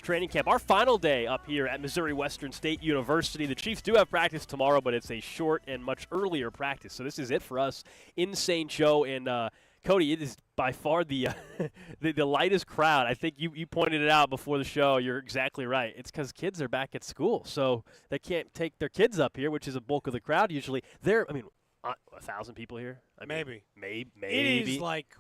Training camp, our final day up here at Missouri Western State University. The Chiefs do have practice tomorrow, but it's a short and much earlier practice. So this is it for us in St. Joe. And Cody, it is by far the the lightest crowd. I think you pointed it out before the show. You're exactly right. It's because kids are back at school, so they can't take their kids up here, which is a bulk of the crowd usually. 1,000 people here? Maybe. Maybe. It is like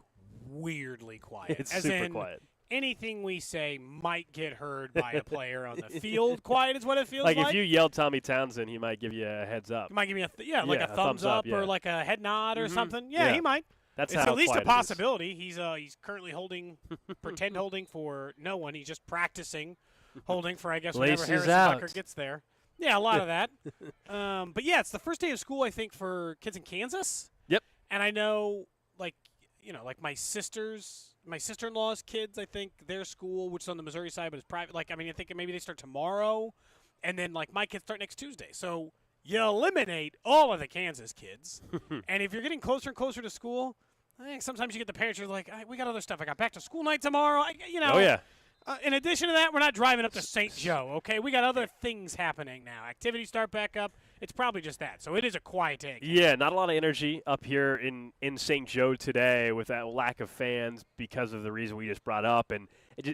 weirdly quiet. It's As super in, quiet. Anything we say might get heard by a player on the field. Quiet is what it feels like. Like if you yell Tommy Townsend, he might give you a heads up. He might give me a thumbs up or like a head nod or something. Yeah, he might. That's it's how at least a quiet it is. possibility. He's currently pretend holding for no one. He's just practicing holding for, I guess, whenever Laces Harrison out. Bucker gets there. Yeah, a lot of that. But yeah, it's the first day of school, I think, for kids in Kansas. Yep. And I know, like my sister-in-law's kids, I think their school, which is on the Missouri side but is private. I think maybe they start tomorrow, and then my kids start next Tuesday. So you eliminate all of the Kansas kids, and if you're getting closer and closer to school, I think sometimes you get the parents who are like, we got other stuff. I got back to school night tomorrow. Oh yeah. In addition to that, we're not driving up to St. Joe, okay? We got other things happening now. Activities start back up. It's probably just that. So it is a quiet day. Yeah, not a lot of energy up here in St. Joe today with that lack of fans because of the reason we just brought up. And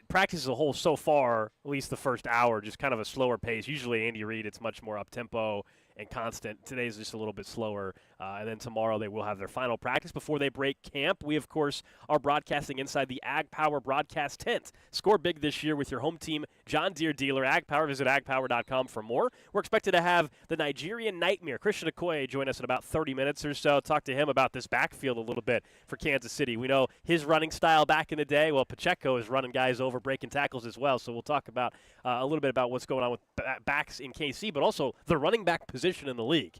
practice as a whole so far, at least the first hour, just kind of a slower pace. Usually Andy Reid, it's much more up-tempo and constant. Today's just a little bit slower. And then tomorrow they will have their final practice before they break camp. We, of course, are broadcasting inside the Ag Power broadcast tent. Score big this year with your home team, John Deere dealer, Ag Power. Visit agpower.com for more. We're expected to have the Nigerian Nightmare, Christian Okoye, join us in about 30 minutes or so. Talk to him about this backfield a little bit for Kansas City. We know his running style back in the day. Well, Pacheco is running guys over, breaking tackles as well. So we'll talk about a little bit about what's going on with backs in KC, but also the running back position in the league.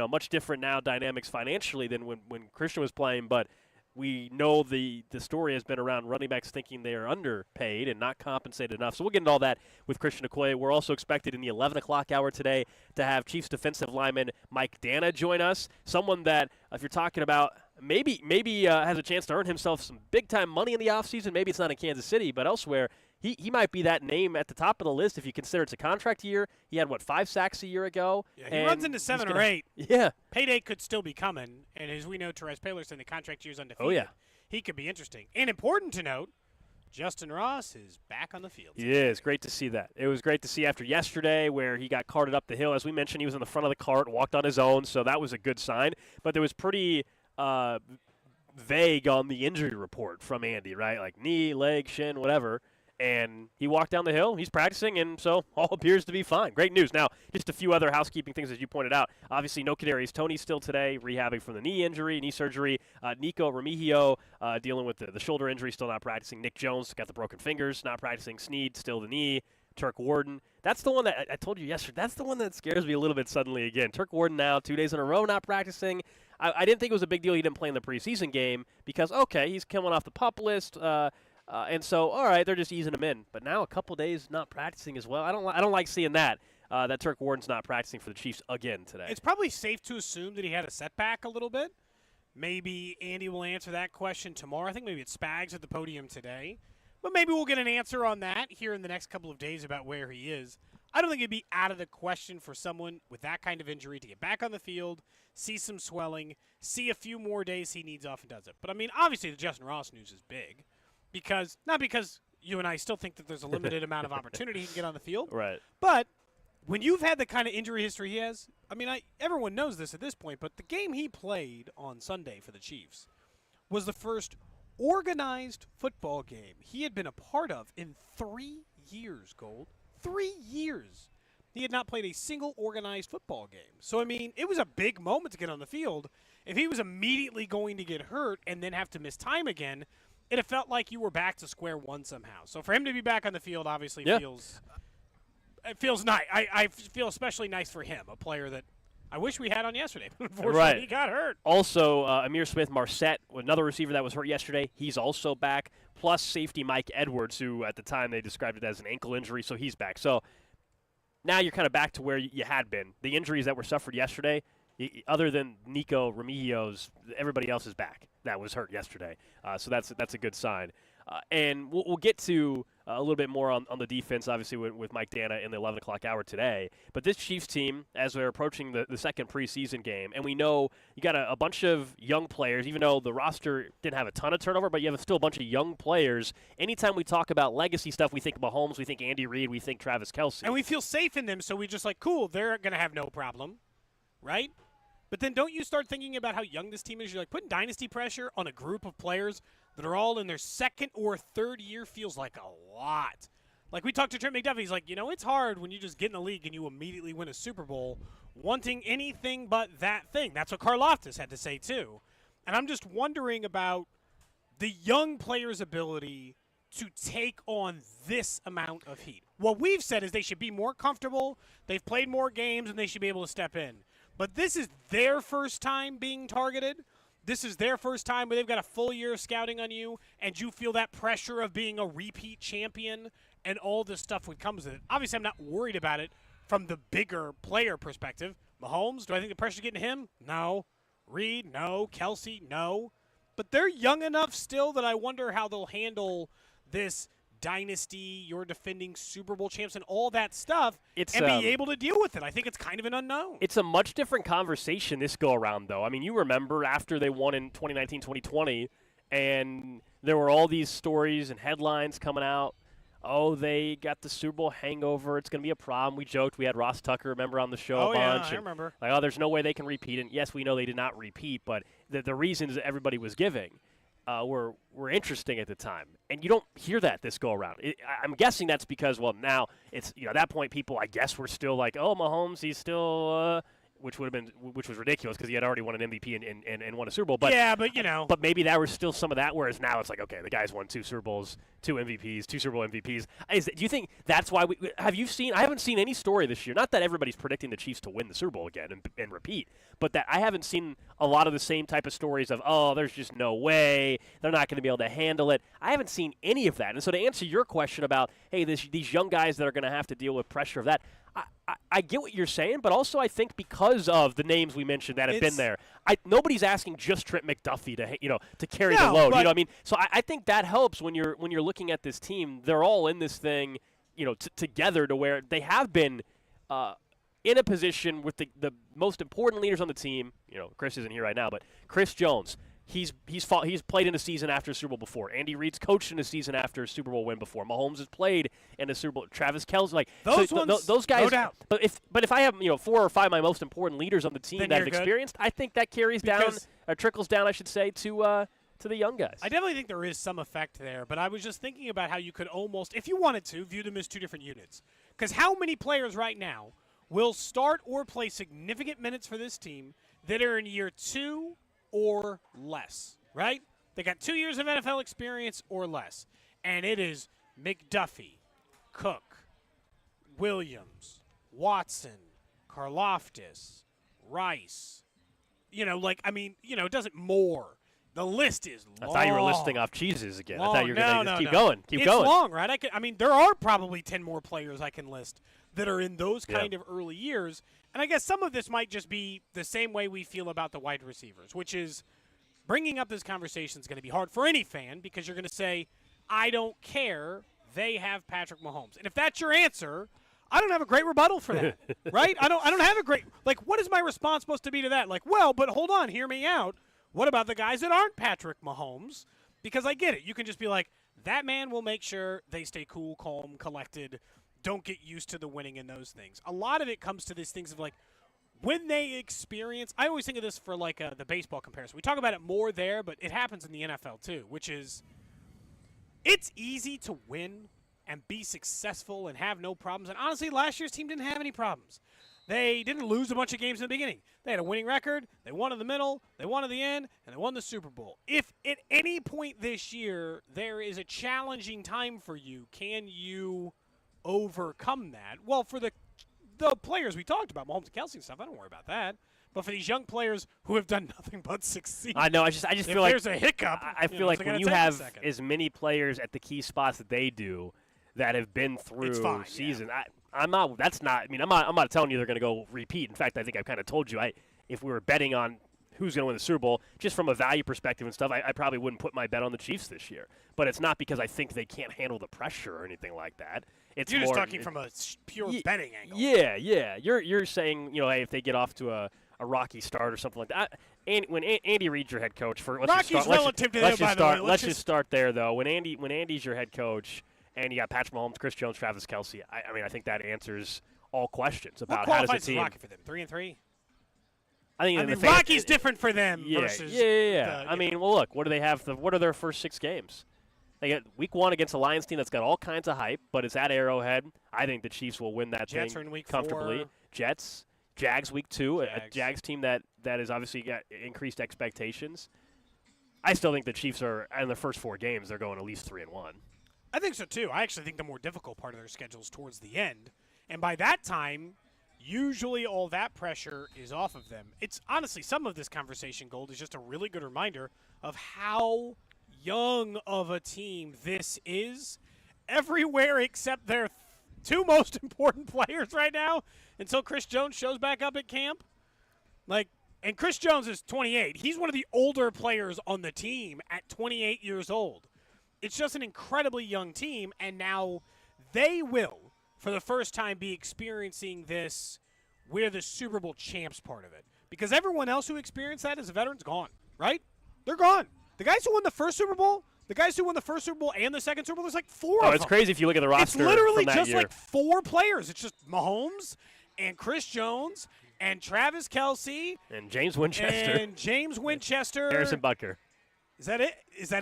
Much different now dynamics financially than when Christian was playing, but we know the story has been around running backs thinking they are underpaid and not compensated enough. So we'll get into all that with Christian Okoye. We're also expected in the 11 o'clock hour today to have Chiefs defensive lineman Mike Dana join us, someone that, if you're talking about maybe has a chance to earn himself some big-time money in the offseason. Maybe it's not in Kansas City, but elsewhere, he might be that name at the top of the list if you consider it's a contract year. He had, 5 sacks a year ago? Yeah, he runs into 7 or 8. Yeah. Payday could still be coming, and as we know, Therese Paylor in the contract year's undefeated. Oh, yeah. He could be interesting. And important to note, Justin Ross is back on the field. Yeah, it's great to see that. It was great to see after yesterday where he got carted up the hill. As we mentioned, he was in the front of the cart, walked on his own, so that was a good sign. But there was pretty vague on the injury report from Andy, right? Like knee, leg, shin, whatever. And he walked down the hill. He's practicing, and so all appears to be fine. Great news. Now, just a few other housekeeping things, as you pointed out. Obviously, no Kadarius Toney still today, rehabbing from the knee surgery. Nico Remigio dealing with the shoulder injury, still not practicing. Nick Jones got the broken fingers, not practicing. Snead, still the knee. Turk Warden. That's the one that I told you yesterday. That's the one that scares me a little bit suddenly again. Turk Warden now, 2 days in a row not practicing. I didn't think it was a big deal he didn't play in the preseason game because, okay, he's coming off the PUP list. And so, all right, they're just easing him in. But now a couple days not practicing as well. I don't like seeing that. That Turk Warden's not practicing for the Chiefs again today. It's probably safe to assume that he had a setback a little bit. Maybe Andy will answer that question tomorrow. I think maybe it's Spags at the podium today. But maybe we'll get an answer on that here in the next couple of days about where he is. I don't think it'd be out of the question for someone with that kind of injury to get back on the field, see some swelling, see a few more days he needs off and does it. But, obviously the Justin Ross news is big. Not because you and I still think that there's a limited amount of opportunity he can get on the field. Right. But when you've had the kind of injury history he has, everyone knows this at this point, but the game he played on Sunday for the Chiefs was the first organized football game he had been a part of in 3 years, Gold. 3 years. He had not played a single organized football game. So, it was a big moment to get on the field. If he was immediately going to get hurt and then have to miss time again, it had felt like you were back to square one somehow. So for him to be back on the field obviously feels nice. I feel especially nice for him, a player that I wish we had on yesterday. Unfortunately, he got hurt. Also, Amir Smith-Marset, another receiver that was hurt yesterday, he's also back, plus safety Mike Edwards, who at the time they described it as an ankle injury, so he's back. So now you're kind of back to where you had been. The injuries that were suffered yesterday, other than Nico Remigio's, everybody else is back that was hurt yesterday. So that's a good sign. And we'll get to a little bit more on the defense, obviously, with Mike Dana in the 11 o'clock hour today. But this Chiefs team, as they're approaching the second preseason game, and we know you got a bunch of young players, even though the roster didn't have a ton of turnover, but you have still a bunch of young players. Anytime we talk about legacy stuff, we think Mahomes, we think Andy Reid, we think Travis Kelce. And we feel safe in them, so we just like, cool, they're going to have no problem, right? But then don't you start thinking about how young this team is? You're like, putting dynasty pressure on a group of players that are all in their second or third year feels like a lot. Like we talked to Trent McDuffie, he's like, it's hard when you just get in the league and you immediately win a Super Bowl wanting anything but that thing. That's what Karlaftis had to say too. And I'm just wondering about the young players' ability to take on this amount of heat. What we've said is they should be more comfortable, they've played more games, and they should be able to step in. But this is their first time being targeted. This is their first time where they've got a full year of scouting on you, and you feel that pressure of being a repeat champion and all this stuff that comes with it. Obviously, I'm not worried about it from the bigger player perspective. Mahomes, do I think the pressure's getting to him? No. Reed, no. Kelce, no. But they're young enough still that I wonder how they'll handle this dynasty, you're defending Super Bowl champs, and all that stuff, and be able to deal with it. I think it's kind of an unknown. It's a much different conversation this go-around, though. I mean, you remember after they won in 2019, 2020, and there were all these stories and headlines coming out. Oh, they got the Super Bowl hangover. It's going to be a problem. We joked. We had Ross Tucker, remember, on the show a bunch. Yeah, I remember. Like, oh, there's no way they can repeat. And, yes, we know they did not repeat, but the reasons that everybody was giving were interesting at the time. And you don't hear that this go-around. I'm guessing that's because, well, now it's, at that point, people, I guess, were still like, oh, Mahomes, he's still which was ridiculous because he had already won an MVP and won a Super Bowl. But yeah, but But maybe there was still some of that. Whereas now it's like, okay, the guy's won 2 Super Bowls, 2 MVPs, 2 Super Bowl MVPs. Do you think that's why have you seen? I haven't seen any story this year. Not that everybody's predicting the Chiefs to win the Super Bowl again and repeat, but that I haven't seen a lot of the same type of stories of, oh, there's just no way they're not going to be able to handle it. I haven't seen any of that. And so to answer your question about, hey, these young guys that are going to have to deal with pressure of that. I get what you're saying, but also I think because of the names we mentioned that have been there, nobody's asking just Trent McDuffie to carry the load. You know what I mean? So I think that helps when you're looking at this team. They're all in this thing, together to where they have been in a position with the most important leaders on the team. Chris isn't here right now, but Chris Jones. He's played in a season after a Super Bowl before. Andy Reid's coached in a season after a Super Bowl win before. Mahomes has played in a Super Bowl. Travis Kelce, those guys. No doubt. But if I have 4 or 5 of my most important leaders on the team that have experienced, I think that carries down or trickles down, I should say, to the young guys. I definitely think there is some effect there, but I was just thinking about how you could almost, if you wanted to, view them as 2 different units. Because how many players right now will start or play significant minutes for this team that are in year 2 or less, right? They got 2 years of NFL experience or less. And it is McDuffie, Cook, Williams, Watson, Karlaftis, Rice. It doesn't more. The list is long. I thought you were listing off cheeses again. Long. I thought you were going to keep going. Keep it's going. It's long, right? There are probably 10 more players I can list that are in those kind of early years. And I guess some of this might just be the same way we feel about the wide receivers, which is bringing up this conversation is going to be hard for any fan because you're going to say, I don't care. They have Patrick Mahomes. And if that's your answer, I don't have a great rebuttal for that, right? I don't have a great – what is my response supposed to be to that? But hold on, hear me out. What about the guys that aren't Patrick Mahomes? Because I get it. You can just be like, that man will make sure they stay cool, calm, collected, don't get used to the winning and those things. A lot of it comes to these things of when they experience – I always think of this for the baseball comparison. We talk about it more there, but it happens in the NFL too, which is it's easy to win and be successful and have no problems. And honestly, last year's team didn't have any problems. They didn't lose a bunch of games in the beginning. They had a winning record. They won in the middle. They won at the end, and they won the Super Bowl. If at any point this year there is a challenging time for you, can you overcome that? Well, for the players we talked about, Mahomes and Kelce and stuff, I don't worry about that. But for these young players who have done nothing but succeed, I know. I just feel like there's a hiccup. I feel like when you have as many players at the key spots that they do that have been through season, I'm not. That's not. I mean, I'm not telling you they're going to go repeat. In fact, I think I've kind of told you. If we were betting on who's going to win the Super Bowl, just from a value perspective and stuff, I probably wouldn't put my bet on the Chiefs this year. But it's not because I think they can't handle the pressure or anything like that. It's You're more, just talking from a pure betting angle. Yeah. You're saying, hey, if they get off to a rocky start or something like that. And when Andy Reid's your head coach, let's just start there though. When Andy's your head coach, and you got Patrick Mahomes, Chris Jones, Travis Kelce, I think that answers all questions about how does the team. Rocky for them? 3-3. I mean, Rocky's different for them. Yeah. Versus Look, what do they have? What are their first 6 games? They get week 1 against a Lions team that's got all kinds of hype, but it's at Arrowhead. I think the Chiefs will win that Jets thing are in week comfortably. 4. Jets, Jags week 2, a Jags team that has obviously got increased expectations. I still think the Chiefs are in the first 4 games. They're going at least 3-1. I think so too. I actually think the more difficult part of their schedule is towards the end, and by that time, usually all that pressure is off of them. It's honestly, some of this conversation, Gold, is just a really good reminder of how young of a team this is everywhere except their 2 most important players right now until Chris Jones shows back up at camp. And Chris Jones is 28. He's one of the older players on the team at 28 years old. It's just an incredibly young team, and now they will, for the first time, be experiencing this, we're the Super Bowl champs part of it. Because everyone else who experienced that as a veteran's gone, right? They're gone. The guys who won the first Super Bowl, and the second Super Bowl, there's like 4 of them. Oh, it's crazy if you look at the roster. It's literally from that just year. like 4 players. It's just Mahomes and Chris Jones and Travis Kelce. And James Winchester. Harrison Butker. Is that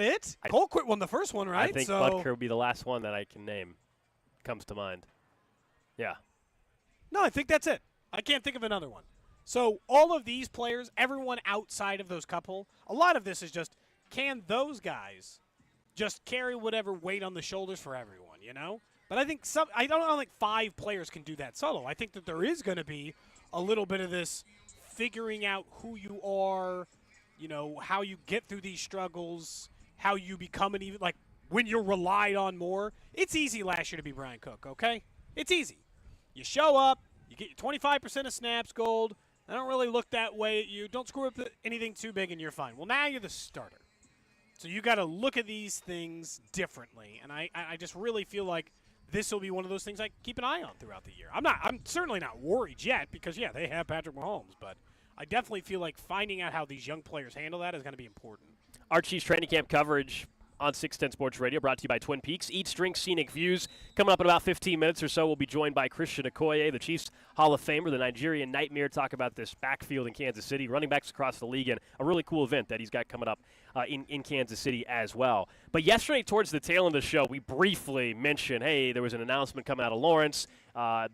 it? Colquitt won the first one, right? I think Butker will be the last one that I can name. Comes to mind. Yeah. No, I think that's it. I can't think of another one. So all of these players, everyone outside of those couple, a lot of this is just, can those guys just carry whatever weight on the shoulders for everyone, But I think I don't think 5 players can do that solo. I think that there is going to be a little bit of this figuring out who you are, how you get through these struggles, how you become when you're relied on more. It's easy last year to be Brian Cook, okay? It's easy. You show up, you get your 25% of snaps, Gold. I don't really look that way at you. Don't screw up anything too big and you're fine. Well, now you're the starter. So you got to look at these things differently. And I just really feel like this will be one of those things I keep an eye on throughout the year. I'm certainly not worried yet because, they have Patrick Mahomes. But I definitely feel like finding out how these young players handle that is going to be important. Our Chiefs training camp coverage on 610 Sports Radio, brought to you by Twin Peaks. Eats, drinks, scenic views. Coming up in about 15 minutes or so, we'll be joined by Christian Okoye, the Chiefs Hall of Famer, the Nigerian Nightmare, talk about this backfield in Kansas City, running backs across the league, and a really cool event that he's got coming up in Kansas City as well. But yesterday, towards the tail end of the show, we briefly mentioned, hey, there was an announcement coming out of Lawrence,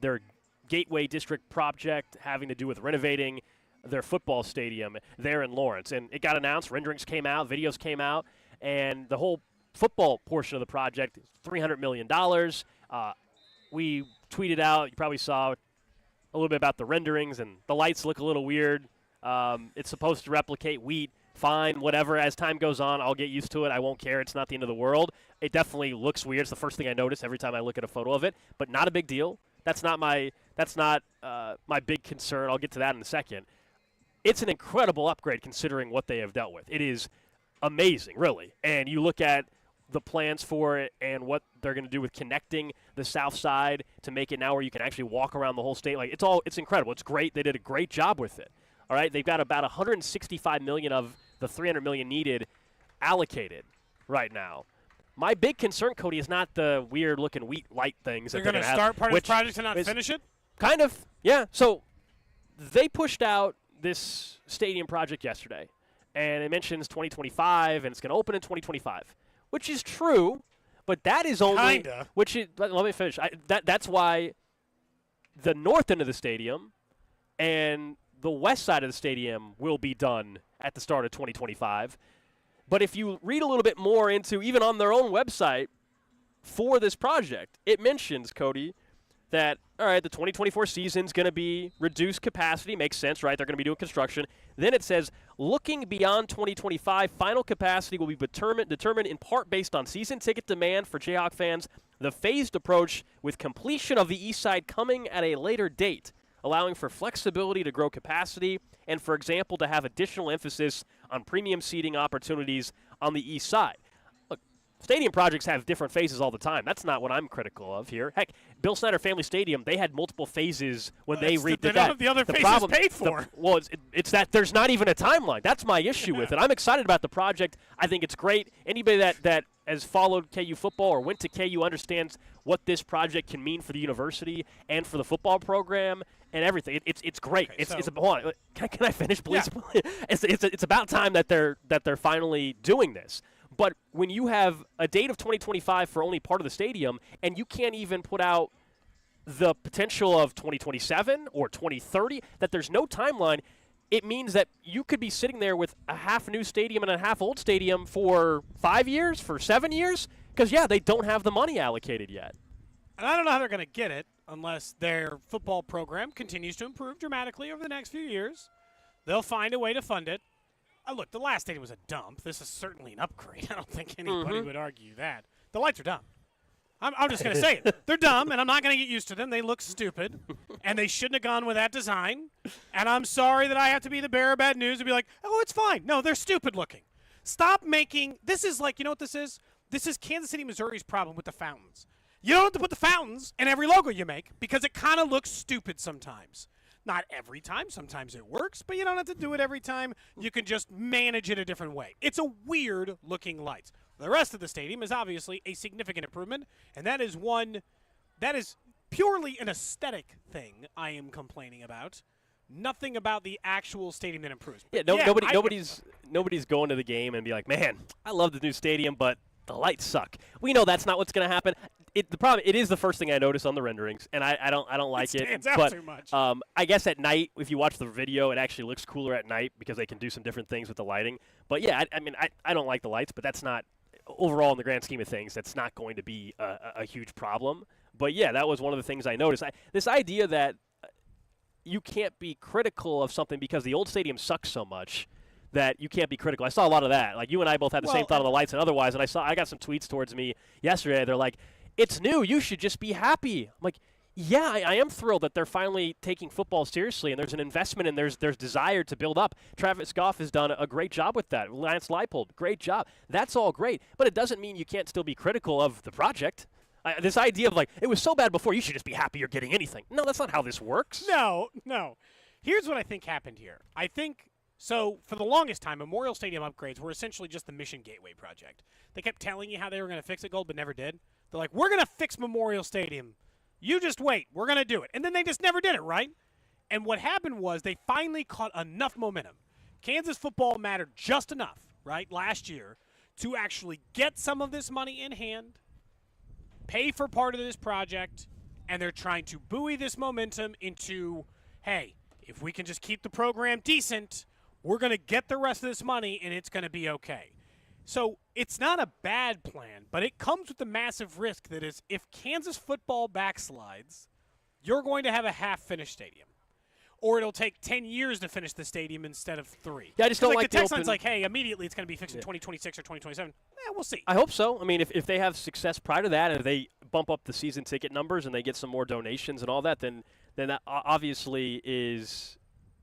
their Gateway District project having to do with renovating their football stadium there in Lawrence. And it got announced, renderings came out, videos came out, and the whole football portion of the project is $300 million. We tweeted out, you probably saw a little bit about the renderings, and the lights look a little weird. It's supposed to replicate wheat. Fine, whatever. As time goes on, I'll get used to it. I won't care. It's not the end of the world. It definitely looks weird. It's the first thing I notice every time I look at a photo of it, but not a big deal. That's not my big concern. I'll get to that in a second. It's an incredible upgrade considering what they have dealt with. It is amazing, really. And you look at the plans for it and what they're going to do with connecting the south side to make it now where you can actually walk around the whole state. It's incredible. It's great. They did a great job with it. All right, they've got about $165 million of the $300 million needed allocated right now. My big concern, Cody, is not the weird-looking wheat light things. They're going to start part of the project and not finish it? Kind of, yeah. So they pushed out this stadium project yesterday, and it mentions 2025, and it's going to open in 2025, which is true, but that is only kinda. Let me finish. That's why the north end of the stadium and the west side of the stadium will be done at the start of 2025. But if you read a little bit more into, even on their own website for this project, it mentions, Cody, that, all right, the 2024 season's going to be reduced capacity. Makes sense, right? They're going to be doing construction. Then it says, looking beyond 2025, final capacity will be determined in part based on season ticket demand for Jayhawk fans, the phased approach with completion of the east side coming at a later date. allowing for flexibility to grow capacity and, for example, to have additional emphasis on premium seating opportunities on the east side. Look, stadium projects have different phases all the time. That's not what I'm critical of here. Heck, Bill Snyder Family Stadium, they had multiple phases when they redid that. They don't have the other phases paid for. It's that there's not even a timeline. That's my issue with it. I'm excited about the project. I think it's great. Anybody that has followed KU football or went to KU understands what this project can mean for the university and for the football program and everything. It's great. Okay, Hold on. Can I finish, please? Yeah. It's about time that they're finally doing this. But when you have a date of 2025 for only part of the stadium, and you can't even put out the potential of 2027 or 2030, that there's no timeline, it means that you could be sitting there with a half new stadium and a half old stadium for 5 years, for 7 years, because, yeah, they don't have the money allocated yet. And I don't know how they're going to get it unless their football program continues to improve dramatically over the next few years. They'll find a way to fund it. Look, the last stadium was a dump. This is certainly an upgrade. I don't think anybody would argue that. The lights are dumb. I'm just going to say it. They're dumb, and I'm not going to get used to them. They look stupid, and they shouldn't have gone with that design. And I'm sorry that I have to be the bearer of bad news and be like, oh, it's fine. No, they're stupid looking. Stop making – this is like – you know what this is? This is Kansas City, Missouri's problem with the fountains. You don't have to put the fountains in every logo you make because it kind of looks stupid sometimes. Not every time. Sometimes it works, but you don't have to do it every time. You can just manage it a different way. It's a weird-looking light. The rest of the stadium is obviously a significant improvement, and that is purely an aesthetic thing I am complaining about. Nothing about the actual stadium that improves. Yeah, nobody's going to the game and be like, man, I love the new stadium, but the lights suck. We know that's not what's going to happen. The problem, it is the first thing I notice on the renderings, and I don't like it. Stands out too much. I guess at night, if you watch the video, it actually looks cooler at night because they can do some different things with the lighting. But yeah, I don't like the lights, but that's not overall in the grand scheme of things. That's not going to be a huge problem. But yeah, that was one of the things I noticed. This idea that you can't be critical of something because the old stadium sucks so much that you can't be critical. I saw a lot of that. Like you and I both had the same thought on the lights and otherwise. And I got some tweets towards me yesterday. They're like, it's new. You should just be happy. I'm like, yeah, I am thrilled that they're finally taking football seriously and there's an investment and there's desire to build up. Travis Goff has done a great job with that. Lance Leipold, great job. That's all great. But it doesn't mean you can't still be critical of the project. This idea of like, it was so bad before, you should just be happy you're getting anything. No, that's not how this works. No. Here's what I think happened here. I think, so for the longest time, Memorial Stadium upgrades were essentially just the Mission Gateway project. They kept telling you how they were going to fix it, Gold, but never did. They're like, we're going to fix Memorial Stadium. You just wait. We're going to do it. And then they just never did it, right? And what happened was they finally caught enough momentum. Kansas football mattered just enough, right, last year to actually get some of this money in hand, pay for part of this project, and they're trying to buoy this momentum into, hey, if we can just keep the program decent, we're going to get the rest of this money and it's going to be okay. So it's not a bad plan, but it comes with the massive risk that is if Kansas football backslides, you're going to have a half-finished stadium. Or it'll take 10 years to finish the stadium instead of 3. Yeah, I just don't like the text line's like, hey, immediately it's going to be fixed in 2026 or 2027. We'll see. I hope so. I mean, if they have success prior to that and they bump up the season ticket numbers and they get some more donations and all that, then that obviously is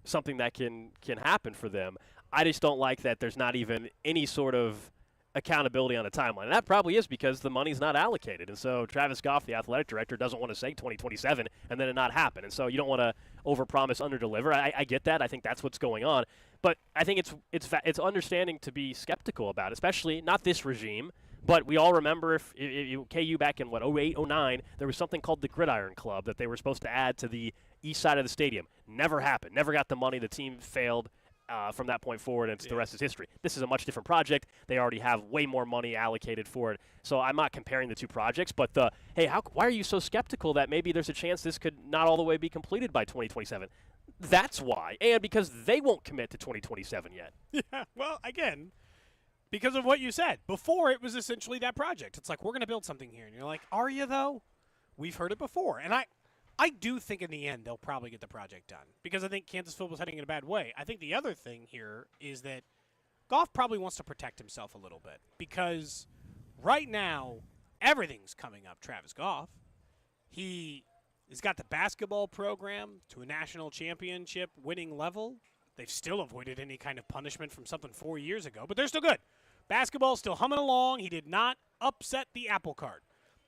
something that can happen for them. I just don't like that there's not even any sort of accountability on a timeline. And that probably is because the money's not allocated. And so Travis Goff, the athletic director, doesn't want to say 2027 and then it not happen. And so you don't want to overpromise, underdeliver. I get that. I think that's what's going on. But I think it's understanding to be skeptical about it, especially not this regime. But we all remember if KU back in, 08, 09, there was something called the Gridiron Club that they were supposed to add to the east side of the stadium. Never happened. Never got the money. The team failed. From that point forward, and the rest is history. This is a much different project. They already have way more money allocated for it. So I'm not comparing the two projects, but why are you so skeptical that maybe there's a chance this could not all the way be completed by 2027? That's why, and because they won't commit to 2027 yet. Yeah, well, again, because of what you said. Before, it was essentially that project. It's like, we're going to build something here. And you're like, are you, though? We've heard it before. And I do think in the end they'll probably get the project done because I think Kansas football's heading in a bad way. I think the other thing here is that Goff probably wants to protect himself a little bit because right now everything's coming up Travis Goff. He He's got the basketball program to a national championship winning level. They've still avoided any kind of punishment from something 4 years ago, but they're still good. Basketball's still humming along. He did not upset the apple cart.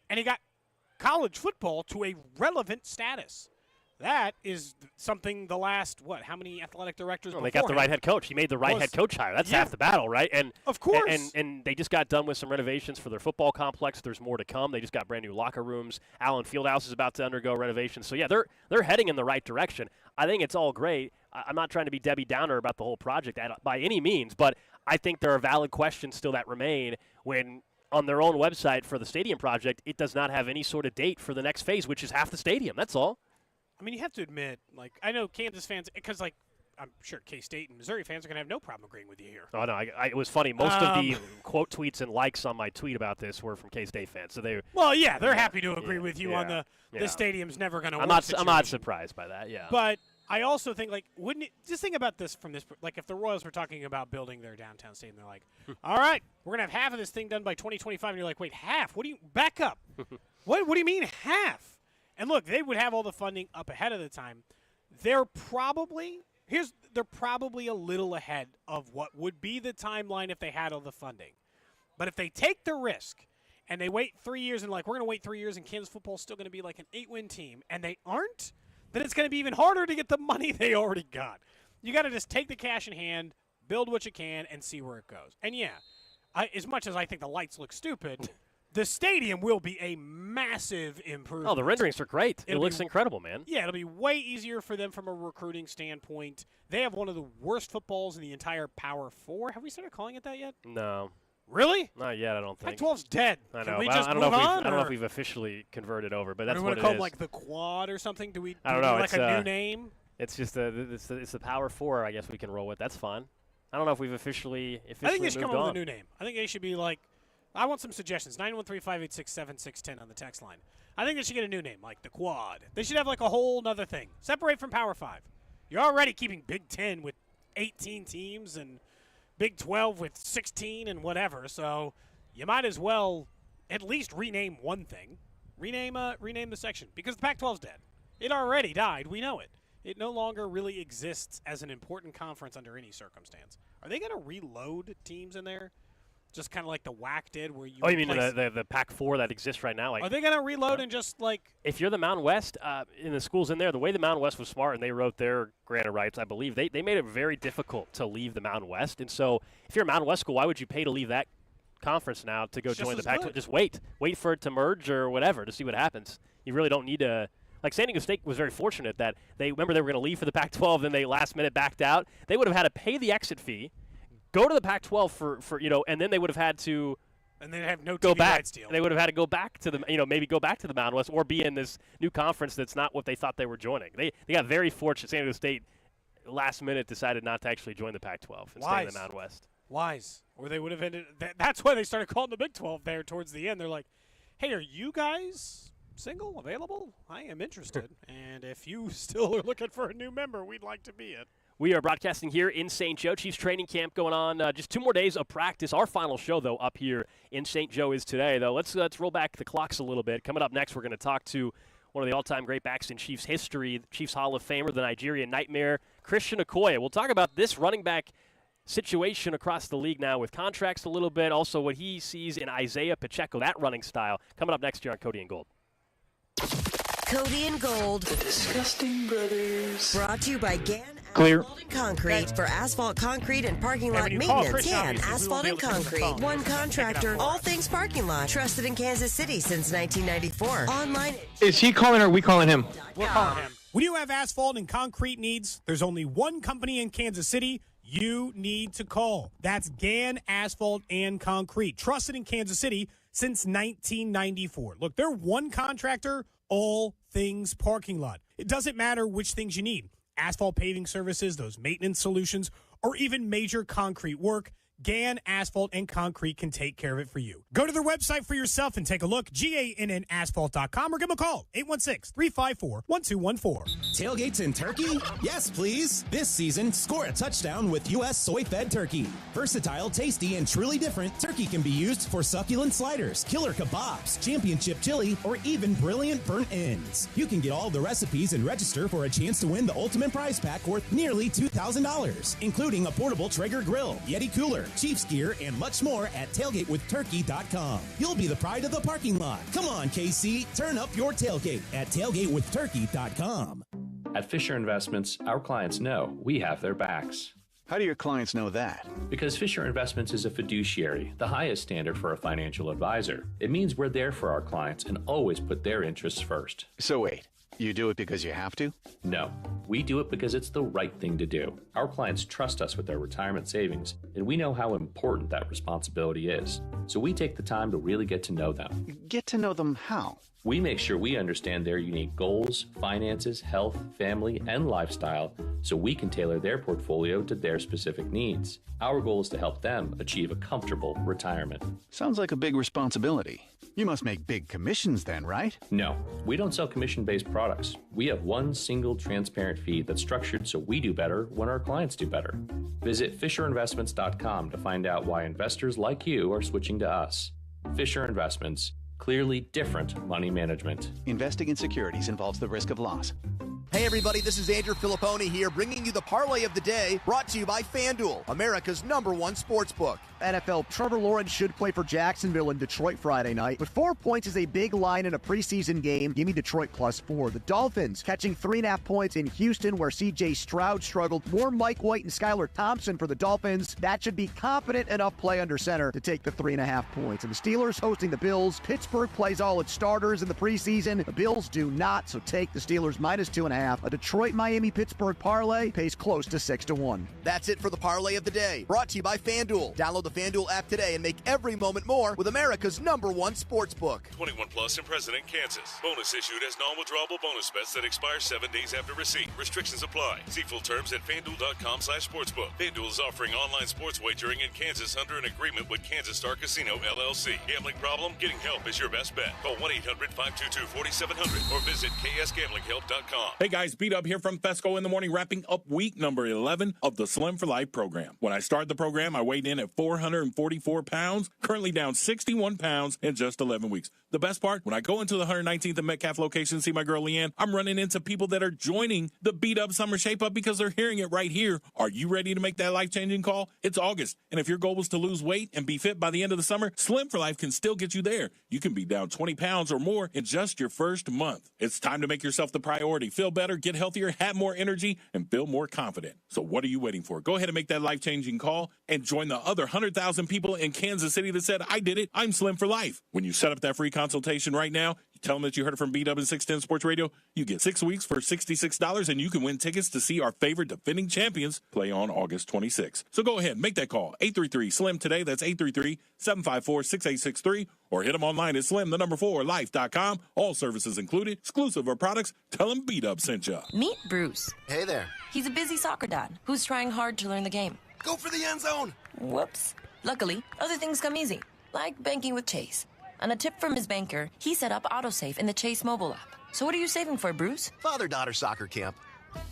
And he got college football to a relevant status. That is something the last, how many athletic directors They got the right head coach. He made the right head coach hire. That's half the battle, right? And of course. And they just got done with some renovations for their football complex. There's more to come. They just got brand new locker rooms. Allen Fieldhouse is about to undergo renovations. So, yeah, they're heading in the right direction. I think it's all great. I'm not trying to be Debbie Downer about the whole project by any means, but I think there are valid questions still that remain when on their own website for the stadium project, it does not have any sort of date for the next phase, which is half the stadium. That's all. I mean, you have to admit, I know Kansas fans, because, I'm sure K-State and Missouri fans are going to have no problem agreeing with you here. Oh, no, it was funny. Most of the quote tweets and likes on my tweet about this were from K-State fans. So they're happy to agree with you on the stadium's never going to work I'm not surprised by that, yeah. But I also think, wouldn't it – just think about this from this – if the Royals were talking about building their downtown stadium, they're like, all right, we're going to have half of this thing done by 2025. And you're like, wait, half? What do you – back up. What do you mean half? And look, they would have all the funding up ahead of the time. They're probably a little ahead of what would be the timeline if they had all the funding. But if they take the risk and they wait 3 years and we're going to wait 3 years and Kansas football is still going to be like an 8-win team, and they aren't, then it's going to be even harder to get the money they already got. You got to just take the cash in hand, build what you can, and see where it goes. And as much as I think the lights look stupid, the stadium will be a massive improvement. Oh, the renderings are great. It looks incredible, man. Yeah, it'll be way easier for them from a recruiting standpoint. They have one of the worst footballs in the entire Power 4. Have we started calling it that yet? No. Really? Not yet, I don't think. Pac-12's dead. I know. Can we just move on? I don't know if we've officially converted over, but that's what it is. Do we want to call it the Quad or something? Do we I don't know. It's a new name? It's just it's the Power 4, I guess we can roll with. That's fine. I don't know if we've officially moved on. I think they should come up with a new name. I think they should be I want some suggestions. 913-586-7610 on the text line. I think they should get a new name, like the Quad. They should have a whole nother thing. Separate from Power 5. You're already keeping Big 10 with 18 teams and Big 12 with 16 and whatever. So you might as well at least rename one thing. Rename the section because the Pac-12's dead. It already died. We know it. It no longer really exists as an important conference under any circumstance. Are they going to reload teams in there? Just kind of like the WAC did where you you mean the Pac-4 that exists right now? Are they going to reload and just If you're the Mountain West, in the schools in there, the way the Mountain West was smart and they wrote their grant of rights, I believe, they made it very difficult to leave the Mountain West. And so if you're a Mountain West school, why would you pay to leave that conference now to go join the Pac-12? Just wait for it to merge or whatever to see what happens. You really don't need to. San Diego State was very fortunate that they were going to leave for the Pac-12, then they last minute backed out. They would have had to pay the exit fee, go to the Pac-12 for and then they would have had to and they'd have no go TV back. rights deal. They would have had to go back to the maybe go back to the Mountain West or be in this new conference that's not what they thought they were joining. They got very fortunate. San Diego State last minute decided not to actually join the Pac-12 and stay in the Mountain West. Wise. Or they would have ended that's why they started calling the Big 12 there towards the end. They're like, "Hey, are you guys single, available? I am interested. And if you still are looking for a new member, we'd like to be it." We are broadcasting here in St. Joe. Chiefs training camp going on. Just 2 more days of practice. Our final show, though, up here in St. Joe is today, though. Let's roll back the clocks a little bit. Coming up next, we're going to talk to one of the all-time great backs in Chiefs history, Chiefs Hall of Famer, the Nigerian Nightmare, Christian Okoye. We'll talk about this running back situation across the league now with contracts a little bit, also what he sees in Isaiah Pacheco, that running style. Coming up next year on Cody and Gold. Cody and Gold. The Disgusting Brothers. Brought to you by Gann Clear. Asphalt and Concrete for asphalt, concrete, and parking lot maintenance. Gann Asphalt and Concrete. One contractor, all things parking lot. Trusted in Kansas City since 1994. Online. Is he calling or are we calling him? We're calling him. When you have asphalt and concrete needs, there's only one company in Kansas City you need to call. That's Gann Asphalt and Concrete. Trusted in Kansas City since 1994. Look, they're one contractor, all things parking lot. It doesn't matter which things you need. Asphalt paving services, those maintenance solutions, or even major concrete work, Gann Asphalt and Concrete can take care of it for you. Go to their website for yourself and take a look, GANNasphalt.com, or give them a call, 816-354-1214. Tailgates in Turkey? Yes, please. This season, score a touchdown with U.S. soy-fed turkey. Versatile, tasty, and truly different, turkey can be used for succulent sliders, killer kebabs, championship chili, or even brilliant burnt ends. You can get all the recipes and register for a chance to win the ultimate prize pack worth nearly $2,000, including a portable Traeger grill, Yeti cooler, Chiefs gear, and much more at tailgatewithturkey.com. You'll be the pride of the parking lot. Come on, KC, turn up your tailgate at tailgatewithturkey.com. At Fisher Investments, our clients know we have their backs. How do your clients know that? Because Fisher Investments is a fiduciary, the highest standard for a financial advisor. It means we're there for our clients and always put their interests first. So wait. You do it because you have to? No, we do it because it's the right thing to do. Our clients trust us with their retirement savings, and we know how important that responsibility is. So we take the time to really get to know them. Get to know them how? We make sure we understand their unique goals, finances, health, family, and lifestyle so we can tailor their portfolio to their specific needs. Our goal is to help them achieve a comfortable retirement. Sounds like a big responsibility. You must make big commissions then, right? No, we don't sell commission-based products. We have one single transparent fee that's structured so we do better when our clients do better. Visit FisherInvestments.com to find out why investors like you are switching to us. Fisher Investments. Clearly different money management. Investing in securities involves the risk of loss. Hey everybody, this is Andrew Filipponi here, bringing you the Parlay of the Day, brought to you by FanDuel, America's #1 sportsbook. NFL, Trevor Lawrence should play for Jacksonville and Detroit Friday night, but 4 points is a big line in a preseason game. Give me Detroit +4. The Dolphins catching 3.5 points in Houston, where C.J. Stroud struggled. More Mike White and Skylar Thompson for the Dolphins. That should be confident enough play under center to take the 3.5 points. And the Steelers hosting the Bills. Pittsburgh plays all its starters in the preseason. The Bills do not, so take the Steelers -2.5. A Detroit-Miami-Pittsburgh parlay pays close to 6-1. That's it for the Parlay of the Day, brought to you by FanDuel. Download the FanDuel app today and make every moment more with America's #1 sportsbook. 21 plus and present in Kansas. Bonus issued as non-withdrawable bonus bets that expire 7 days after receipt. Restrictions apply. See full terms at FanDuel.com/sportsbook. FanDuel is offering online sports wagering in Kansas under an agreement with Kansas Star Casino, LLC. Gambling problem? Getting help is your best bet. Call 1-800-522-4700 or visit ksgamblinghelp.com. Hey guys, Beat Up here from Fesco in the Morning, wrapping up week number 11 of the Slim for Life program. When I started the program, I weighed in at 444 pounds, currently down 61 pounds in just 11 weeks. The best part, when I go into the 119th and Metcalf location, see my girl Leanne, I'm running into people that are joining the Beat Up Summer Shape Up because they're hearing it right here. Are you ready to make that life-changing call? It's August, and if your goal was to lose weight and be fit by the end of the summer, Slim for Life can still get you there. You can be down 20 pounds or more in just your first month. It's time to make yourself the priority. Feel better, get healthier, have more energy, and feel more confident. So what are you waiting for? Go ahead and make that life-changing call and join the other 100,000 people in Kansas City that said, I did it, I'm Slim for Life. When you set up that free consultation right now, you tell them that you heard it from Beat Up and 610 Sports Radio, you get 6 weeks for $66, and you can win tickets to see our favorite defending champions play on August 26th. So go ahead, make that call, 833-SLIM today. That's 833-754-6863, or hit them online at slim4life.com. All services included, exclusive of products. Tell them Beat Up sent you. Meet Bruce. Hey there. He's a busy soccer dad who's trying hard to learn the game. Go for the end zone. Whoops. Luckily, other things come easy, like banking with Chase. On a tip from his banker, he set up autosave in the Chase mobile app. So what are you saving for, Bruce? Father-daughter soccer camp.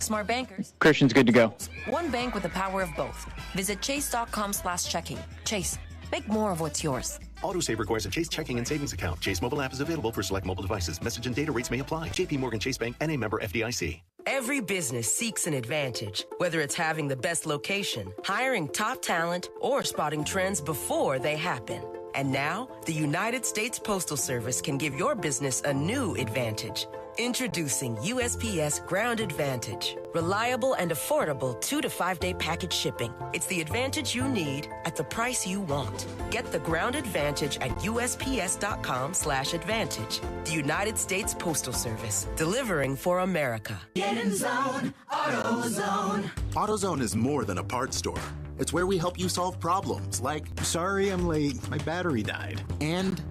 Smart bankers. Christian's good to go. One bank with the power of both. Visit chase.com/checking. Chase, make more of what's yours. Autosave requires a Chase checking and savings account. Chase mobile app is available for select mobile devices. Message and data rates may apply. JP Morgan Chase Bank, N.A. member FDIC. Every business seeks an advantage, whether it's having the best location, hiring top talent, or spotting trends before they happen. And now, the United States Postal Service can give your business a new advantage. Introducing USPS Ground Advantage. Reliable and affordable 2 to 5 day package shipping. It's the advantage you need at the price you want. Get the Ground Advantage at USPS.com/advantage. The United States Postal Service. Delivering for America. Get in zone, AutoZone. AutoZone is more than a parts store. It's where we help you solve problems like, sorry I'm late, my battery died. And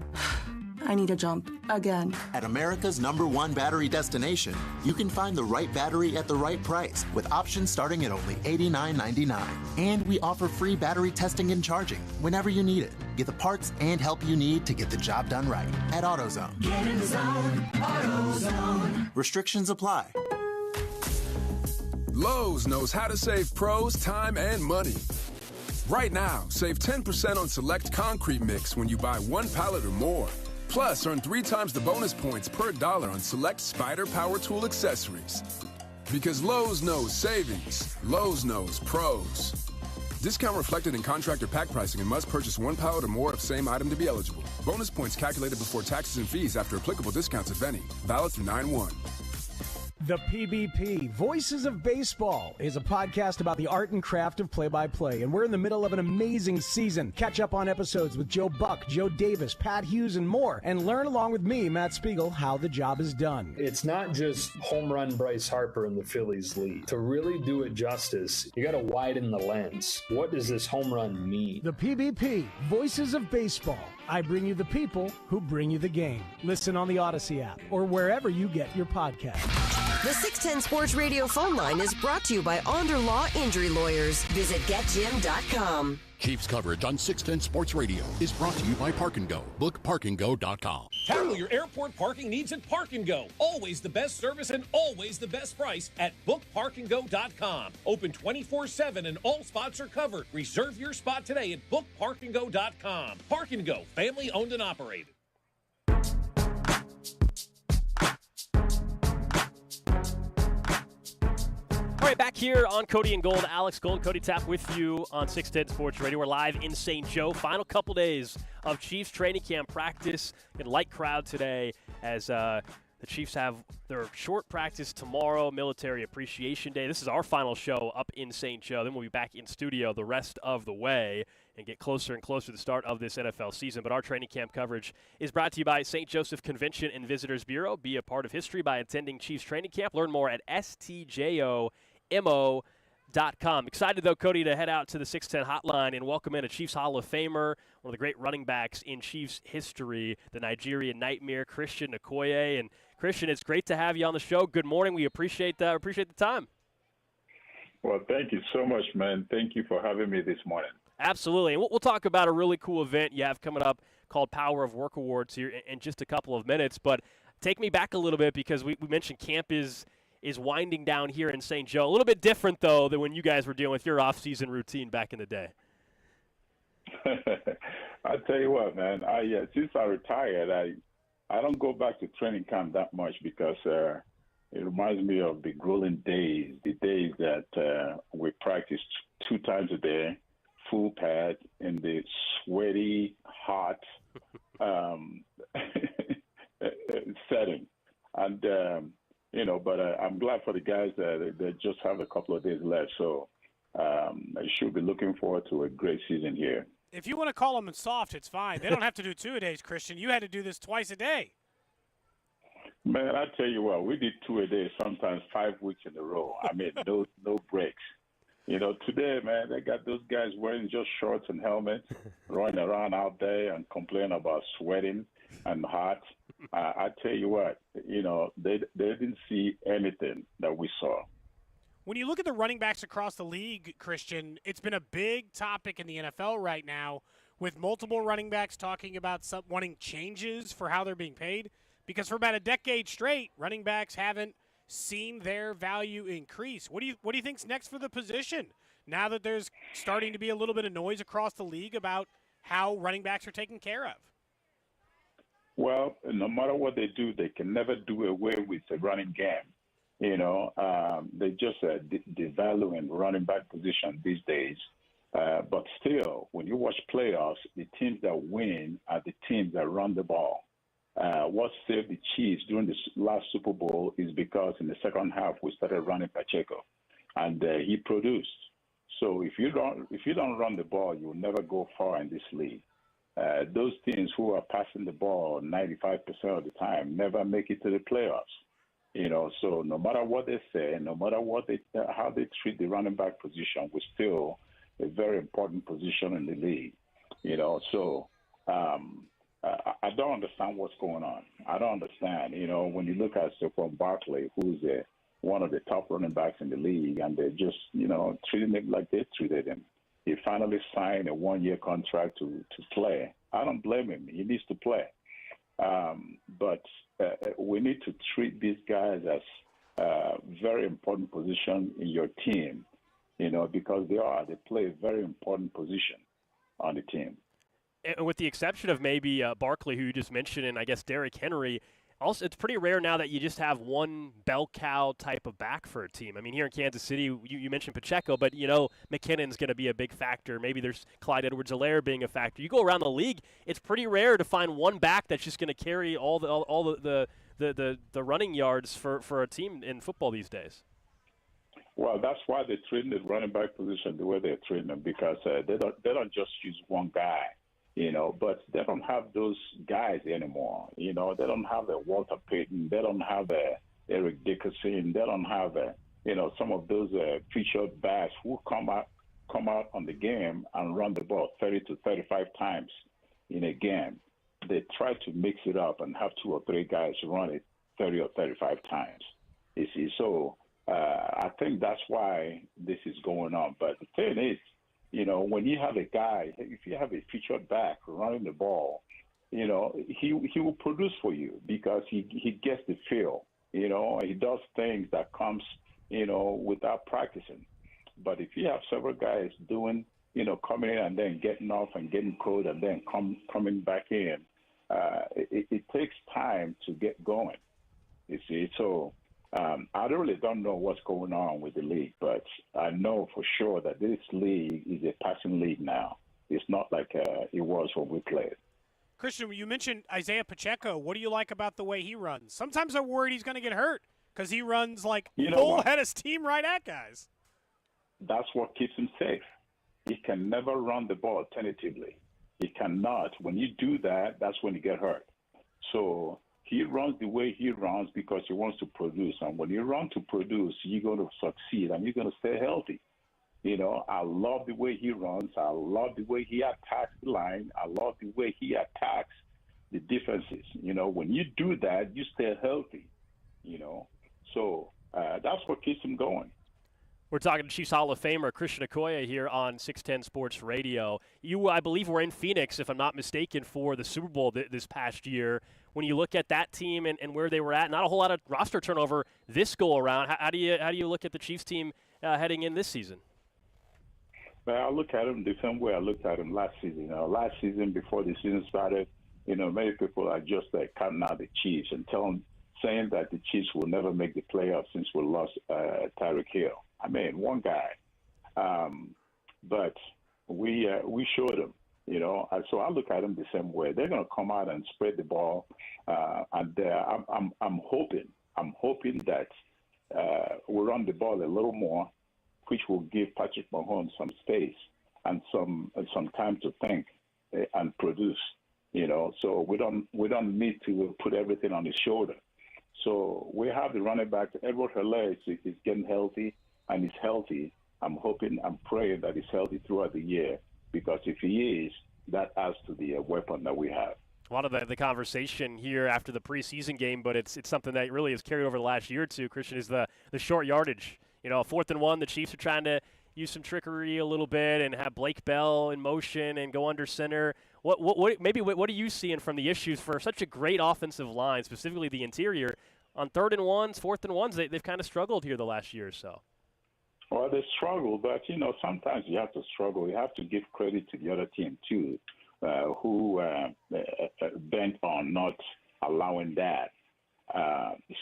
I need a jump. Again. At America's #1 battery destination, you can find the right battery at the right price with options starting at only $89.99. And we offer free battery testing and charging whenever you need it. Get the parts and help you need to get the job done right at AutoZone. Get in the zone, AutoZone. Restrictions apply. Lowe's knows how to save pros time and money. Right now, save 10% on select concrete mix when you buy 1 pallet or more. Plus, earn 3 times the bonus points per dollar on select Spider Power Tool accessories. Because Lowe's knows savings, Lowe's knows pros. Discount reflected in contractor pack pricing and must purchase 1 pallet or more of same item to be eligible. Bonus points calculated before taxes and fees after applicable discounts, if any. Valid through 9/1. The PBP, Voices of Baseball, is a podcast about the art and craft of play-by-play, and we're in the middle of an amazing season. Catch up on episodes with Joe Buck, Joe Davis, Pat Hughes, and more, and learn along with me, Matt Spiegel, how the job is done. It's not just home run Bryce Harper in the Phillies lead. To really do it justice, you got to widen the lens. What does this home run mean? The PBP, Voices of Baseball. I bring you the people who bring you the game. Listen on the Odyssey app or wherever you get your podcasts. The 610 Sports Radio phone line is brought to you by Onder Law Injury Lawyers. Visit getjim.com. Chiefs coverage on 610 Sports Radio is brought to you by Park & Go. Book parkandgo.com. Tackle your airport parking needs at Park & Go. Always the best service and always the best price at bookparkandgo.com. Open 24/7 and all spots are covered. Reserve your spot today at bookparkandgo.com. Park & Go, family owned and operated. All right, back here on Cody and Gold. Alex Gold, Cody Tapp with you on 610 Sports Radio. We're live in St. Joe. Final couple days of Chiefs training camp practice. In light crowd today as the Chiefs have their short practice tomorrow, Military Appreciation Day. This is our final show up in St. Joe. Then we'll be back in studio the rest of the way and get closer and closer to the start of this NFL season. But our training camp coverage is brought to you by St. Joseph Convention and Visitors Bureau. Be a part of history by attending Chiefs training camp. Learn more at stjomo.com. Excited, though, Cody, to head out to the 610 hotline and welcome in a Chiefs Hall of Famer, one of the great running backs in Chiefs history, the Nigerian Nightmare, Christian Okoye. And, Christian, it's great to have you on the show. Good morning. We appreciate the time. Well, thank you so much, man. Thank you for having me this morning. Absolutely. And we'll talk about a really cool event you have coming up called Power of Work Awards here in just a couple of minutes. But take me back a little bit because we mentioned camp is winding down here in St. Joe. A little bit different, though, than when you guys were dealing with your off-season routine back in the day. I tell you what, man. Since I retired, I don't go back to training camp that much because it reminds me of the grueling days, the days that we practiced 2 times a day, full pad in the sweaty, hot setting. And but I'm glad for the guys that they just have a couple of days left. So I should be looking forward to a great season here. If you want to call them soft, it's fine. They don't have to do 2-a-days, Christian. You had to do this twice a day. Man, I tell you what, we did 2 a day, sometimes 5 weeks in a row. I mean, no breaks. Today, man, they got those guys wearing just shorts and helmets, running around out there and complaining about sweating and hot. I tell you what, they didn't see anything that we saw. When you look at the running backs across the league, Christian, it's been a big topic in the NFL right now with multiple running backs talking about wanting changes for how they're being paid. Because for about a decade straight, running backs haven't seen their value increase. What do you think's next for the position now that there's starting to be a little bit of noise across the league about how running backs are taken care of? Well, no matter what they do, they can never do away with the running game. They just devaluing running back position these days. But still, when you watch playoffs, the teams that win are the teams that run the ball. What saved the Chiefs during the last Super Bowl is because in the second half we started running Pacheco, and he produced. So if you don't run the ball, you will never go far in this league. Those teams who are passing the ball 95% of the time never make it to the playoffs. So no matter what they say, no matter how they treat the running back position, we're still a very important position in the league. So I don't understand what's going on. I don't understand. When you look at Saquon Barkley, who's one of the top running backs in the league, and they're just, treating him like they treated him. He finally signed a one-year contract to play. I don't blame him. He needs to play. But we need to treat these guys as very important position in your team, because they play a very important position on the team. And with the exception of maybe Barkley, who you just mentioned, and I guess Derrick Henry, also it's pretty rare now that you just have one bell cow type of back for a team. I mean, here in Kansas City, you mentioned Pacheco, but McKinnon's going to be a big factor. Maybe there's Clyde Edwards-Helaire being a factor. You go around the league, it's pretty rare to find one back that's just going to carry all the running yards for a team in football these days. Well, that's why they're treating the running back position the way they're treating them, because they don't just use one guy. But they don't have those guys anymore. They don't have the Walter Payton. They don't have Eric Dickerson. They don't have some of those featured backs who come out on the game and run the ball 30 to 35 times in a game. They try to mix it up and have 2 or 3 guys run it 30 or 35 times. You see, so I think that's why this is going on. But the thing is, when you have a guy, if you have a featured back running the ball, he will produce for you because he gets the feel. He does things that comes, without practicing. But if you have several guys doing, coming in and then getting off and getting cold and then coming back in, it takes time to get going. You see, so. I really don't know what's going on with the league, but I know for sure that this league is a passing league now. It's not like it was when we played. Christian, you mentioned Isaiah Pacheco. What do you like about the way he runs? Sometimes I'm worried he's going to get hurt because he runs like full head of steam right at guys. That's what keeps him safe. He can never run the ball tentatively. He cannot. When you do that, that's when you get hurt. So he runs the way he runs because he wants to produce. And when you run to produce, you're going to succeed and you're going to stay healthy. I love the way he runs. I love the way he attacks the line. I love the way he attacks the defenses. When you do that, you stay healthy, So that's what keeps him going. We're talking to Chiefs Hall of Famer Christian Okoye here on 610 Sports Radio. You, I believe, were in Phoenix, if I'm not mistaken, for the Super Bowl this past year. When you look at that team and where they were at, not a whole lot of roster turnover this go around. How do you look at the Chiefs team heading in this season? Well, I look at them the same way I looked at them last season. Last season, before the season started, many people are just counting out the Chiefs and saying that the Chiefs will never make the playoffs since we lost Tyreek Hill. I mean, one guy. But we showed them, So I look at them the same way. They're going to come out and spread the ball, and I'm hoping that we'll run the ball a little more, which will give Patrick Mahomes some space and some time to think and produce. So we don't need to put everything on his shoulder. So we have the running back. Edwards-Helaire is getting healthy, and he's healthy. I'm praying that he's healthy throughout the year, because if he is, that adds to the weapon that we have. A lot of the conversation here after the preseason game, but it's something that really has carried over the last year or two, Christian, is the short yardage. 4th and 1, the Chiefs are trying to use some trickery a little bit and have Blake Bell in motion and go under center. What are you seeing from the issues for such a great offensive line, specifically the interior, on 3rd and 1s, 4th and 1s? They've kind of struggled here the last year or so. Well, they struggle, but, sometimes you have to struggle. You have to give credit to the other team, too, who bent on not allowing that.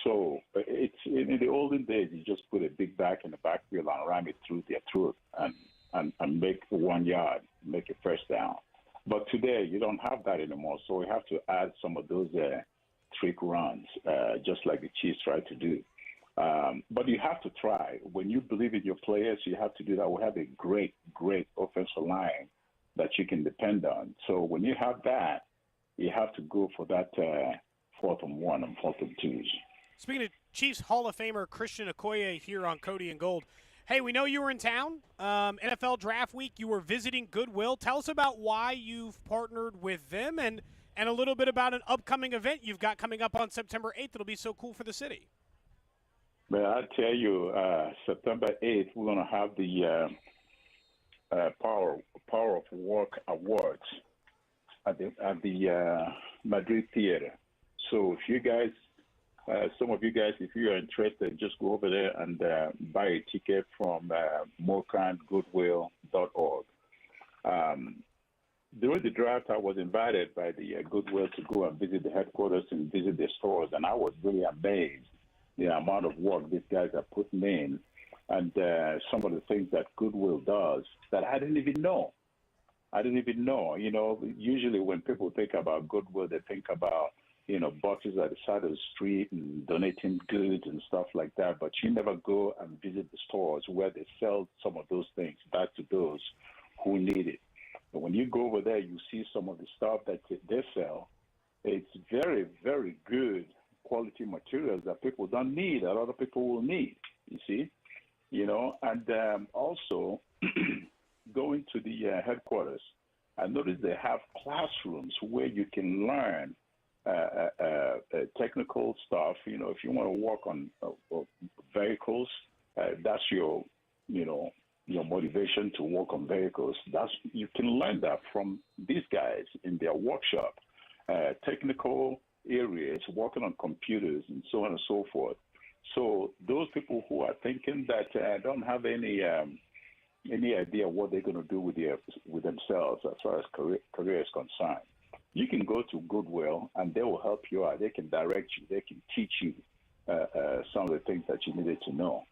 So it's in the olden days, you just put a big back in the backfield and ram it through their throat and make 1 yard, make a first down. But today, you don't have that anymore, so we have to add some of those trick runs, just like the Chiefs tried to do. But you have to try. When you believe in your players, you have to do that. We have a great, great offensive line that you can depend on. So when you have that, you have to go for that 4th and 1 and 4th and 2s. Speaking of Chiefs Hall of Famer Christian Okoye here on Cody and Gold. Hey, we know you were in town. NFL Draft Week, you were visiting Goodwill. Tell us about why you've partnered with them and and a little bit about an upcoming event you've got coming up on September 8th that'll be so cool for the city. Well, I tell you, September 8th, we're going to have the Power of Work Awards at the Madrid Theater. So if you guys, some of you guys, if you are interested, just go over there and buy a ticket from mocangoodwill.org. During the draft, I was invited by the Goodwill to go and visit the headquarters and visit the stores, and I was really amazed the amount of work these guys are putting in, and some of the things that Goodwill does that I didn't even know. You know, usually when people think about Goodwill, they think about, you know, boxes at the side of the street and donating goods and stuff like that. But you never go and visit the stores where they sell some of those things back to those who need it. But when you go over there, you see some of the stuff that they sell. It's very, very good quality materials that people don't need, that other people will need, you see. You know, and also going to the headquarters, I noticed they have classrooms where you can learn technical stuff. You know, if you want to work on vehicles, that's your, you know, your motivation to work on vehicles. You can learn that from these guys in their workshop. Technical areas, working on computers and so on and so forth. So those people who are thinking that don't have any idea what they're going to do with themselves as far as career is concerned, you can go to Goodwill and they will help you out. They can direct you. They can teach you some of the things that you needed to know.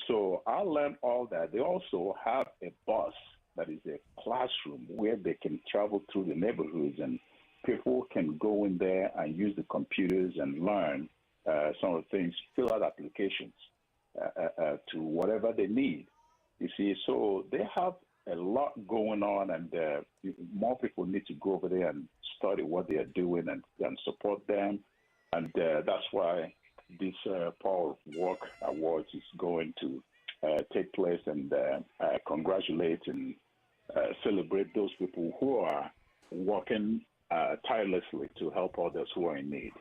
So I learned all that. They also have a bus that is a classroom where they can travel through the neighborhoods, and people can go in there and use the computers and learn some of the things, fill out applications to whatever they need. You see, so they have a lot going on, and more people need to go over there and study what they are doing and support them. And that's why this Power of Work Awards is going to take place, and congratulate and celebrate those people who are working tirelessly to help others who are in need.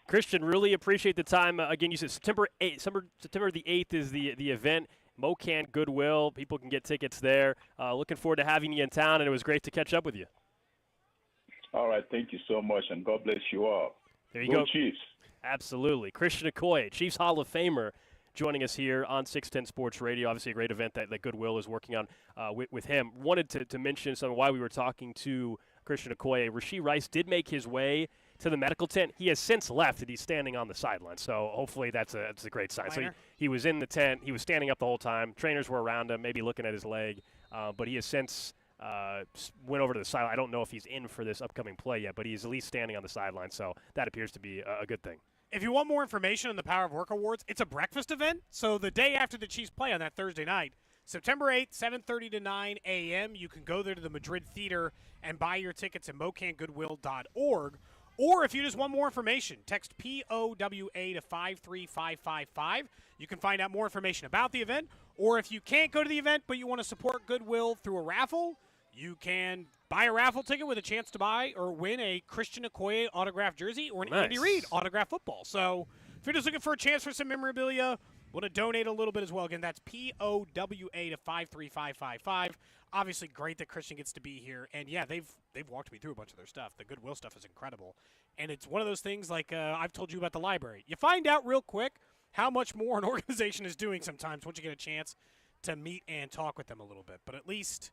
Christian, really appreciate the time. Again, you said September the 8th is the event. Mocan Goodwill. People can get tickets there. Looking forward to having you in town, and it was great to catch up with you. All right. Thank you so much, and God bless you all. There you go. Chiefs. Absolutely. Christian Okoye, Chiefs Hall of Famer, joining us here on 610 Sports Radio. Obviously a great event that Goodwill is working on with him. Wanted to mention something while we were talking to Christian Okoye. Rashee Rice did make his way to the medical tent. He has since left, and he's standing on the sideline. So hopefully that's a great sign. So he was in the tent. He was standing up the whole time. Trainers were around him, maybe looking at his leg. But he has since went over to the sideline. I don't know if he's in for this upcoming play yet, but he's at least standing on the sideline. So that appears to be a good thing. If you want more information on the Power of Work Awards, it's a breakfast event. So the day after the Chiefs play on that Thursday night, September 8th, 7:30 to 9 a.m., you can go there to the Madrid Theater and buy your tickets at mocangoodwill.org. Or if you just want more information, text POWA to 53555. You can find out more information about the event. Or if you can't go to the event but you want to support Goodwill through a raffle, you can buy a raffle ticket with a chance to buy or win a Christian Okoye autographed jersey or an Andy Reid autographed football. So if you're just looking for a chance for some memorabilia, want to donate a little bit as well, again, that's POWA to 53555. Obviously, great that Christian gets to be here. And, yeah, they've walked me through a bunch of their stuff. The Goodwill stuff is incredible. And it's one of those things like I've told you about the library. You find out real quick how much more an organization is doing sometimes once you get a chance to meet and talk with them a little bit. But at least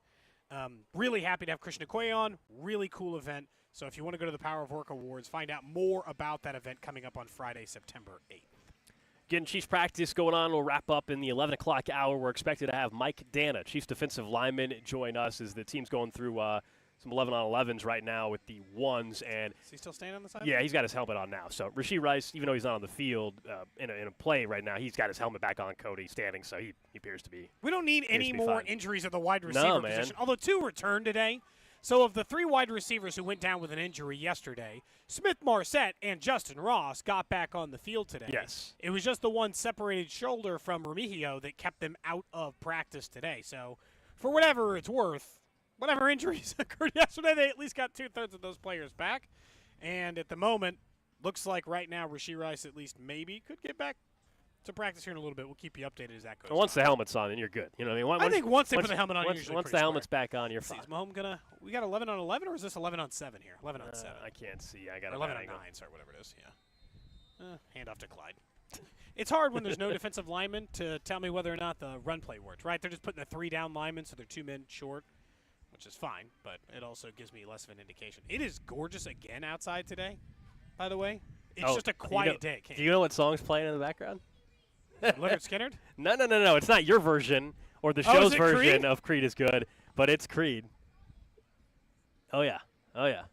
really happy to have Christian Okoye on. Really cool event. So if you want to go to the Power of Work Awards, find out more about that event coming up on Friday, September 8th. Again, Chiefs practice going on. We'll wrap up in the 11 o'clock hour. We're expected to have Mike Dana, Chiefs defensive lineman, join us as the team's going through some 11-on-11s right now with the ones. And is he still standing on the side? Yeah, he's got his helmet on now. So Rashee Rice, even though he's not on the field in a play right now, he's got his helmet back on. Cody standing, so he appears to be. We don't need any more injuries at the wide receiver no, position, although 2 returned today. So of the 3 wide receivers who went down with an injury yesterday, Smith Marset and Justin Ross got back on the field today. Yes. It was just the one separated shoulder from Remigio that kept them out of practice today. So for whatever it's worth, whatever injuries occurred yesterday, they at least got 2/3 of those players back. And at the moment, looks like right now Rashee Rice at least maybe could get back to practice here in a little bit. We'll keep you updated as that goes. Once the helmet's on, then you're good. You know what I mean? I think once they put the helmet on, once the helmet's back on, you're fine. Is Mahomes we got 11 on 11, or is this 11 on 7 here? 11 on 7. I can't see. I got 11 on 9, sorry, whatever it is. Yeah. Hand off to Clyde. It's hard when there's no defensive lineman to tell me whether or not the run play worked, right? They're just putting a 3-down lineman, so they're 2 men short, which is fine, but it also gives me less of an indication. It is gorgeous again outside today, by the way. It's just a quiet day. Do you know what song's playing in the background? Leonard Skinner? No. It's not your version or the show's version Creed? of Creed is good, but it's Creed. Oh, yeah. I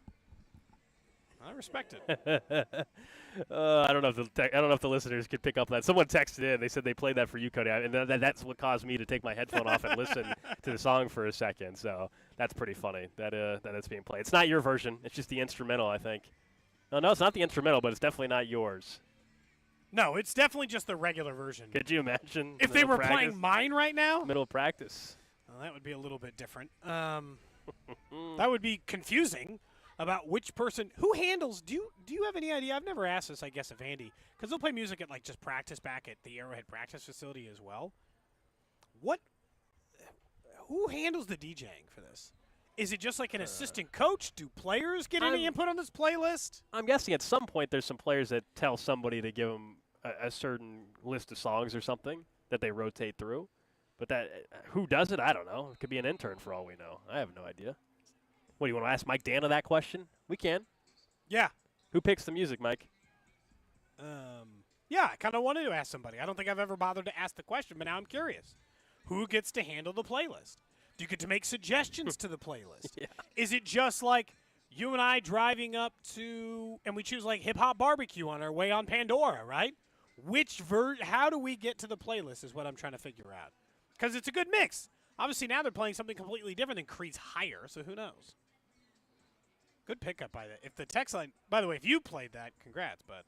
respect it. I don't know if the listeners could pick up that. Someone texted in. They said they played that for you, Cody, and that's what caused me to take my headphone off and listen to the song for a second. So that's pretty funny that it's being played. It's not your version. It's just the instrumental, I think. No, it's not the instrumental, but it's definitely not yours. No, it's definitely just the regular version. Could you imagine if they were playing mine right now? Middle of practice. Well, that would be a little bit different. That would be confusing about which person who handles. Do you have any idea? I've never asked this, I guess, of Andy, because they'll play music at just practice back at the Arrowhead practice facility as well. Who handles the DJing for this? Is it just like an assistant coach? Do players get any input on this playlist? I'm guessing at some point there's some players that tell somebody to give them a certain list of songs or something that they rotate through. But who does it? I don't know. It could be an intern for all we know. I have no idea. What, do you want to ask Mike Dana that question? We can. Yeah. Who picks the music, Mike? Yeah, I kind of wanted to ask somebody. I don't think I've ever bothered to ask the question, but now I'm curious. Who gets to handle the playlist? Do you get to make suggestions to the playlist? Yeah. Is it just like you and I driving up to, and we choose like Hip Hop Barbecue on our way on Pandora, right? How do we get to the playlist is what I'm trying to figure out. Because it's a good mix. Obviously now they're playing something completely different than Creed's Higher, so who knows? Good pickup by that. If the text line, by the way, if you played that, congrats, but.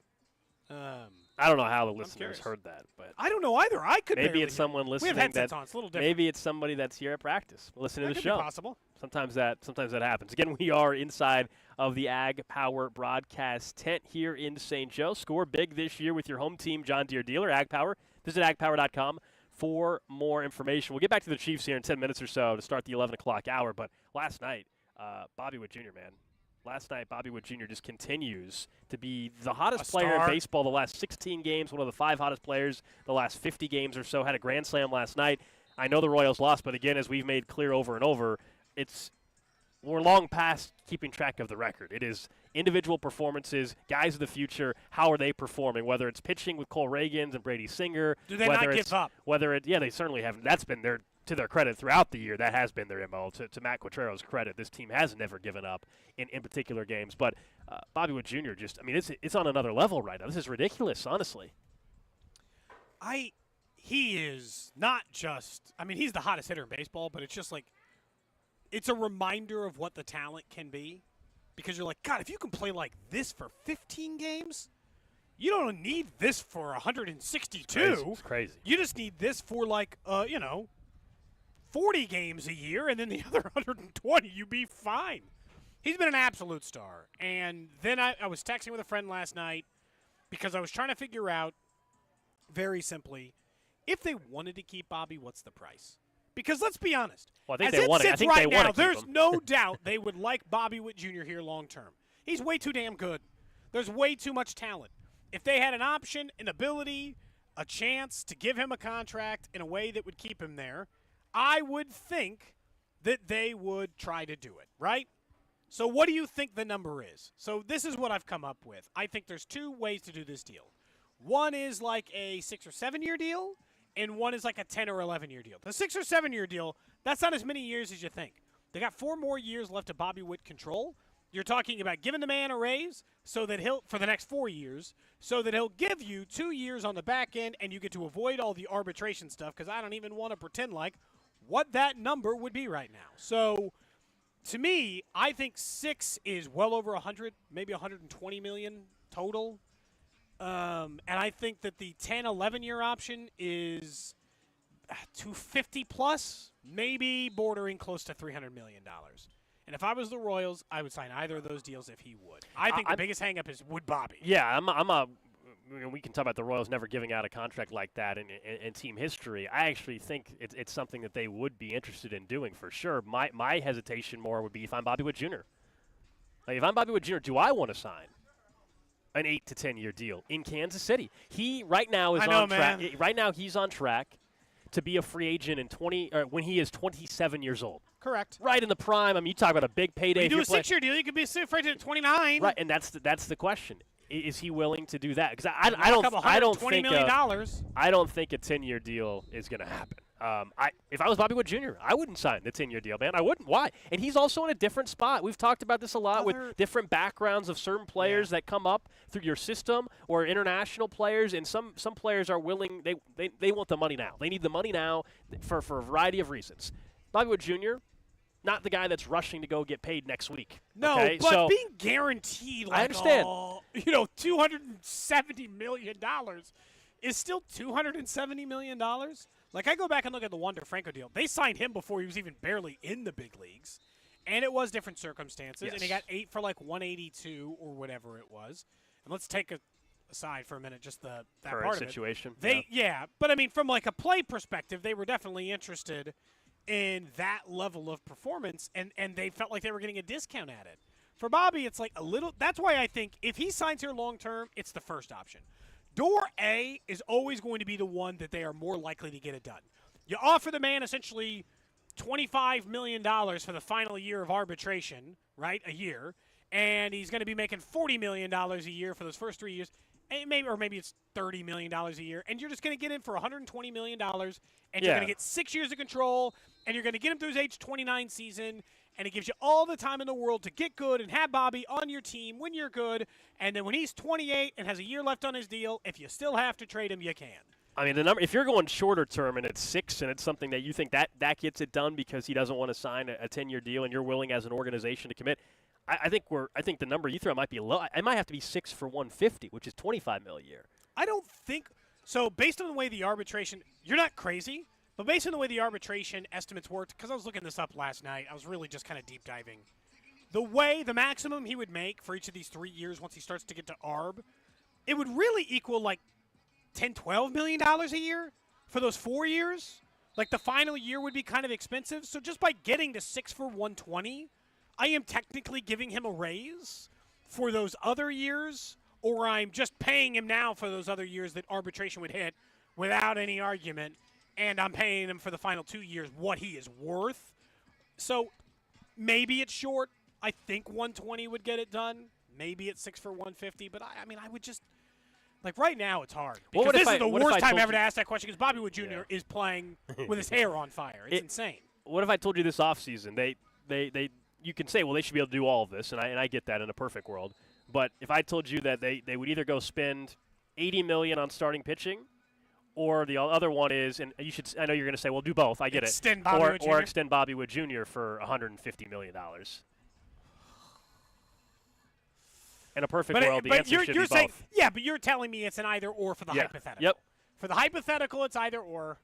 I don't know how the listeners heard that, but I don't know either. I could maybe it's someone listening. We have headsets on. It's a little different. Maybe it's somebody that's here at practice listening to the show. Be possible. Sometimes that happens. Again, we are inside of the Ag Power broadcast tent here in St. Joe. Score big this year with your home team, John Deere dealer, Ag Power. Visit agpower.com for more information. We'll get back to the Chiefs here in 10 minutes or so to start the 11 o'clock hour. But last night, Bobby Witt Jr., man. Last night, Bobby Witt Jr. just continues to be the hottest player in baseball the last 16 games, one of the 5 hottest players the last 50 games or so. Had a grand slam last night. I know the Royals lost, but again, as we've made clear over and over, we're long past keeping track of the record. It is individual performances, guys of the future, how are they performing, whether it's pitching with Cole Reagans and Brady Singer. Do they not give up? Yeah, they certainly haven't. That's been to their credit throughout the year. That has been their MO. To Matt Quattro's credit, this team has never given up in particular games. But Bobby Witt Jr. it's on another level right now. This is ridiculous, honestly. He is not just, he's the hottest hitter in baseball, but it's just like, it's a reminder of what the talent can be. Because you're like, God, if you can play like this for 15 games, you don't need this for 162. It's crazy. You just need this for 40 games a year, and then the other 120, you'd be fine. He's been an absolute star. And then I was texting with a friend last night because I was trying to figure out, very simply, if they wanted to keep Bobby, what's the price? Because let's be honest. Well, I think as they want it sits right now, there's him. no doubt they would like Bobby Witt Jr. here long term. He's way too damn good. There's way too much talent. If they had an option, an ability, a chance to give him a contract in a way that would keep him there, I would think that they would try to do it, right? So what do you think the number is? So this is what I've come up with. I think there's 2 ways to do this deal. One is like a 6 or 7 year deal, and one is like a 10 or 11-year deal. The 6 or 7 year deal, that's not as many years as you think. They got 4 more years left of Bobby Witt control. You're talking about giving the man a raise so that for the next 4 years, so that he'll give you 2 years on the back end, and you get to avoid all the arbitration stuff, because I don't even want to pretend like what that number would be right now. So, to me, I think 6 is well over 100, maybe 120 million total. And I think that the 10, 11-year option is $250 plus, maybe bordering close to $300 million. And if I was the Royals, I would sign either of those deals if he would. I think the biggest hang-up is would Bobby. Yeah, we can talk about the Royals never giving out a contract like that in team history. I actually think it's something that they would be interested in doing for sure. My hesitation more would be if I'm Bobby Witt Jr. Like, if I'm Bobby Witt Jr., do I want to sign an 8 to 10 year deal in Kansas City? He right now is on track. Right now he's on track to be a free agent when he is 27 years old. Correct. Right in the prime. I mean, you talk about a big payday. You do a 6-year deal, you could be a free agent at 29. Right, and that's the question. Is he willing to do that? Because I don't think a 10-year deal is going to happen. If I was Bobby Witt Jr., I wouldn't sign the 10-year deal, man. I wouldn't. Why? And he's also in a different spot. We've talked about this a lot with different backgrounds of certain players that come up through your system or international players, and some players are willing. They want the money now. They need the money now for a variety of reasons. Bobby Witt Jr., not the guy that's rushing to go get paid next week. No, okay? but being guaranteed like I understand. $270 million is still $270 million. Like, I go back and look at the Wander Franco deal. They signed him before he was even barely in the big leagues, and it was different circumstances, and he got 8 for like 182 or whatever it was. And let's take aside for a minute just that current part situation. of it. But I mean, from like a play perspective, they were definitely interested in that level of performance, and they felt like they were getting a discount at it. For Bobby, it's like a little – that's why I think if he signs here long-term, it's the first option. Door A is always going to be the one that they are more likely to get it done. You offer the man essentially $25 million for the final year of arbitration, right, a year, and he's going to be making $40 million a year for those first 3 years, and maybe it's $30 million a year, and you're just going to get in for $120 million, and you're going to get 6 years of control, and you're going to get him through his age 29 season, and it gives you all the time in the world to get good and have Bobby on your team when you're good, and then when he's 28 and has a year left on his deal, if you still have to trade him, you can. I mean, the number. If you're going shorter term and it's 6 and it's something that you think that gets it done because he doesn't want to sign a 10-year deal and you're willing as an organization to commit, I think the number you throw might be low. It might have to be 6 for $150, which is $25 million a year. I don't think so. Based on the way the arbitration, you're not crazy, but based on the way the arbitration estimates worked, because I was looking this up last night, I was really just kind of deep diving. The maximum he would make for each of these 3 years once he starts to get to ARB, it would really equal like $10-12 million a year for those 4 years. Like the final year would be kind of expensive. So just by getting to 6 for $120, I am technically giving him a raise for those other years, or I'm just paying him now for those other years that arbitration would hit without any argument, and I'm paying him for the final 2 years what he is worth. So maybe it's short. I think 120 would get it done. Maybe it's 6 for 150, but I mean, I would just like right now it's hard because this is the worst time ever to ask that question because Bobby Witt Jr. is playing with his hair on fire. It's insane. What if I told you this offseason you can say, well, they should be able to do all of this, and I get that in a perfect world. But if I told you that they would either go spend $80 million on starting pitching, or the other one is, and I know you're going to say, well, do both. I get extend it. Bobby Witt Jr. Or extend Bobby Witt Jr. for $150 million. In a perfect world, the answer should be saying, both. Yeah, but you're telling me it's an either or for the hypothetical. Yep. For the hypothetical, it's either or.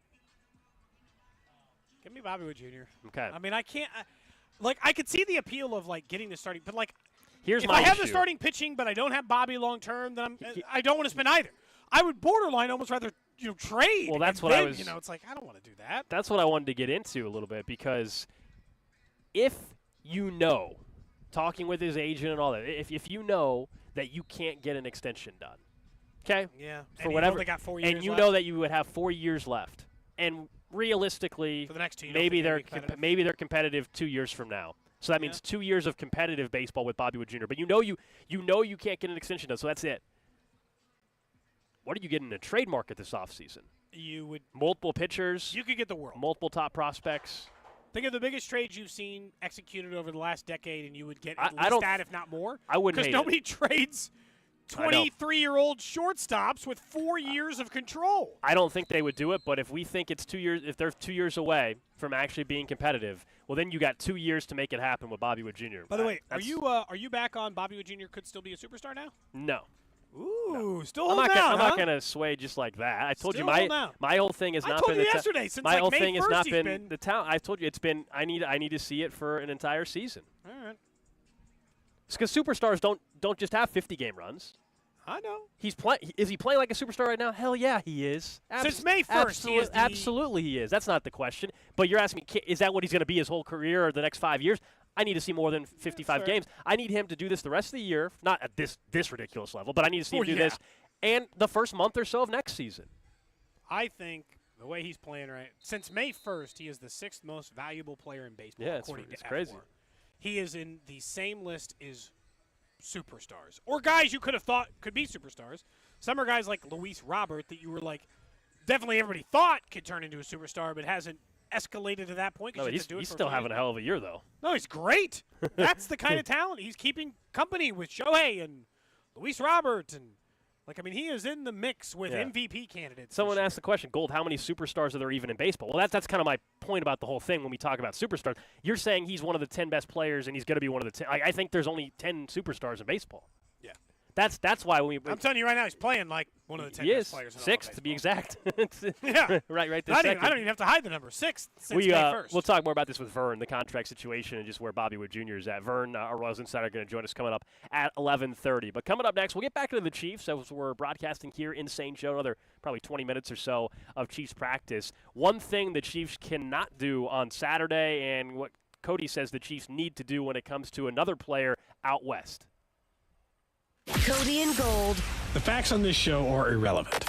Give me Bobby Witt Jr. Okay. I mean, I can't. I could see the appeal of like getting the starting, but like, if I have the starting pitching, but I don't have Bobby long term, then I don't want to spend either. I would borderline almost rather trade. Well, that's what I was. It's like I don't want to do that. That's what I wanted to get into a little bit because if talking with his agent and all that, if you know that you can't get an extension done, okay? Yeah. For whatever. Only got 4 years and you left. know that you would have 4 years left, and realistically, for the next 2 years, maybe they're competitive 2 years from now. So that means 2 years of competitive baseball with Bobby Witt Jr. But you know you can't get an extension done, so that's it. What are you getting in a trade market this offseason? You would multiple pitchers. You could get the world. Multiple top prospects. Think of the biggest trades you've seen executed over the last decade, and you would get at least that, if not more. I wouldn't because nobody trades 23-year-old shortstops with 4 years of control. I don't think they would do it, but if we think it's 2 years, if they're 2 years away from actually being competitive, well, then you got 2 years to make it happen with Bobby Witt Jr. By the way, are you back on Bobby Witt Jr. could still be a superstar now? No. Ooh, still I'm holding out, I'm not going to sway just like that. I told Still you holding out. my whole thing has I not told been you the yesterday, since my like whole May thing has 1st not he's been the talent. I told you it's been I need to see it for an entire season. All right. It's because superstars don't just have 50-game runs. I know. Is he playing like a superstar right now? Hell yeah, he is. Since May 1st, absolutely he is. That's not the question. But you're asking me, is that what he's going to be his whole career or the next 5 years? I need to see more than 55 games. I need him to do this the rest of the year, not at this ridiculous level, but I need to see him do this, and the first month or so of next season. I think the way he's playing since May 1st, he is the 6th most valuable player in baseball, according to crazy. F4. He is in the same list as superstars or guys you could have thought could be superstars. Some are guys like Luis Robert that you were like, definitely everybody thought could turn into a superstar, but hasn't escalated to that point. No, he's still having a hell of a year, though. No, he's great. That's the kind of talent. He's keeping company with Shohei and Luis Robert. And, he is in the mix with MVP candidates. Someone asked the question, Gold, how many superstars are there even in baseball? Well, that's kind of my point about the whole thing when we talk about superstars. You're saying he's one of the 10 best players, and he's going to be one of the 10. I think there's only 10 superstars in baseball. Yeah. That's why I'm telling you right now, he's playing like one of the 10 best players in all of sixth to be exact. Yeah. right this I second. don't even have to hide the number. Sixth since May 1st. We'll talk more about this with Vern, the contract situation, and just where Bobby Witt Jr. is at. Vern, our Royals Insider, going to join us coming up at 11:30. But coming up next, we'll get back into the Chiefs as we're broadcasting here in St. Joe. Another probably 20 minutes or so of Chiefs practice. One thing the Chiefs cannot do on Saturday, and what Cody says the Chiefs need to do when it comes to another player out west. Cody and Gold. The facts on this show are irrelevant.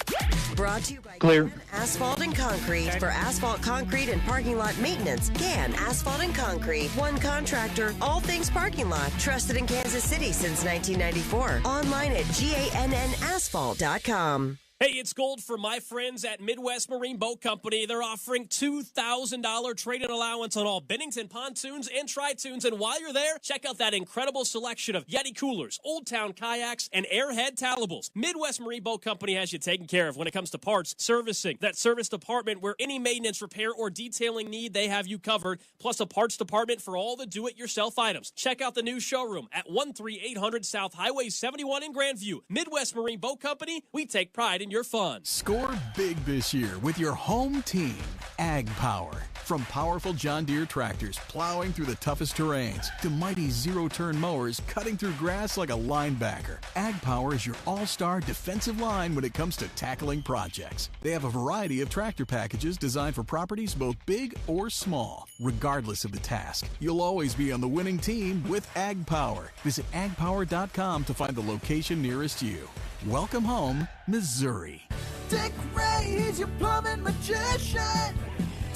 Brought to you by Clear. Gann Asphalt and Concrete. For asphalt, concrete, and parking lot maintenance, Gann Asphalt and Concrete. One contractor, all things parking lot. Trusted in Kansas City since 1994. Online at GANNasphalt.com. Hey, it's Gold for my friends at Midwest Marine Boat Company. They're offering $2,000 trade-in allowance on all Bennington pontoons and tri-toons. And while you're there, check out that incredible selection of Yeti coolers, Old Town kayaks, and Airhead tallables. Midwest Marine Boat Company has you taken care of when it comes to parts, servicing. That service department where any maintenance, repair, or detailing need, they have you covered. Plus a parts department for all the do-it-yourself items. Check out the new showroom at 13800 South Highway 71 in Grandview. Midwest Marine Boat Company, we take pride in your fun. Score big this year with your home team, Ag Power. From powerful John Deere tractors plowing through the toughest terrains to mighty zero-turn mowers cutting through grass like a linebacker, Ag Power is your all-star defensive line when it comes to tackling projects. They have a variety of tractor packages designed for properties both big or small. Regardless of the task, you'll always be on the winning team with Ag Power. Visit agpower.com to find the location nearest you. Welcome home, Missouri. Dick Ray, he's your plumbing magician.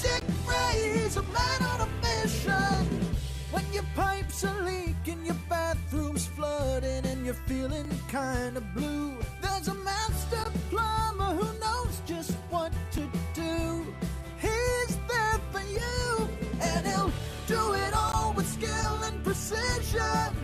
Dick Ray, he's a man on a mission. When your pipes are leaking, your bathroom's flooding, and you're feeling kind of blue, there's a master plumber who knows just what to do. He's there for you, and he'll do it all with skill and precision.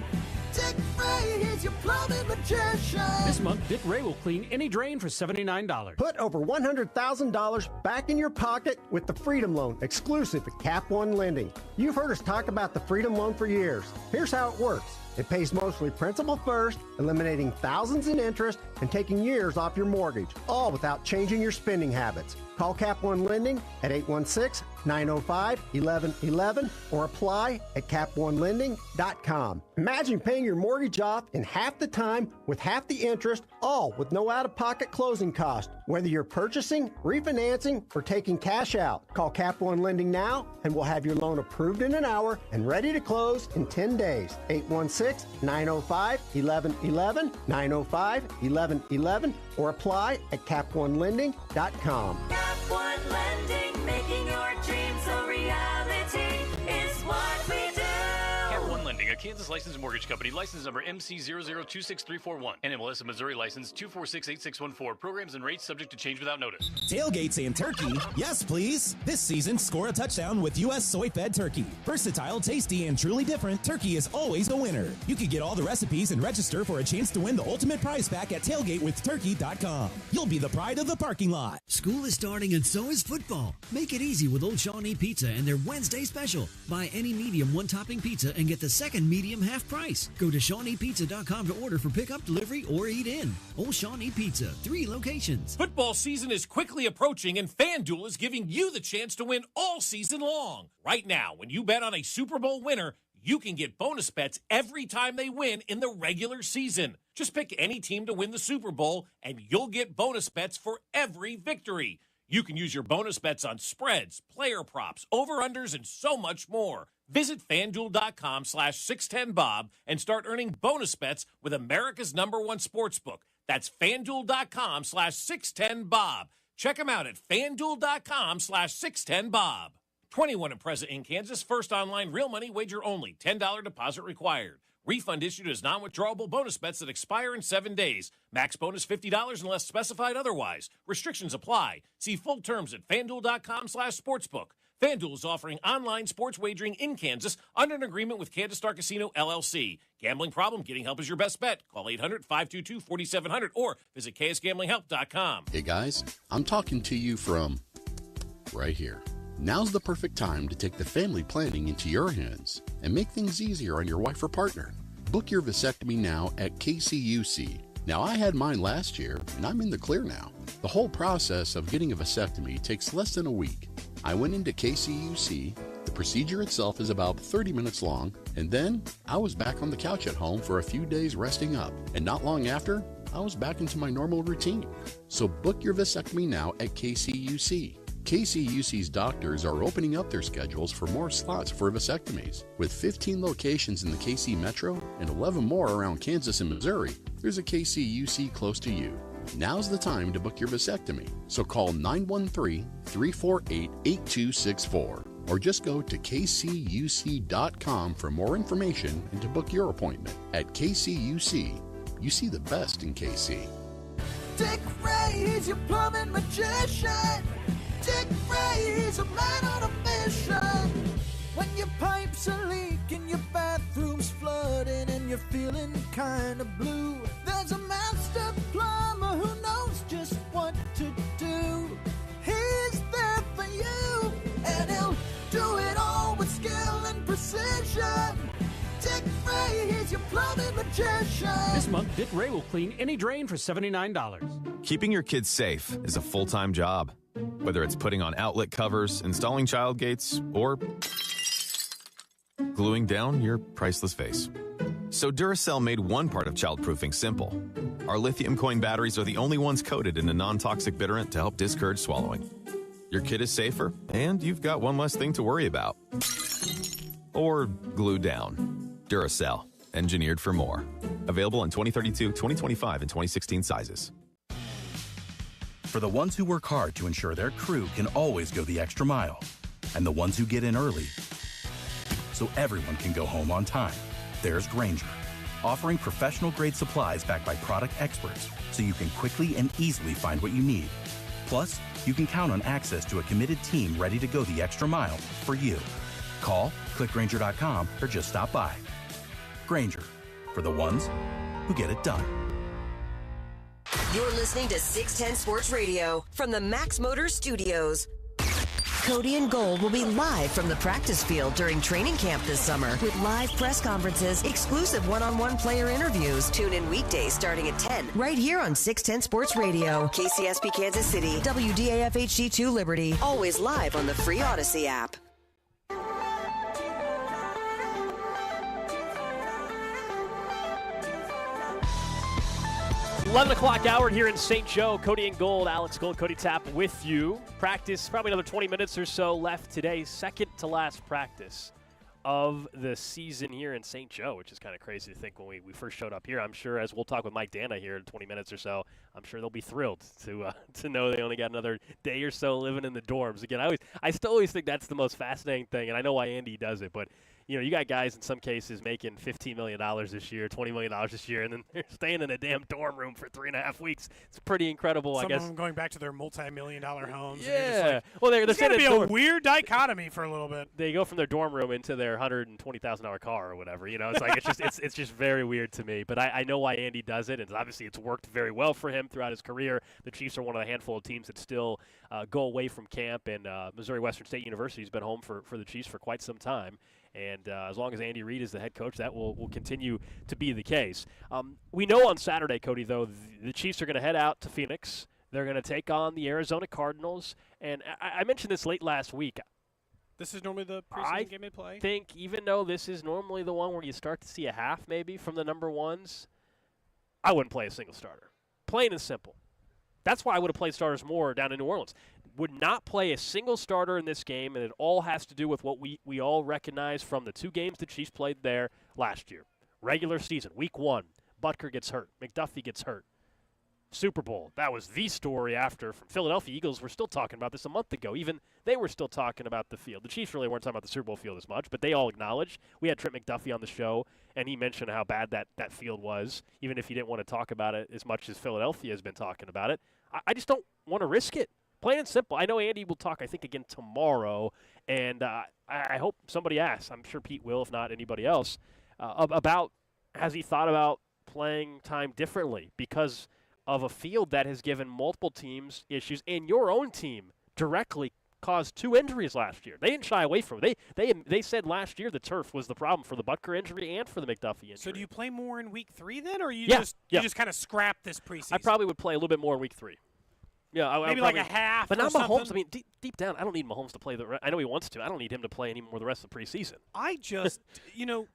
Dick Ray, he's your plumbing magician. This month, Dick Ray will clean any drain for $79. Put over $100,000 back in your pocket with the Freedom Loan, exclusive at Cap One Lending. You've heard us talk about the Freedom Loan for years. Here's how it works. It pays mostly principal first, eliminating thousands in interest and taking years off your mortgage, all without changing your spending habits. Call Cap One Lending at 816-905-1111 or apply at caponelending.com. Imagine paying your mortgage off in half the time with half the interest, all with no out-of-pocket closing cost. Whether you're purchasing, refinancing, or taking cash out, call Cap One Lending now and we'll have your loan approved in an hour and ready to close in 10 days. 816-905-1111, 905-1111, or apply at caponelending.com. Cap One Lending, making your dreams a reality is what we do. Cap One Lending, a Kansas licensed mortgage company, license number MC0026341, NMLS of Missouri license 2468614. Programs and rates subject to change without notice. Tailgates and turkey? Yes, please. This season, score a touchdown with U.S. soy-fed turkey. Versatile, tasty, and truly different, turkey is always a winner. You can get all the recipes and register for a chance to win the ultimate prize pack at tailgatewithturkey.com. You'll be the pride of the parking lot. School is starting and so is football. Make it easy with Old Shawnee Pizza and their Wednesday special. Buy any medium one-topping pizza and get the second medium half price. Go to ShawneePizza.com to order for pickup, delivery, or eat in. Old Shawnee Pizza, 3 locations. Football season is quickly approaching, and FanDuel is giving you the chance to win all season long. Right now, when you bet on a Super Bowl winner, you can get bonus bets every time they win in the regular season. Just pick any team to win the Super Bowl, and you'll get bonus bets for every victory. You can use your bonus bets on spreads, player props, over-unders, and so much more. Visit FanDuel.com/610Bob and start earning bonus bets with America's #1 sportsbook. That's FanDuel.com/610Bob. Check them out at FanDuel.com/610Bob. 21 and present in Kansas. First online real money wager only. $10 deposit required. Refund issued as non-withdrawable bonus bets that expire in 7 days. Max bonus $50 unless specified otherwise. Restrictions apply. See full terms at FanDuel.com/sportsbook. FanDuel is offering online sports wagering in Kansas under an agreement with Kansas Star Casino, LLC. Gambling problem? Getting help is your best bet. Call 800-522-4700 or visit ksgamblinghelp.com. Hey guys, I'm talking to you from right here. Now's the perfect time to take the family planning into your hands and make things easier on your wife or partner. Book your vasectomy now at KCUC. Now, I had mine last year, and I'm in the clear now. The whole process of getting a vasectomy takes less than a week. I went into KCUC. The procedure itself is about 30 minutes long, and then I was back on the couch at home for a few days resting up. And not long after, I was back into my normal routine. So book your vasectomy now at KCUC. KCUC's doctors are opening up their schedules for more slots for vasectomies. With 15 locations in the KC Metro and 11 more around Kansas and Missouri, there's a KCUC close to you. Now's the time to book your vasectomy. So call 913-348-8264 or just go to kcuc.com for more information and to book your appointment. At KCUC, you see the best in KC. Dick Ray, he's your plumbing magician. Dick Ray, he's a man on a mission. When your pipes are leaking, your bathroom's flooding, and you're feeling kind of blue, there's a master plumber who knows just what to do. He's there for you, and he'll do it all with skill and precision. Dick Ray, he's your plumbing magician. This month, Dick Ray will clean any drain for $79. Keeping your kids safe is a full-time job. Whether it's putting on outlet covers, installing child gates, or gluing down your priceless vase. So Duracell made one part of childproofing simple. Our lithium coin batteries are the only ones coated in a non-toxic bitterant to help discourage swallowing. Your kid is safer, and you've got one less thing to worry about. Or glue down. Duracell, engineered for more. Available in 2032, 2025, and 2016 sizes. For the ones who work hard to ensure their crew can always go the extra mile, and the ones who get in early so everyone can go home on time, there's Grainger, offering professional-grade supplies backed by product experts so you can quickly and easily find what you need. Plus, you can count on access to a committed team ready to go the extra mile for you. Call, click Grainger.com, or just stop by. Grainger, for the ones who get it done. You're listening to 610 Sports Radio from the Max Motors Studios. Cody and Gold will be live from the practice field during training camp this summer with live press conferences, exclusive one-on-one player interviews. Tune in weekdays starting at 10 right here on 610 Sports Radio. KCSP Kansas City, WDAF HD2 Liberty, always live on the free Odyssey app. 11 o'clock hour here in St. Joe. Cody and Gold, Alex Gold, Cody Tapp with you. Practice, probably another 20 minutes or so left today. Second to last practice of the season here in St. Joe, which is kind of crazy to think when we first showed up here. I'm sure, as we'll talk with Mike Dana here in 20 minutes or so, I'm sure they'll be thrilled to know they only got another day or so living in the dorms. Again, I still always think that's the most fascinating thing, and I know why Andy does it, but you know, you got guys in some cases making $15 million this year, $20 million this year, and then they're staying in a damn dorm room for 3.5 weeks. It's pretty incredible, I guess. Some of them going back to their multi-million-dollar homes. Yeah. Well, they're going to be a weird dichotomy for a little bit. They go from their dorm room into their $120,000 car or whatever. You know, it's like it's just very weird to me. But I know why Andy does it, and obviously it's worked very well for him throughout his career. The Chiefs are one of the handful of teams that still go away from camp, and Missouri Western State University has been home for the Chiefs for quite some time. And as long as Andy Reid is the head coach, that will continue to be the case. We know on Saturday, Cody, though, the Chiefs are going to head out to Phoenix. They're going to take on the Arizona Cardinals. And I mentioned this late last week. This is normally the preseason game they play? I think even though this is normally the one where you start to see a half maybe from the number ones, I wouldn't play a single starter. Plain and simple. That's why I would have played starters more down in New Orleans. Would not play a single starter in this game, and it all has to do with what we all recognize from the 2 games the Chiefs played there last year. Regular season, week 1, Butker gets hurt. McDuffie gets hurt. Super Bowl, that was the story after. From Philadelphia Eagles were still talking about this a month ago. Even they were still talking about the field. The Chiefs really weren't talking about the Super Bowl field as much, but they all acknowledged. We had Trent McDuffie on the show, and he mentioned how bad that field was, even if he didn't want to talk about it as much as Philadelphia has been talking about it. I just don't want to risk it. Plain and simple. I know Andy will talk, I think, again tomorrow, and I hope somebody asks. I'm sure Pete will, if not anybody else, about has he thought about playing time differently because of a field that has given multiple teams issues, and your own team directly caused 2 injuries last year. They didn't shy away from it. They said last year the turf was the problem for the Butker injury and for the McDuffie injury. So do you play more in week 3 then, or you just kind of scrap this preseason? I probably would play a little bit more in week 3. Yeah, maybe like a half. But not or Mahomes. something? I mean, deep down, I don't need Mahomes to play I know he wants to. I don't need him to play anymore the rest of the preseason. I just,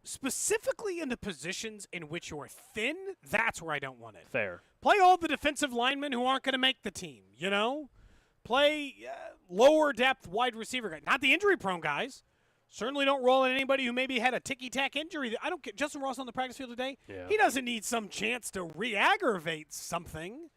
specifically in the positions in which you're thin, that's where I don't want it. Fair. Play all the defensive linemen who aren't going to make the team. Play lower depth wide receiver guys, not the injury prone guys. Certainly don't roll in anybody who maybe had a ticky-tack injury. I don't get Justin Ross on the practice field today. Yeah. He doesn't need some chance to re-aggravate something.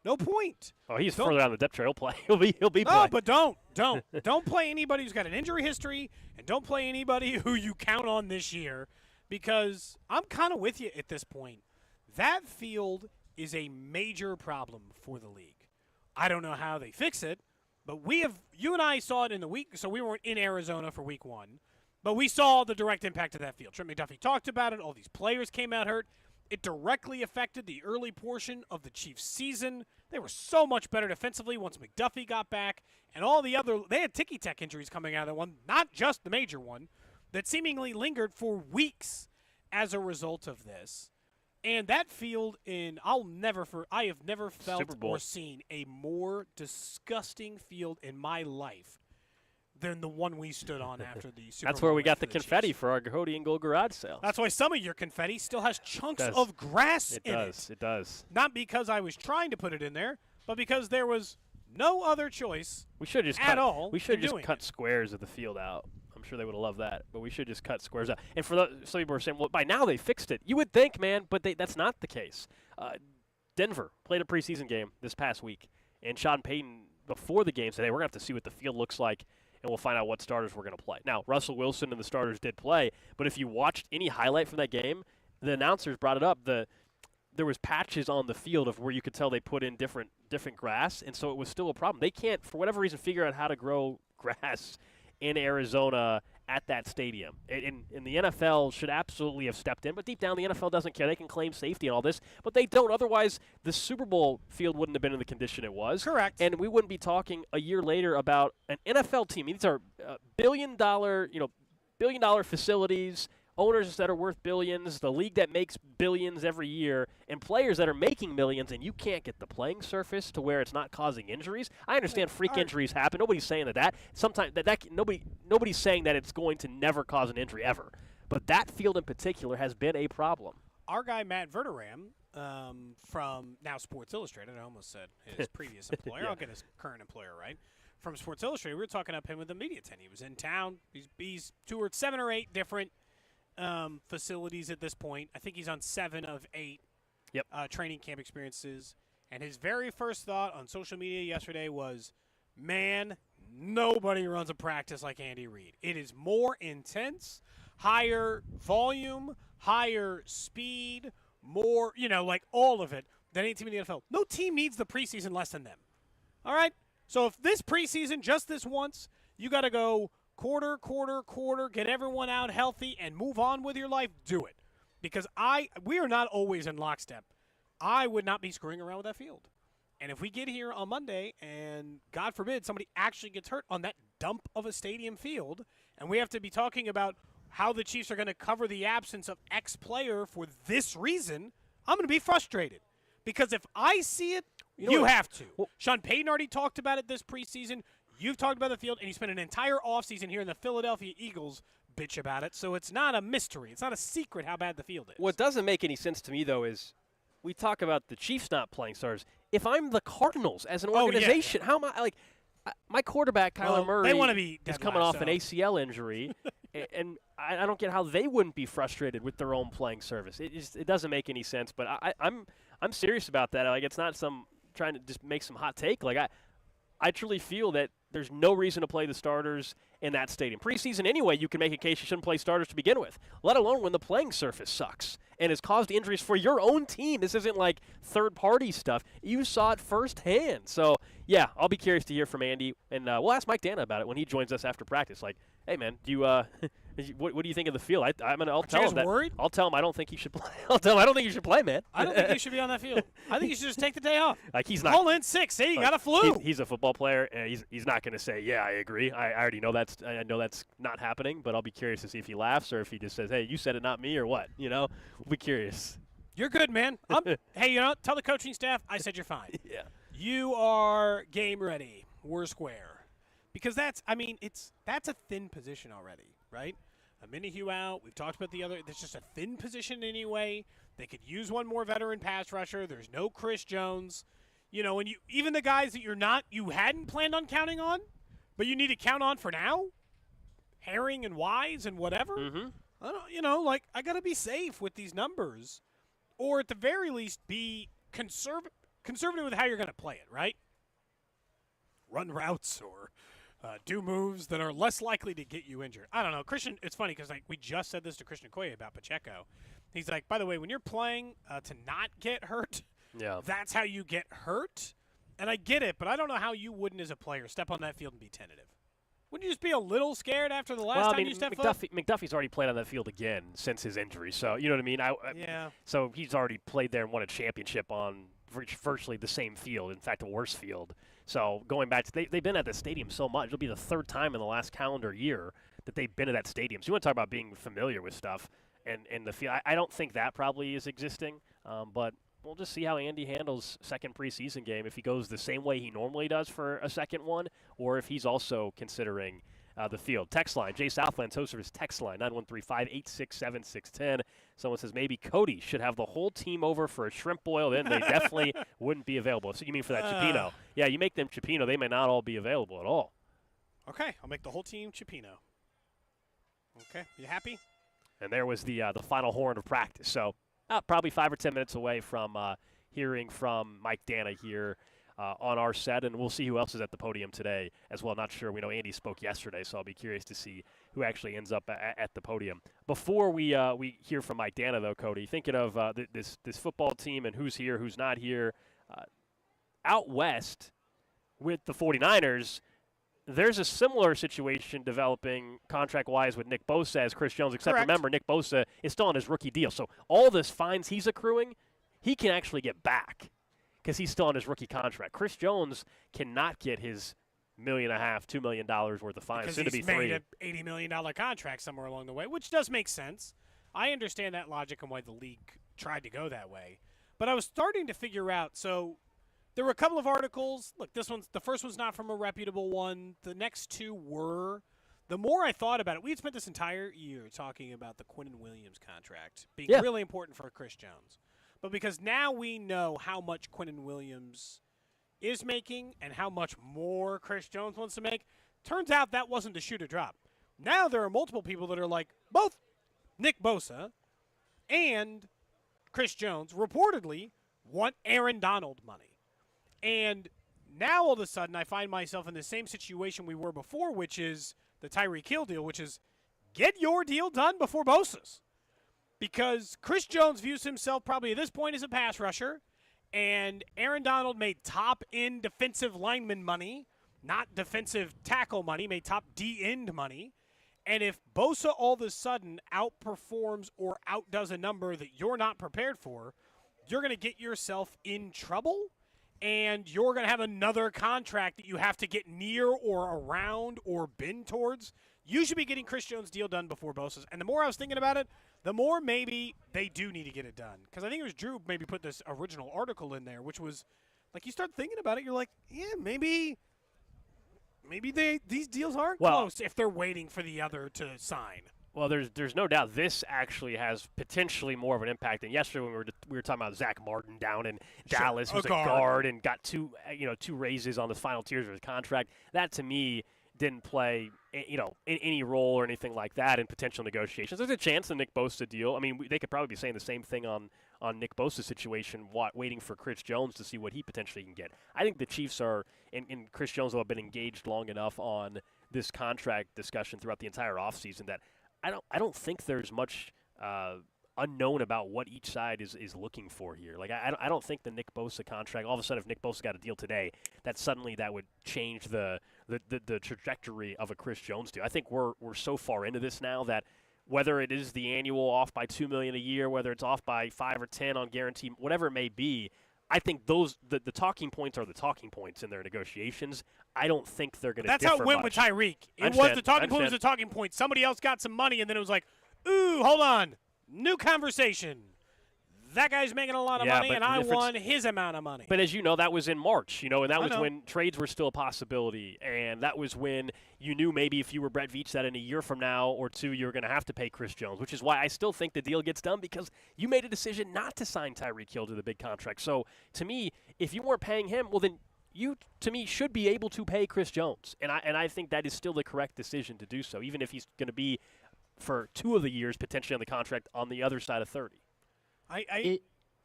No point. Oh, he's further down the depth chart. He'll be No, playing. but don't play anybody who's got an injury history, and don't play anybody who you count on this year, because I'm kind of with you at this point. That field is a major problem for the league. I don't know how they fix it, but you and I saw it in the week, so we weren't in Arizona for week 1, but we saw the direct impact of that field. Trent McDuffie talked about it. All these players came out hurt. It directly affected the early portion of the Chiefs' season. They were so much better defensively once McDuffie got back, and all the other – they had ticky-tack injuries coming out of that one, not just the major one, that seemingly lingered for weeks as a result of this. And that field I have never felt or seen a more disgusting field in my life than the one we stood on after the Super Bowl. That's where we got the confetti Chiefs. for our Cody and Gold garage sale. That's why some of your confetti still has chunks of grass in it. It does. Not because I was trying to put it in there, but because there was no other choice We should just cut squares of the field out. I'm sure they would have loved that, but we should just cut squares out. And for some people are saying, well, by now they fixed it. You would think, man, but that's not the case. Denver played a preseason game this past week, and Sean Payton, before the game, said, hey, we're going to have to see what the field looks like, and we'll find out what starters we're going to play. Now, Russell Wilson and the starters did play, but if you watched any highlight from that game, the announcers brought it up. There was patches on the field of where you could tell they put in different grass, and so it was still a problem. They can't, for whatever reason, figure out how to grow grass in Arizona at that stadium. And the NFL should absolutely have stepped in, but deep down the NFL doesn't care. They can claim safety and all this, but they don't. Otherwise, the Super Bowl field wouldn't have been in the condition it was. Correct. And we wouldn't be talking a year later about an NFL team. These are billion-dollar facilities, owners that are worth billions, the league that makes billions every year, and players that are making millions, and you can't get the playing surface to where it's not causing injuries. I understand freak injuries happen. Nobody's saying that. Sometimes nobody's saying that it's going to never cause an injury ever. But that field in particular has been a problem. Our guy Matt Verderam from now Sports Illustrated, I almost said his previous employer. Yeah. I'll get his current employer right. From Sports Illustrated, we were talking up him with the media tent. He was in town. He's toured 7 or 8 different facilities at this point. I think he's on 7 of 8 training camp experiences. And his very first thought on social media yesterday was, man, nobody runs a practice like Andy Reid. It is more intense, higher volume, higher speed, more, like all of it than any team in the NFL. No team needs the preseason less than them. All right? So if this preseason, just this once, you got to go quarter, get everyone out healthy, and move on with your life, do it. Because we are not always in lockstep. I would not be screwing around with that field. And if we get here on Monday and, God forbid, somebody actually gets hurt on that dump of a stadium field, and we have to be talking about how the Chiefs are going to cover the absence of X player for this reason, I'm going to be frustrated. Because if I see it, you have to. Sean Payton already talked about it this preseason. You've talked about the field, and you spent an entire offseason here in the Philadelphia Eagles bitch about it, so it's not a mystery. It's not a secret how bad the field is. What doesn't make any sense to me, though, is we talk about the Chiefs not playing starters. If I'm the Cardinals as an organization, how am I, like, my quarterback, Kyler Murray, is coming off an ACL injury, and I don't get how they wouldn't be frustrated with their own playing service. It doesn't make any sense, but I'm serious about that. Like, it's not some trying to just make some hot take. Like, I truly feel that there's no reason to play the starters in that stadium. Preseason anyway, you can make a case you shouldn't play starters to begin with, let alone when the playing surface sucks and has caused injuries for your own team. This isn't like third-party stuff. You saw it firsthand. So, yeah, I'll be curious to hear from Andy, and we'll ask Mike Dana about it when he joins us after practice. Like, hey, man, do you what do you think of the field? I'll tell him that. Worried? I'll tell him I don't think he should play. I'll tell him I don't think you should play, man. I don't think you should be on that field. I think you should just take the day off. Like, he's not. Call in sick. Say you got a flu. He's a football player, and he's not going to say, yeah, I agree. I already know I know that's not happening, but I'll be curious to see if he laughs or if he just says, hey, you said it, not me, or what. We'll be curious. You're good, man. Hey, tell the coaching staff I said you're fine. Yeah. You are game ready. We're square. Because that's a thin position already, right? A Minihue out. We've talked about the other. There's just a thin position anyway. They could use one more veteran pass rusher. There's no Chris Jones. And even the guys that you hadn't planned on counting on, but you need to count on for now, Herring and Wise and whatever. Mm-hmm. I got to be safe with these numbers, or at the very least be conservative with how you're going to play it, right? Run routes or do moves that are less likely to get you injured. I don't know. Christian, it's funny because we just said this to Christian Okoye about Pacheco. He's like, by the way, when you're playing to not get hurt, that's how you get hurt. And I get it, but I don't know how you wouldn't as a player step on that field and be tentative. Wouldn't you just be a little scared after the last time you stepped foot? McDuffie's already played on that field again since his injury, so you know what I mean? Yeah. So he's already played there and won a championship on virtually the same field, in fact, a worse field. So going back to they've been at the stadium so much. It'll be the third time in the last calendar year that they've been at that stadium. So you want to talk about being familiar with stuff and the field. I don't think that probably is existing, but we'll just see how Andy handles second preseason game, if he goes the same way he normally does for a second one, or if he's also considering the field. Text line, Jay Southland's host of his text line, 913-586-7610. Someone says maybe Cody should have the whole team over for a shrimp boil, then they definitely wouldn't be available. So you mean for that Cipino? Yeah, you make them Cipino, they may not all be available at all. Okay, I'll make the whole team Cipino. Okay, you happy? And there was the final horn of practice. So probably 5 or 10 minutes away from hearing from Mike Dana here on our set, and we'll see who else is at the podium today as well. Not sure. We know Andy spoke yesterday, so I'll be curious to see who actually ends up at the podium. Before we hear from Mike Dana, though, Cody, thinking of this football team and who's here, who's not here, out west with the 49ers, there's a similar situation developing contract-wise with Nick Bosa as Chris Jones, except remember, Nick Bosa is still on his rookie deal. So all this fines he's accruing, he can actually get back because he's still on his rookie contract. Chris Jones cannot get his $1.5 million, $2 million worth of fines. Because he's made an $80 million contract somewhere along the way, which does make sense. I understand that logic and why the league tried to go that way. But I was starting to figure out, so there were a couple of articles. Look, the first one's not from a reputable one. The next two were. The more I thought about it, we had spent this entire year talking about the Quinnen Williams contract being really important for Chris Jones. But because now we know how much Quinnen Williams is making and how much more Chris Jones wants to make, turns out that wasn't the shoe to drop. Now there are multiple people that are like, both Nick Bosa and Chris Jones reportedly want Aaron Donald money. And now all of a sudden I find myself in the same situation we were before, which is the Tyreek Hill deal, which is get your deal done before Bosa's. Because Chris Jones views himself probably at this point as a pass rusher, and Aaron Donald made top-end defensive lineman money, not defensive tackle money, made top D-end money. And if Bosa all of a sudden outperforms or outdoes a number that you're not prepared for, you're going to get yourself in trouble. and you're going to have another contract that you have to get near or around or bend towards, you should be getting Chris Jones' deal done before Bosa's. And the more I was thinking about it, the more maybe they do need to get it done. Because I think it was Drew maybe put this original article in there, which was, like, you start thinking about it, you're like, yeah, maybe these deals aren't close if they're waiting for the other to sign. Well, there's no doubt this actually has potentially more of an impact than yesterday when we were talking about Zach Martin down in Dallas, who's a guard and got two raises on the final tiers of his contract. That to me didn't play in any role or anything like that in potential negotiations. There's a chance the Nick Bosa deal. I mean, they could probably be saying the same thing on Nick Bosa's situation, waiting for Chris Jones to see what he potentially can get. I think the Chiefs are, and Chris Jones will have been engaged long enough on this contract discussion throughout the entire offseason that I don't think there's much unknown about what each side is looking for here. Like I don't think the Nick Bosa contract, all of a sudden if Nick Bosa got a deal today, that suddenly that would change the trajectory of a Chris Jones deal. I think we're so far into this now that whether it is the annual off by $2 million a year, whether it's off by 5 or 10 on guarantee, whatever it may be, I think the talking points are the talking points in their negotiations. I don't think they're going to differ That's how it went much. with Tyreek. It was the talking point was the talking point. Somebody else got some money, and then it was like, ooh, hold on. New conversation. That guy's making a lot of money, and I won his amount of money. But as you know, that was in March, and that was when trades were still a possibility, and that was when you knew maybe if you were Brett Veach that in a year from now or two you were going to have to pay Chris Jones, which is why I still think the deal gets done because you made a decision not to sign Tyreek Hill to the big contract. So to me, if you weren't paying him, well then you, to me, should be able to pay Chris Jones, and I think that is still the correct decision to do so, even if he's going to be for 2 of the years potentially on the contract on the other side of 30.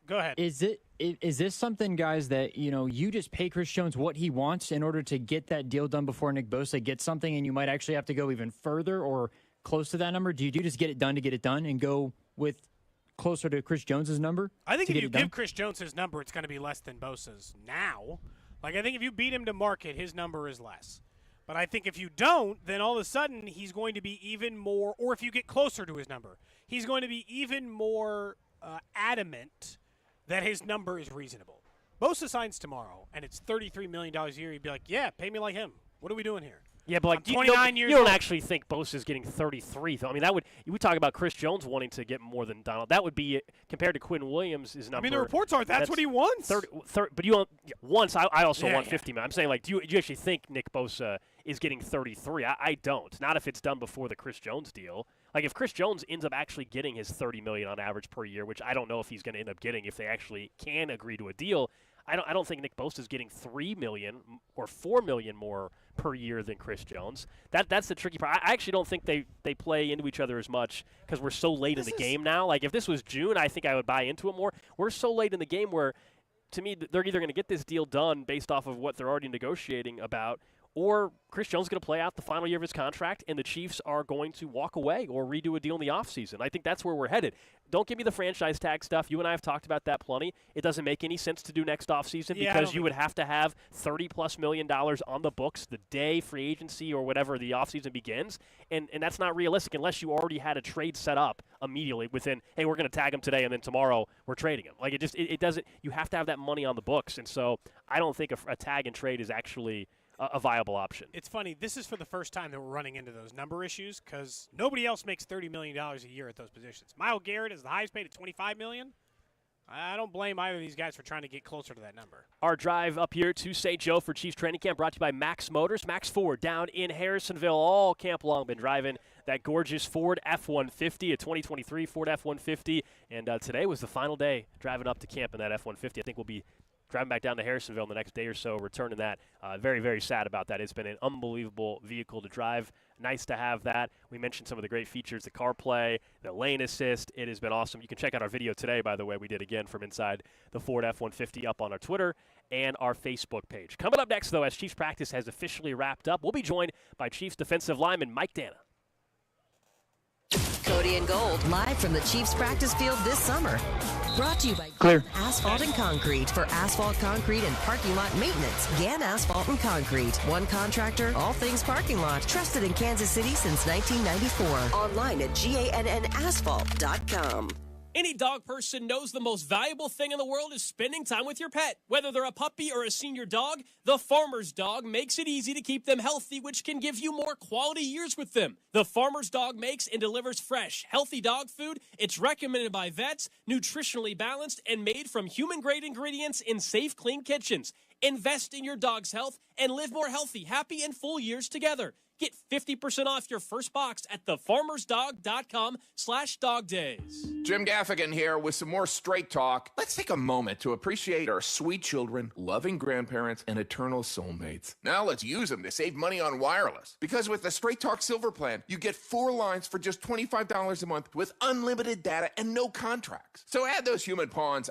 Go ahead. Is this something, guys, that you just pay Chris Jones what he wants in order to get that deal done before Nick Bosa gets something, and you might actually have to go even further or close to that number? Do you just get it done to get it done and go with closer to Chris Jones's number? I think if you give Chris Jones his number, it's going to be less than Bosa's now. Like, I think if you beat him to market, his number is less. But I think if you don't, then all of a sudden he's going to be even more, or if you get closer to his number, he's going to be even more adamant that his number is reasonable. Bosa signs tomorrow, and it's $33 million a year. He'd be like, yeah, pay me like him. What are we doing here? Yeah, but like 29 years you don't old. actually think Bosa's getting 33, though. I mean, we talk about Chris Jones wanting to get more than Donald. That would be compared to Quinn Williams' number. I mean, the reports are that's what he wants. 30, but you once I also want 50 million. I'm saying, like, do you actually think Nick Bosa is getting 33? I don't. Not if it's done before the Chris Jones deal. Like, if Chris Jones ends up actually getting his $30 million on average per year, which I don't know if he's going to end up getting if they actually can agree to a deal, I don't think Nick Bosa is getting $3 million or $4 million more per year than Chris Jones. That's the tricky part. I actually don't think they play into each other as much because we're so late in the game now. Like, if this was June, I think I would buy into it more. We're so late in the game where, to me, they're either going to get this deal done based off of what they're already negotiating about, or Chris Jones is going to play out the final year of his contract, and the Chiefs are going to walk away or redo a deal in the offseason. I think that's where we're headed. Don't give me the franchise tag stuff. You and I have talked about that plenty. It doesn't make any sense to do next offseason because you would have to have $30+ million on the books the day free agency or whatever the offseason begins, and that's not realistic unless you already had a trade set up immediately within, hey, we're going to tag him today, and then tomorrow we're trading him. Like, it doesn't – you have to have that money on the books, and so I don't think a tag and trade is actually – a viable option. It's funny. This is for the first time that we're running into those number issues because nobody else makes $30 million a year at those positions. Myles Garrett is the highest paid at $25 million. I don't blame either of these guys for trying to get closer to that number. Our drive up here to St. Joe for Chiefs Training Camp brought to you by Max Motors. Max Ford down in Harrisonville all camp long been driving that gorgeous Ford F-150, a 2023 Ford F-150. And today was the final day driving up to camp in that F-150. I think we'll be driving back down to Harrisonville the next day or so, returning that. Very, very sad about that. It's been an unbelievable vehicle to drive. Nice to have that. We mentioned some of the great features, the CarPlay, the lane assist. It has been awesome. You can check out our video today, by the way, we did again from inside the Ford F-150 up on our Twitter and our Facebook page. Coming up next, though, as Chiefs practice has officially wrapped up, we'll be joined by Chiefs defensive lineman Mike Dana. Cody and Gold, live from the Chiefs practice field this summer. Brought to you by Clear. Asphalt and Concrete. For asphalt, concrete, and parking lot maintenance, Gann Asphalt and Concrete. One contractor, all things parking lot. Trusted in Kansas City since 1994. Online at GANNasphalt.com. Any dog person knows the most valuable thing in the world is spending time with your pet. Whether they're a puppy or a senior dog, the Farmer's Dog makes it easy to keep them healthy, which can give you more quality years with them. The Farmer's Dog makes and delivers fresh, healthy dog food. It's recommended by vets, nutritionally balanced, and made from human-grade ingredients in safe, clean kitchens. Invest in your dog's health and live more healthy, happy, and full years together. Get 50% off your first box at thefarmersdog.com/dogdays. Jim Gaffigan here with some more Straight Talk. Let's take a moment to appreciate our sweet children, loving grandparents, and eternal soulmates. Now let's use them to save money on wireless. Because with the Straight Talk Silver Plan, you get 4 lines for just $25 a month with unlimited data and no contracts. So add those human pawns,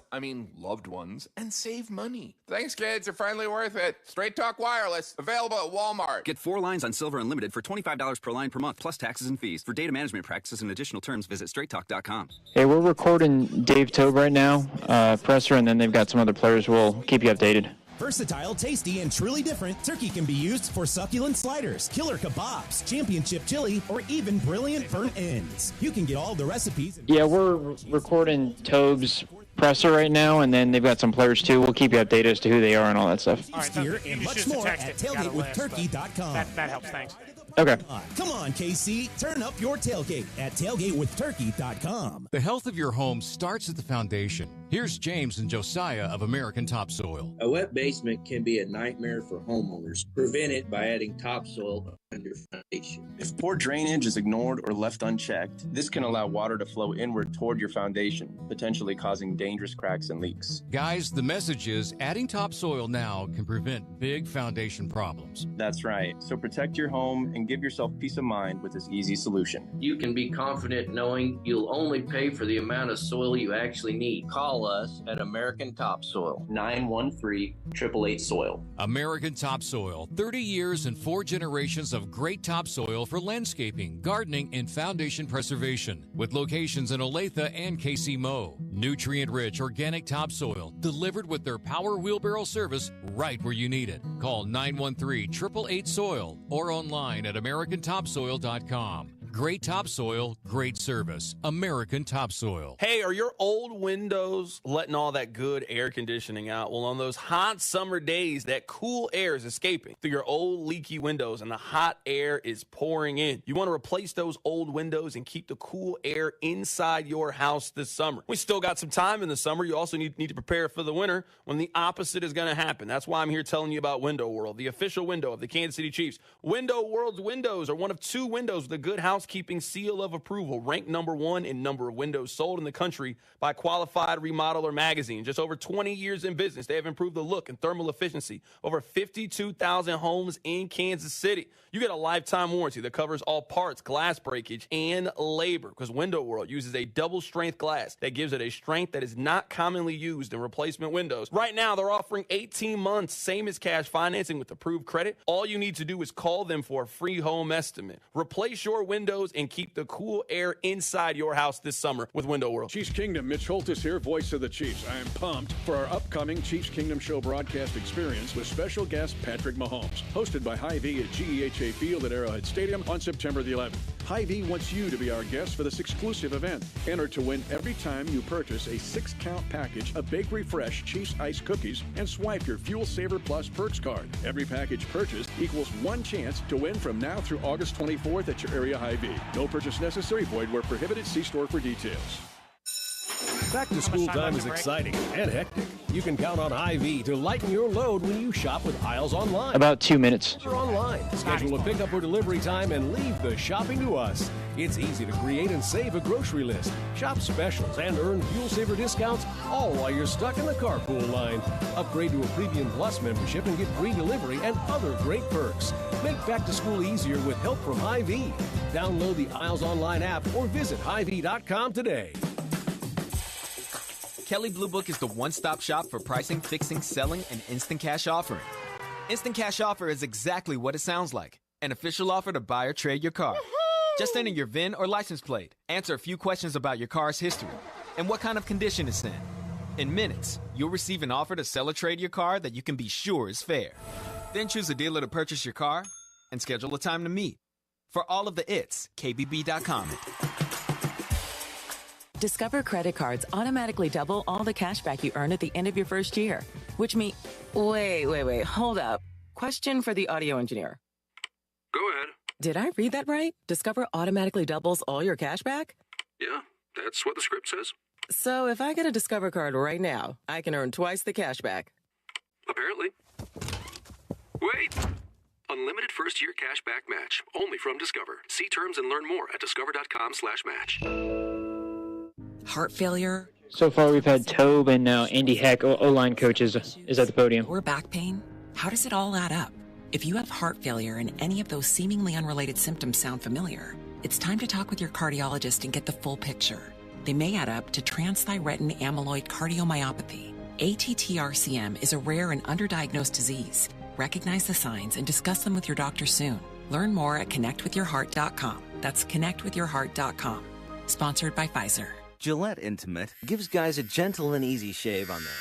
loved ones, and save money. Thanks, kids. You're finally worth it. Straight Talk Wireless, available at Walmart. Get 4 lines on Silver Unlimited for $25 per line per month, plus taxes and fees. For data management practices and additional terms, visit straighttalk.com. Hey, we're recording Dave Tobe right now, presser, and then they've got some other players. We'll keep you updated. Versatile, tasty, and truly different, turkey can be used for succulent sliders, killer kebabs, championship chili, or even brilliant burnt ends. You can get all the recipes. Yeah, we're recording Tobe's presser right now, and then they've got some players too. We'll keep you updated as to who they are and all that stuff. All right, here and much more at tailgatewithturkey.com. That helps, thanks. Okay. Come on, KC. Turn up your tailgate at tailgatewithturkey.com. The health of your home starts at the foundation. Here's James and Josiah of American Topsoil. A wet basement can be a nightmare for homeowners. Prevent it by adding topsoil on your foundation. If poor drainage is ignored or left unchecked, this can allow water to flow inward toward your foundation, potentially causing dangerous cracks and leaks. Guys, the message is adding topsoil now can prevent big foundation problems. That's right. So protect your home and give yourself peace of mind with this easy solution. You can be confident knowing you'll only pay for the amount of soil you actually need. Call us at American Topsoil, 913-888-SOIL. American Topsoil, 30 years and 4 generations of great topsoil for landscaping, gardening, and foundation preservation. With locations in Olathe and KC Mo. Nutrient-rich organic topsoil delivered with their power wheelbarrow service right where you need it. Call 913-888-SOIL or online at americantopsoil.com. Great topsoil, great service. American Topsoil. Hey, are your old windows letting all that good air conditioning out? Well, on those hot summer days, that cool air is escaping through your old leaky windows and the hot air is pouring in. You want to replace those old windows and keep the cool air inside your house this summer. We still got some time in the summer. You also need to prepare for the winter when the opposite is going to happen. That's why I'm here telling you about Window World, the official window of the Kansas City Chiefs. Window World's windows are one of 2 windows with a good housekeeping seal of approval, ranked number 1 in number of windows sold in the country by Qualified Remodeler magazine. Just over 20 years in business, they have improved the look and thermal efficiency. Over 52,000 homes in Kansas City. You get a lifetime warranty that covers all parts, glass breakage, and labor, because Window World uses a double-strength glass that gives it a strength that is not commonly used in replacement windows. Right now, they're offering 18 months, same as cash financing with approved credit. All you need to do is call them for a free home estimate. Replace your windows and keep the cool air inside your house this summer with Window World. Chiefs Kingdom, Mitch Holtis here, voice of the Chiefs. I am pumped for our upcoming Chiefs Kingdom Show broadcast experience with special guest Patrick Mahomes, hosted by Hy-Vee at GEHA Field at Arrowhead Stadium on September the 11th. Hy-Vee wants you to be our guest for this exclusive event. Enter to win every time you purchase a 6-count package of Bakery Fresh Chiefs Ice Cookies and swipe your Fuel Saver Plus Perks card. Every package purchased equals 1 chance to win from now through August 24th at your area Hy-Vee. No purchase necessary, void where prohibited. See store for details. Back to school time is exciting and hectic. You can count on Hy-Vee to lighten your load when you shop with Aisles Online. About 2 minutes. Or online. Schedule a pickup or delivery time and leave the shopping to us. It's easy to create and save a grocery list, shop specials, and earn fuel saver discounts, all while you're stuck in the carpool line. Upgrade to a Premium Plus membership and get free delivery and other great perks. Make back to school easier with help from Hy-Vee. Download the Aisles Online app or visit Hy-Vee.com today. Kelley Blue Book is the one-stop shop for pricing, fixing, selling, and instant cash offering. Instant Cash Offer is exactly what it sounds like. An official offer to buy or trade your car. Woo-hoo! Just enter your VIN or license plate, answer a few questions about your car's history, and what kind of condition it's in. In minutes, you'll receive an offer to sell or trade your car that you can be sure is fair. Then choose a dealer to purchase your car and schedule a time to meet. For all of the its, KBB.com. Discover credit cards automatically double all the cash back you earn at the end of your first year, which means... Wait, hold up. Question for the audio engineer. Go ahead. Did I read that right? Discover automatically doubles all your cash back? Yeah, that's what the script says. So if I get a Discover card right now, I can earn twice the cash back. Apparently. Wait! Unlimited first-year cash back match. Only from Discover. See terms and learn more at discover.com/match. Heart failure. So far, we've had Tobe and now Andy Heck, O-line coach, is at the podium. Or back pain. How does it all add up? If you have heart failure and any of those seemingly unrelated symptoms sound familiar, it's time to talk with your cardiologist and get the full picture. They may add up to transthyretin amyloid cardiomyopathy. ATTR-CM is a rare and underdiagnosed disease. Recognize the signs and discuss them with your doctor soon. Learn more at connectwithyourheart.com. That's connectwithyourheart.com. Sponsored by Pfizer. Gillette Intimate gives guys a gentle and easy shave on there.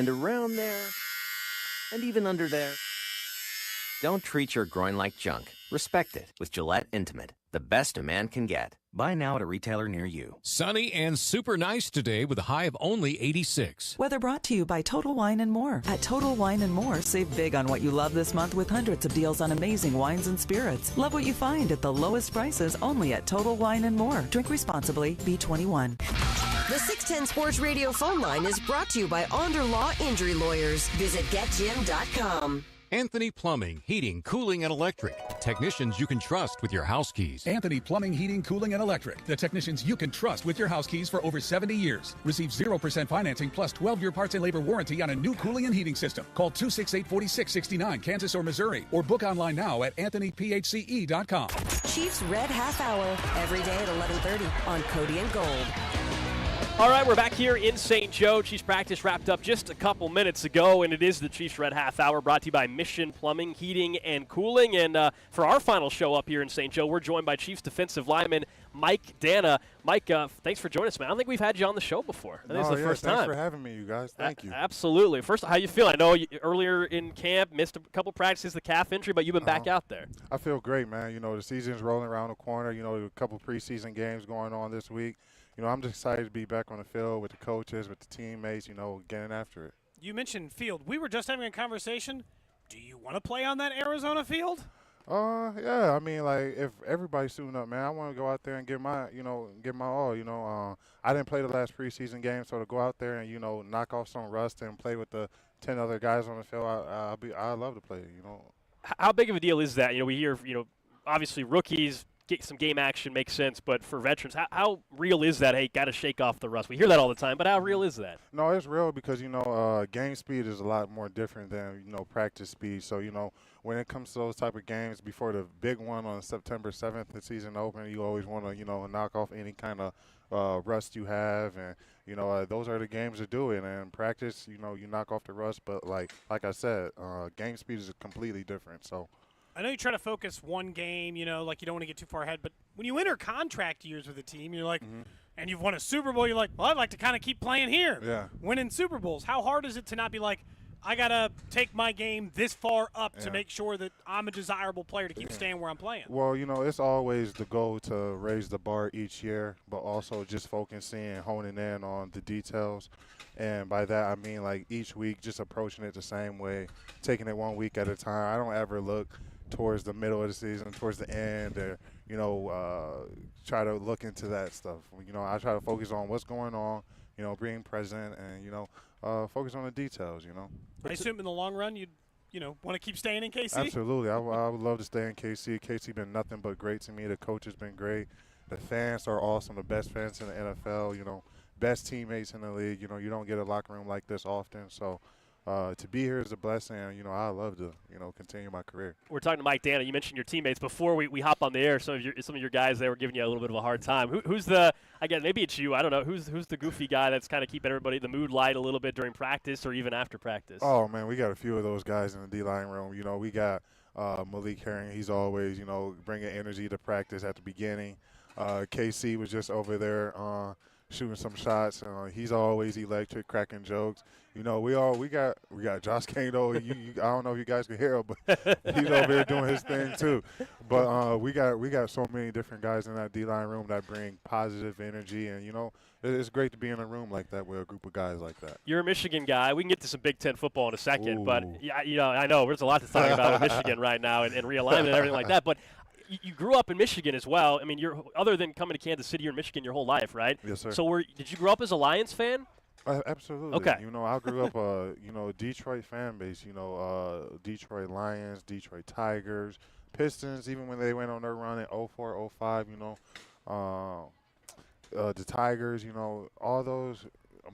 And around there. And even under there. Don't treat your groin like junk. Respect it with Gillette Intimate. The best a man can get. Buy now at a retailer near you. Sunny and super nice today with a high of only 86. Weather brought to you by Total Wine & More. At Total Wine & More, save big on what you love this month with hundreds of deals on amazing wines and spirits. Love what you find at the lowest prices only at Total Wine & More. Drink responsibly. B21. The 610 Sports Radio phone line is brought to you by Onder Law Injury Lawyers. Visit getjim.com. Anthony Plumbing, Heating, Cooling, and Electric. Technicians you can trust with your house keys. Anthony Plumbing, Heating, Cooling, and Electric. The technicians you can trust with your house keys for over 70 years. Receive 0% financing plus 12-year parts and labor warranty on a new cooling and heating system. Call 268-4669, Kansas or Missouri, or book online now at anthonyphce.com. Chiefs Red Half Hour, every day at 11:30 on Cody and Gold. All right, we're back here in St. Joe. Chiefs practice wrapped up just a couple minutes ago, and it is the Chiefs Red Half Hour brought to you by Mission Plumbing, Heating, and Cooling. And for our final show up here in St. Joe, we're joined by Chiefs defensive lineman Mike Dana. Mike, thanks for joining us, man. I don't think we've had you on the show before. I think it's the first time. Thanks for having me, you guys. Thank you. Absolutely. First, how you feel? I know earlier in camp, missed a couple practices, the calf injury, but you've been back out there. I feel great, man. You know, the season's rolling around the corner. You know, a couple preseason games going on this week. You know, I'm just excited to be back on the field with the coaches, with the teammates, you know, getting after it. You mentioned field. We were just having a conversation. Do you want to play on that Arizona field? Yeah. I mean, like, if everybody's suiting up, man, I want to go out there and give my all. You know, I didn't play the last preseason game, so to go out there and, you know, knock off some rust and play with the 10 other guys on the field, I love to play, you know. How big of a deal is that? You know, we hear, you know, obviously rookies – get some game action makes sense, but for veterans, how real is that? Hey, got to shake off the rust. We hear that all the time, but how real is that? No, it's real because, you know, game speed is a lot more different than, you know, practice speed. So, you know, when it comes to those type of games before the big one on September 7th, the season open, you always want to, you know, knock off any kind of rust you have. And, you know, those are the games to do it. And practice, you know, you knock off the rust. But, like I said, game speed is completely different. So. I know you try to focus one game, you know, like you don't want to get too far ahead, but when you enter contract years with a team, you're like, and you've won a Super Bowl, you're like, well, I'd like to kind of keep playing here. Yeah. Winning Super Bowls. How hard is it to not be like, I got to take my game this far up to make sure that I'm a desirable player to keep staying where I'm playing? Well, you know, it's always the goal to raise the bar each year, but also just focusing and honing in on the details. And by that, I mean, like, each week just approaching it the same way, taking it 1 week at a time. I don't ever look towards the middle of the season, towards the end, or, you know, try to look into that stuff. You know, I try to focus on what's going on, you know, being present, and, you know, focus on the details, you know. I assume in the long run you'd, you know, want to keep staying in KC? Absolutely. I would love to stay in KC. KC been nothing but great to me. The coach has been great. The fans are awesome, the best fans in the NFL, you know, best teammates in the league. You know, you don't get a locker room like this often, so to be here is a blessing, and, you know, I love to, you know, continue my career. We're talking to Mike Dana. You mentioned your teammates. Before we hop on the air, some of your guys there were giving you a little bit of a hard time. Who's the, again, maybe it's you, I don't know, who's the goofy guy that's kind of keeping everybody, the mood light a little bit during practice or even after practice? Oh, man, we got a few of those guys in the D-line room. You know, we got Malik Herring. He's always, you know, bringing energy to practice at the beginning. KC was just over there shooting some shots. He's always electric, cracking jokes. You know, we got Josh Kano. I don't know if you guys can hear him, but he's over there doing his thing too. But we got so many different guys in that D-line room that bring positive energy, and you know, it's great to be in a room like that with a group of guys like that. You're a Michigan guy. We can get to some Big Ten football in a second, Ooh. but you know, I know there's a lot to talk about with Michigan right now and realignment and everything like that. But you grew up in Michigan as well. I mean, you're other than coming to Kansas City, you're in Michigan your whole life, right? Yes, sir. So did you grow up as a Lions fan? Absolutely. Okay. You know, I grew up, you know, Detroit fan base. You know, Detroit Lions, Detroit Tigers, Pistons. Even when they went on their run in 04, 05, you know, the Tigers. You know, all those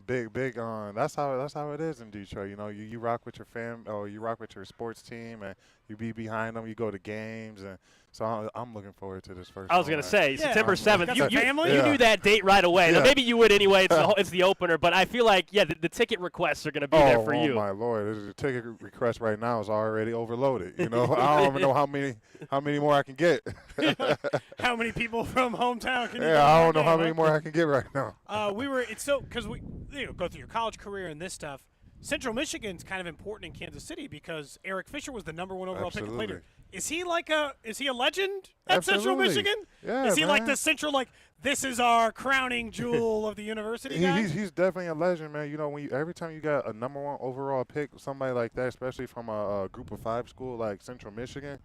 big. That's how it is in Detroit. You know, you rock with your or you rock with your sports team, and you be behind them. You go to games, and so I'm looking forward to this first. I was going to say September 7th. You knew that date right away. Yeah. Now, maybe you would anyway. It's the opener, but I feel like the ticket requests are going to be there for you. Oh my Lord! The ticket request right now is already overloaded. You know, I don't even know how many more I can get. How many people from hometown can you? Yeah, I don't know how many more I can get right now. Because we go through your college career and this stuff. Central Michigan's kind of important in Kansas City because Eric Fisher was the #1 overall pick later. Is he a legend at Central Michigan? Yeah, is he man. like the central this is our crowning jewel of the university guy? He's definitely a legend, man. You know, every time you got a #1 overall pick, somebody like that, especially from a group of 5 school like Central Michigan,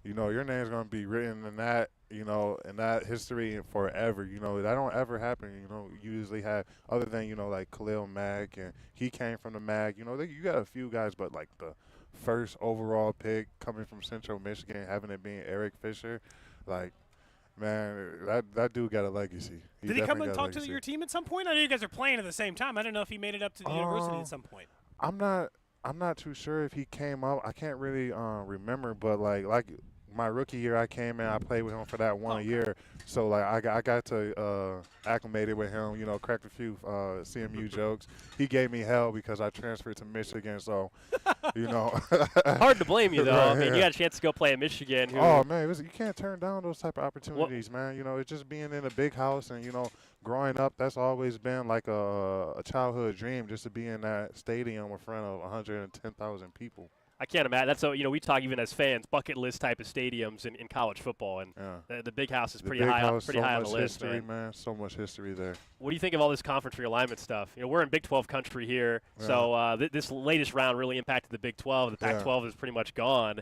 you know, your name's gonna be written in that, you know, in that history forever. You know, that don't ever happen. You know, you usually have, other than, you know, like Khalil Mack, and he came from the MAC. You know, you got a few guys, but like the first overall pick coming from Central Michigan, having it being Eric Fisher, like, man, that dude got a legacy. Did he come and talk to your team at some point? I know you guys are playing at the same time. I don't know if he made it up to the university at some point. I'm not too sure if he came up. I can't really remember, but like my rookie year, I came in, I played with him for that 1 year. So like I got to acclimated with him, you know, cracked a few CMU jokes. He gave me hell because I transferred to Michigan, so you know. Hard to blame you though. Right, I mean, yeah. you got a chance to go play at Michigan. Oh man, you can't turn down those type of opportunities, man. You know, it's just being in a big house, and you know, growing up, that's always been like a childhood dream, just to be in that stadium in front of 110,000 people. I can't imagine. That's we talk even as fans, bucket list type of stadiums in college football, and the big house is pretty high on the list. History, man. So much history there. What do you think of all this conference realignment stuff? You know, we're in Big 12 country here, so this latest round really impacted the Big 12. The Pac-12 is pretty much gone.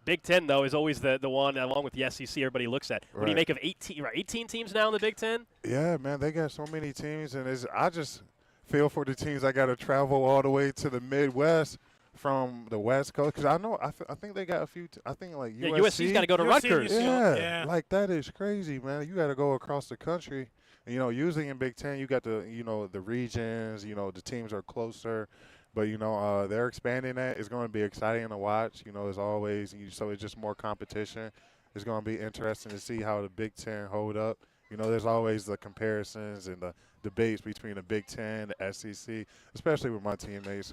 Big 10 though is always the one, along with the SEC, everybody looks at. What do you make of 18 teams now in the Big 10? Yeah, man, they got so many teams, and I just feel for the teams that got to travel all the way to the Midwest from the West Coast, because I think they got a few. I think like USC. USC's got to go to Rutgers. Yeah, like that is crazy, man. You got to go across the country. You know, usually in Big Ten, you got the the regions. You know, the teams are closer, but you know they're expanding that. It's going to be exciting to watch. You know, as always. So it's just more competition. It's going to be interesting to see how the Big Ten hold up. You know, there's always the comparisons and the debates between the Big Ten, the SEC, especially with my teammates.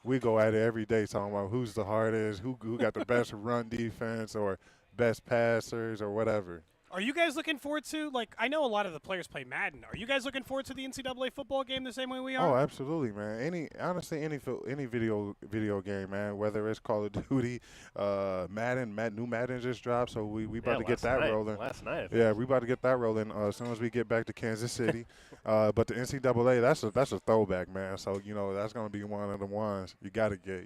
We go at it every day talking about who's the hardest, who got the best run defense or best passers or whatever. Are you guys looking forward to, I know a lot of the players play Madden. Are you guys looking forward to the NCAA football game the same way we are? Oh, absolutely, man. Any video game, man, whether it's Call of Duty, Madden, new Madden just dropped, so we about to get that rolling. Last night. Yeah, we about to get that rolling as soon as we get back to Kansas City. But the NCAA, that's a throwback, man. So, that's going to be one of the ones you got to get,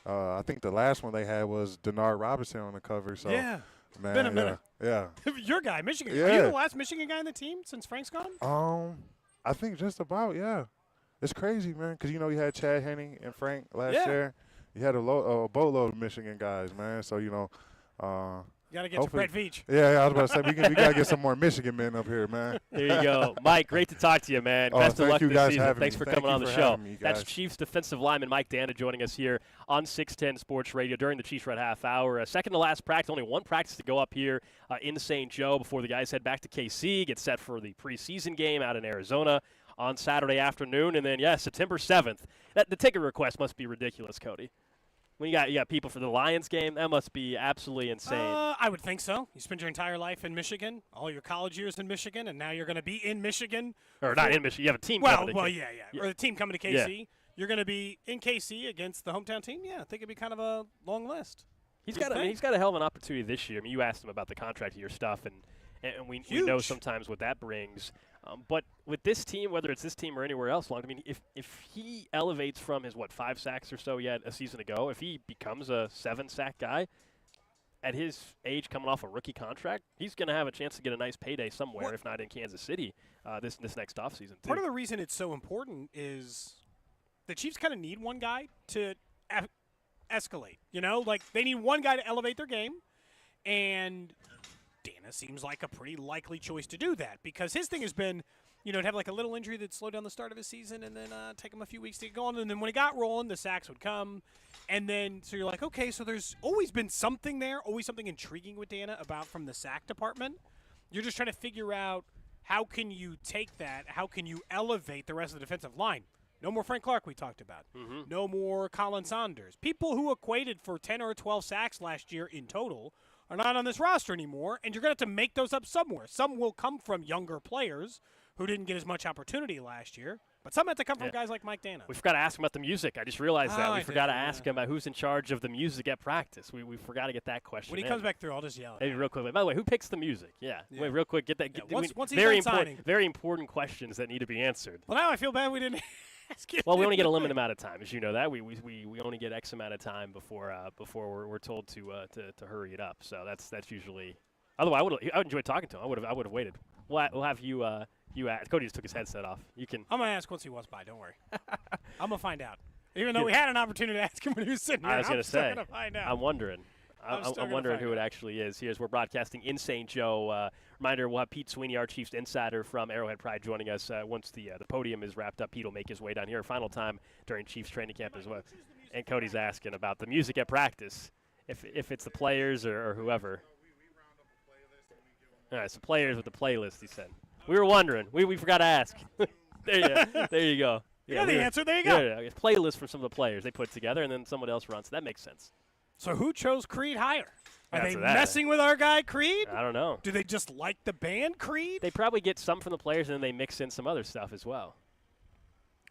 I think the last one they had was Denard Robinson on the cover. So. Yeah. Man, been a minute. Yeah. Your guy, Michigan. Yeah. Are you the last Michigan guy on the team since Frank's gone? I think just about, yeah. It's crazy, man, because, you had Chad Henne and Frank last year. You had a boatload of Michigan guys, man. So, you got to get to Brett Veach. Yeah, I was about to say, we got to get some more Michigan men up here, man. There you go. Mike, great to talk to you, man. Best of luck this season. Thanks for coming on the show. That's Chiefs defensive lineman Mike Dana joining us here on 610 Sports Radio during the Chiefs Red Half Hour. Second to last practice, only one practice to go up here in St. Joe before the guys head back to KC, get set for the preseason game out in Arizona on Saturday afternoon. And then, September 7th. The ticket request must be ridiculous, Cody. When you got people for the Lions game, that must be absolutely insane. I would think so. You spent your entire life in Michigan, all your college years in Michigan, and now you're going to be in Michigan. Or not in Michigan. You have a team well, coming to yeah. Or the team coming to KC. You're going to be in KC against the hometown team. Yeah, I think it'd be kind of a long list. He's got a hell of an opportunity this year. I mean, you asked him about the contract year stuff, and we know sometimes what that brings. But with this team, whether it's this team or anywhere else, I mean, if he elevates from his 5 sacks or so a season ago, if he becomes a 7-sack guy at his age, coming off a rookie contract, he's going to have a chance to get a nice payday somewhere, if not in Kansas City, this next offseason too. Part of the reason it's so important is the Chiefs kind of need one guy to escalate. You know, like they need one guy to elevate their game, and Dana seems like a pretty likely choice to do that because his thing has been, to have like a little injury that slowed down the start of his season and then take him a few weeks to get going. And then when he got rolling, the sacks would come. And then so you're like, okay, so there's always been something there, always something intriguing with Dana about from the sack department. You're just trying to figure out how can you take that, how can you elevate the rest of the defensive line. No more Frank Clark we talked about. Mm-hmm. No more Colin Saunders. People who equated for 10 or 12 sacks last year in total are not on this roster anymore, and you're going to have to make those up somewhere. Some will come from younger players who didn't get as much opportunity last year, but some have to come from guys like Mike Dana. We forgot to ask him about the music. I just realized that. We forgot to ask him about who's in charge of the music at practice. We forgot to get that question When he comes back through, I'll just yell. Maybe real quick. By the way, who picks the music? Yeah. Wait, real quick. Get that. Once he's very done important. signing. Very important questions that need to be answered. Well, now I feel bad we didn't ask you. Well, we only get a limited amount of time, as you know that. We only get X amount of time before we're told to hurry it up. So that's usually. Otherwise, I would enjoy talking to him. I would have waited. We'll have you ask. Cody just took his headset off. You can. I'm gonna ask once he walks by. Don't worry. I'm gonna find out. Even though we had an opportunity to ask him when he was sitting here, I was I'm still gonna find out. I'm wondering. I'm wondering who it actually is. Here's we're broadcasting in St. Joe. Reminder: we'll have Pete Sweeney, our Chiefs insider from Arrowhead Pride, joining us once the podium is wrapped up. Pete will make his way down here. Final time during Chiefs training camp as well. And Cody's asking about the music at practice, if it's the players or whoever. All right, so players with the playlist. He said. We were wondering. We forgot to ask. there you go. Yeah, the answer. There you go. Yeah, playlist for some of the players they put together, and then someone else runs. That makes sense. So who chose Creed higher? Are they After that, messing with our guy Creed? I don't know. Do they just like the band Creed? They probably get some from the players, and then they mix in some other stuff as well.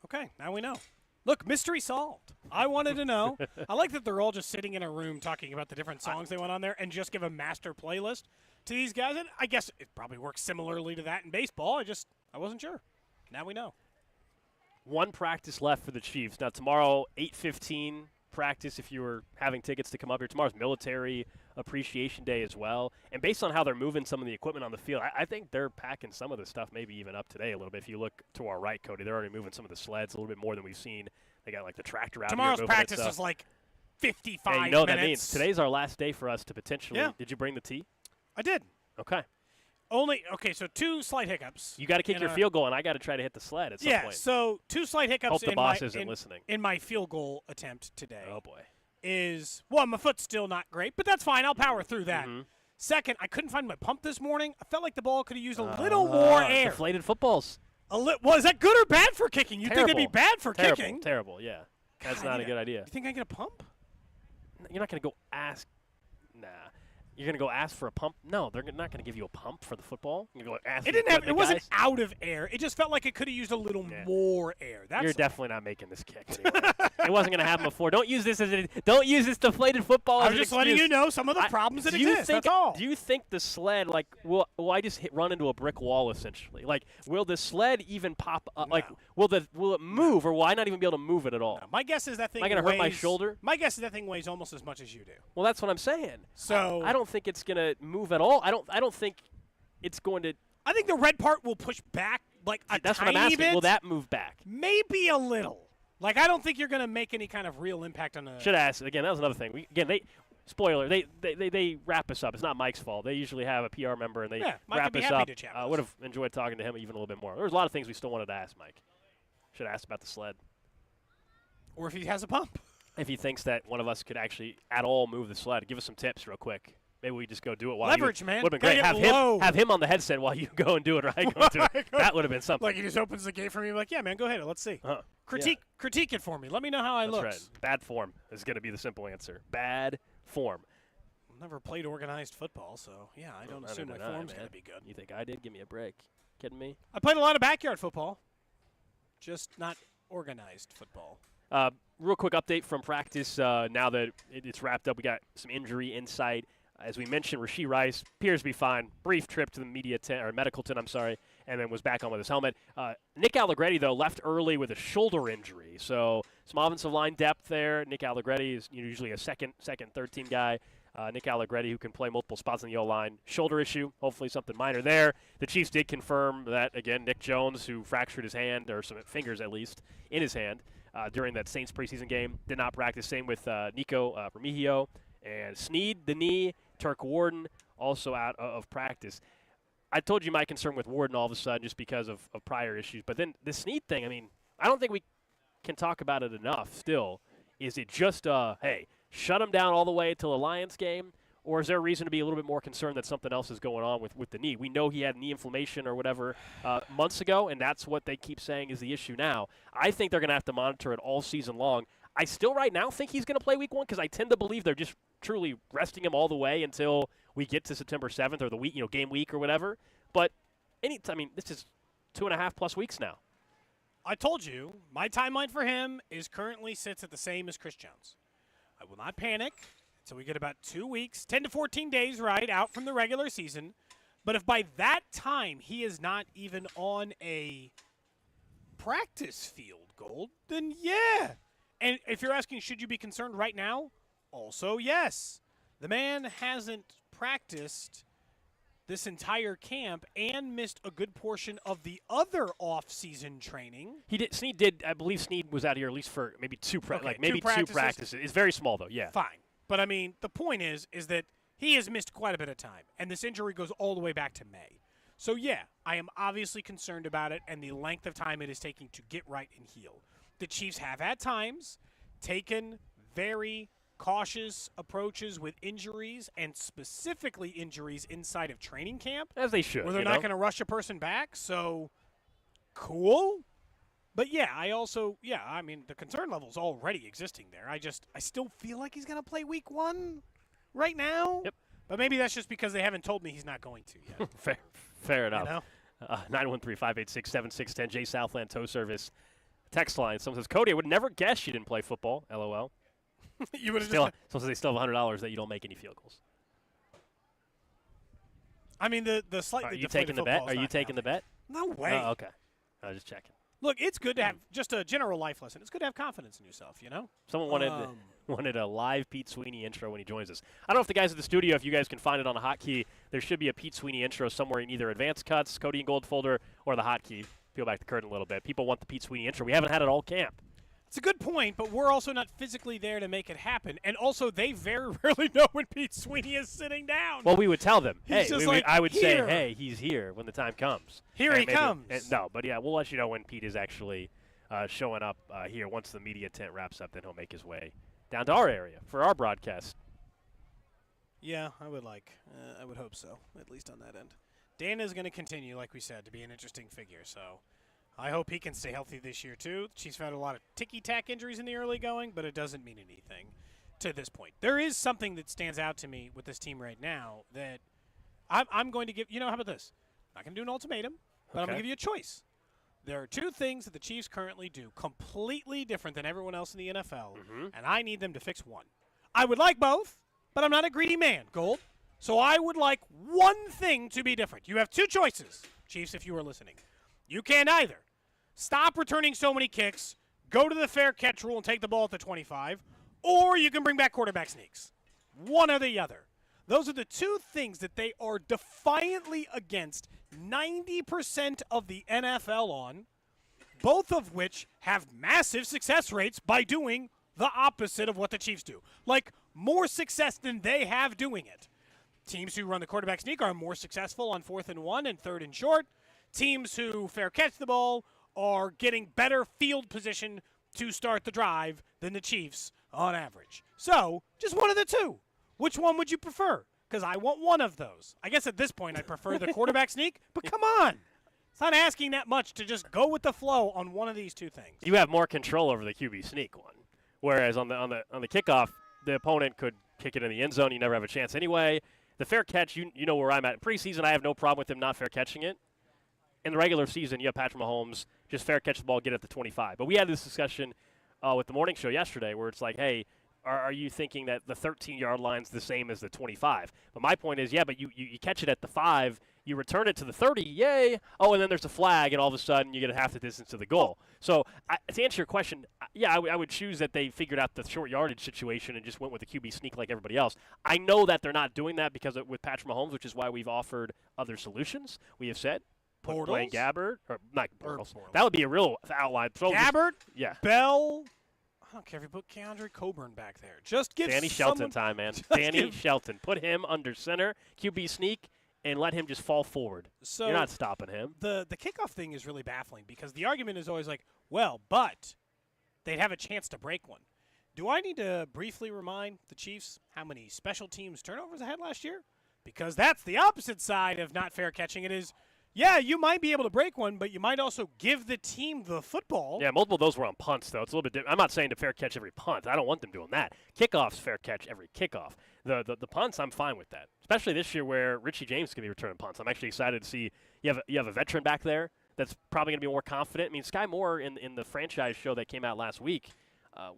Okay, now we know. Look, mystery solved. I wanted to know. I like that they're all just sitting in a room talking about the different songs they went on there and just give a master playlist to these guys. And I guess it probably works similarly to that in baseball. I wasn't sure. Now we know. One practice left for the Chiefs. Now tomorrow, 8:15 practice if you were having tickets to come up here. Tomorrow's Military Appreciation Day as well. And based on how they're moving some of the equipment on the field, I think they're packing some of the stuff maybe even up today a little bit. If you look to our right, Cody, they're already moving some of the sleds a little bit more than we've seen. They got like the tractor out Tomorrow's here. practice is like 55 minutes. You know what minutes. that means. Today's our last day for us to potentially. Yeah. Did you bring the tee? I did. Okay. So 2 slight hiccups. You got to kick your field goal, and I got to try to hit the sled at some point. Yeah, so 2 slight hiccups Hope the boss isn't listening. In my field goal attempt today. Oh, boy. My foot's still not great, but that's fine. I'll power through that. Mm-hmm. Second, I couldn't find my pump this morning. I felt like the ball could have used a little more air. Deflated footballs. Is that good or bad for kicking? You'd think that'd be bad for kicking. Terrible, yeah. That's not a good idea. You think I get a pump? You're not going to go ask. Nah. You're going to go ask for a pump? No, they're not going to give you a pump for the football. You're going to go ask. It wasn't out of air. It just felt like it could have used a little more air. You're definitely not making this kick anyway. It wasn't going to happen before. Don't use this deflated football as an just letting you know some of the problems that exist. That's all. Do you think the sled will I just run into a brick wall essentially? Like, will the sled even pop up? No. Like, will it move, or will I not even be able to move it at all? No, my guess is that thing. Am I going to hurt my shoulder? My guess is that thing weighs almost as much as you do. Well, that's what I'm saying. So I don't think it's going to move at all. I don't think it's going to. I think the red part will push back That's tiny what I'm asking. bit. Will that move back? Maybe a little. I don't think you're going to make any kind of real impact on the. Should ask again. That was another thing. Spoiler. They wrap us up. It's not Mike's fault. They usually have a PR member and they Mike wrap would be us happy up. to chat I would have enjoyed talking to him even a little bit more. There's a lot of things we still wanted to ask Mike. Should ask about the sled. Or if he has a pump. If he thinks that one of us could actually at all move the sled, give us some tips real quick. Maybe we just go do it while leverage, you, man. Would have been great. Have him on the headset while you go and do it. Right? That would have been something. Like he just opens the gate for me. Like, yeah, man, go ahead. Let's see. Critique it for me. Let me know how I look. That's right. Bad form is going to be the simple answer. Bad form. Never played organized football, so yeah, I don't assume my form's going to be good. You think I did? Give me a break. Kidding me? I played a lot of backyard football, just not organized football. Real quick update from practice. Now that it's wrapped up, we got some injury insight. As we mentioned, Rashee Rice appears to be fine. Brief trip to the medical tent, and then was back on with his helmet. Nick Allegretti, though, left early with a shoulder injury. So some offensive line depth there. Nick Allegretti is usually a second, third team guy. Nick Allegretti, who can play multiple spots on the O-line. Shoulder issue, hopefully something minor there. The Chiefs did confirm that, again, Nick Jones, who fractured his hand, or some fingers at least, in his hand during that Saints preseason game, did not practice. Same with Nico Remigio. And Snead, the knee, Turk Warden, also out of practice. I told you my concern with Warden all of a sudden just because of prior issues. But then the Snead thing, I don't think we can talk about it enough still. Is it just, hey, shut him down all the way until the Lions game, or is there a reason to be a little bit more concerned that something else is going on with the knee? We know he had knee inflammation or whatever months ago, and that's what they keep saying is the issue now. I think they're going to have to monitor it all season long. I still right now think he's going to play week 1 because I tend to believe they're just truly resting him all the way until we get to September 7th or the week, game week or whatever. But this is 2.5+ weeks now. I told you my timeline for him is currently sits at the same as Chris Jones. I will not panic until we get about 2 weeks, 10 to 14 days, right, out from the regular season. But if by that time he is not even on a practice field, Gold, then yeah. And if you're asking, should you be concerned right now? Also, yes. The man hasn't practiced this entire camp and missed a good portion of the other off-season training. Snead did. I believe Snead was out here at least for maybe two practices. It's very small though. Yeah. Fine, but the point is that he has missed quite a bit of time, and this injury goes all the way back to May. So yeah, I am obviously concerned about it and the length of time it is taking to get right and heal. The Chiefs have at times taken very cautious approaches with injuries, and specifically injuries inside of training camp. As they should. Where they're not going to rush a person back, so cool. But yeah, the concern level is already existing there. I still feel like he's going to play week 1 right now. Yep. But maybe that's just because they haven't told me he's not going to yet. Fair enough. 913-586-7610, Jay Southland Tow Service text line. Someone says, Cody, I would never guess you didn't play football. LOL. You would still. Someone says they still have $100 that you don't make any field goals. The slightly. Are you taking the bet? Are you taking the bet? No way. Oh, okay. I was just checking. Look, it's good to have just a general life lesson. It's good to have confidence in yourself, Someone wanted a live Pete Sweeney intro when he joins us. I don't know if the guys at the studio, if you guys can find it on a hotkey, there should be a Pete Sweeney intro somewhere in either Advanced Cuts, Cody and Gold folder, or the hotkey. Peel back the curtain a little bit. People want the Pete Sweeney intro. We haven't had it all camp. It's a good point, but we're also not physically there to make it happen. And also, they very rarely know when Pete Sweeney is sitting down. Well, we would tell them. He's I would say, here. hey, he's here when the time comes. Here he comes. But yeah, we'll let you know when Pete is actually showing up here. Once the media tent wraps up, then he'll make his way down to our area for our broadcast. Yeah, I would hope so, at least on that end. Dan is going to continue, like we said, to be an interesting figure, so I hope he can stay healthy this year, too. Chiefs had a lot of ticky-tack injuries in the early going, but it doesn't mean anything to this point. There is something that stands out to me with this team right now that I'm going to give – how about this? I'm not going to do an ultimatum, but I'm going to give you a choice. There are 2 things that the Chiefs currently do completely different than everyone else in the NFL, and I need them to fix one. I would like both, but I'm not a greedy man, Gold. So I would like one thing to be different. You have 2 choices, Chiefs, if you are listening. You can either stop returning so many kicks, go to the fair catch rule and take the ball at the 25, or you can bring back quarterback sneaks. One or the other. Those are the 2 things that they are defiantly against 90% of the NFL on, both of which have massive success rates by doing the opposite of what the Chiefs do. Like, more success than they have doing it. Teams who run the quarterback sneak are more successful on 4th and 1 and 3rd and short. Teams who fair catch the ball are getting better field position to start the drive than the Chiefs on average. So, just one of the 2. Which one would you prefer? because I want one of those. I guess at this point I prefer the quarterback sneak, but come on. It's not asking that much to just go with the flow on one of these two things. You have more control over the QB sneak one, whereas on the kickoff, the opponent could kick it in the end zone. You never have a chance anyway. The fair catch, you know where I'm at. In preseason, I have no problem with him not fair catching it. In the regular season, you have Patrick Mahomes just fair catch the ball, get it at the 25. But we had this discussion with the morning show yesterday where it's like, hey, are you thinking that the 13-yard line's the same as the 25? But my point is, yeah, but you catch it at the 5, you return it to the 30, yay. Oh, and then there's a flag, and all of a sudden you get half the distance to the goal. So to answer your question, yeah, I would choose that they figured out the short yardage situation and just went with the QB sneak like everybody else. I know that they're not doing that because with Patrick Mahomes, which is why we've offered other solutions. We have said Blaine Gabbert, or not Bortles. That would be a real outline. Gabbert, yeah. Bell. I don't care if you put Keandre Coburn back there. Just give Danny Shelton time, man. Danny Shelton. Put him under center, QB sneak, and let him just fall forward. So you're not stopping him. The kickoff thing is really baffling because the argument is always like, well, but they'd have a chance to break one. Do I need to briefly remind the Chiefs how many special teams turnovers they had last year? Because that's the opposite side of not fair catching. It is, yeah, you might be able to break one, but you might also give the team the football. Yeah, multiple of those were on punts, though. It's a little bit different. I'm not saying to fair catch every punt. I don't want them doing that. Kickoffs, fair catch every kickoff. The punts, I'm fine with that, especially this year where Richie James is going to be returning punts. I'm actually excited to see you have a veteran back there that's probably going to be more confident. I mean, Sky Moore in the franchise show that came out last week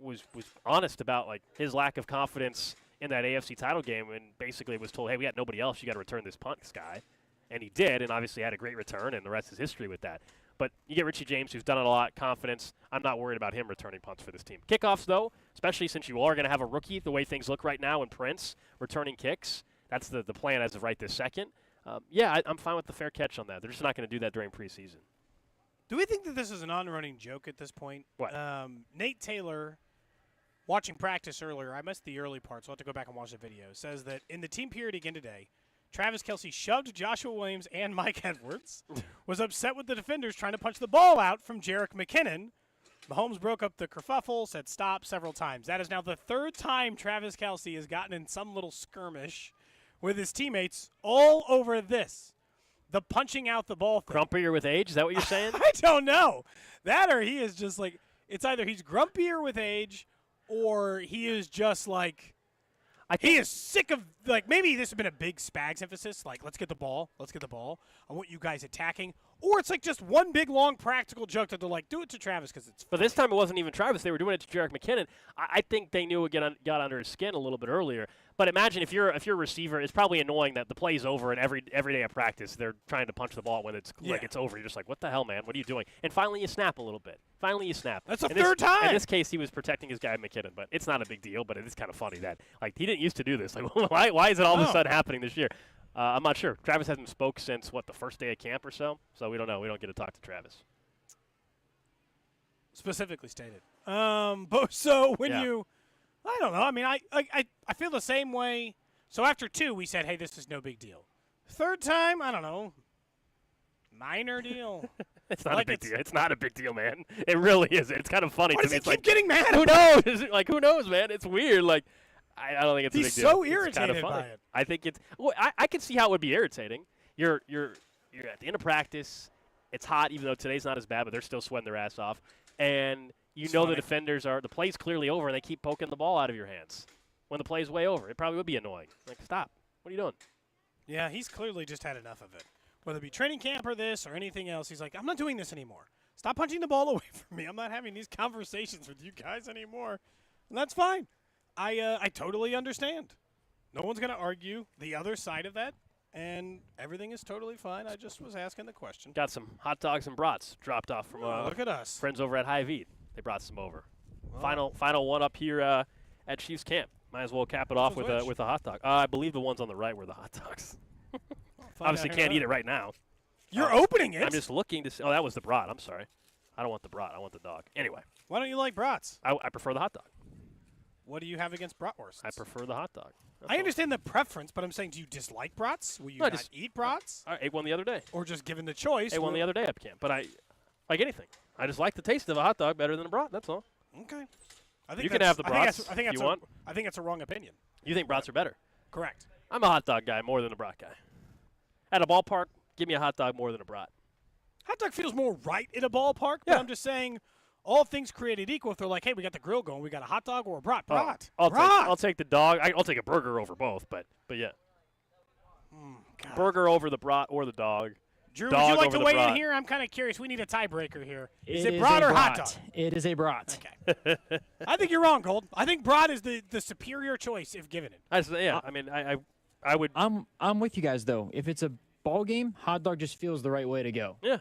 was honest about like his lack of confidence in that AFC title game, and basically was told, hey, we got nobody else. You got to return this punt, Sky. And he did, and obviously had a great return, and the rest is history with that. But you get Richie James, who's done it a lot, confidence. I'm not worried about him returning punts for this team. Kickoffs, though, especially since you are going to have a rookie, the way things look right now, and Prince returning kicks, that's the plan as of right this second. I'm fine with the fair catch on that. They're just not going to do that during preseason. Do we think that this is an on-running joke at this point? What? Nate Taylor, watching practice earlier, I missed the early part, so I'll have to go back and watch the video, says that in the team period again today, Travis Kelce shoved Joshua Williams and Mike Edwards, was upset with the defenders trying to punch the ball out from Jerick McKinnon. Mahomes broke up the kerfuffle, said stop several times. That is now the third time Travis Kelce has gotten in some little skirmish with his teammates all over this. The punching out the ball thing. Grumpier with age? Is that what you're saying? I don't know. That or he is just like, it's either he's grumpier with age or he is just like, he is sick of, like, maybe this has been a big Spags emphasis, like, let's get the ball. I want you guys attacking. Or it's like just one big, long, practical joke that they're like, do it to Travis because it's funny. But this time it wasn't even Travis. They were doing it to Jerick McKinnon. I think they knew it got under his skin a little bit earlier. But imagine if you're a receiver, it's probably annoying that the play's over and every day of practice they're trying to punch the ball when it's like it's over. You're just like, what the hell, man? What are you doing? And finally you snap a little bit. That's the third time. In this case, he was protecting his guy McKinnon, but it's not a big deal. But it is kind of funny that he didn't used to do this. Like, why is it all of a sudden happening this year? I'm not sure. Travis hasn't spoke since the first day of camp or so. So we don't know. We don't get to talk to Travis. Specifically stated. But so when I don't know. I mean, I feel the same way. So after 2, we said, hey, this is no big deal. Third time, I don't know. Minor deal. It's not a big deal. It's not a big deal, man. It really isn't. It's kind of funny to me. It's like getting mad. Who knows? Who knows, man? It's weird. Like, I don't think it's a big deal. He's so irritated by it. I think it's. Well, I can see how it would be irritating. You're at the end of practice. It's hot, even though today's not as bad, but they're still sweating their ass off. And the defenders the play's clearly over, and they keep poking the ball out of your hands when the play's way over. It probably would be annoying. Like, stop. What are you doing? Yeah, he's clearly just had enough of it. Whether it be training camp or this or anything else, he's like, I'm not doing this anymore. Stop punching the ball away from me. I'm not having these conversations with you guys anymore. And that's fine. I totally understand. No one's going to argue the other side of that, and everything is totally fine. I just was asking the question. Got some hot dogs and brats dropped off from look at us. Friends over at Hy-Vee. They brought some over. Final one up here at Chiefs camp. Might as well cap it off with a hot dog. I believe the ones on the right were the hot dogs. Obviously can't eat it right now. You're opening it. I'm just looking to see. Oh, that was the brat. I'm sorry. I don't want the brat. I want the dog. Anyway. Why don't you like brats? I prefer the hot dog. What do you have against bratwursts? I prefer the hot dog. I understand the preference, but I'm saying, do you dislike brats? Will you not eat brats? I ate one the other day. Or just given the choice? Ate one the other day at camp. But I like anything. I just like the taste of a hot dog better than a brat. That's all. Okay. I think you can have the brats I think if you want. I think that's a wrong opinion. You think brats are better? Correct. I'm a hot dog guy more than a brat guy. At a ballpark, give me a hot dog more than a brat. Hot dog feels more right in a ballpark, but I'm just saying, all things created equal, if they're like, hey, we got the grill going, we got a hot dog or a brat. Brat. I'll take the dog. I'll take a burger over both, but yeah. Burger over the brat or the dog. Drew, dog would you like over to weigh brat. in here? I'm kind of curious. We need a tiebreaker here. Is It it brat is or a hot brat. dog? It is a brat. Okay. I think you're wrong, Gold. I think brat is the superior choice if given it. I would. I'm with you guys though. If it's a ball game, hot dog just feels the right way to go. Yeah.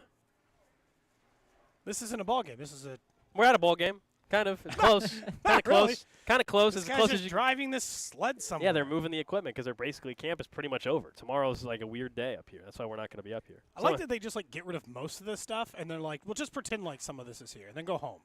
This isn't a ball game. This is a. We're at a ball game. Kind of. It's close. Kind of close. Really. Kind of close. This As guy's close just as you. driving this sled somewhere. Yeah, they're moving the equipment because they're basically camp is pretty much over. Tomorrow's like a weird day up here. That's why we're not going to be up here. I like that they just like get rid of most of this stuff and they're like, well, just pretend like some of this is here and then go home.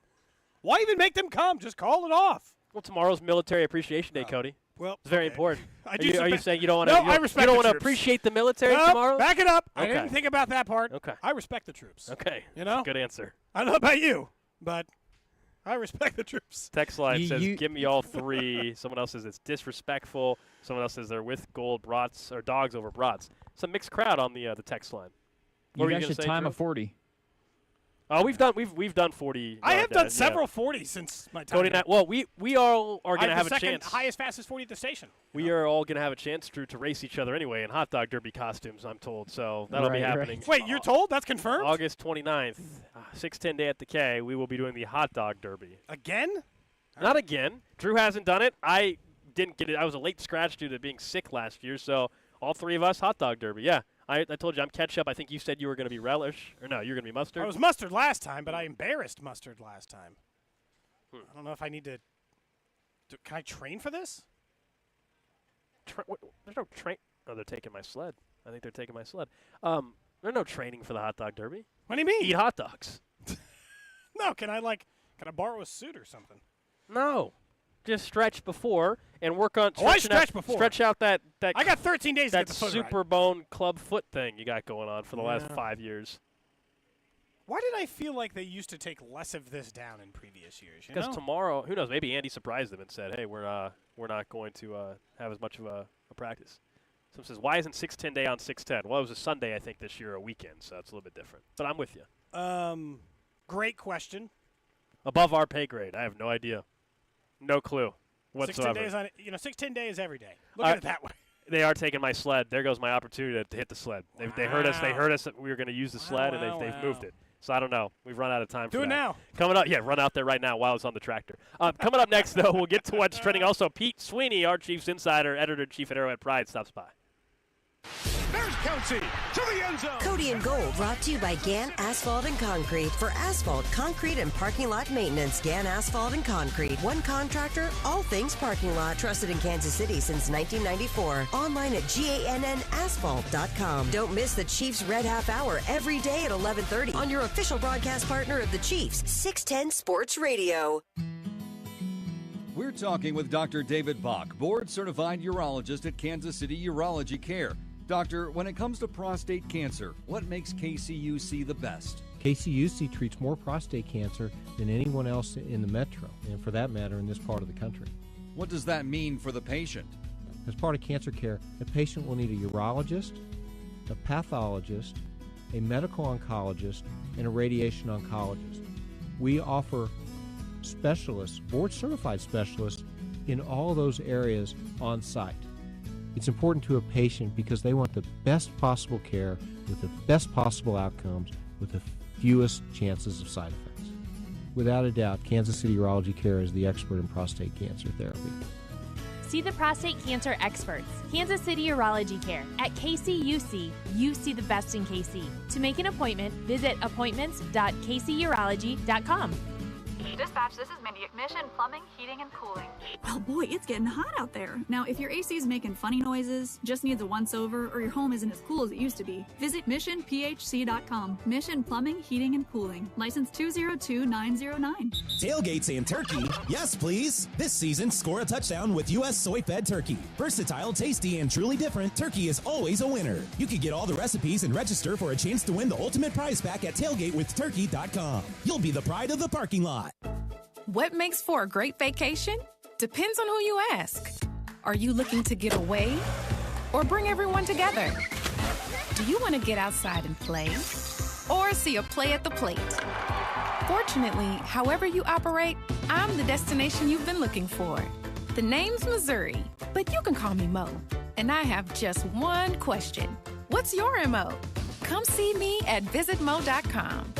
Why even make them come? Just call it off. Well, tomorrow's Military Appreciation Day, Cody. Well, it's very important. I Are you saying you don't want to? No, I respect You don't the want to troops. appreciate the military No, tomorrow? back it up. I Okay. didn't think about that part. Okay. I respect the troops. Okay. You know? Good answer. I don't know about you, but I respect the troops. Text line says, "Give me all three." Someone else says it's disrespectful. Someone else says they're with Gold brats or dogs over brats. It's a mixed crowd on the text line. What You were guys gonna should say, time Drew? a 40. Oh, we've done 40. I have done yeah. several 40s since my time. Cody, here. well, we all are I going to have the a second chance. highest, fastest 40 at the station. We are all going to have a chance, Drew, to race each other anyway in hot dog derby costumes, I'm told. So that'll be happening. Wait, you're told? That's confirmed? August 29th, 610 day at the K, we will be doing the hot dog derby. Again? Not again. Drew hasn't done it. I didn't get it. I was a late scratch due to being sick last year, so all three of us, hot dog derby. Yeah, I told you I'm ketchup. I think you said you were going to be relish. Or no, you were going to be mustard. I was mustard last time, but I embarrassed mustard last time. I don't know if I need to. Can I train for this? There's no train. Oh, they're taking my sled. I think they're taking my sled. There's no training for the hot dog derby. What do you mean? Eat hot dogs. No, can I borrow a suit or something? No. Just stretch before and work on. Oh, I stretched before. Stretch out that. I got 13 days to that get the foot super right. bone club foot thing you got going on for the last 5 years. Why did I feel like they used to take less of this down in previous years? You Because know? tomorrow, who knows? Maybe Andy surprised them and said, "Hey, we're not going to have as much of a practice." Someone says, "Why isn't 610 day on 610?" Well, it was a Sunday, I think, this year, a weekend, so it's a little bit different. But I'm with you. Great question. Above our pay grade, I have no idea, no clue whatsoever. 610 days on 610 days every day. Look at it that way. They are taking my sled. There goes my opportunity to hit the sled. They heard us. They heard us that we were going to use the sled, and they've moved it. So I don't know. We've run out of time for Do it that. now. Coming up, run out there right now while it's on the tractor. Coming up next, though, we'll get to what's trending. Also, Pete Sweeney, our Chiefs insider, editor-in-chief at Arrowhead Pride, stops by. There's Kelsey to the end zone. Cody and Gold brought to you by Gann Asphalt and Concrete. For asphalt, concrete, and parking lot maintenance, Gann Asphalt and Concrete. One contractor, all things parking lot. Trusted in Kansas City since 1994. Online at GANNasphalt.com. Don't miss the Chiefs Red Half Hour every day at 11:30 on your official broadcast partner of the Chiefs, 610 Sports Radio. We're talking with Dr. David Bach, board-certified urologist at Kansas City Urology Care. Doctor, when it comes to prostate cancer, what makes KCUC the best? KCUC treats more prostate cancer than anyone else in the metro, and for that matter, in this part of the country. What does that mean for the patient? As part of cancer care, the patient will need a urologist, a pathologist, a medical oncologist, and a radiation oncologist. We offer specialists, board-certified specialists, in all those areas on site. It's important to a patient because they want the best possible care with the best possible outcomes with the fewest chances of side effects. Without a doubt, Kansas City Urology Care is the expert in prostate cancer therapy. See the prostate cancer experts. Kansas City Urology Care. At KCUC, you see the best in KC. To make an appointment, visit appointments.kcurology.com. Dispatch, this is Mindy at Mission Plumbing, Heating, and Cooling. Well, boy, it's getting hot out there. Now, if your AC is making funny noises, just needs a once-over, or your home isn't as cool as it used to be, visit MissionPHC.com. Mission Plumbing, Heating, and Cooling. License 202909. Tailgates and turkey, yes please. This season, score a touchdown with U.S. soy-fed turkey. Versatile, tasty, and truly different, turkey is always a winner. You can get all the recipes and register for a chance to win the ultimate prize pack at tailgatewithturkey.com. You'll be the pride of the parking lot. What makes for a great vacation? Depends on who you ask. Are you looking to get away or bring everyone together? Do you want to get outside and play, or see a play at the plate? Fortunately, however you operate, I'm the destination you've been looking for. The name's Missouri, but you can call me Mo. And I have just one question. What's your MO? Come see me at visitmo.com.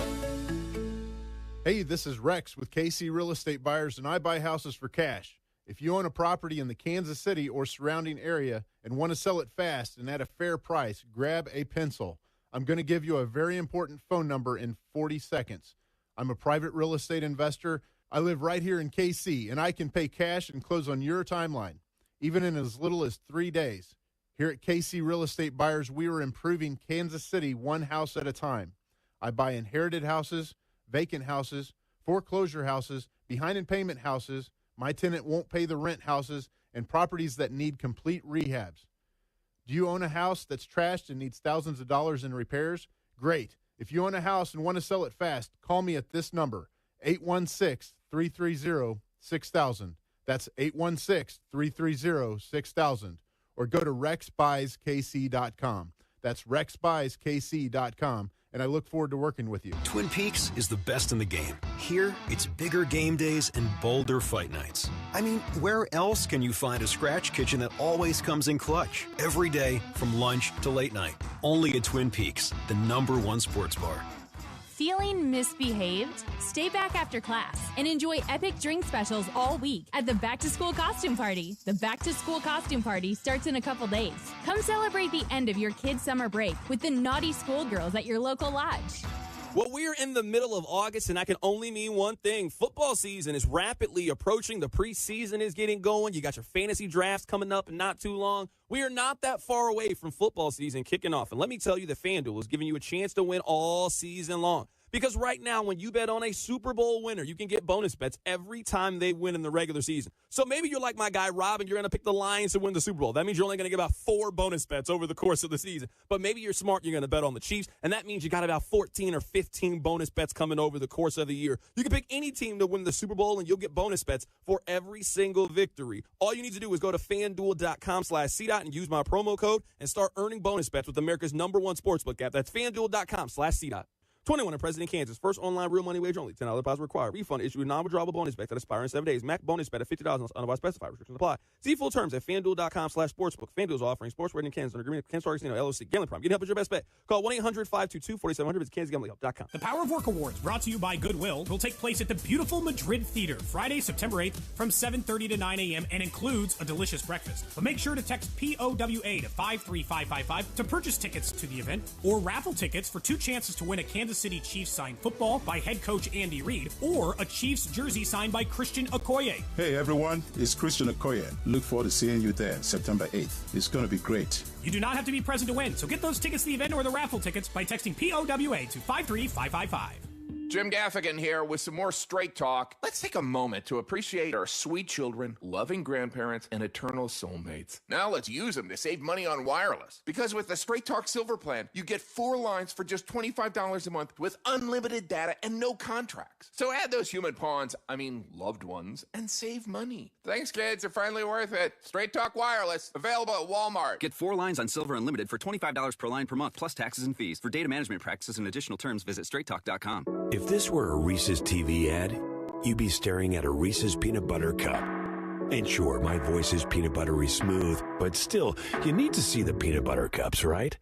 Hey, this is Rex with KC Real Estate Buyers, and I buy houses for cash. If you own a property in the Kansas City or surrounding area and want to sell it fast and at a fair price, grab a pencil. I'm going to give you a very important phone number in 40 seconds. I'm a private real estate investor. I live right here in KC, and I can pay cash and close on your timeline, even in as little as 3 days. Here at KC Real Estate Buyers, we are improving Kansas City one house at a time. I buy inherited houses, vacant houses, foreclosure houses, behind-in-payment houses, my tenant won't pay the rent houses, and properties that need complete rehabs. Do you own a house that's trashed and needs thousands of dollars in repairs? Great. If you own a house and want to sell it fast, call me at this number, 816-330-6000. That's 816-330-6000. Or go to rexbuyskc.com. That's rexbuyskc.com. And I look forward to working with you. Twin Peaks is the best in the game. Here, it's bigger game days and bolder fight nights. I mean, where else can you find a scratch kitchen that always comes in clutch? Every day, from lunch to late night. Only at Twin Peaks, the #1 sports bar. Feeling misbehaved? Stay back after class and enjoy epic drink specials all week at the Back to School Costume Party. The Back to School Costume Party starts in a couple days. Come celebrate the end of your kids' summer break with the naughty schoolgirls at your local lodge. Well, we're in the middle of August, and that can only mean one thing. Football season is rapidly approaching. The preseason is getting going. You got your fantasy drafts coming up in not too long. We are not that far away from football season kicking off. And let me tell you, the FanDuel is giving you a chance to win all season long. Because right now, when you bet on a Super Bowl winner, you can get bonus bets every time they win in the regular season. So maybe you're like my guy, Rob, and you're going to pick the Lions to win the Super Bowl. That means you're only going to get about 4 bonus bets over the course of the season. But maybe you're smart, you're going to bet on the Chiefs, and that means you got about 14 or 15 bonus bets coming over the course of the year. You can pick any team to win the Super Bowl, and you'll get bonus bets for every single victory. All you need to do is go to FanDuel.com/CDOT and use my promo code and start earning bonus bets with America's #1 sportsbook app. That's FanDuel.com/CDOT. 21 in President, Kansas. First online real money wager only. $10 deposit required. Refund issued. Non-withdrawable bonus bet that expires in 7 days. Max bonus bet at $50 unless otherwise specified. Restrictions apply. See full terms at FanDuel.com/sportsbook. FanDuel is offering sports betting in Kansas under agreement with Kansas Casino LLC. Gambling problem. Get help with your best bet. Call 1-800-522-4700. Visit KansasGamblingHelp.com. The Power of Work Awards, brought to you by Goodwill, will take place at the beautiful Madrid Theater Friday, September 8th from 7:30 to 9 a.m. and includes a delicious breakfast. But make sure to text POWA to 53555 to purchase tickets to the event or raffle tickets for 2 chances to win a Kansas City Chiefs signed football by head coach Andy Reid or a Chiefs jersey signed by Christian Okoye. Hey everyone, it's Christian Okoye. Look forward to seeing you there September 8th. It's going to be great. You do not have to be present to win, so get those tickets to the event or the raffle tickets by texting POWA to 53555. Jim Gaffigan here with some more Straight Talk. Let's take a moment to appreciate our sweet children, loving grandparents, and eternal soulmates. Now let's use them to save money on wireless. Because with the Straight Talk Silver Plan, you get 4 lines for just $25 a month with unlimited data and no contracts. So add those human pawns, loved ones, and save money. Thanks, kids. They're finally worth it. Straight Talk Wireless, available at Walmart. Get 4 lines on Silver Unlimited for $25 per line per month, plus taxes and fees. For data management practices and additional terms, visit straighttalk.com. If this were a Reese's TV ad, you'd be staring at a Reese's peanut butter cup. And sure, my voice is peanut buttery smooth, but still, you need to see the peanut butter cups, right?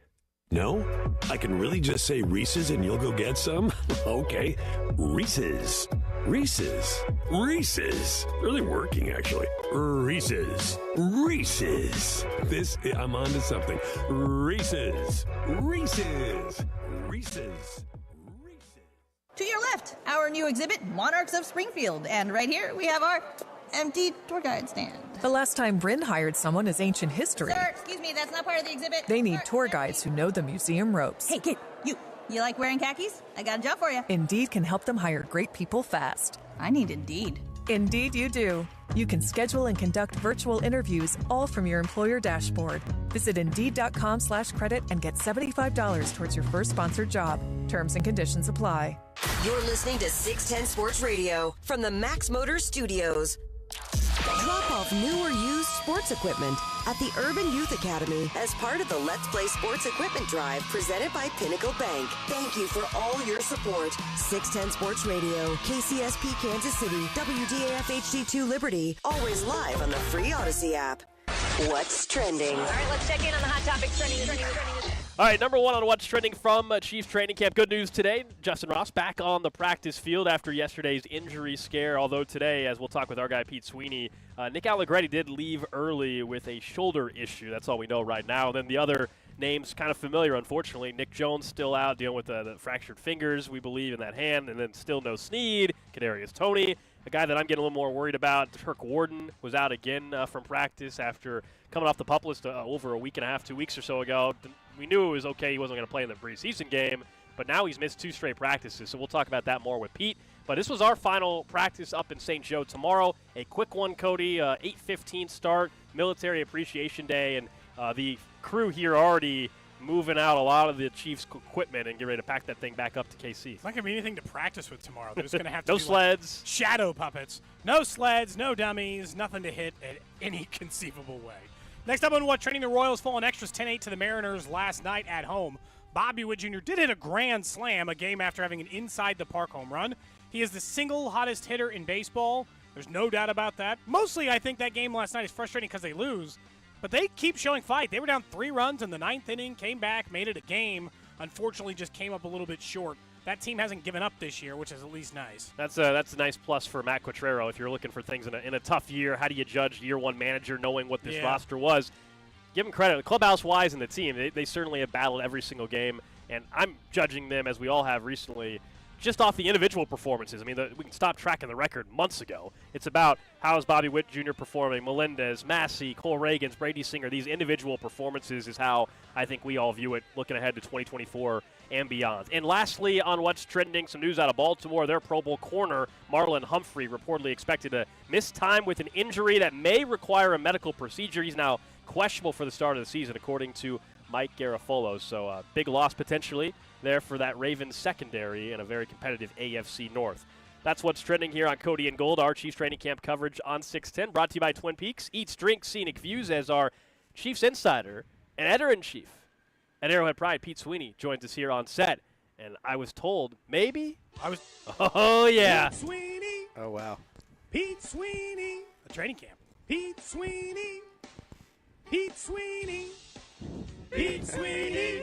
No? I can really just say Reese's and you'll go get some? Okay. Reese's. Reese's. Reese's. Really working, actually. Reese's. Reese's. I'm on to something. Reese's. Reese's. Reese's. To your left, our new exhibit, Monarchs of Springfield. And right here, we have our empty tour guide stand. The last time Bryn hired someone is ancient history. Sir, excuse me, that's not part of the exhibit. They need tour guides who know the museum ropes. Hey, kid, you like wearing khakis? I got a job for you. Indeed can help them hire great people fast. I need Indeed. Indeed you do. You can schedule and conduct virtual interviews all from your employer dashboard. Visit Indeed.com/credit and get $75 towards your first sponsored job. Terms and conditions apply. You're listening to 610 Sports Radio from the Max Motors Studios. Drop yourself new or used sports equipment at the Urban Youth Academy as part of the Let's Play Sports Equipment Drive presented by Pinnacle Bank. Thank you for all your support. 610 Sports Radio, KCSP Kansas City, WDAF HD2 Liberty, always live on the free Odyssey app. What's trending? All right, let's check in on the hot topics trending. All right, number one on what's trending from Chiefs training camp. Good news today. Justin Ross back on the practice field after yesterday's injury scare, although today, as we'll talk with our guy Pete Sweeney, Nick Allegretti did leave early with a shoulder issue. That's all we know right now. And then the other names kind of familiar, unfortunately. Nick Jones still out dealing with the fractured fingers, we believe, in that hand. And then still no Snead. Kadarius Toney. A guy that I'm getting a little more worried about, Turk Warden, was out again from practice after coming off the PUP list over a week and a half, 2 weeks or so ago. We knew it was okay he wasn't going to play in the preseason game, but now he's missed 2 straight practices, so we'll talk about that more with Pete. But this was our final practice up in St. Joe tomorrow. A quick one, Cody, 8:15 start, Military Appreciation Day, and the crew here already moving out a lot of the Chiefs' equipment and get ready to pack that thing back up to KC. It's not going to be anything to practice with tomorrow. They're just going to have to no do sleds. Like shadow puppets. No sleds, no dummies, nothing to hit in any conceivable way. Next up on what trending, the Royals fall in extras 10-8 to the Mariners last night at home. Bobby Witt Jr. did hit a grand slam a game after having an inside-the-park home run. He is the single hottest hitter in baseball. There's no doubt about that. Mostly, I think that game last night is frustrating because they lose. But they keep showing fight. They were down 3 runs in the 9th inning, came back, made it a game. Unfortunately, just came up a little bit short. That team hasn't given up this year, which is at least nice. That's a nice plus for Matt Quatrero if you're looking for things in a tough year. How do you judge year one manager knowing what this roster was? Give them credit. Clubhouse-wise and the team, they certainly have battled every single game, and I'm judging them, as we all have recently, just off the individual performances. I mean, we can stop tracking the record months ago. It's about how is Bobby Witt Jr. performing, Melendez, Massey, Cole Reagans, Brady Singer. These individual performances is how I think we all view it looking ahead to 2024 and beyond. And lastly, on what's trending, some news out of Baltimore. Their Pro Bowl corner, Marlon Humphrey, reportedly expected to miss time with an injury that may require a medical procedure. He's now questionable for the start of the season, according to Mike Garafolo. So big loss potentially there for that Ravens secondary in a very competitive AFC North. That's what's trending here on Cody and Gold, our Chiefs training camp coverage on 610, brought to you by Twin Peaks. Eats, drinks, scenic views as our Chiefs insider and editor-in-chief at Arrowhead Pride, Pete Sweeney, joins us here on set. And I was told, maybe? Oh, yeah. Pete Sweeney. Oh, wow. Pete Sweeney. A training camp. Pete Sweeney. Pete Sweeney. Pete Sweeney.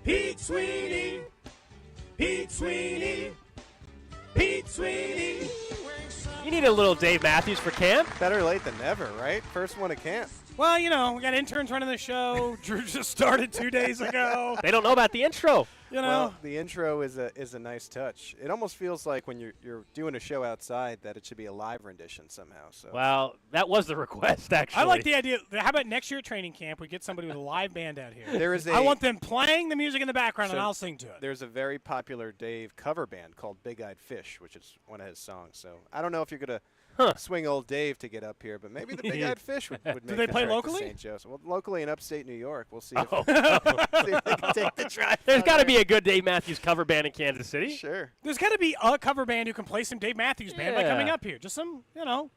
Pete Sweeney. Pete Sweeney. Pete Sweeney. You need a little Dave Matthews for camp. Better late than never, right? First one of camp. Well, you know, we got interns running the show. Drew just started 2 days ago. They don't know about the intro. You know, well, the intro is a nice touch. It almost feels like when you're doing a show outside that it should be a live rendition somehow. So. Well, that was the request, actually. I like the idea. How about next year at training camp we get somebody with a live band out here? I I want them playing the music in the background, and I'll sing to it. There's a very popular Dave cover band called Big Eyed Fish, which is one of his songs. So I don't know if you're going to swing old Dave to get up here, but maybe the Big Eyed Fish would make Do they play trek to locally? St. Joseph. Well, locally in upstate New York. We'll see if, see if they can take the drive. There's got to be a good Dave Matthews cover band in Kansas City. Sure. There's got to be a cover band who can play some Dave Matthews Band by coming up here. Just some, you know.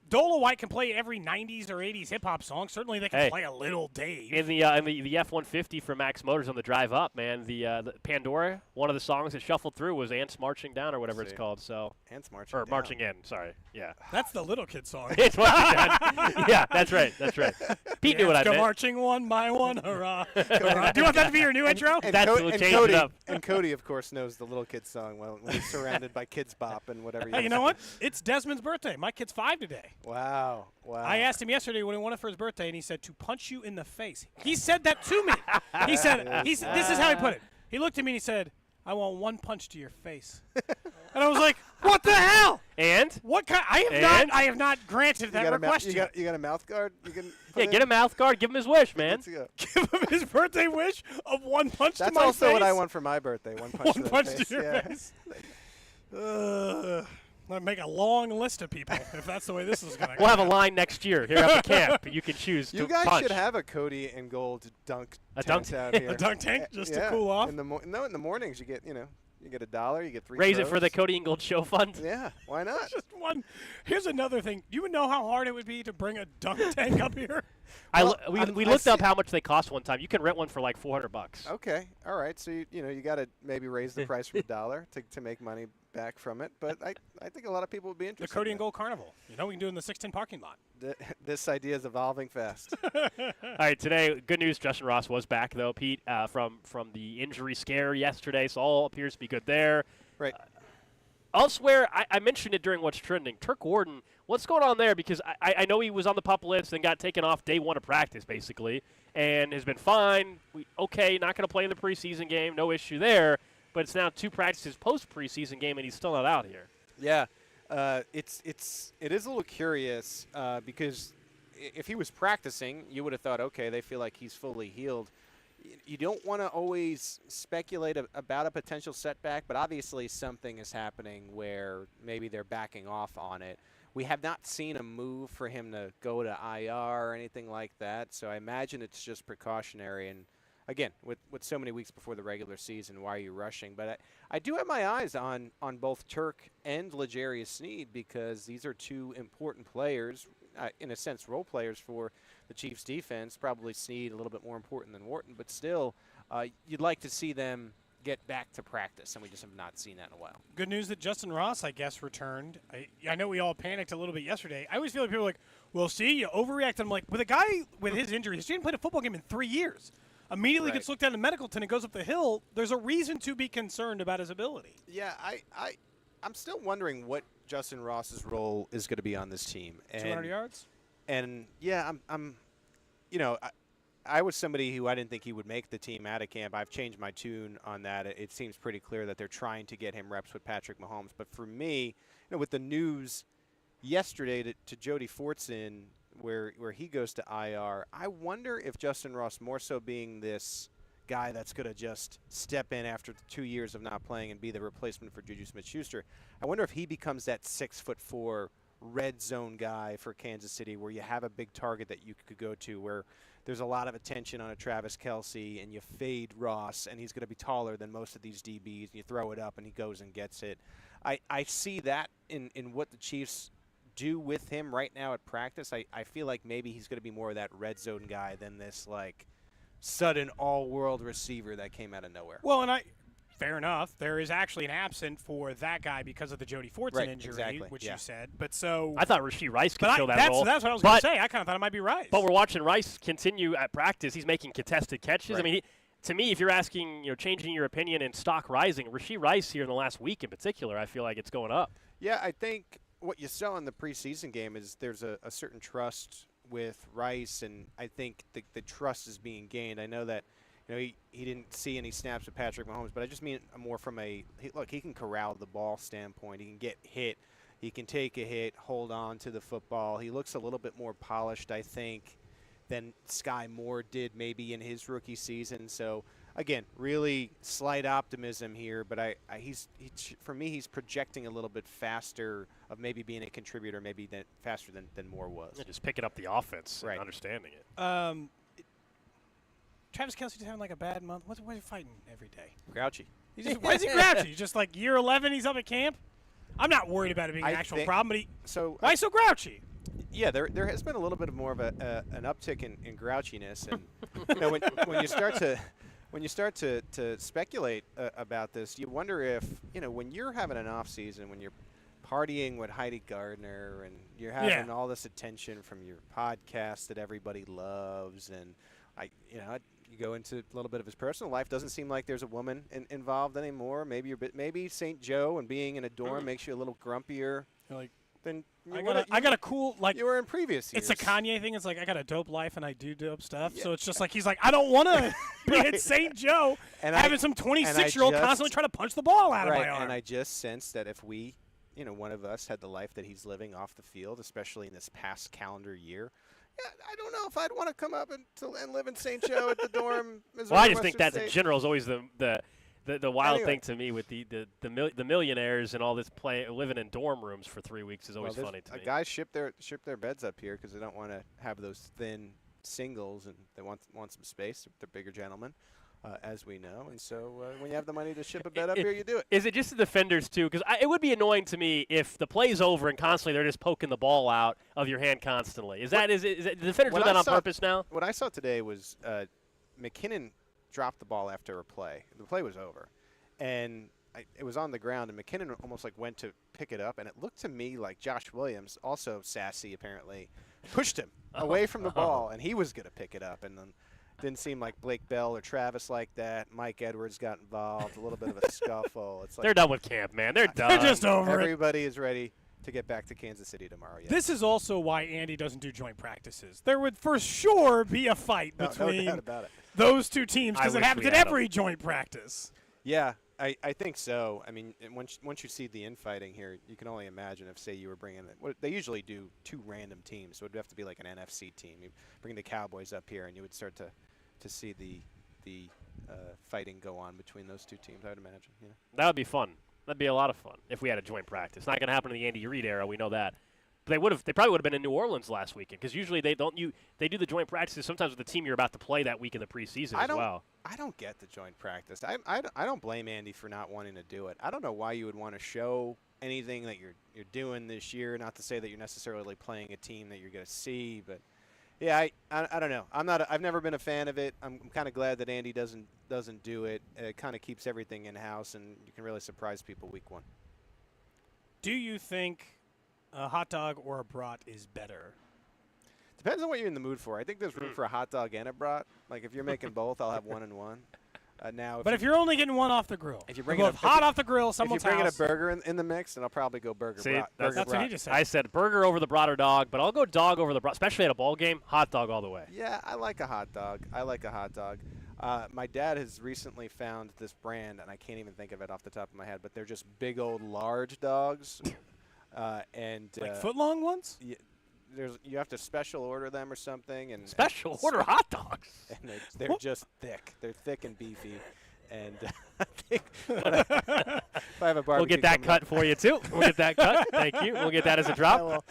Dola White can play every 90s or 80s hip-hop song. Certainly they can play a little Dave. In the F-150 from Max Motors on the drive up, man, the Pandora, one of the songs that shuffled through was Ants Marching Down or whatever it's called. So Ants Marching Down. Marching In, sorry. Yeah. That's the little kid song. It's Marching Down. Yeah, that's right. Pete knew what I Go meant. marching one by one, hurrah. Hurrah. Do you want that to be your new intro? That's what changed it up. And Cody, of course, knows the little kid song when he's surrounded by Kids Bop and whatever. Hey, you know what? It's Desmond's birthday. My kid's 5 today. Wow. I asked him yesterday what he wanted for his birthday, and he said, to punch you in the face. He said that to me. He said, this is how he put it. He looked at me and he said, I want one punch to your face. And I was like, what the hell? And? What kind? I have not granted that request yet. You got a mouth guard? You can get a mouth guard. Give him his wish, man. Give him his birthday wish of one punch to my face. That's also what I want for my birthday, one punch to the face. To your face. I'll make a long list of people if that's the way this is going to go. We'll have a line next year here at the camp. You can choose You to guys punch. should have a Cody and Gold dunk A tent dunk out here. A dunk tank just to cool off? In the mornings you get, You get $1, you get 3 Raise throws. it for the Cody and Gold Show Fund. Yeah, why not? Just one. Here's another thing. Do you know how hard it would be to bring a dunk tank up here? We looked up how much they cost one time. You can rent one for like $400. Okay, all right. So you got to maybe raise the price from $1 to make money back from it. But I think a lot of people would be interested. The Cody and Gold Carnival. We can do it in the 610 parking lot. This idea is evolving fast. All right, today, good news. Justin Ross was back though, Pete, from the injury scare yesterday, so all appears to be good there. Right. Elsewhere, I mentioned it during What's Trending. Turk Warden, what's going on there? Because I know he was on the PUP list and got taken off day 1 of practice, basically, and has been fine. Not going to play in the preseason game, no issue there. But it's now 2 practices post-preseason game, and he's still not out here. Yeah, it is a little curious because if he was practicing, you would have thought, okay, they feel like he's fully healed. You don't want to always speculate about a potential setback, but obviously something is happening where maybe they're backing off on it. We have not seen a move for him to go to IR or anything like that, so I imagine it's just precautionary. And again, with so many weeks before the regular season, why are you rushing? But I do have my eyes on both Turk and L'Jarius Sneed because these are 2 important players, in a sense, role players for the Chiefs' defense. Probably Sneed a little bit more important than Wharton, but still, you'd like to see them get back to practice, and we just have not seen that in a while. Good news that Justin Ross, I guess, returned. I know we all panicked a little bit yesterday. I always feel like people are like, well, see, you overreact. I'm like, with a guy with his injury, he hasn't played a football game in 3 years. Immediately gets looked at in Medicalton and goes up the hill. There's a reason to be concerned about his ability. Yeah, I'm still wondering what Justin Ross's role is going to be on this team. 200 yards? And yeah, I was somebody who I didn't think he would make the team out of camp. I've changed my tune on that. It seems pretty clear that they're trying to get him reps with Patrick Mahomes. But for me, with the news yesterday to Jody Fortson, where he goes to IR, I wonder if Justin Ross, more so being this guy that's going to just step in after 2 years of not playing and be the replacement for Juju Smith-Schuster, I wonder if he becomes that 6'4" red zone guy for Kansas City, where you have a big target that you could go to, where there's a lot of attention on a Travis Kelce, and you fade Ross, and he's going to be taller than most of these DBs, and you throw it up, and he goes and gets it. I see that in what the Chiefs do with him right now at practice. I feel like maybe he's going to be more of that red zone guy than this, like, sudden all-world receiver that came out of nowhere. Well, and fair enough. There is actually an absent for that guy because of the Jody Fortson injury, which you said. But so I thought Rashee Rice could fill that role. That's what I was going to say. I kind of thought it might be Rice. But we're watching Rice continue at practice. He's making contested catches. Right. I mean, to me, if you're asking, changing your opinion and stock rising, Rashee Rice here in the last week in particular, I feel like it's going up. Yeah, I think what you saw in the preseason game is there's a certain trust with Rice, and I think the trust is being gained. I know that he didn't see any snaps with Patrick Mahomes, but I just mean more from he can corral the ball standpoint. He can get hit. He can take a hit, hold on to the football. He looks a little bit more polished, I think, than Sky Moore did maybe in his rookie season. So, again, really slight optimism here, but for me, he's projecting a little bit faster of maybe being a contributor, maybe faster than Moore was. Yeah, just picking up the offense and understanding it. Travis Kelce's having like a bad month. What's he fighting every day? Grouchy. Why is he grouchy? Just like year 11, he's up at camp? I'm not worried about it being an actual problem, but why so grouchy? Yeah, there has been a little bit of more of an uptick in grouchiness, and when you start to speculate about this, you wonder if when you're having an off season, when you're partying with Heidi Gardner and you're having all this attention from your podcast that everybody loves, and you go into a little bit of his personal life. Doesn't seem like there's a woman involved anymore. Maybe St. Joe and being in a dorm makes you a little grumpier. Than I got a cool, like, you were in previous years. It's a Kanye thing. It's like, I got a dope life and I do dope stuff. Yeah. So it's just like, he's like, I don't want to be at St. Joe and having some 26-year-old constantly try to punch the ball out of my arm. And I just sense that if we, one of us had the life that he's living off the field, especially in this past calendar year, I don't know if I'd want to come up and live in St. Joe at the dorm. Well, I just think that in general is always the wild thing to me with the millionaires and all this living in dorm rooms for 3 weeks is always funny to me. Guys ship their beds up here because they don't want to have those thin singles and they want some space. They're bigger gentlemen. as we know. And so when you have the money to ship a bet up here, you do it. Is it just the defenders, too? Because it would be annoying to me if the play's over and constantly they're just poking the ball out of your hand constantly. Is it the defenders do that on purpose now? What I saw today was McKinnon dropped the ball after a play. The play was over. And it was on the ground, and McKinnon almost like went to pick it up, and it looked to me like Josh Williams, also sassy apparently, pushed him away from the ball, and he was going to pick it up. And then didn't seem like Blake Bell or Travis like that. Mike Edwards got involved, a little bit of a scuffle. It's like they're done with camp, man. They're done. They're just over Everybody is ready to get back to Kansas City tomorrow. Yes. This is also why Andy doesn't do joint practices. There would for sure be a fight between no doubt about it. those two teams because it happens at every joint practice. Yeah, I think so. I mean, once you see the infighting here, you can only imagine if, say, you were bringing – they usually do two random teams, so it would have to be like an NFC team. You bring the Cowboys up here, and you would start to see the fighting go on between those two teams, I would imagine. Yeah. That would be fun. That'd be a lot of fun if we had a joint practice. Not going to happen in the Andy Reid era. We know that. But they probably would have been in New Orleans last weekend because usually they do the joint practices sometimes with the team you're about to play that week in the preseason as well. I don't get the joint practice. I don't blame Andy for not wanting to do it. I don't know why you would want to show anything that you're doing this year. Not to say that you're necessarily playing a team that you're going to see, but yeah, I don't know. I've never been a fan of it. I'm kind of glad that Andy doesn't do it. It kind of keeps everything in house, and you can really surprise people week one. Do you think a hot dog or a brat is better? Depends on what you're in the mood for. I think there's room for a hot dog and a brat. Like if you're making both, I'll have one and one. If you're only getting one off the grill, if you're bringing off the grill, someone's if you're bringing a burger in the mix, then I'll probably go burger. See, brat. That's what he just said. I said burger over the brat or dog, but I'll go dog over the brat, especially at a ball game. Hot dog all the way. Yeah, I like a hot dog. My dad has recently found this brand, and I can't even think of it off the top of my head, but they're just big old large dogs. And like footlong ones? Yeah, you have to special order them or something. And special order hot dogs. And they're just thick. They're thick and beefy. And I think if I have a barbecue, we'll get that cut for you too. We'll get that cut. Thank you. We'll get that as a drop.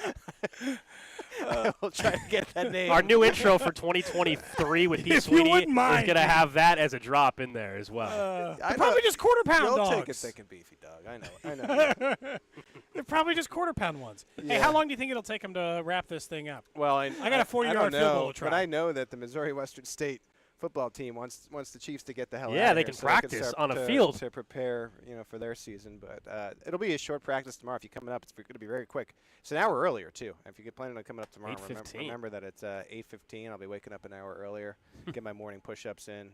We'll try to get that name. Our new intro for 2023 with Pete Sweeney is going to have that as a drop in there as well. They're probably just quarter pound You'll dogs. Take a thick and beefy dog. I know. They're probably just quarter pound ones. Yeah. Hey, how long do you think it'll take them to wrap this thing up? Well, I got a 40-yard field goal to try. But I know that the Missouri Western State football team wants the Chiefs to get the hell out of here. Yeah, they can practice on a field to prepare, for their season. But it'll be a short practice tomorrow. If you're coming up, it's going to be very quick. It's an hour earlier too. If you're planning on coming up tomorrow, remember that it's 8:15. I'll be waking up an hour earlier, get my morning push-ups in.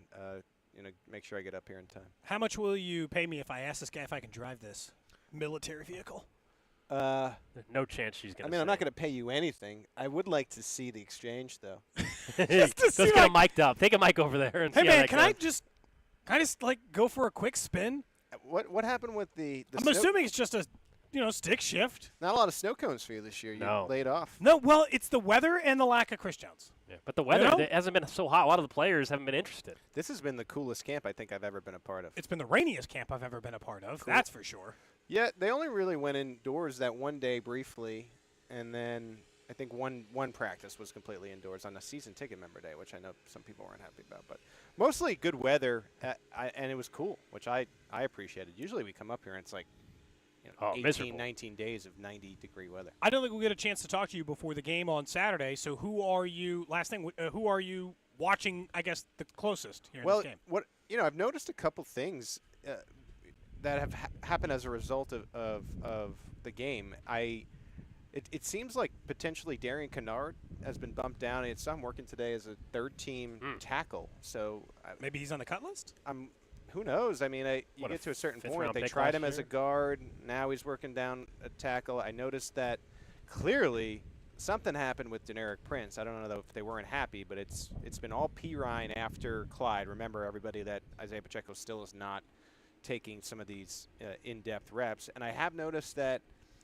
Make sure I get up here in time. How much will you pay me if I ask this guy if I can drive this military vehicle? No chance she's going to. I'm not going to pay you anything. I would like to see the exchange, though. Let's get them mic'd up. Take a mic over there and see how that can goes. I just go for a quick spin? What happened with the I'm assuming it's just a stick shift. Not a lot of snow cones for you this year. You laid off. No, well, it's the weather and the lack of Chris Jones. Yeah, but the weather it hasn't been so hot. A lot of the players haven't been interested. This has been the coolest camp I think I've ever been a part of. It's been the rainiest camp I've ever been a part of. Cool. That's for sure. Yeah, they only really went indoors that one day briefly, and then I think one practice was completely indoors on a season ticket member day, which I know some people weren't happy about. But mostly good weather, and it was cool, which I appreciated. Usually we come up here and it's like 18, 19 days of 90-degree weather. I don't think we'll get a chance to talk to you before the game on Saturday. So who are you? Last thing, who are you watching? I guess the closest here in this game. Well, I've noticed a couple things that have happened as a result of the game. It seems like potentially Darian Kennard has been bumped down. I'm working today as a third-team tackle. So maybe he's on the cut list? Who knows? I mean, you get to a certain point. They tried him as a guard. Now he's working down a tackle. I noticed that clearly something happened with Deneric Prince. I don't know if they weren't happy, but it's been all Pirine after Clyde. Remember, everybody, that Isaiah Pacheco still is not taking some of these in-depth reps. And I have noticed that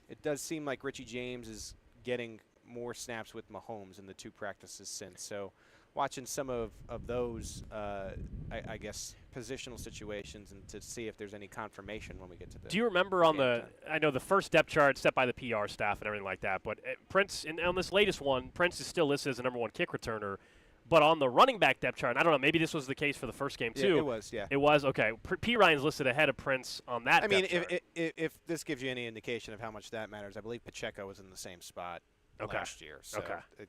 it does seem like Richie James is getting more snaps with Mahomes in the two practices since. So watching some of those, I guess, positional situations and to see if there's any confirmation when we get to the. Do you remember I know the first depth chart set by the PR staff and everything like that, but Prince, on this latest one, Prince is still listed as the #1 kick returner, But on the running back depth chart, I don't know, maybe this was the case for the first game, too. Yeah, it was, yeah. It was? Okay. P. Ryan's listed ahead of Prince on that I mean, depth chart. if this gives you any indication of how much that matters, I believe Pacheco was in the same spot last year. So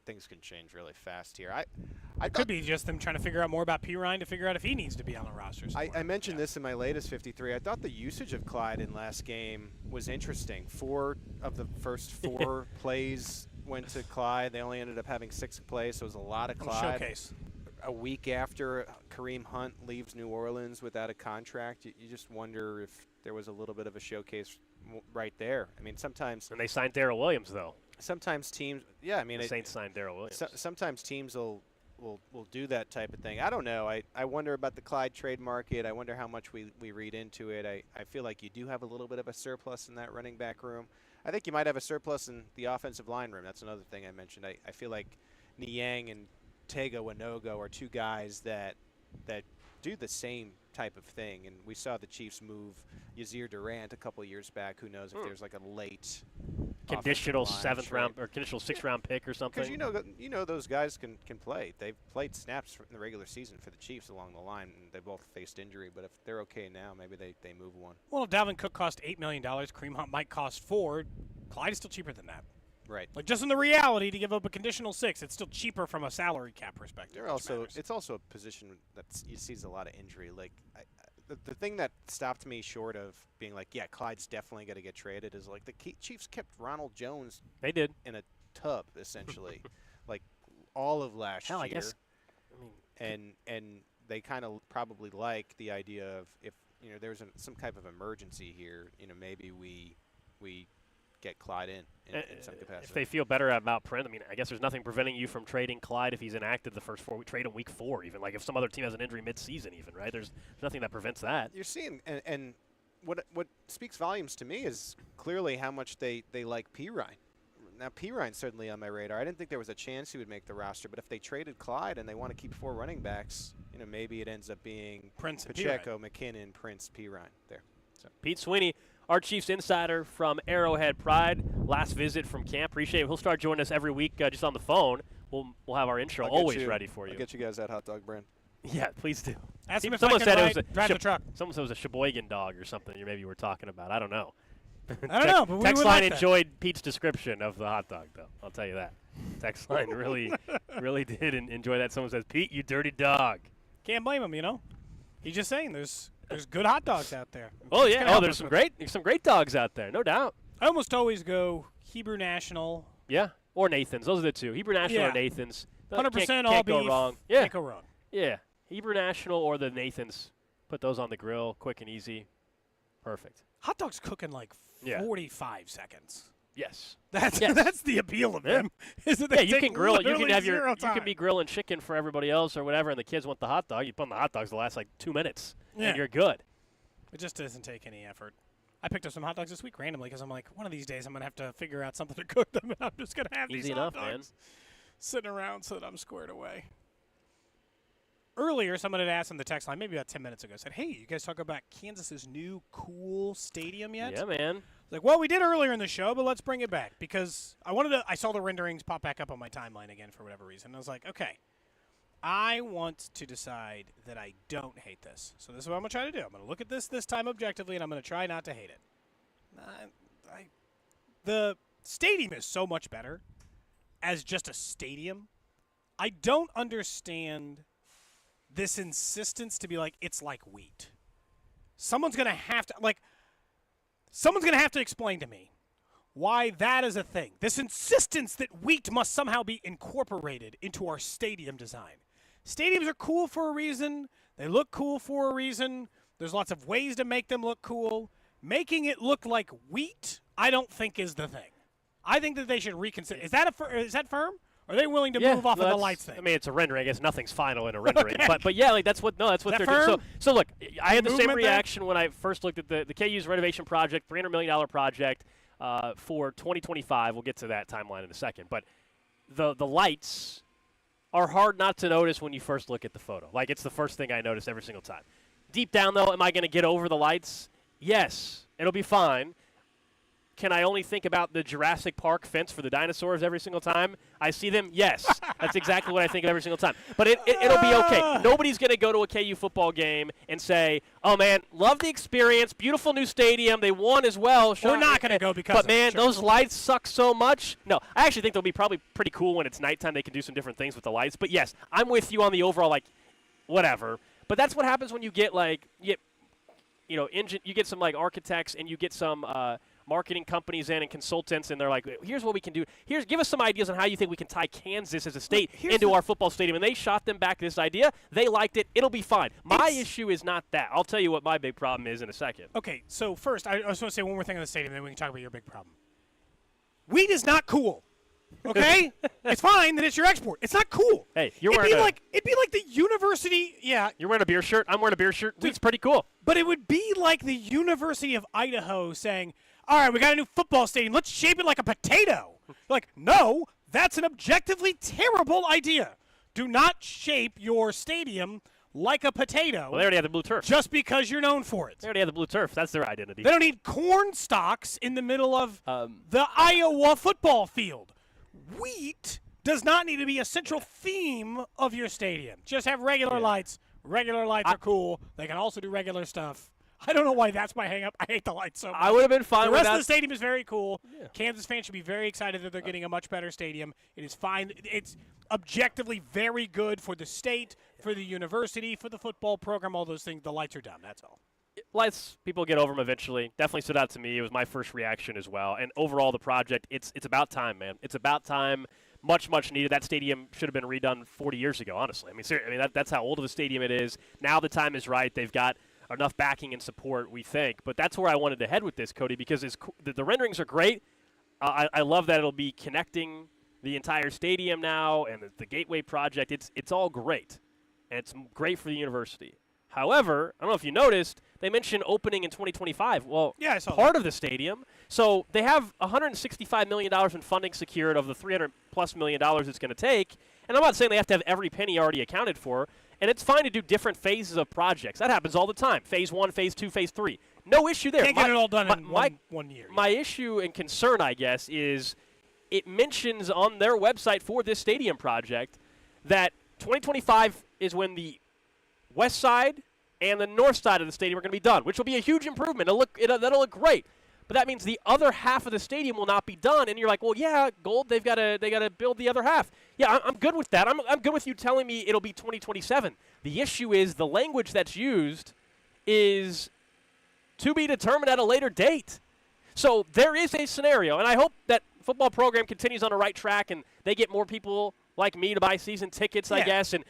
things can change really fast here. It could be just them trying to figure out more about P. Ryan to figure out if he needs to be on the roster. I mentioned this in my latest 53. I thought the usage of Clyde in last game was interesting. 4 of the first 4 plays went to Clyde. They only ended up having 6 plays, so it was a lot of Clyde. Showcase. A week after Kareem Hunt leaves New Orleans without a contract, you just wonder if there was a little bit of a showcase right there. I mean, sometimes. And they signed Darrell Williams, though. Sometimes teams, the Saints signed Darrell Williams. Sometimes teams will do that type of thing. I don't know. I wonder about the Clyde trade market. I wonder how much we read into it. I feel like you do have a little bit of a surplus in that running back room. I think you might have a surplus in the offensive line room. That's another thing I mentioned. I feel like Niang and Tego Wanogo are 2 guys that do the same type of thing. And we saw the Chiefs move Yazir Durant a couple years back. Who knows if there's like a late conditional 7th round or conditional 6th round pick or something. Because you know those guys can play. They've played snaps in the regular season for the Chiefs along the line, and they both faced injury. But if they're okay now, maybe they move one. Well, if Dalvin Cook cost $8 million, Kareem Hunt might cost $4 million. Clyde is still cheaper than that. Right. Like just in the reality, to give up a conditional 6, it's still cheaper from a salary cap perspective. It's also a position that sees a lot of injury. Like the thing that stopped me short of being like, yeah, Clyde's definitely going to get traded is like the Chiefs kept Ronald Jones. They did in a tub essentially, like all of last year. I guess. And they kind of probably like the idea of if there's some type of emergency here, maybe we get Clyde in some capacity. If they feel better about Prince, I mean, I guess there's nothing preventing you from trading Clyde if he's inactive the first 4 weeks. Trade him week 4 even. Like if some other team has an injury mid-season even, right? There's nothing that prevents that. You're seeing, and what speaks volumes to me is clearly how much they like P. Ryan. Now, P. Ryan's certainly on my radar. I didn't think there was a chance he would make the roster, but if they traded Clyde and they want to keep 4 running backs, maybe it ends up being Prince, Pacheco, McKinnon, Prince, P. Ryan there. So. Pete Sweeney, our Chiefs insider from Arrowhead Pride, last visit from camp. Appreciate it. He'll start joining us every week just on the phone. We'll have our intro always ready for you. I'll get you guys that hot dog brand. Yeah, please do. Ask him if someone I said can it was drive the truck. Someone said it was a Sheboygan dog or something. Maybe you were talking about. I don't know. I don't know, but we Text would line like enjoyed Pete's description of the hot dog, though. I'll tell you that. Text line really did enjoy that. Someone says, "Pete, you dirty dog." Can't blame him. He's just saying there's good hot dogs out there. Oh yeah, there's some great dogs out there, no doubt. I almost always go Hebrew National. Yeah, or Nathan's. Those are the 2. Hebrew National or Nathan's. 100% can't all go beef. wrong. Yeah, can't go wrong. Yeah, Hebrew National or the Nathan's. Put those on the grill, quick and easy. Perfect. Hot dogs cook in like 45 seconds. Yes. That's the appeal of them. Is that you can grill it. You can have you can be grilling chicken for everybody else or whatever, and the kids want the hot dog. You put on the hot dogs the last like 2 minutes, and you're good. It just doesn't take any effort. I picked up some hot dogs this week randomly because I'm like, one of these days I'm gonna have to figure out something to cook them, and I'm just gonna have Easy these enough, hot dogs sitting around so that I'm squared away. Earlier, someone had asked on the text line, maybe about 10 minutes ago, said, "Hey, you guys talk about Kansas's new cool stadium yet?" Yeah, man. Like, well, we did earlier in the show, but let's bring it back because I saw the renderings pop back up on my timeline again for whatever reason. I was like, okay, I want to decide that I don't hate this. So this is what I'm going to try to do. I'm going to look at this time objectively, and I'm going to try not to hate it. The stadium is so much better as just a stadium. I don't understand this insistence to be like, it's like wheat. Someone's going to have to explain to me why that is a thing. This insistence that wheat must somehow be incorporated into our stadium design. Stadiums are cool for a reason. They look cool for a reason. There's lots of ways to make them look cool. Making it look like wheat, I don't think is the thing. I think that they should reconsider. Is that firm? Are they willing to move off of the lights thing? I mean, it's a rendering. I guess nothing's final in a rendering. Okay. But yeah, like that's what they're firm? doing. So look, I had the same reaction when I first looked at the KU's renovation project, $300 million project for 2025. We'll get to that timeline in a second. But the lights are hard not to notice when you first look at the photo. Like, it's the first thing I notice every single time. Deep down, though, am I going to get over the lights? Yes. It'll be fine. can I only think about the Jurassic Park fence for the dinosaurs every single time I see them? Yes. That's exactly what I think of every single time. But it'll be okay. Nobody's going to go to a KU football game and say, oh, man, love the experience, beautiful new stadium, they won as well. We're not going to go because But, man, those lights suck so much. No, I actually think they'll be probably pretty cool when it's nighttime. They can do some different things with the lights. But, yes, I'm with you on the overall, like, whatever. But that's what happens when you get, like, you get some, like, architects and you get some marketing companies in and consultants, and they're like, here's what we can do. Give us some ideas on how you think we can tie Kansas as a state into our football stadium. And they shot them back this idea. They liked it. It'll be fine. My issue is not that. I'll tell you what my big problem is in a second. Okay, so first, I just want to say one more thing on the stadium, then we can talk about your big problem. Weed is not cool. Okay? It's fine that it's your export. It's not cool. Hey, it'd be like the university. Yeah. You're wearing a beer shirt. I'm wearing a beer shirt. Weed's pretty cool. But it would be like the University of Idaho saying, all right, we got a new football stadium. Let's shape it like a potato. Like, no, that's an objectively terrible idea. Do not shape your stadium like a potato. Well, they already have the blue turf. Just because you're known for it. They already have the blue turf. That's their identity. They don't need corn stalks in the middle of the Iowa football field. Wheat does not need to be a central theme of your stadium. Just have regular lights. Regular lights are cool. They can also do regular stuff. I don't know why that's my hang-up. I hate the lights so much. I would have been fine with that. The rest of the stadium is very cool. Yeah. Kansas fans should be very excited that they're getting a much better stadium. It is fine. It's objectively very good for the state, for the university, for the football program, all those things. The lights are dumb. That's all. Lights, people get over them eventually. Definitely stood out to me. It was my first reaction as well. And overall, the project, it's about time, man. It's about time. Much, much needed. That stadium should have been redone 40 years ago, honestly. I mean, that's how old of a stadium it is. Now the time is right. They've got enough backing and support, we think. But that's where I wanted to head with this, Cody, because the renderings are great. I love that it'll be connecting the entire stadium now and the Gateway project. It's all great, and it's great for the university. However, I don't know if you noticed, they mentioned opening in 2025. Well, yeah, I saw part of the stadium. So they have $165 million in funding secured of the $300+ million it's going to take. And I'm not saying they have to have every penny already accounted for. And it's fine to do different phases of projects. That happens all the time. Phase 1, Phase 2, Phase 3. No issue there. Can't get it all done in one year. My issue and concern, I guess, is it mentions on their website for this stadium project that 2025 is when the west side and the north side of the stadium are going to be done, which will be a huge improvement. That'll look great. But that means the other half of the stadium will not be done, and you're like, well, yeah, Gold, they got to build the other half. Yeah, I'm good with that. I'm good with you telling me it'll be 2027. The issue is the language that's used is to be determined at a later date. So there is a scenario, and I hope that football program continues on the right track and they get more people like me to buy season tickets, I guess, and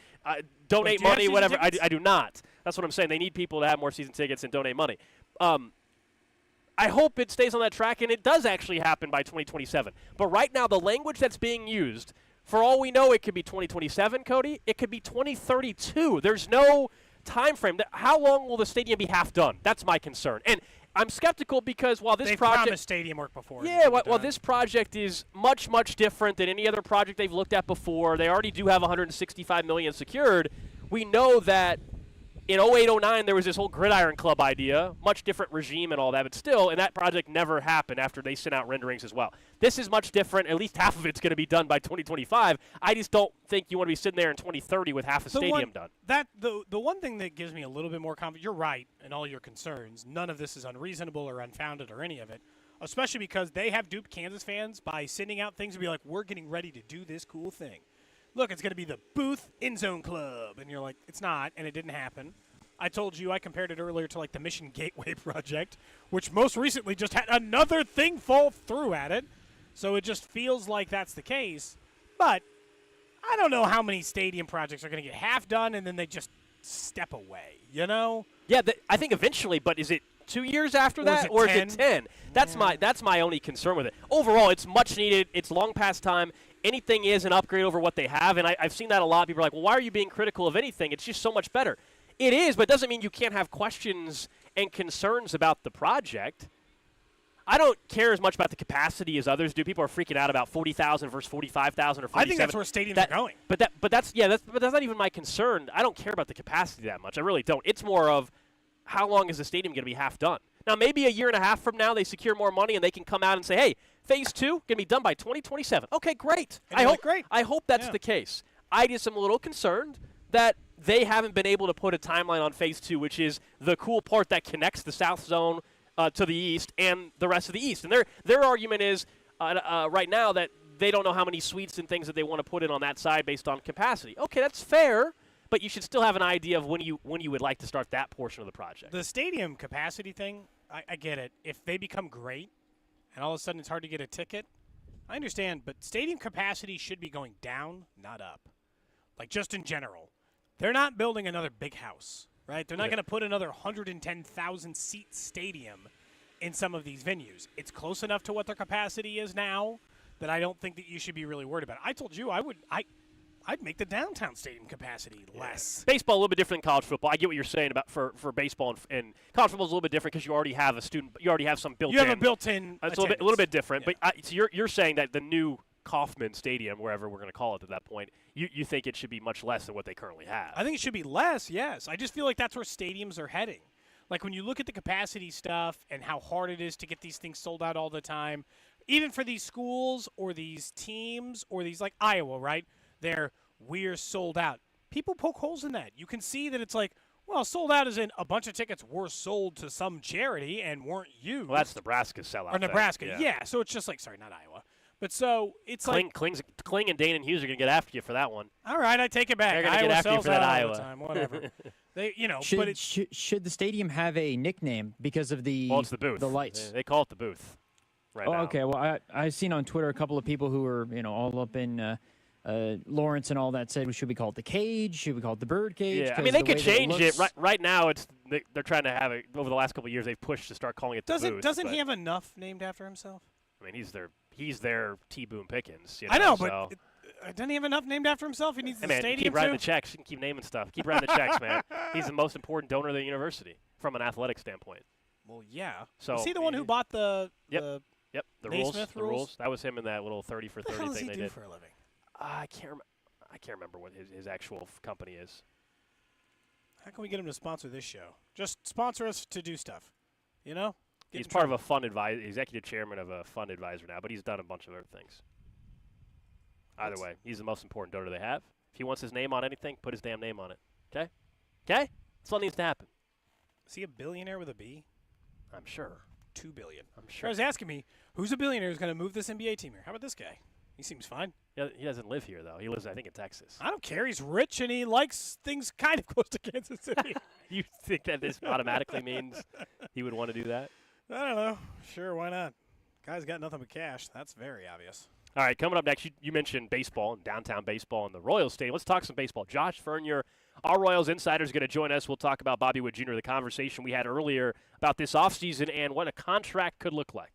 donate money, whatever. I do not. That's what I'm saying. They need people to have more season tickets and donate money. I hope it stays on that track, and it does actually happen by 2027. But right now, the language that's being used, for all we know, it could be 2027, Cody. It could be 2032. There's no time frame. How long will the stadium be half done? That's my concern. And I'm skeptical because while this project— They've promised stadium work before. Yeah, while this project is much, much different than any other project they've looked at before, they already do have $165 million secured. We know that in 08-09, there was this whole Gridiron Club idea, much different regime and all that, but still, and that project never happened after they sent out renderings as well. This is much different. At least half of it's going to be done by 2025. I just don't think you want to be sitting there in 2030 with half a stadium done. The one thing that gives me a little bit more confidence, you're right in all your concerns. None of this is unreasonable or unfounded or any of it, especially because they have duped Kansas fans by sending out things to be like, we're getting ready to do this cool thing. Look, it's going to be the Booth End Zone Club. And you're like, it's not, and it didn't happen. I told you I compared it earlier to like the Mission Gateway project, which most recently just had another thing fall through at it. So it just feels like that's the case. But I don't know how many stadium projects are going to get half done and then they just step away, you know? Yeah, I think eventually, but is it 2 years after that, or is it 10? That's my only concern with it. Overall, it's much needed. It's long past time. Anything is an upgrade over what they have, and I've seen that a lot. People are like, well, why are you being critical of anything? It's just so much better. It is, but it doesn't mean you can't have questions and concerns about the project. I don't care as much about the capacity as others do. People are freaking out about 40,000 versus 45,000 or 47. I think that's where stadiums are going. But that's not even my concern. I don't care about the capacity that much. I really don't. It's more of how long is the stadium going to be half done? Now, maybe a year and a half from now, they secure more money and they can come out and say, hey, Phase 2 going to be done by 2027. Okay, great. I hope that's the case. I just am a little concerned that they haven't been able to put a timeline on Phase 2, which is the cool part that connects the South Zone to the East and the rest of the East. And their argument is right now that they don't know how many suites and things that they want to put in on that side based on capacity. Okay, that's fair, but you should still have an idea of when you would like to start that portion of the project. The stadium capacity thing, I get it. If they become great and all of a sudden it's hard to get a ticket, I understand, but stadium capacity should be going down, not up. Like, just in general. They're not building another big house, right? They're not going to put another 110,000-seat stadium in some of these venues. It's close enough to what their capacity is now that I don't think that you should be really worried about it. I told you I'd make the downtown stadium capacity less. Baseball a little bit different than college football. I get what you're saying about for baseball and college football is a little bit different because you already have some built-in. You have a built-in. It's a little bit different. Yeah. But so you're saying that the new Kauffman Stadium, wherever we're going to call it at that point, you think it should be much less than what they currently have? I think it should be less. Yes, I just feel like that's where stadiums are heading. Like when you look at the capacity stuff and how hard it is to get these things sold out all the time. Even for these schools or these teams or these like Iowa, right? We're sold out. People poke holes in that. You can see that it's like, well, sold out as in a bunch of tickets were sold to some charity and weren't used. Well, that's Nebraska's sellout. Or Nebraska, yeah. So it's just like, sorry, not Iowa. But so it's Kling and Dane and Hughes are going to get after you for that one. All right, I take it back. They're going to get after you for that Iowa. Time, whatever. Should the stadium have a nickname because of the it's the booth. The lights? They call it the booth. Right now. Okay. Well, I've seen on Twitter a couple of people who are all up in Lawrence and all that said we should be called the cage. Should we call it the bird cage? Yeah, I mean they could change it. Right now, they're trying to have it. Over the last couple of years, they've pushed to start calling it the booth. Doesn't he have enough named after himself? I mean, he's their T. Boone Pickens. I know, but doesn't he have enough named after himself? He needs the stadium. Keep writing the checks. Keep naming stuff. Keep writing the checks, man. He's the most important donor of the university from an athletic standpoint. Well, yeah. So is he the one who bought the? Yep. The Naismith rules. That was him in that little 30 for 30 thing they did. What does he do for a living? I can't remember what his actual company is. How can we get him to sponsor this show? Just sponsor us to do stuff. He's part of a fund executive chairman of a fund advisor now, but he's done a bunch of other things. Either way, he's the most important donor they have. If he wants his name on anything, put his damn name on it. Okay? That's what needs to happen. Is he a billionaire with a B? I'm sure. $2 billion. I'm sure. I was asking me, who's a billionaire who's going to move this NBA team here? How about this guy? He seems fine. Yeah, he doesn't live here, though. He lives, I think, in Texas. I don't care. He's rich, and he likes things kind of close to Kansas City. You think that this automatically means he would want to do that? I don't know. Sure, why not? Guy's got nothing but cash. That's very obvious. All right, coming up next, you mentioned baseball and downtown baseball and the Royals Stadium. Let's talk some baseball. Josh Fernier, our Royals insider, is going to join us. We'll talk about Bobby Witt Jr., the conversation we had earlier about this offseason and what a contract could look like.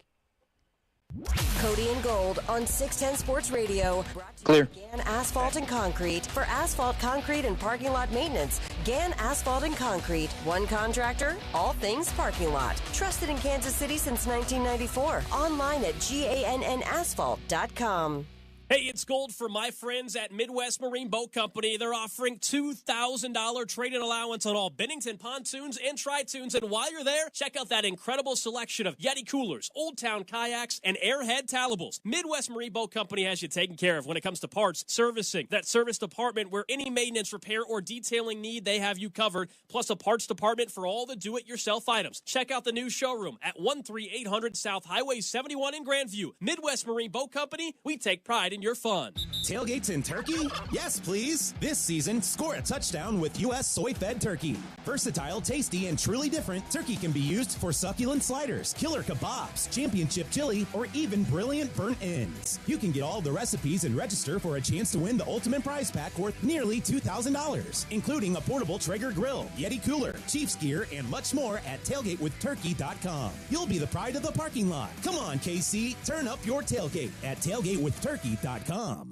Cody and Gold on 610 Sports Radio. Clear. GAN Asphalt and Concrete. For asphalt, concrete, and parking lot maintenance, GAN Asphalt and Concrete. One contractor, all things parking lot. Trusted in Kansas City since 1994. Online at GANNasphalt.com. Hey, it's Gold for my friends at Midwest Marine Boat Company. They're offering $2,000 trade-in allowance on all Bennington pontoons and tri-toons. And while you're there, check out that incredible selection of Yeti coolers, Old Town kayaks, and Airhead tallables. Midwest Marine Boat Company has you taken care of when it comes to parts, servicing. That service department where any maintenance, repair, or detailing need, they have you covered. Plus a parts department for all the do-it-yourself items. Check out the new showroom at 13800 South Highway 71 in Grandview. Midwest Marine Boat Company, we take pride in your fun. Tailgates in Turkey? Yes, please. This season, score a touchdown with U.S. soy-fed turkey. Versatile, tasty, and truly different, turkey can be used for succulent sliders, killer kebabs, championship chili, or even brilliant burnt ends. You can get all the recipes and register for a chance to win the ultimate prize pack worth nearly $2,000, including a portable Traeger grill, Yeti cooler, Chiefs gear, and much more at tailgatewithturkey.com. You'll be the pride of the parking lot. Come on, KC, turn up your tailgate at tailgatewithturkey.com.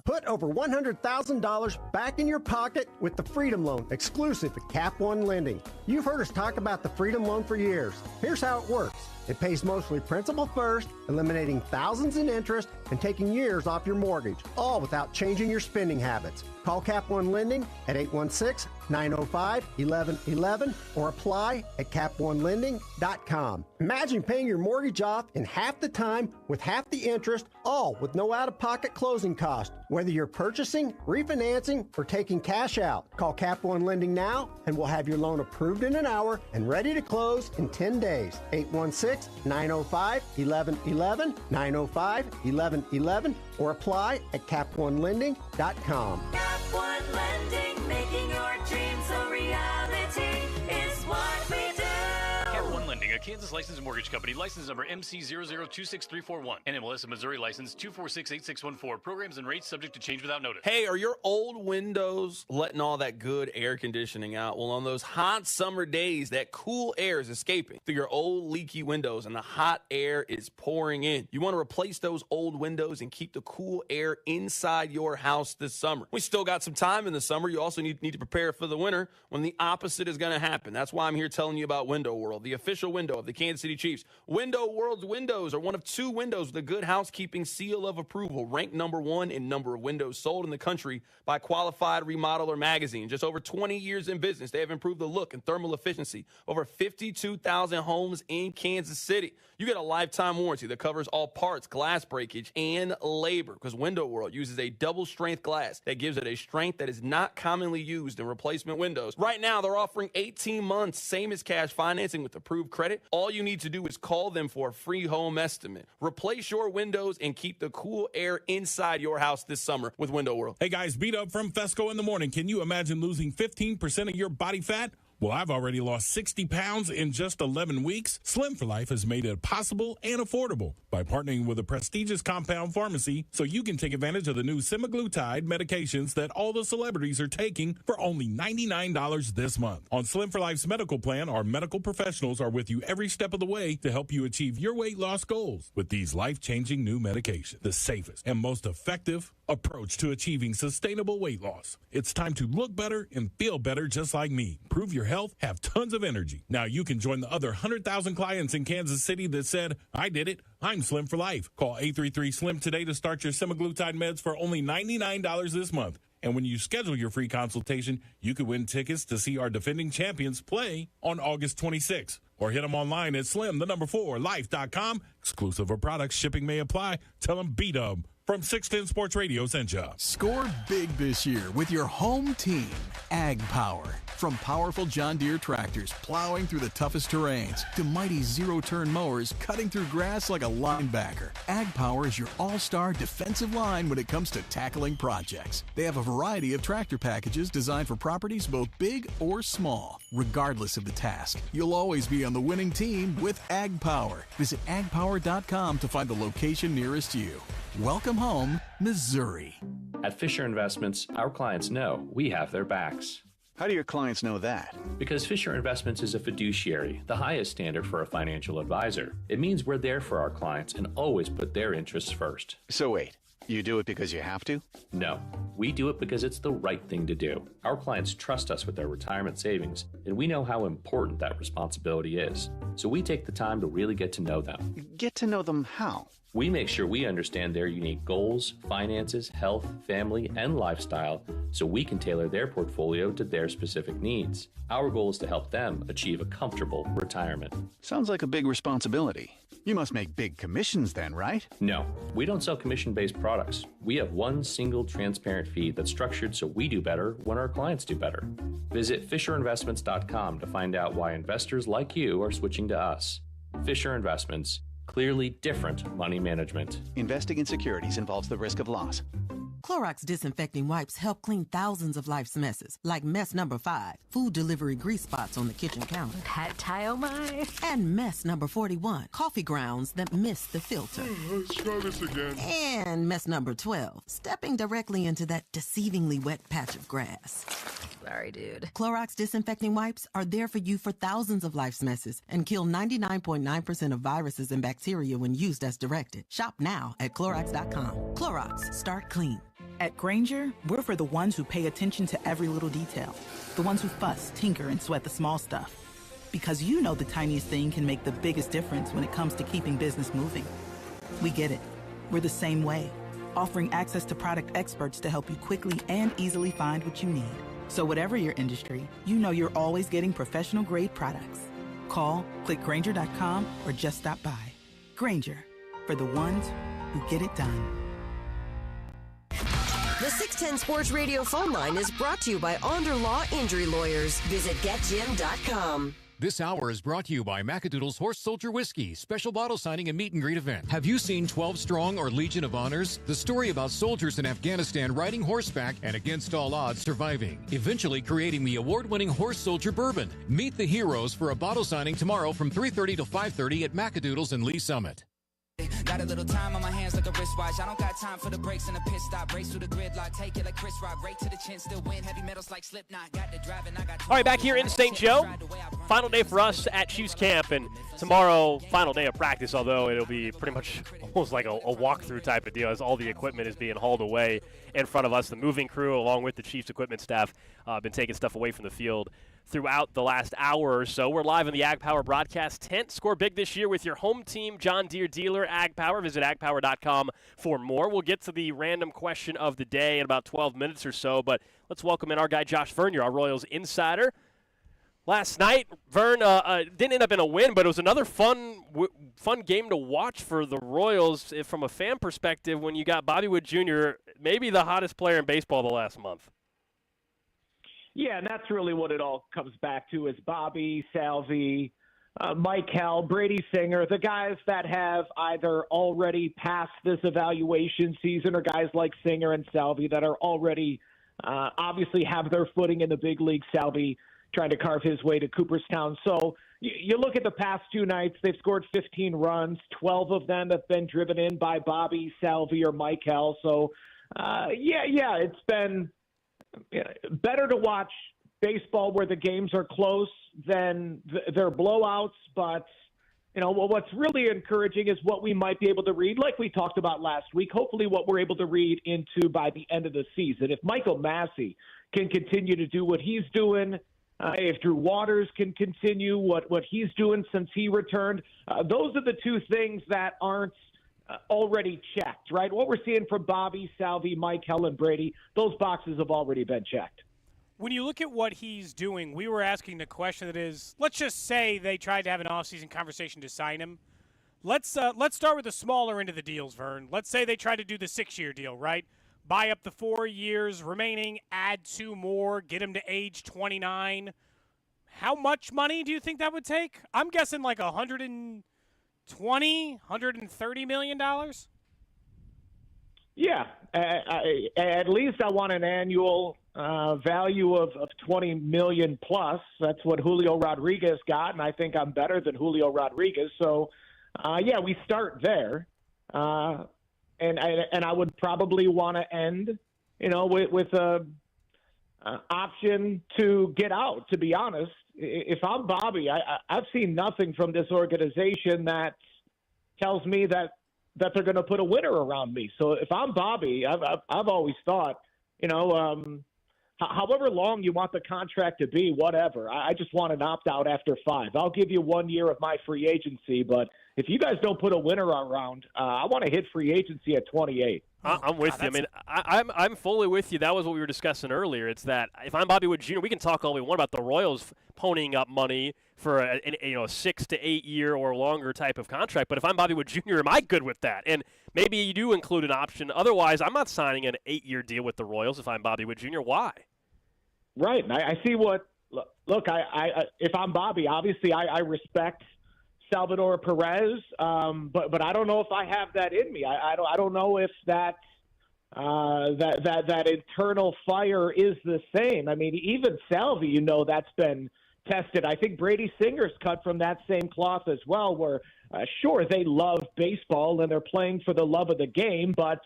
Put over $100,000 back in your pocket with the Freedom Loan, exclusive at Cap One Lending. You've heard us talk about the Freedom Loan for years. Here's how it works. It pays mostly principal first, eliminating thousands in interest and taking years off your mortgage, all without changing your spending habits. Call Cap One Lending at 816-905-1111 or apply at caponelending.com. Imagine paying your mortgage off in half the time with half the interest, all with no out-of-pocket closing cost. Whether you're purchasing, refinancing, or taking cash out, call Cap One Lending now and we'll have your loan approved in an hour and ready to close in 10 days. 816-905-1111, 905-1111, or apply at caponelending.com. Cap One Lending, making your dreams a reality is what we do. Cap One Lending, a Kansas licensed mortgage company, license number MC0026341, NMLS of Missouri license 2468614. Programs and rates subject to change without notice. Hey, are your old windows letting all that good air conditioning out? Well, on those hot summer days, that cool air is escaping through your old leaky windows and the hot air is pouring in. You want to replace those old windows and keep the cool air inside your house this summer. We still got some time in the summer. You also need to prepare for the winter when the opposite is going to happen. That's why I'm here telling you about Window World, the official window of the Kansas City Chiefs. Window World's windows are one of 2 windows with a good housekeeping seal of approval, ranked #1 in number of windows sold in the country by Qualified Remodeler magazine. Just over 20 years in business, they have improved the look and thermal efficiency. Over 52,000 homes in Kansas City. You get a lifetime warranty that covers all parts, glass breakage, and labor, because Window World uses a double-strength glass that gives it a strength that is not commonly used in replacement windows. Right now, they're offering 18 months, same as cash financing with approved credit. All you need to do is call them for a free home estimate. Replace your windows and keep the cool air inside your house this summer with Window World. Hey guys, Beat Up from Fesco in the morning. Can you imagine losing 15% of your body fat? Well, I've already lost 60 pounds in just 11 weeks. Slim for Life has made it possible and affordable by partnering with a prestigious compound pharmacy so you can take advantage of the new semaglutide medications that all the celebrities are taking for only $99 this month. On Slim for Life's medical plan, our medical professionals are with you every step of the way to help you achieve your weight loss goals with these life-changing new medications, the safest and most effective approach to achieving sustainable weight loss. It's time to look better and feel better just like me. Prove your health, have tons of energy. Now you can join the other 100,000 clients in Kansas City that said, I did it. I'm Slim for Life. Call 833-SLIM today to start your semaglutide meds for only $99 this month. And when you schedule your free consultation, you could win tickets to see our defending champions play on August 26th. Or hit them online at slim4life.com. Exclusive of products, shipping may apply. Tell them Beat Up. From 610 Sports Radio, sent you. Score big this year with your home team, Ag Power. From powerful John Deere tractors plowing through the toughest terrains to mighty zero-turn mowers cutting through grass like a linebacker, Ag Power is your all-star defensive line when it comes to tackling projects. They have a variety of tractor packages designed for properties both big or small. Regardless of the task, you'll always be on the winning team with Ag Power. Visit agpower.com to find the location nearest you. Welcome home, Missouri. At Fisher Investments, our clients know we have their backs. How do your clients know that? Because Fisher Investments is a fiduciary, the highest standard for a financial advisor. It means we're there for our clients and always put their interests first. So wait, you do it because you have to? No, we do it because it's the right thing to do. Our clients trust us with their retirement savings, and we know how important that responsibility is. So we take the time to really get to know them. Get to know them how? We make sure we understand their unique goals, finances, health, family, and lifestyle so we can tailor their portfolio to their specific needs. Our goal is to help them achieve a comfortable retirement. Sounds like a big responsibility. You must make big commissions then, right? No, we don't sell commission-based products. We have one single transparent fee that's structured so we do better when our clients do better. Visit FisherInvestments.com to find out why investors like you are switching to us. Fisher Investments. Clearly different money management. Investing in securities involves the risk of loss. Clorox disinfecting wipes help clean thousands of life's messes, like mess number 5, food delivery grease spots on the kitchen counter. Pet tie, oh my. And mess number 41, coffee grounds that miss the filter. Let's try this again. And mess number 12, stepping directly into that deceivingly wet patch of grass. Sorry, dude. Clorox disinfecting wipes are there for you for thousands of life's messes and kill 99.9% of viruses and bacteria when used as directed. Shop now at Clorox.com. Clorox, start clean. At Grainger, we're for the ones who pay attention to every little detail. The ones who fuss, tinker, and sweat the small stuff. Because you know the tiniest thing can make the biggest difference when it comes to keeping business moving. We get it. We're the same way, offering access to product experts to help you quickly and easily find what you need. So whatever your industry, you know you're always getting professional-grade products. Call, click Grainger.com, or just stop by. Grainger, for the ones who get it done. The 610 Sports Radio phone line is brought to you by Onder Law Injury Lawyers. Visit GetJim.com. This hour is brought to you by Macadoodle's Horse Soldier Whiskey, special bottle signing and meet and greet event. Have you seen 12 Strong or Legion of Honors? The story about soldiers in Afghanistan riding horseback and against all odds surviving, eventually creating the award-winning Horse Soldier Bourbon. Meet the heroes for a bottle signing tomorrow from 3:30 to 5:30 at Macadoodle's in Lee Summit. Got a little time on my hands like a wristwatch. I don't got time for the breaks and the pit stop. Race through the gridlock, take it like Chris Rock. Right to the chin, still win. Heavy metals like Slipknot. Got the driving, I got. All right, back here in St. Joe. Final day for us at Chiefs Camp, and tomorrow, final day of practice, although it'll be pretty much almost like a walkthrough type of deal as all the equipment is being hauled away in front of us. The moving crew, along with the Chiefs equipment staff, been taking stuff away from the field throughout the last hour or so. We're live in the Ag Power broadcast tent. Score big this year with your home team, John Deere dealer, Ag Power. Visit agpower.com for more. We'll get to the random question of the day in about 12 minutes or so, but let's welcome in our guy, Josh Vernier, our Royals insider. Last night, Vern didn't end up in a win, but it was another fun game to watch for the Royals from a fan perspective when you got Bobby Witt Jr., maybe the hottest player in baseball the last month. Yeah, and that's really what it all comes back to is Bobby, Salvi, Mike Hell, Brady Singer, the guys that have either already passed this evaluation season or guys like Singer and Salvi that are already obviously have their footing in the big league. Salvi trying to carve his way to Cooperstown. So you look at the past two nights, they've scored 15 runs. 12 of them have been driven in by Bobby, Salvi, or Mike Hell. So, it's been better to watch baseball where the games are close than their blowouts. But, what's really encouraging is what we might be able to read, like we talked about last week, hopefully what we're able to read into by the end of the season. If Michael Massey can continue to do what he's doing, if Drew Waters can continue what he's doing since he returned, those are the two things that aren't already checked, right? What we're seeing from Bobby, Salvi, Mike, Helen, Brady, those boxes have already been checked. When you look at what he's doing, we were asking the question that is, let's just say they tried to have an offseason conversation to sign him. Let's start with the smaller end of the deals, Vern. Let's say they try to do the 6-year deal, right? Buy up the 4 years remaining, add 2 more, get him to age 29. How much money do you think that would take? I'm guessing like $120, $130 million. Yeah, at least I want an annual value of $20 million plus. That's what Julio Rodriguez got, and I think I'm better than Julio Rodriguez. So, we start there. And I would probably want to end, with a option to get out, to be honest. If I'm Bobby, I've seen nothing from this organization that tells me that they're going to put a winner around me. So if I'm Bobby, I've always thought, however long you want the contract to be, whatever. I just want an opt-out after 5. I'll give you 1 year of my free agency, but if you guys don't put a winner around, I want to hit free agency at 28. I'm with you. I mean, I'm fully with you. That was what we were discussing earlier. It's that if I'm Bobby Witt Jr., we can talk all we want about the Royals ponying up money for a 6 to 8 year or longer type of contract. But if I'm Bobby Witt Jr., am I good with that? And maybe you do include an option. Otherwise, I'm not signing an 8-year deal with the Royals if I'm Bobby Witt Jr. Why? Right. I see what – look, I if I'm Bobby, obviously I respect Salvador Perez, but I don't know if I have that in me. I don't know if that internal fire is the same. I mean, even Salvi, that's been tested. I think Brady Singer's cut from that same cloth as well, where sure, they love baseball and they're playing for the love of the game, but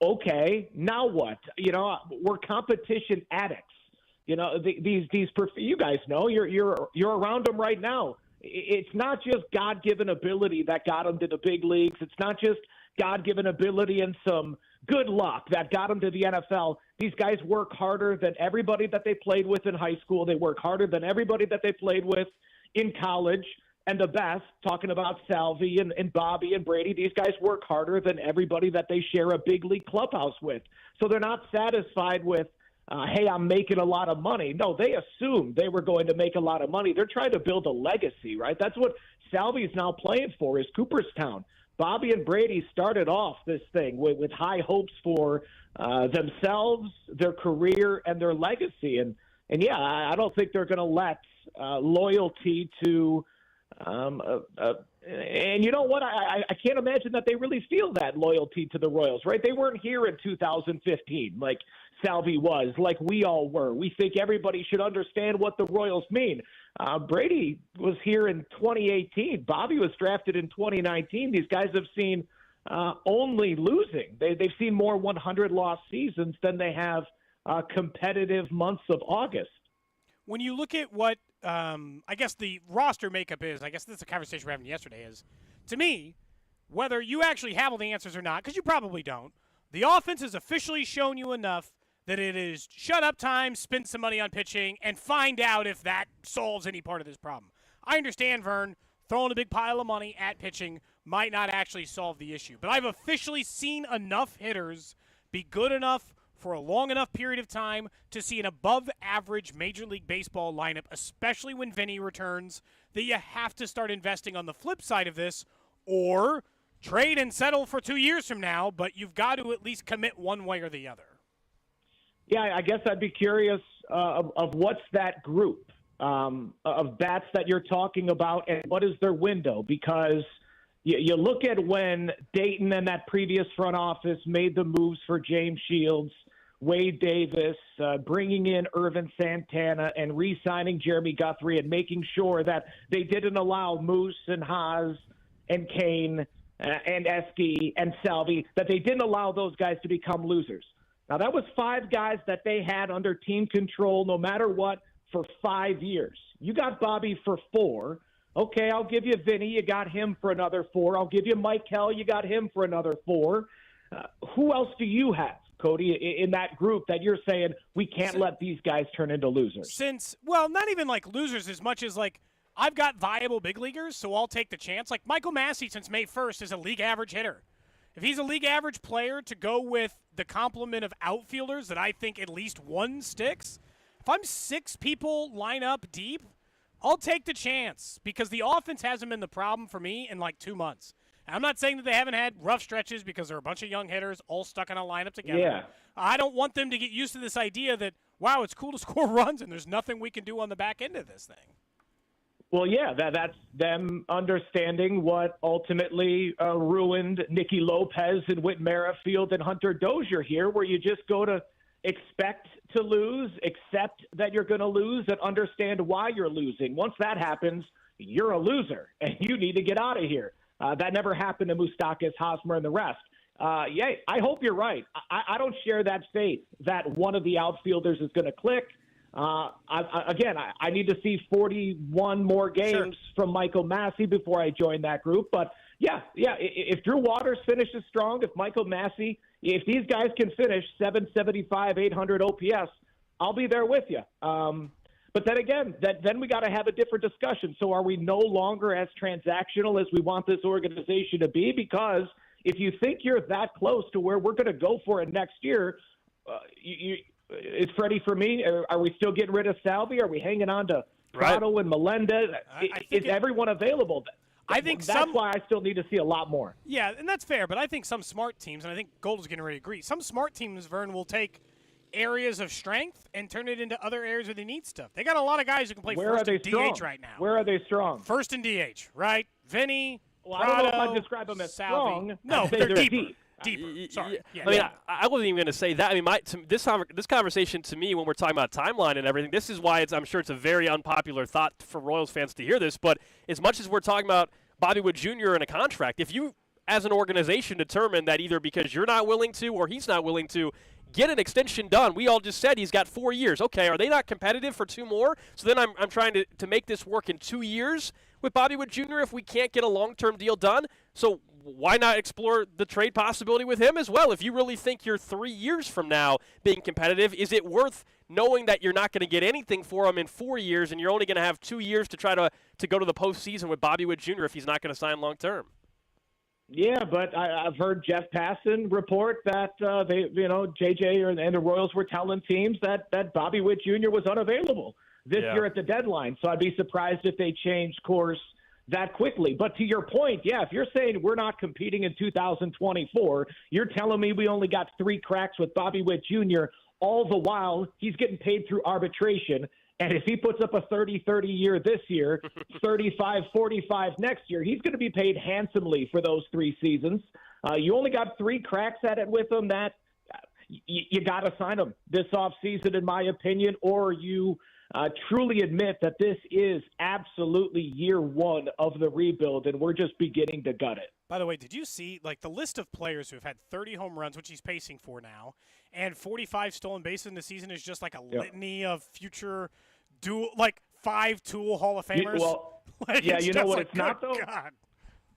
okay, now what? We're competition addicts. These you guys know, you're around them right now. It's not just God-given ability that got them to the big leagues. It's not just God-given ability and some good luck that got them to the NFL. These guys work harder than everybody that they played with in high school. They work harder than everybody that they played with in college and the best, talking about Salvi and Bobby and Brady. These guys work harder than everybody that they share a big league clubhouse with. So they're not satisfied with, hey, I'm making a lot of money. No, they assumed they were going to make a lot of money. They're trying to build a legacy, right? That's what Salvi's now playing for, is Cooperstown. Bobby and Brady started off this thing with high hopes for themselves, their career, and their legacy. And yeah, I don't think they're going to let loyalty to and you know what? I can't imagine that they really feel that loyalty to the Royals, right? They weren't here in 2015 like Salvi was, like we all were. We think everybody should understand what the Royals mean. Brady was here in 2018. Bobby was drafted in 2019. These guys have seen only losing. They've seen more 100-loss seasons than they have competitive months of August. When you look at what I guess the roster makeup is, I guess this is a conversation we were having yesterday, is, to me, whether you actually have all the answers or not, because you probably don't, the offense has officially shown you enough that it is shut up time, spend some money on pitching, and find out if that solves any part of this problem. I understand, Vern, throwing a big pile of money at pitching might not actually solve the issue, but I've officially seen enough hitters be good enough for a long enough period of time to see an above-average Major League Baseball lineup, especially when Vinny returns, that you have to start investing on the flip side of this, or trade and settle for 2 years from now, but you've got to at least commit one way or the other. Yeah, I guess I'd be curious of what's that group of bats that you're talking about, and what is their window, because you look at when Dayton and that previous front office made the moves for James Shields, Wade Davis, bringing in Irvin Santana and re-signing Jeremy Guthrie and making sure that they didn't allow Moose and Haas and Kane and Esky and Salvi, that they didn't allow those guys to become losers. Now, that was 5 guys that they had under team control no matter what for 5 years. You got Bobby for 4. Okay, I'll give you Vinny. You got him for another 4. I'll give you Mike Kell. You got him for another 4. Who else do you have, Cody, in that group that you're saying we can't let these guys turn into losers? Well, not even like losers as much as like I've got viable big leaguers, so I'll take the chance. Like Michael Massey, since May 1st, is a league average hitter. If he's a league average player to go with the complement of outfielders that I think at least one sticks, if I'm 6 people line up deep, I'll take the chance because the offense hasn't been the problem for me in like 2 months. And I'm not saying that they haven't had rough stretches because they're a bunch of young hitters all stuck in a lineup together. Yeah. I don't want them to get used to this idea that, wow, it's cool to score runs and there's nothing we can do on the back end of this thing. Well, yeah, that's them understanding what ultimately ruined Nicky Lopez and Whit Merrifield and Hunter Dozier here, where you just go to expect to lose, accept that you're going to lose, and understand why you're losing. Once that happens, you're a loser, and you need to get out of here. That never happened to Moustakas, Hosmer, and the rest. Yeah, I hope you're right. I don't share that faith that one of the outfielders is going to click. I need to see 41 more games from Michael Massey before I join that group. But, yeah, if Drew Waters finishes strong, if Michael Massey, if these guys can finish 775, 800 OPS, I'll be there with you. But then again, then we got to have a different discussion. So are we no longer as transactional as we want this organization to be? Because if you think you're that close to where we're going to go for it next year, is Freddie for me? Are we still getting rid of Salvi? Are we hanging on to Prado and Melendez? Is everyone available? I think that's why I still need to see a lot more. Yeah, and that's fair. But I think some smart teams, and I think Gold is getting ready to agree, some smart teams, Vern, will take areas of strength and turn it into other areas where they need stuff. They got a lot of guys who can play first and DH right now. Where are they strong? First and DH, right? Vinny, Prado, I don't know if I'd describe them as Salvi. strong. No, they're deeper. Deeper. Sorry. Yeah. I mean, I wasn't even going to say that. I mean, this conversation to me, when we're talking about timeline and everything, this is why I'm sure it's a very unpopular thought for Royals fans to hear this. But as much as we're talking about Bobby Witt Jr. in a contract, if you, as an organization, determine that either because you're not willing to or he's not willing to get an extension done, we all just said he's got 4 years. Okay, are they not competitive for 2 more? So then I'm trying to make this work in 2 years with Bobby Witt Jr. if we can't get a long-term deal done. So why not explore the trade possibility with him as well? If you really think you're 3 years from now being competitive, is it worth knowing that you're not going to get anything for him in 4 years, and you're only going to have 2 years to try to go to the postseason with Bobby Witt Jr. if he's not going to sign long term. Yeah, but I've heard Jeff Passan report that JJ and the Royals were telling teams that Bobby Witt Jr. was unavailable this year at the deadline. So I'd be surprised if they changed course that quickly. But to your point, yeah, if you're saying we're not competing in 2024, you're telling me we only got 3 cracks with Bobby Witt Jr., all the while he's getting paid through arbitration. And if he puts up a 30-30 year this year, 35-45 next year, he's going to be paid handsomely for those 3 seasons. You only got 3 cracks at it with him. That you got to sign him this offseason, in my opinion, or you truly admit that this is absolutely year 1 of the rebuild, and we're just beginning to gut it. By the way, did you see the list of players who have had 30 home runs, which he's pacing for now, and 45 stolen bases in the season is just like a litany of future 5 Tool Hall of Famers? You know what it's not though. God.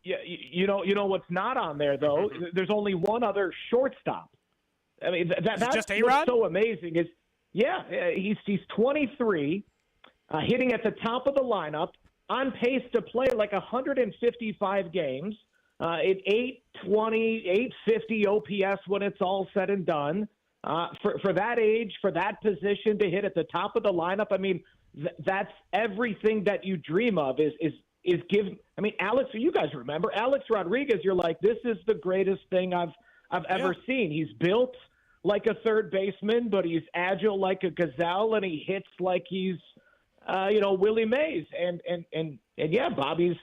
Yeah, you know what's not on there though. There's only one other shortstop. I mean, that's just A-Rod? what's so amazing is, he's 23, hitting at the top of the lineup, on pace to play 155 games. At 820, 850 OPS when it's all said and done. For that age, for that position to hit at the top of the lineup, I mean, that's everything that you dream of is give. I mean, Alex, you guys remember Alex Rodriguez? You're like, this is the greatest thing I've ever seen. He's built like a third baseman, but he's agile like a gazelle, and he hits like he's Willie Mays. And Bobby's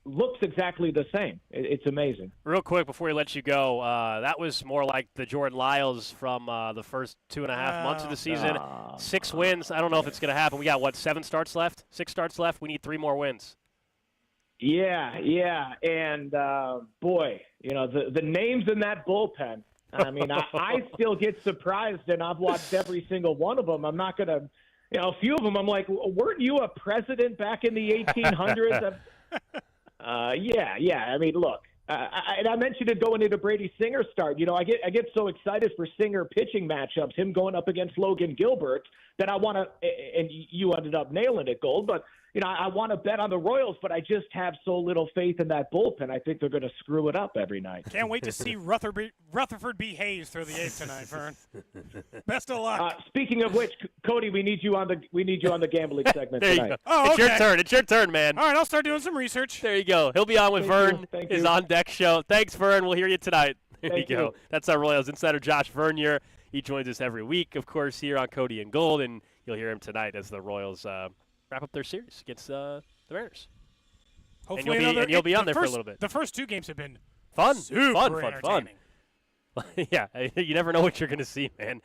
looks exactly the same. It's amazing. Real quick before we let you go, that was more like the Jordan Lyles from the first 2.5 months of the season. 6 wins. I don't know if it's going to happen. We got, 7 starts left? 6 starts left? We need 3 more wins. Yeah. And, boy, the names in that bullpen. I mean, I still get surprised, and I've watched every single one of them. I'm not going to a few of them I'm like, weren't you a president back in the 1800s? I mean, look, I mentioned it going into Brady Singer start. I get so excited for Singer pitching matchups, him going up against Logan Gilbert, that I want to, and you ended up nailing it, Gold, but, I want to bet on the Royals, but I just have so little faith in that bullpen. I think they're going to screw it up every night. Can't wait to see Rutherford B. Hayes throw the 8th tonight, Vern. Best of luck. Speaking of which, Cody, we need you on the gambling segment there tonight. You go. Oh, okay. It's your turn, man. All right, I'll start doing some research. There you go. He'll be on with Vern. His On Deck show. Thanks, Vern. We'll hear you tonight. There you go. That's our Royals insider, Josh Vernier. He joins us every week, of course, here on Cody and Gold, and you'll hear him tonight as the Royals wrap up their series against the Mariners. Hopefully, and you'll be on there for a little bit. The first 2 games have been fun. Fun. Yeah, you never know what you're going to see, man.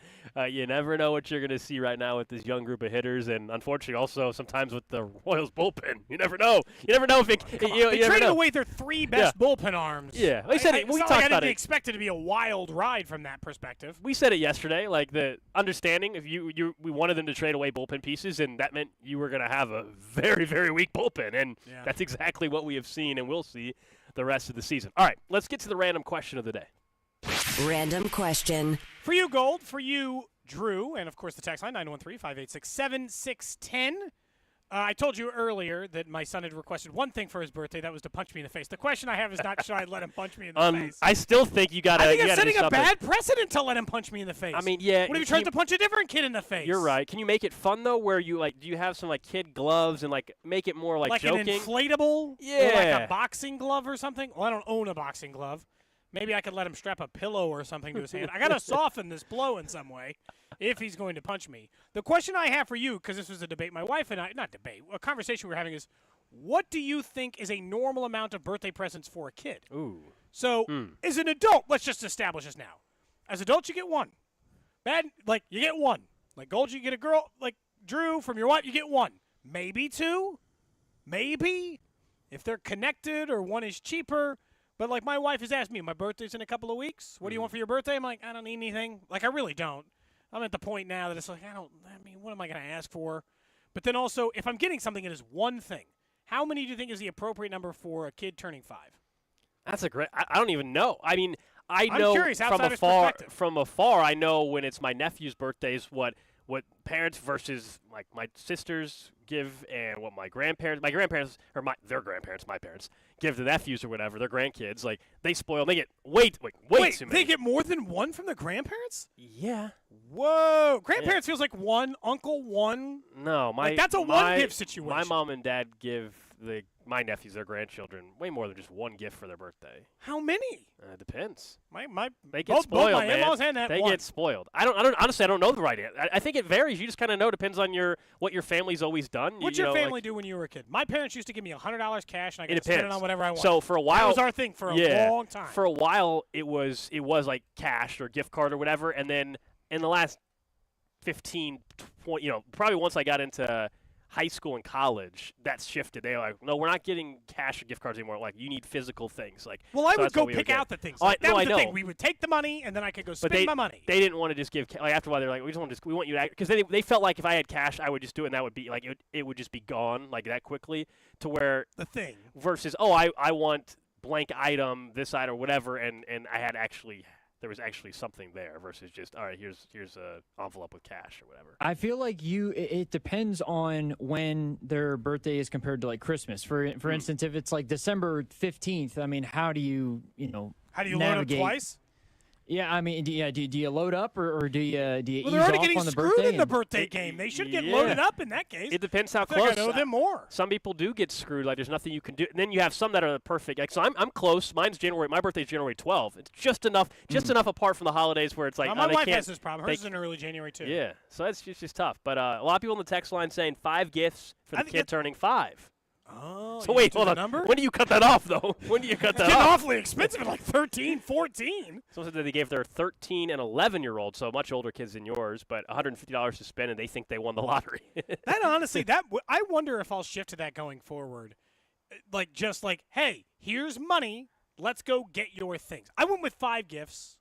You never know what you're going to see right now with this young group of hitters, and unfortunately, also sometimes with the Royals bullpen. You never know. You never know if it. They traded away their 3 best bullpen arms. Yeah, we said it. We talked about it. I didn't expect it to be a wild ride from that perspective. We said it yesterday. Like the understanding, if we wanted them to trade away bullpen pieces, and that meant you were going to have a very, very weak bullpen, and that's exactly what we have seen and will see the rest of the season. All right, let's get to the random question of the day. Random question. For you, Gold. For you, Drew. And, of course, the text line, 913-586-7610. I told you earlier that my son had requested one thing for his birthday. That was to punch me in the face. The question I have is not should I let him punch me in the face. I still think you got to. I think I'm setting a bad precedent to let him punch me in the face. I mean, yeah. What if he tries to punch a different kid in the face? You're right. Can you make it fun, though, where you, do you have some, kid gloves and, make it more, joking? Like an inflatable? Yeah. Or like a boxing glove or something? Well, I don't own a boxing glove. Maybe I could let him strap a pillow or something to his hand. I got to soften this blow in some way if he's going to punch me. The question I have for you, because this was a debate my wife and I, not debate, a conversation we were having is, what do you think is a normal amount of birthday presents for a kid? Ooh. So, as an adult, let's just establish this now. As adults, you get 1. You get 1. Like Gold, you get a girl, like Drew, from your wife, you get 1. Maybe 2. Maybe. If they're connected or one is cheaper. But, my wife has asked me, my birthday's in a couple of weeks. What do you want for your birthday? I'm like, I don't need anything. I really don't. I'm at the point now that it's what am I going to ask for? But then also, if I'm getting something that is one thing, how many do you think is the appropriate number for a kid turning 5? That's a great – I don't even know. I mean, I know curious, from afar, I know when it's my nephew's birthdays what what parents versus like my sisters give and what my grandparents, their grandparents, my parents give to nephews or whatever, their grandkids, like they spoil. They get way too many. They get more than one from the grandparents? Yeah. Whoa. Grandparents feels like one, uncle one. No, that's a one gift situation. My mom and dad give my nephews, their grandchildren, way more than just one gift for their birthday. How many? It depends. They get spoiled, my man. in-laws and that they one. get spoiled. I don't honestly. I don't know the right answer. I think it varies. You just kind of know. Depends on what your family's always done. What'd your family do when you were a kid? My parents used to give me $100 cash, and I could spend it on whatever I wanted. So for a while, that was our thing for a long time. For a while, it was like cash or gift card or whatever, and then in the last 15, 20, probably once I got into high school and college, that's shifted. They were like, no, we're not getting cash or gift cards anymore. Like, you need physical things. Like, well, I so would go pick out the things. That was the thing. We would take the money, and then I could go spend my money. They didn't want to just give. Like after a while, they're like, we want you to, because they felt like if I had cash, I would just do it, and that would be like it would just be gone like that quickly. To where the thing versus I want blank item, this item or whatever, and I had there was actually something there versus just, all right, here's a envelope with cash or whatever. I feel like it depends on when their birthday is compared to like Christmas. For instance, if it's like December 15th, I mean, how do you load up twice? Yeah, I mean, do you load up or do you well, ease they're already off getting on the screwed birthday? in the birthday game. They should get loaded up in that case. It depends how I close. I know them more. Some people do get screwed. Like there's nothing you can do. And then you have some that are perfect. Like so, I'm close. My birthday's January 12th. It's just enough apart from the holidays where it's like my wife has this problem. Hers is in early January too. Yeah, so it's just tough. But a lot of people on the text line saying 5 gifts for the kid turning 5. Oh, so wait, hold on. Number? When do you cut that off, though? When do you cut that it's off? It's awfully expensive at like 13, 14. Someone said that they gave their 13 and 11-year-olds, so much older kids than yours, but $150 to spend, and they think they won the lottery. That honestly, I wonder if I'll shift to that going forward. Like, just like, hey, here's money. Let's go get your things. I went with 5 gifts.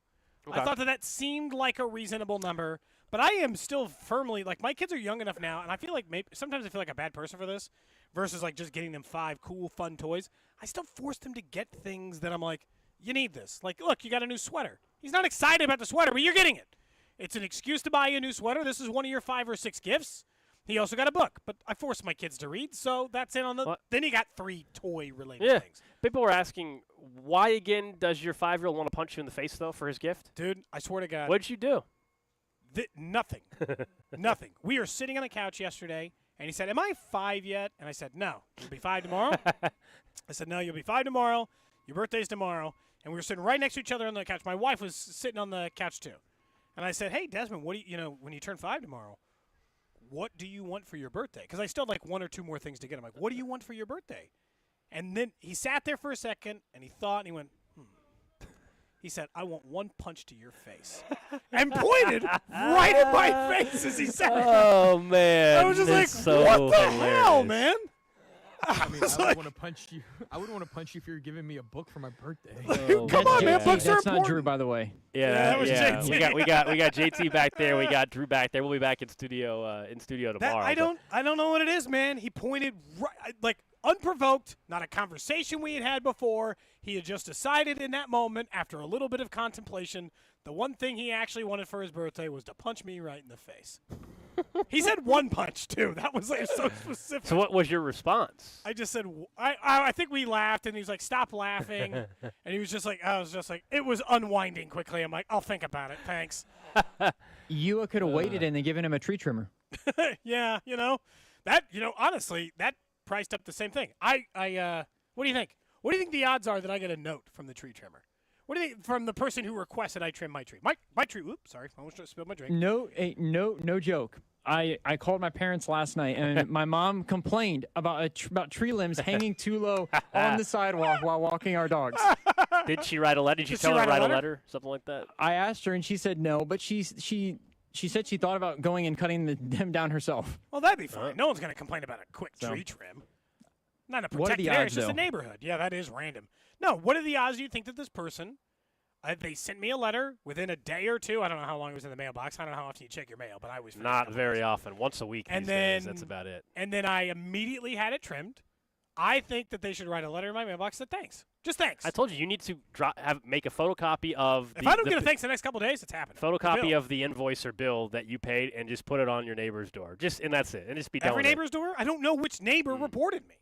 Okay. I thought that seemed like a reasonable number. But I am still firmly, like, my kids are young enough now, and I feel like sometimes I feel like a bad person for this versus, like, just getting them 5 cool, fun toys. I still force them to get things that I'm like, you need this. Like, look, you got a new sweater. He's not excited about the sweater, but you're getting it. It's an excuse to buy you a new sweater. This is one of your 5 or 6 gifts. He also got a book, but I force my kids to read, so that's it on the – then you got 3 toy-related things. People were asking, why again does your 5-year-old want to punch you in the face, though, for his gift? Dude, I swear to God. What did you do? Nothing. Nothing. We were sitting on the couch yesterday, and he said, am I 5 yet? And I said, no. You'll be 5 tomorrow? I said, no, you'll be 5 tomorrow. Your birthday's tomorrow. And we were sitting right next to each other on the couch. My wife was sitting on the couch, too. And I said, hey, Desmond, what do you when you turn 5 tomorrow, what do you want for your birthday? Because I still had like 1 or 2 more things to get. I'm like, what do you want for your birthday? And then he sat there for a second, and he thought, and he went, He said, I want 1 punch to your face. And pointed right at my face as he said it. Oh, man. I was just like, so what the hilarious. hell, man? I mean, I would want to punch you. I wouldn't want to punch you if you were giving me a book for my birthday. Come on, man. Books are That's not important. Drew, by the way. that was JT. We got JT back there. We got Drew back there. We'll be back in studio tomorrow. I don't know what it is, man. He pointed right, like unprovoked, not a conversation we had before. He had just decided in that moment, after a little bit of contemplation, the one thing he actually wanted for his birthday was to punch me right in the face. He said 1 punch, too. That was like so specific. So what was your response? I just said, I think we laughed, and he was like, stop laughing. And he was just like, it was unwinding quickly. I'm like, I'll think about it. Thanks. You could have waited and then given him a tree trimmer. Yeah, honestly, that priced up the same thing. What do you think? What do you think the odds are that I get a note from the tree trimmer? What do you think from the person who requested I trim my tree? My tree. Oops, sorry, I almost spilled my drink. No joke. I called my parents last night, and my mom complained about tree limbs hanging too low on the sidewalk while walking our dogs. Did she write a letter? Did you tell her to write a letter? Something like that? I asked her, and she said no, but she said she thought about going and cutting them down herself. Well, that'd be fine. No one's going to complain about a quick tree trim. Not a protected area. It's just a neighborhood. Yeah, that is random. No, what are the odds do you think that this person, they sent me a letter within a day or 2. I don't know how long it was in the mailbox. I don't know how often you check your mail, but I always forget. Not very often. Once a week these days. That's about it. And then I immediately had it trimmed. I think that they should write a letter in my mailbox that thanks. Just thanks. I told you need to make a photocopy of. If I don't get a thanks the next couple of days, it's happening. Photocopy of the invoice or bill that you paid, and just put it on your neighbor's door. And that's it. And just be done Every with it. neighbor's door? I don't know which neighbor reported me.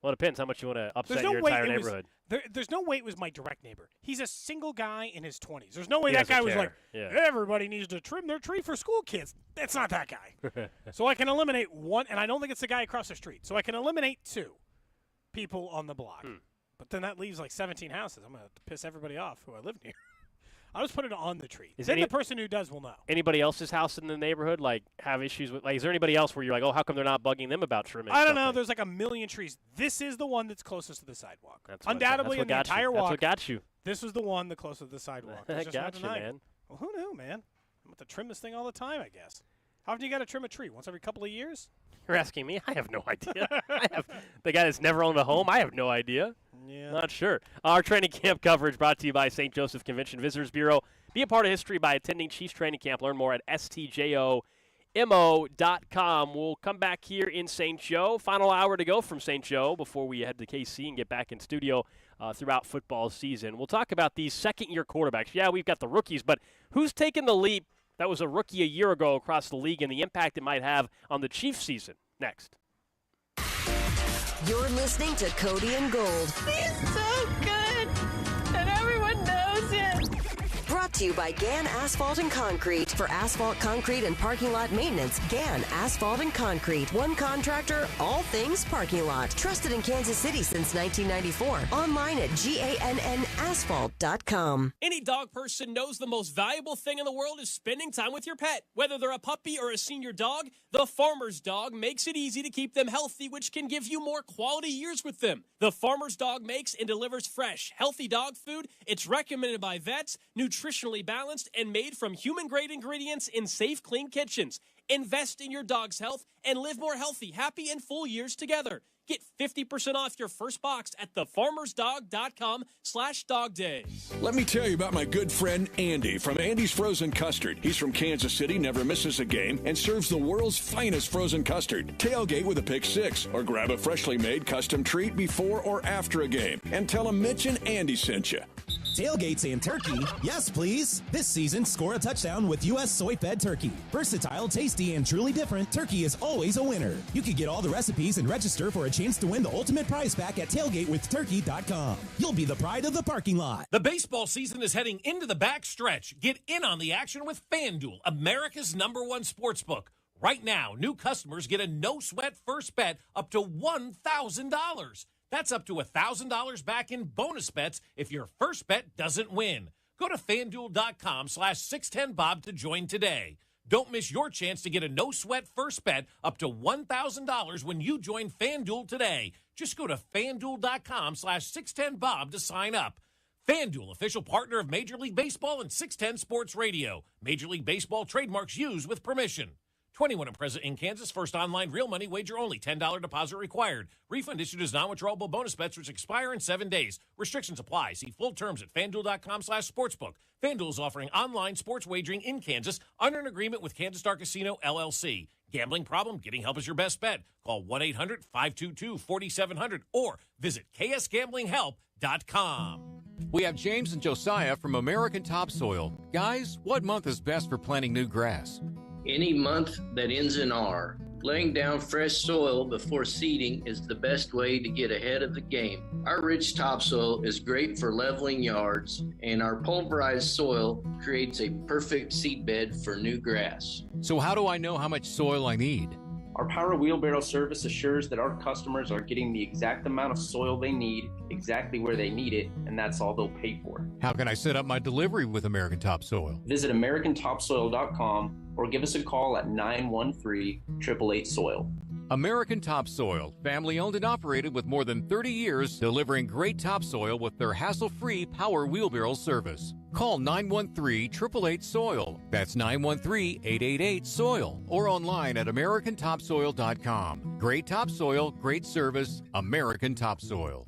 Well, it depends how much you want to upset There's no your way entire it was- neighborhood. There's no way it was my direct neighbor. He's a single guy in his 20s. There's no way He that guy doesn't was like, care. everybody needs to trim their tree for school kids. That's not that guy. So I can eliminate one, and I don't think it's the guy across the street. So I can eliminate 2 people on the block. But then that leaves like 17 houses. I'm going to piss everybody off who I live near. I'll just put it on the tree. Then the person who does will know. Anybody else's house in the neighborhood have issues with? Is there anybody else where you're like, oh, how come they're not bugging them about trimming? I don't know. There's like a million trees. This is the one that's closest to the sidewalk. Undoubtedly in the entire walk. That's what got you. This was the one the closest to the sidewalk. That got you, man. Well, who knew, man? I'm about to trim this thing all the time, I guess. How often do you got to trim a tree? Once every couple of years? You're asking me? I have no idea. The guy that's never owned a home, I have no idea. Yeah. Not sure. Our training camp coverage brought to you by St. Joseph Convention Visitors Bureau. Be a part of history by attending Chiefs Training Camp. Learn more at stjomo.com. We'll come back here in St. Joe. Final hour to go from St. Joe before we head to KC and get back in studio throughout football season. We'll talk about these second-year quarterbacks. Yeah, we've got the rookies, but who's taken the leap that was a rookie a year ago across the league and the impact it might have on the Chiefs season? Next. You're listening to Cody and Gold. He's so good, and everyone knows it. Brought to you by Gann Asphalt and Concrete. For asphalt, concrete, and parking lot maintenance, Gann Asphalt and Concrete. One contractor, all things parking lot. Trusted in Kansas City since 1994. Online at GANNasphalt.com. Any dog person knows the most valuable thing in the world is spending time with your pet. Whether they're a puppy or a senior dog, the Farmer's Dog makes it easy to keep them healthy, which can give you more quality years with them. The Farmer's Dog makes and delivers fresh, healthy dog food. It's recommended by vets, nutritionally balanced, and made from human-grade ingredients in safe, clean kitchens. Invest in your dog's health and live more healthy, happy, and full years together. Get 50% off your first box at thefarmersdog.com/dogdays. Let me tell you about my good friend Andy from Andy's Frozen Custard. He's from Kansas City, never misses a game, and serves the world's finest frozen custard. Tailgate with a Pick 6, or grab a freshly made custom treat before or after a game. And tell him Mitch and Andy sent you. Tailgates and turkey? Yes, please. This season, score a touchdown with U.S. soy-fed turkey. Versatile, tasty, and truly different, turkey is always a winner. You can get all the recipes and register for a chance to win the ultimate prize pack at tailgatewithturkey.com. You'll be the pride of the parking lot. The baseball season is heading into the back stretch. Get in on the action with FanDuel, America's #1 sportsbook. Right now, new customers get a no-sweat first bet up to $1,000. That's up to $1,000 back in bonus bets if your first bet doesn't win. Go to FanDuel.com/610Bob to join today. Don't miss your chance to get a no-sweat first bet up to $1,000 when you join FanDuel today. Just go to FanDuel.com/610Bob to sign up. FanDuel, official partner of Major League Baseball and 610 Sports Radio. Major League Baseball trademarks used with permission. 21 and present in Kansas. First online real money wager only. $10 deposit required. Refund issued as non-withdrawable bonus bets which expire in 7 days. Restrictions apply. See full terms at FanDuel.com/sportsbook. FanDuel is offering online sports wagering in Kansas under an agreement with Kansas Star Casino, LLC. Gambling problem? Getting help is your best bet. Call 1-800-522-4700 or visit ksgamblinghelp.com. We have James and Josiah from American Topsoil. Guys, what month is best for planting new grass? Any month that ends in R. Laying down fresh soil before seeding is the best way to get ahead of the game. Our rich topsoil is great for leveling yards, and our pulverized soil creates a perfect seed bed for new grass. So how do I know how much soil I need? Our Power Wheelbarrow service assures that our customers are getting the exact amount of soil they need, exactly where they need it, and that's all they'll pay for. How can I set up my delivery with American Topsoil? Visit AmericanTopsoil.com or give us a call at 913-888-SOIL. American Topsoil, family owned and operated with more than 30 years, delivering great topsoil with their hassle-free Power Wheelbarrow service. Call 913-888-SOIL. That's 913-888-SOIL. Or online at AmericanTopsoil.com. Great topsoil, great service, American Topsoil.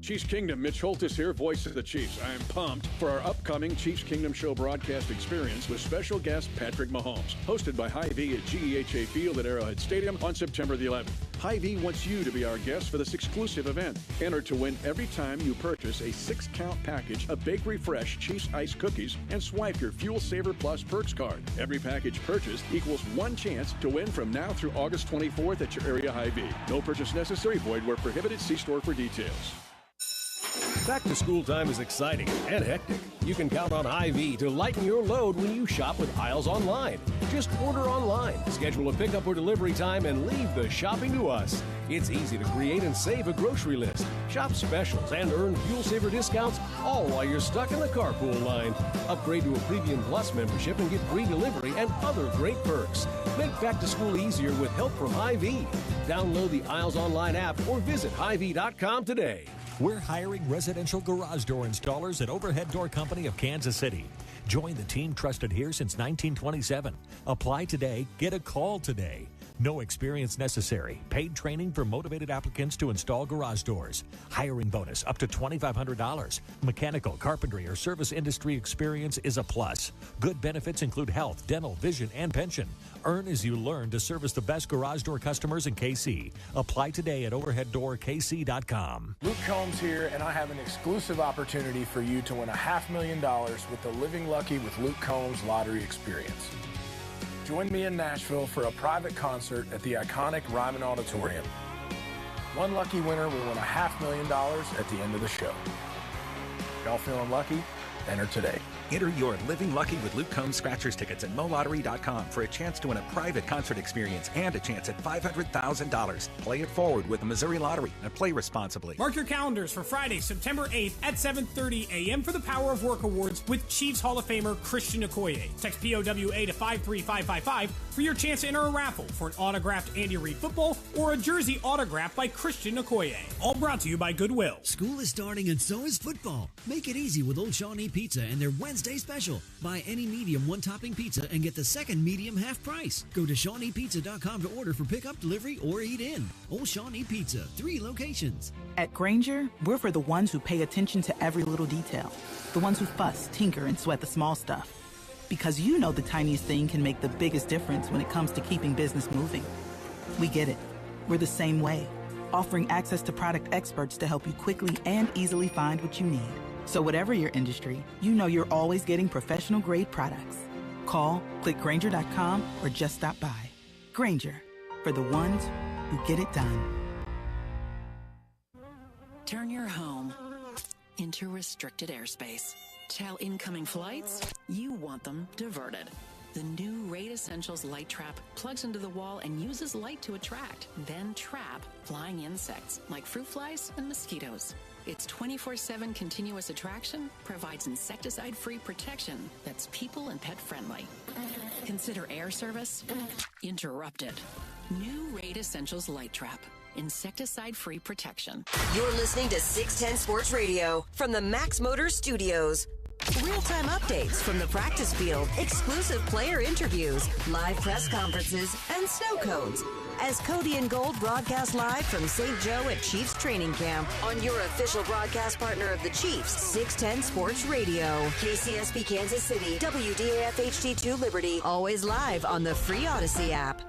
Chiefs Kingdom, Mitch Holtis here, voice of the Chiefs. I am pumped for our upcoming Chiefs Kingdom Show broadcast experience with special guest Patrick Mahomes, hosted by Hy-Vee at GEHA Field at Arrowhead Stadium on September the 11th. Hy-Vee wants you to be our guest for this exclusive event. Enter to win every time you purchase a 6-count package of Bakery Fresh Chiefs Ice Cookies and swipe your Fuel Saver Plus Perks card. Every package purchased equals one chance to win from now through August 24th at your area Hy-Vee. No purchase necessary. Void where prohibited. See store for details. Back to school time is exciting and hectic. You can count on Hy-Vee to lighten your load when you shop with Aisles Online. Just order online, schedule a pickup or delivery time, and leave the shopping to us. It's easy to create and save a grocery list, shop specials, and earn Fuel Saver discounts, all while you're stuck in the carpool line. Upgrade to a Premium Plus membership and get free delivery and other great perks. Make back to school easier with help from Hy-Vee. Download the Aisles Online app or visit Hy-Vee.com today. We're hiring residential garage door installers at Overhead Door Company of Kansas City. Join the team trusted here since 1927. Apply today, get a call today. No experience necessary. Paid training for motivated applicants to install garage doors. Hiring bonus up to $2,500. Mechanical, carpentry, or service industry experience is a plus. Good benefits include health, dental, vision, and pension. Earn as you learn to service the best garage door customers in KC. Apply today at overheaddoorkc.com. Luke Combs here, and I have an exclusive opportunity for you to win $500,000 with the Living Lucky with Luke Combs Lottery Experience. Join me in Nashville for a private concert at the iconic Ryman Auditorium. One lucky winner will win $500,000 at the end of the show. Y'all feeling lucky? Enter today. Enter your Living Lucky with Luke Combs Scratchers tickets at MoLottery.com for a chance to win a private concert experience and a chance at $500,000. Play it forward with the Missouri Lottery and play responsibly. Mark your calendars for Friday, September 8th at 7:30 a.m. for the Power of Work Awards with Chiefs Hall of Famer Christian Okoye. Text POWA to 53555 for your chance to enter a raffle for an autographed Andy Reid football or a jersey autographed by Christian Okoye. All brought to you by Goodwill. School is starting and so is football. Make it easy with Old Shawnee Pizza and their Wednesday special. Buy any medium one-topping pizza and get the second medium half price. Go to ShawneePizza.com to order for pickup, delivery, or eat in. Old Shawnee Pizza, 3 locations. At Grainger, we're for the ones who pay attention to every little detail. The ones who fuss, tinker, and sweat the small stuff. Because you know the tiniest thing can make the biggest difference when it comes to keeping business moving. We get it. We're the same way, offering access to product experts to help you quickly and easily find what you need. So whatever your industry, you know you're always getting professional-grade products. Call, click Grainger.com, or just stop by. Grainger, for the ones who get it done. Turn your home into restricted airspace. Tell incoming flights you want them diverted. The new Raid Essentials Light Trap plugs into the wall and uses light to attract, then trap flying insects like fruit flies and mosquitoes. Its 24/7 continuous attraction provides insecticide-free protection that's people and pet friendly. Consider air service interrupted. New Raid Essentials Light Trap. Insecticide-free protection. You're listening to 610 Sports Radio from the Max Motors Studios. Real-time updates from the practice field, exclusive player interviews, live press conferences, and snow cones. As Cody and Gold broadcast live from St. Joe at Chiefs Training Camp on your official broadcast partner of the Chiefs, 610 Sports Radio. KCSP Kansas City, WDAF HD2 Liberty, always live on the free Odyssey app.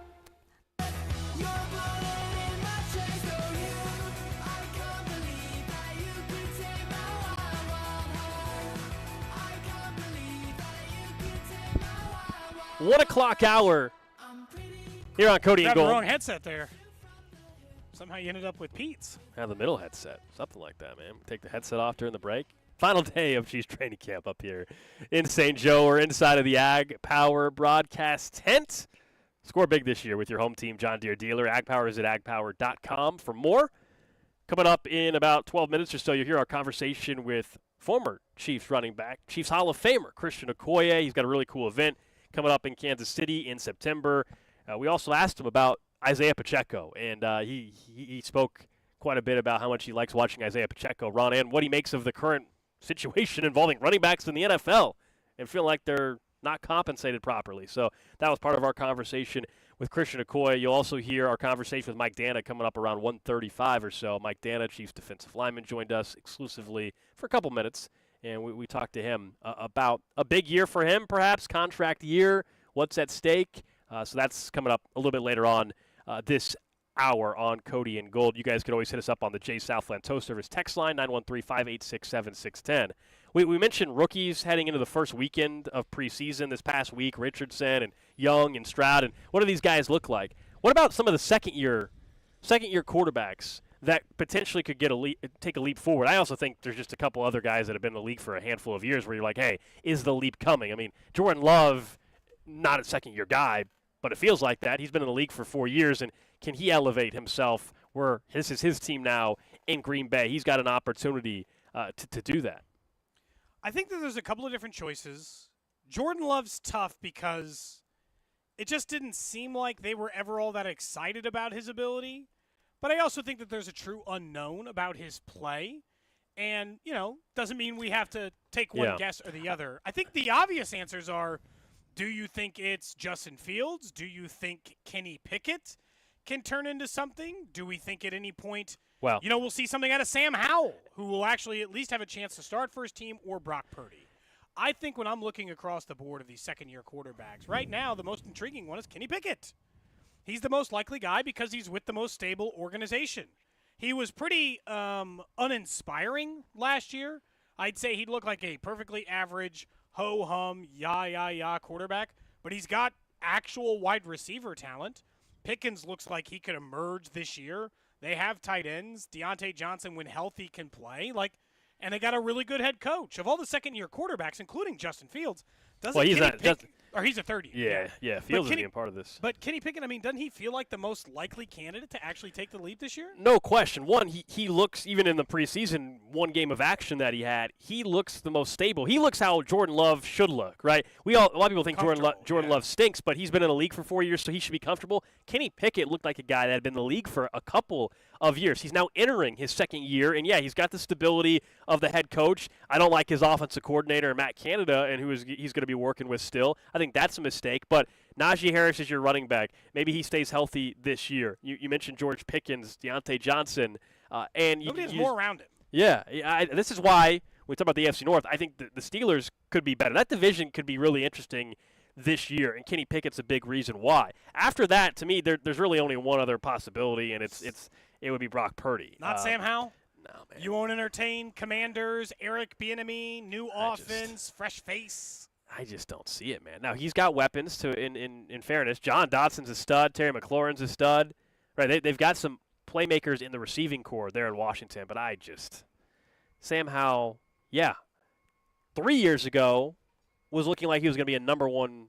One o'clock hour here on Cody and Grabbed Gold. the wrong headset there. Somehow you ended up with Pete's. The middle headset. Something like that, man. Take the headset off during the break. Final day of Chiefs training camp up here in St. Joe. We're inside of the Ag Power broadcast tent. Score big this year with your home team, John Deere dealer. Ag Power is at agpower.com for more. Coming up in about 12 minutes or so, you'll hear our conversation with former Chiefs running back, Chiefs Hall of Famer Christian Okoye. He's got a really cool event coming up in Kansas City in September. We also asked him about Isaiah Pacheco, and he spoke quite a bit about how much he likes watching Isaiah Pacheco run and what he makes of the current situation involving running backs in the NFL and feel like they're not compensated properly. So that was part of our conversation with Christian Okoye. You'll also hear our conversation with Mike Dana coming up around 1:35 or so. Mike Dana, Chiefs defensive lineman, joined us exclusively for a couple minutes, and we talked to him about a big year for him, perhaps, contract year, what's at stake. So that's coming up a little bit later on this hour on Cody and Gold. You guys can always hit us up on the J Southland Tow Service text line, 913-586-7610. We mentioned rookies heading into the first weekend of preseason this past week, Richardson and Young and Stroud. And what do these guys look like? What about some of the second-year quarterbacks that potentially could take a leap forward? I also think there's just a couple other guys that have been in the league for a handful of years where you're like, hey, is the leap coming? I mean, Jordan Love, not a second-year guy, but it feels like that. He's been in the league for 4 years, and can he elevate himself where this is his team now in Green Bay? He's got an opportunity to do that. I think that there's a couple of different choices. Jordan Love's tough because it just didn't seem like they were ever all that excited about his ability. But I also think that there's a true unknown about his play. And, doesn't mean we have to take one guess or the other. I think the obvious answers are, do you think it's Justin Fields? Do you think Kenny Pickett can turn into something? Do we think at any point, we'll see something out of Sam Howell, who will actually at least have a chance to start for his team, or Brock Purdy? I think when I'm looking across the board of these second-year quarterbacks, right now the most intriguing one is Kenny Pickett. He's the most likely guy because he's with the most stable organization. He was pretty uninspiring last year. I'd say he'd look like a perfectly average, ho-hum, yah quarterback, but he's got actual wide receiver talent. Pickens looks like he could emerge this year. They have tight ends. Deontay Johnson, when healthy, can play. And they got a really good head coach. Of all the second-year quarterbacks, including Justin Fields, he's a third year. Yeah. Fields is being part of this. But Kenny Pickett, doesn't he feel like the most likely candidate to actually take the leap this year? No question. One, he looks, even in the preseason, one game of action that he had, he looks the most stable. He looks how Jordan Love should look, right? A lot of people think Jordan Love stinks, but he's been in the league for 4 years, so he should be comfortable. Kenny Pickett looked like a guy that had been in the league for a couple of years. He's now entering his second year, and he's got the stability of the head coach. I don't like his offensive coordinator, Matt Canada, and he's going to be working with still. I think that's a mistake, but Najee Harris is your running back. Maybe he stays healthy this year. You mentioned George Pickens, Deontay Johnson, and nobody has more around him. Yeah, this is why when we talk about the AFC North, I think the Steelers could be better. That division could be really interesting this year, and Kenny Pickett's a big reason why. After that, to me, there's really only one other possibility, and it would be Brock Purdy. Not Sam Howell? No, man. You won't entertain Commanders, Eric Bieniemy, new offense, fresh face? I just don't see it, man. Now, he's got weapons, in fairness. John Dotson's a stud. Terry McLaurin's a stud. Right? They've got some playmakers in the receiving core there in Washington, but Sam Howell, 3 years ago, was looking like he was going to be a number one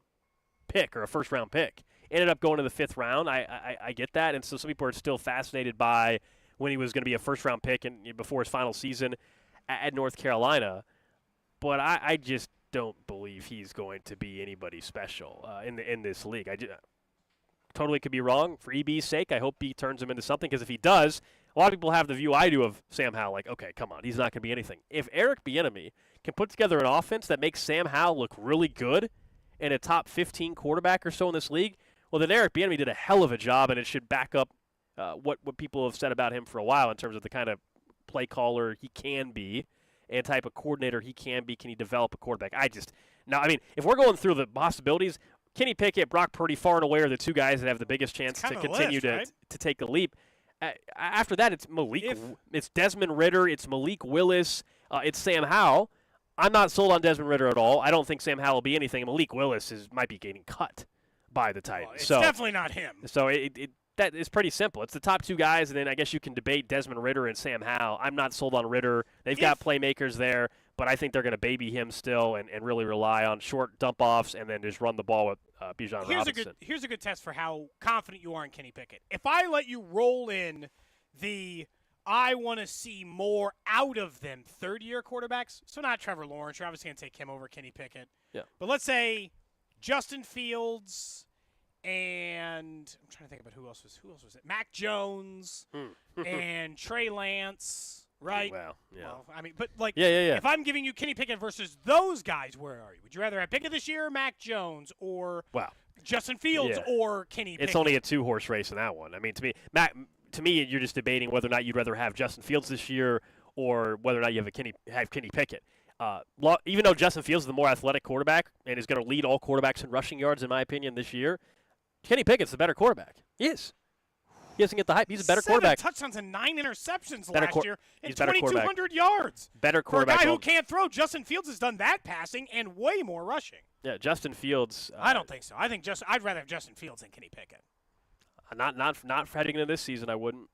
pick or a first-round pick. Ended up going to the fifth round. I get that, and so some people are still fascinated by when he was going to be a first-round pick before his final season at North Carolina. But I just don't believe he's going to be anybody special in this league. I totally could be wrong. For EB's sake, I hope he turns him into something, because if he does, a lot of people have the view I do of Sam Howell, like, okay, come on, he's not going to be anything. If Eric Bieniemy can put together an offense that makes Sam Howell look really good and a top 15 quarterback or so in this league, well, then Eric Bieniemy did a hell of a job, and it should back up what people have said about him for a while in terms of the kind of play caller he can be and type of coordinator he can be. Can he develop a quarterback? If we're going through the possibilities, Kenny Pickett, Brock Purdy, far and away are the two guys that have the biggest chance to continue to take the leap. After that, it's it's Desmond Ridder, it's Malik Willis, it's Sam Howell. I'm not sold on Desmond Ridder at all. I don't think Sam Howell will be anything. Malik Willis might be getting cut by the Titans. It's definitely not him. So that is pretty simple. It's the top two guys, and then I guess you can debate Desmond Ridder and Sam Howell. I'm not sold on Ridder. They've got playmakers there, but I think they're going to baby him still and really rely on short dump-offs and then just run the ball with Bijan Robinson. Here's a good test for how confident you are in Kenny Pickett. If I let you roll in I want to see more out of them third-year quarterbacks, so not Trevor Lawrence. You're obviously going to take him over Kenny Pickett. Yeah. But let's say Justin Fields and I'm trying to think about who else was it? Mac Jones and Trey Lance, right? Wow. Yeah. Well, if I'm giving you Kenny Pickett versus those guys, where are you? Would you rather have Pickett this year, or Mac Jones, or Justin Fields, or Kenny Pickett? It's only a two-horse race in that one. To me, you're just debating whether or not you'd rather have Justin Fields this year or whether or not you have Kenny Pickett. Even though Justin Fields is the more athletic quarterback and is going to lead all quarterbacks in rushing yards, in my opinion, this year, Kenny Pickett's the better quarterback. He is. He doesn't get the hype. He's a better 7 quarterback. touchdowns and 9 interceptions Better last year and he's better quarterback. 2,200 yards. Better quarterback. For a guy who can't throw, Justin Fields has done that passing and way more rushing. Yeah, Justin Fields. I don't think so. I think I'd rather have Justin Fields than Kenny Pickett. Not heading into this season, I wouldn't.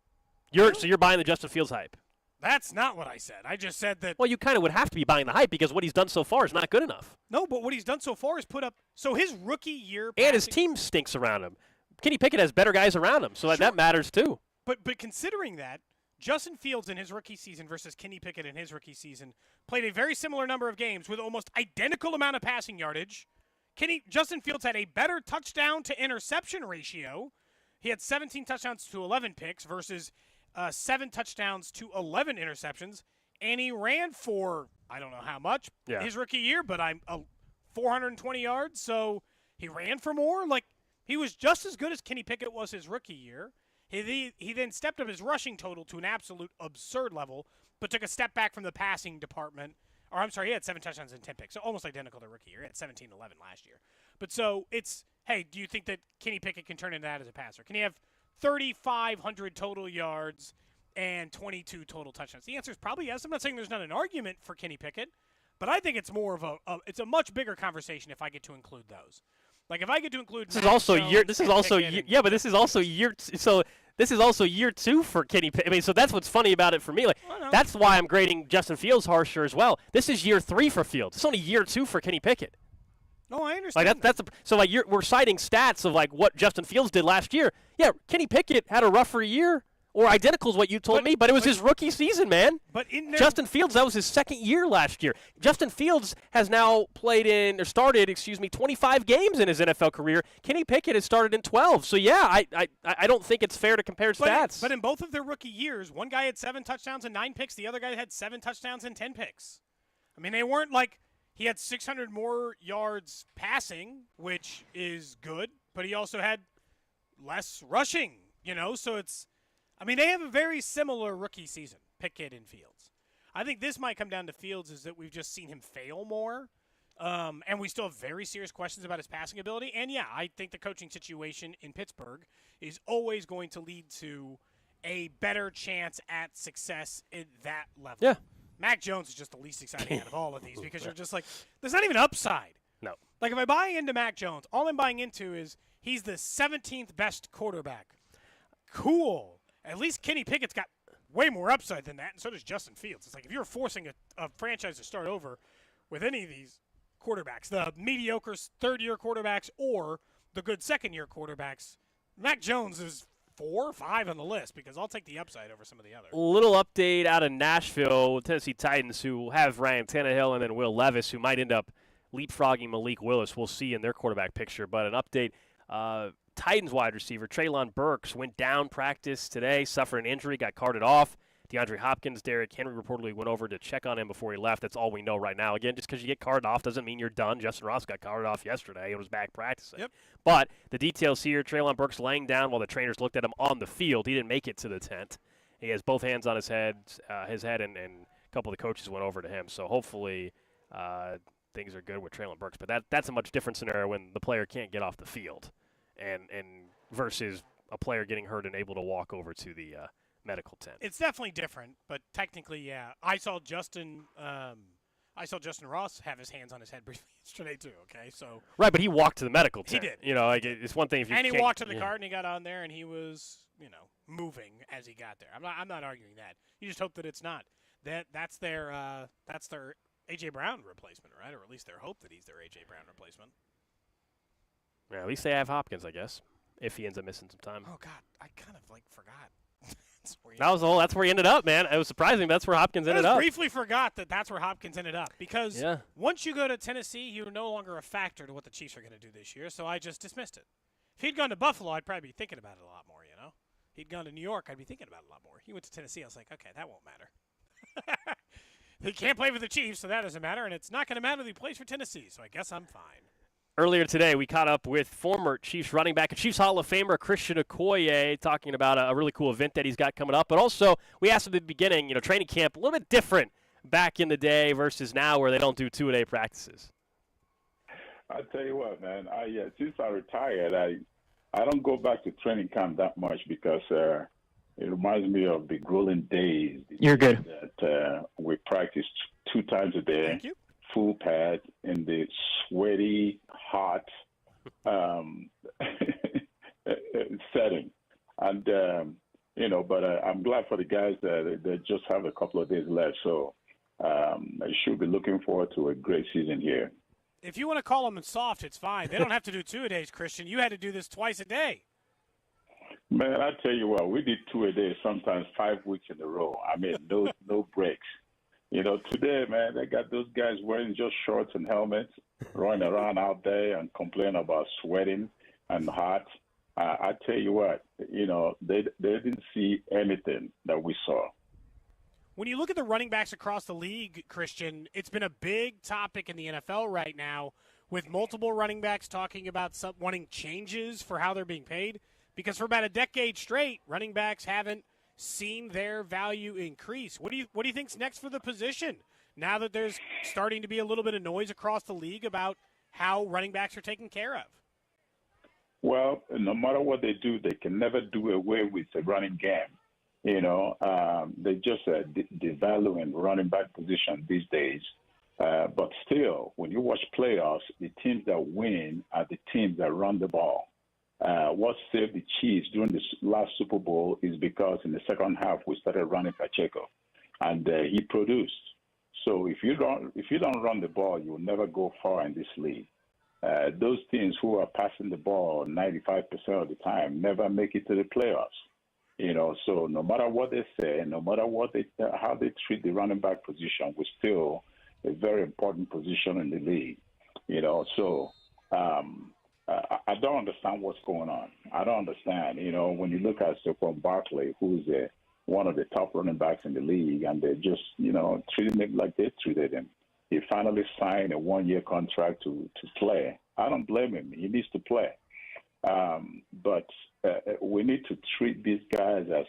So you're buying the Justin Fields hype. That's not what I said. I just said that. Well, you kind of would have to be buying the hype because what he's done so far is not good enough. No, but what he's done so far is put up. So his rookie year. And his team stinks around him. Kenny Pickett has better guys around him, so that matters too. But considering that, Justin Fields in his rookie season versus Kenny Pickett in his rookie season played a very similar number of games with almost identical amount of passing yardage. Justin Fields had a better touchdown to interception ratio. He had 17 touchdowns to 11 picks versus 7 touchdowns to 11 interceptions, and he ran for I don't know how much his rookie year, but 420 yards. So he ran for more. Like he was just as good as Kenny Pickett was his rookie year. He then stepped up his rushing total to an absolute absurd level, but took a step back from the passing department. Or I'm sorry, he had 7 touchdowns and 10 picks, so almost identical to rookie year. He had 17-11 last year. But so it's, hey, do you think that Kenny Pickett can turn into that as a passer? Can he have 3,500 total yards and 22 total touchdowns? The answer is probably yes. I'm not saying there's not an argument for Kenny Pickett, but I think it's more of it's a much bigger conversation if I get to include those. Like if I get to include This is also year 2 for Kenny Pickett. I mean, so that's what's funny about it for me. Like that's why I'm grading Justin Fields harsher as well. This is year 3 for Fields. It's only year 2 for Kenny Pickett. No, I understand. Like we're citing stats of like what Justin Fields did last year. Yeah, Kenny Pickett had a rougher year, or identical is what you told me, but it was his rookie season, man. But Justin Fields, that was his second year last year. Justin Fields has now started 25 games in his NFL career. Kenny Pickett has started in 12. So yeah, I don't think it's fair to compare stats. But in both of their rookie years, one guy had 7 touchdowns and 9 picks. The other guy had 7 touchdowns and 10 picks. I mean, they weren't like. He had 600 more yards passing, which is good, but he also had less rushing, so it's – I mean, they have a very similar rookie season, Pickett and Fields. I think this might come down to Fields is that we've just seen him fail more, and we still have very serious questions about his passing ability. And, yeah, I think the coaching situation in Pittsburgh is always going to lead to a better chance at success at that level. Yeah. Mac Jones is just the least exciting out of all of these because you're just like, there's not even upside. No. Like, if I buy into Mac Jones, all I'm buying into is he's the 17th best quarterback. Cool. At least Kenny Pickett's got way more upside than that, and so does Justin Fields. It's like if you're forcing a franchise to start over with any of these quarterbacks, the mediocre third-year quarterbacks or the good second-year quarterbacks, Mac Jones is 4 or 5 on the list because I'll take the upside over some of the others. Little update out of Nashville, Tennessee Titans, who have Ryan Tannehill and then Will Levis, who might end up leapfrogging Malik Willis. We'll see in their quarterback picture. But an update, Titans wide receiver Treylon Burks went down practice today, suffered an injury, got carted off. DeAndre Hopkins, Derrick Henry reportedly went over to check on him before he left. That's all we know right now. Again, just because you get carted off doesn't mean you're done. Justin Ross got carted off yesterday and was back practicing. Yep. But the details here, Treylon Burks laying down while the trainers looked at him on the field. He didn't make it to the tent. He has both hands on his head, and a couple of the coaches went over to him. So hopefully things are good with Treylon Burks. But that's a much different scenario when the player can't get off the field and versus a player getting hurt and able to walk over to the medical tent. It's definitely different, but technically, yeah. I saw Justin Ross have his hands on his head briefly yesterday too. Okay, so right, but he walked to the medical tent. He did. It's one thing if you and he walked to the cart and he got on there and he was moving as he got there. I'm not arguing that. You just hope that it's not. That's their A.J. Brown replacement, right? Or at least their hope that he's their A.J. Brown replacement. Yeah, at least they have Hopkins, I guess, if he ends up missing some time. Oh God, I kind of forgot. That's where he ended up, man. It was surprising. That's where Hopkins ended up. I briefly forgot that's where Hopkins ended up because once you go to Tennessee, you're no longer a factor to what the Chiefs are going to do this year. So I just dismissed it. If he'd gone to Buffalo, I'd probably be thinking about it a lot more. He'd gone to New York, I'd be thinking about it a lot more. He went to Tennessee, I was like, okay, that won't matter. He can't play for the Chiefs, so that doesn't matter, and it's not going to matter that he plays for Tennessee. So I guess I'm fine. Earlier today, we caught up with former Chiefs running back and Chiefs Hall of Famer Christian Okoye, talking about a really cool event that he's got coming up. But also, we asked at the beginning, training camp a little bit different back in the day versus now where they don't do 2-a-day practices. I tell you what, man. Since I retired, I don't go back to training camp that much because it reminds me of the grueling days. You're good. That we practiced 2 times a day. Thank you. Full pad in the sweaty, hot setting. And, but I'm glad for the guys that they just have a couple of days left. So I should be looking forward to a great season here. If you want to call them soft, it's fine. They don't have to do 2-a-days, Christian. You had to do this twice a day. Man, I tell you what, we did 2 a day, sometimes 5 weeks in a row. I mean, no breaks. Today, man, they got those guys wearing just shorts and helmets, running around out there and complaining about sweating and hot. I tell you what, they didn't see anything that we saw. When you look at the running backs across the league, Christian, it's been a big topic in the NFL right now with multiple running backs talking about wanting changes for how they're being paid. Because for about a decade straight, running backs haven't seen their value increase. What do you think's next for the position now that there's starting to be a little bit of noise across the league about how running backs are taken care of? Well, no matter what they do, they can never do away with the running game. They just devaluing running back position these days. But still, when you watch playoffs, the teams that win are the teams that run the ball. What saved the Chiefs during this last Super Bowl is because in the second half we started running Pacheco, and he produced. So if you don't run the ball, you will never go far in this league. Those teams who are passing the ball 95% of the time never make it to the playoffs. So no matter what they say, no matter how they treat the running back position, we're still a very important position in the league. So. I don't understand what's going on. I don't understand. When you look at Saquon Barkley, who's one of the top running backs in the league, and they're just, treating him like they treated him. He finally signed a 1-year contract to play. I don't blame him. He needs to play. But we need to treat these guys as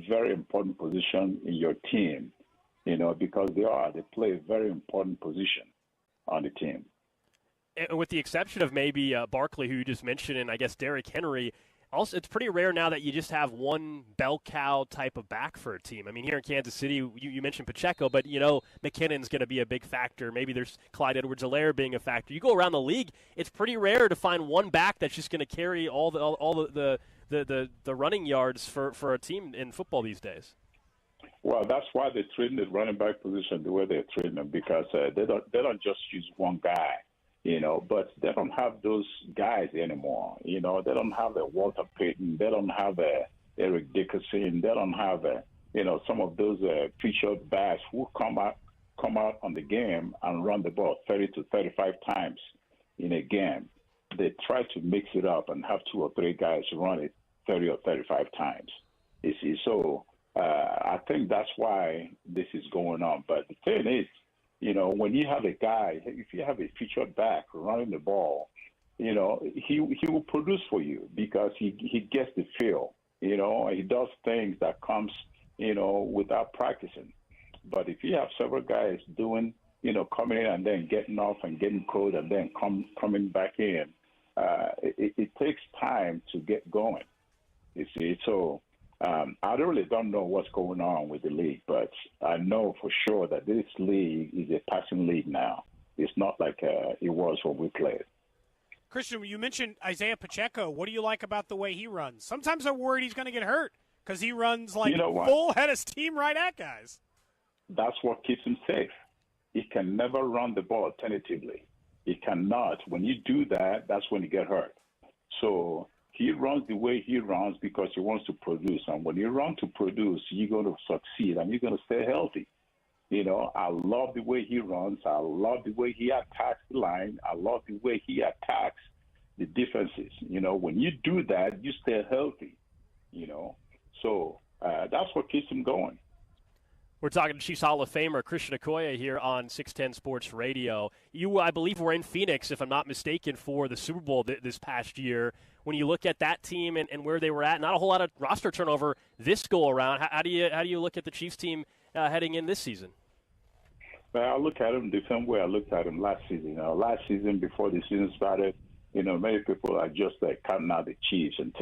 very important position in your team, because they play a very important position on the team. And with the exception of maybe Barkley, who you just mentioned, and I guess Derrick Henry, also it's pretty rare now that you just have one bell cow type of back for a team. I mean, here in Kansas City, you mentioned Pacheco, but McKinnon's going to be a big factor. Maybe there's Clyde Edwards-Helaire being a factor. You go around the league, it's pretty rare to find one back that's just going to carry all the running yards for a team in football these days. Well, that's why they're treating the running back position the way they're treating them, because they don't just use one guy. But they don't have those guys anymore. They don't have a Walter Payton. They don't have a Eric Dickerson. They don't have some of those featured backs who come out on the game and run the ball 30 to 35 times in a game. They try to mix it up and have 2 or 3 guys run it 30 or 35 times. You see, so I think that's why this is going on. But the thing is, when you have a guy, if you have a featured back running the ball, he will produce for you because he gets the feel. He does things that comes, without practicing. But if you have several guys doing, coming in and then getting off and getting cold and then coming back in, it takes time to get going. You see, so. I really don't know what's going on with the league, but I know for sure that this league is a passing league now. It's not like it was when we played. Christian, you mentioned Isaiah Pacheco. What do you like about the way he runs? Sometimes I'm worried he's going to get hurt because he runs full head of steam right at guys. That's what keeps him safe. He can never run the ball tentatively. He cannot. When you do that, that's when you get hurt. So he runs the way he runs because he wants to produce. And when you run to produce, you're going to succeed and you're going to stay healthy. I love the way he runs. I love the way he attacks the line. I love the way he attacks the defenses. When you do that, you stay healthy. So that's what keeps him going. We're talking to Chiefs Hall of Famer Christian Okoye here on 610 Sports Radio. You, I believe, were in Phoenix, if I'm not mistaken, for the Super Bowl this past year. When you look at that team and where they were at, not a whole lot of roster turnover this go around. How do you look at the Chiefs team heading in this season? Well, I look at them the same way I looked at them last season. Last season, before the season started, Many people are just counting out the Chiefs and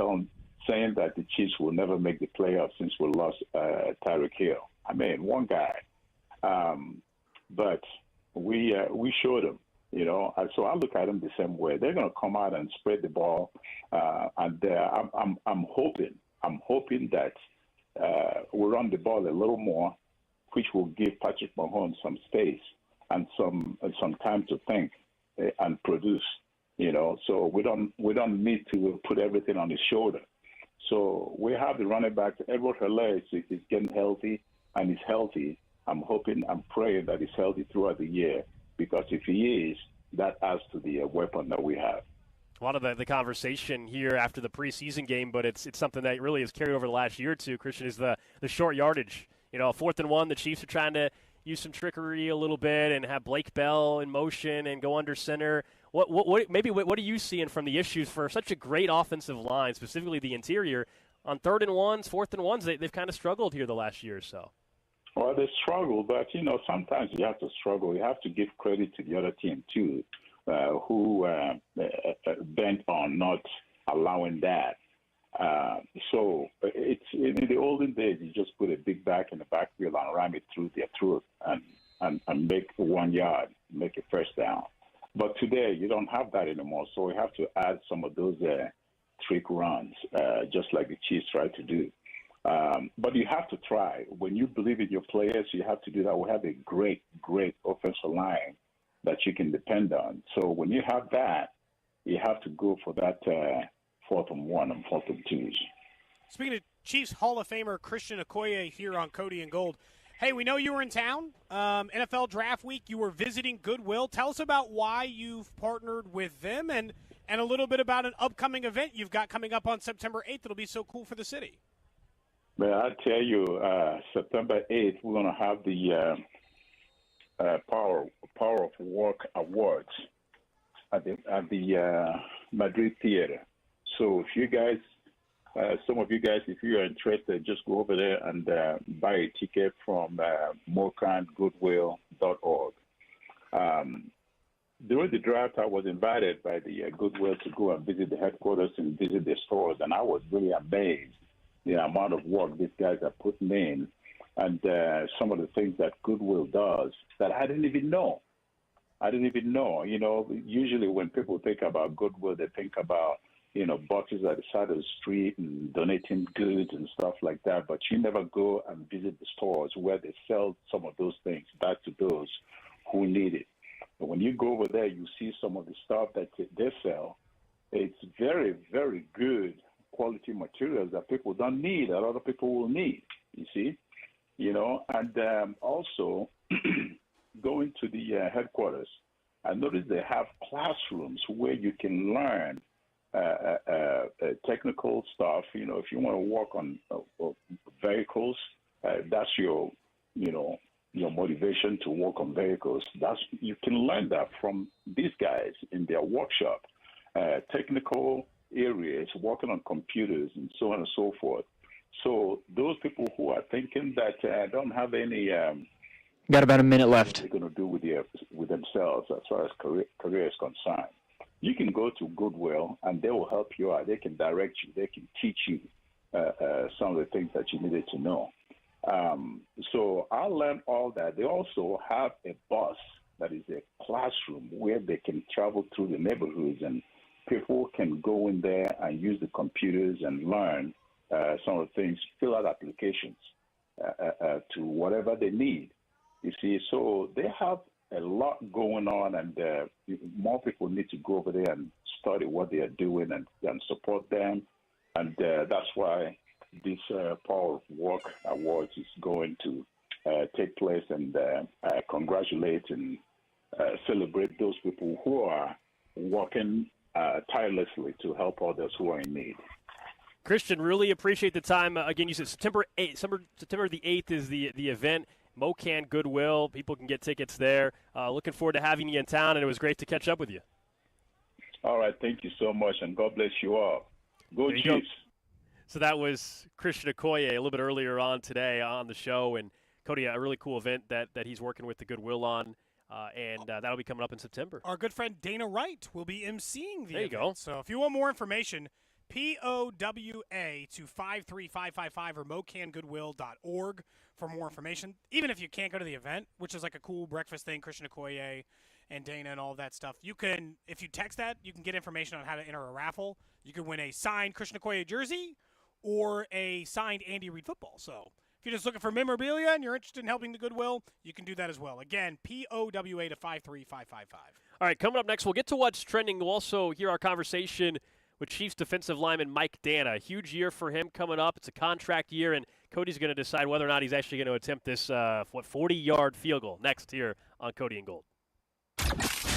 saying that the Chiefs will never make the playoffs since we lost Tyreek Hill. I mean, one guy. But we showed them, So I look at them the same way. They're going to come out and spread the ball, and I'm hoping that we run the ball a little more, which will give Patrick Mahomes some space and some time to think and produce. So we don't need to put everything on his shoulder. So we have the running back. Edward Helaire is getting healthy, and he's healthy. I'm praying that he's healthy throughout the year, because if he is, that adds to the weapon that we have. A lot of the conversation here after the preseason game, but it's something that really has carried over the last year or two, Christian, is the short yardage. 4th and 1, the Chiefs are trying to use some trickery a little bit and have Blake Bell in motion and go under center. What are you seeing from the issues for such a great offensive line, specifically the interior, on 3rd and 1s, 4th and 1s? They've kind of struggled here the last year or so. Well, they struggle, but, sometimes you have to struggle. You have to give credit to the other team, too, who bent on not allowing that. So it's in the olden days, you just put a big back in the backfield and ram it through their throat and make 1 yard, make a first down. But today, you don't have that anymore, so we have to add some of those trick runs, just like the Chiefs try to do. But you have to try. When you believe in your players, you have to do that. We have a great, great offensive line that you can depend on. So when you have that, you have to go for that 4th and 1 and 4th and 2s. Speaking of Chiefs Hall of Famer Christian Okoye here on Cody and Gold. Hey, we know you were in town. NFL Draft Week, you were visiting Goodwill. Tell us about why you've partnered with them and a little bit about an upcoming event you've got coming up on September 8th that'll be so cool for the city. Well, I tell you, September 8th, we're going to have the Power of Work Awards at the Madrid Theater. So if you guys, some of you guys, if you are interested, just go over there and buy a ticket from morekingoodwill.org. During the draft, I was invited by the Goodwill to go and visit the headquarters and visit the stores, and I was really amazed the amount of work these guys are putting in, and some of the things that Goodwill does that I didn't even know. Usually when people think about Goodwill, they think about, boxes at the side of the street and donating goods and stuff like that. But you never go and visit the stores where they sell some of those things back to those who need it. But when you go over there, you see some of the stuff that they sell. It's very, very good quality materials that people don't need, a lot of people will need, you see, and also going to the headquarters, I noticed they have classrooms where you can learn technical stuff. If you want to work on vehicles, that's your motivation to work on vehicles. You can learn that from these guys in their workshop. Technical areas, working on computers and so on and so forth. So those people who are thinking that don't have any got about a minute left, what they're going to do with themselves as far as career is concerned, you can go to Goodwill and they will help you out. They can direct you. They can teach you some of the things that you needed to know. So I learned all that. They also have a bus that is a classroom where they can travel through the neighborhoods, and people can go in there and use the computers and learn some of the things, fill out applications to whatever they need. You see, so they have a lot going on, and more people need to go over there and study what they are doing and support them. And that's why this Power of Work Awards is going to take place, and congratulate and celebrate those people who are working tirelessly to help others who are in need. Christian, really appreciate the time. Again, you said September the 8th is the event. Mocan Goodwill. People can get tickets there. Looking forward to having you in town, and it was great to catch up with you. All right. Thank you so much, and God bless you all. Go Chiefs. So that was Christian Okoye a little bit earlier on today on the show. And, Cody, a really cool event that he's working with the Goodwill on. and that'll be coming up in September. Our good friend Dana Wright will be emceeing the There you event. go. So if you want more information, POWA to 53555 or mocangoodwill.org for more information. Even if you can't go to the event, which is like a cool breakfast thing, Christian Okoye and Dana and all of that stuff, you can, if you text that, you can get information on how to enter a raffle. You can win a signed Christian Okoye jersey or a signed Andy Reid football. So if you're just looking for memorabilia and you're interested in helping the Goodwill, you can do that as well. Again, POWA to 53555. All right, coming up next, we'll get to what's trending. We'll also hear our conversation with Chiefs defensive lineman Mike Dana. A huge year for him coming up. It's a contract year, and Cody's going to decide whether or not he's actually going to attempt this 40-yard field goal. Next here on Cody and Gold.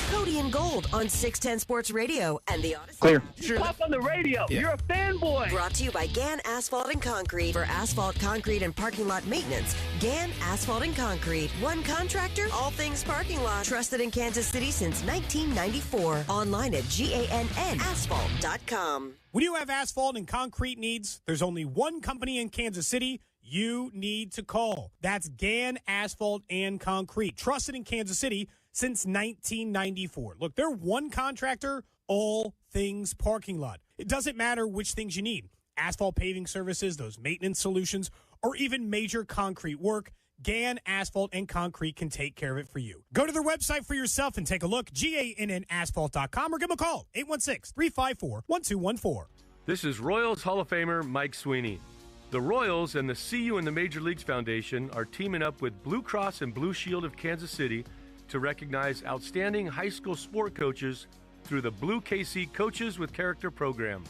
Cody and Gold on 610 Sports Radio and the Odyssey. Clear. Talk on the radio. Yeah. You're a fanboy. Brought to you by Gann Asphalt and Concrete. For asphalt, concrete, and parking lot maintenance, Gann Asphalt and Concrete. One contractor, all things parking lot. Trusted in Kansas City since 1994. Online at GANNasphalt.com. When you have asphalt and concrete needs, there's only one company in Kansas City you need to call. That's Gann Asphalt and Concrete. Trusted in Kansas City since 1994. Look, they're one contractor, all things parking lot. It doesn't matter which things you need. Asphalt paving services, those maintenance solutions, or even major concrete work, Gann Asphalt and Concrete can take care of it for you. Go to their website for yourself and take a look, GANNasphalt.com, or give them a call, 816-354-1214. This is Royals Hall of Famer Mike Sweeney. The Royals and the See You in the Major Leagues Foundation are teaming up with Blue Cross and Blue Shield of Kansas City to recognize outstanding high school sport coaches through the Blue KC Coaches with Character program.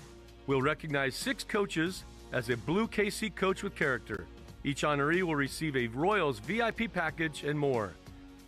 We'll recognize 6 coaches as a Blue KC Coach with Character. Each honoree will receive a Royals VIP package and more.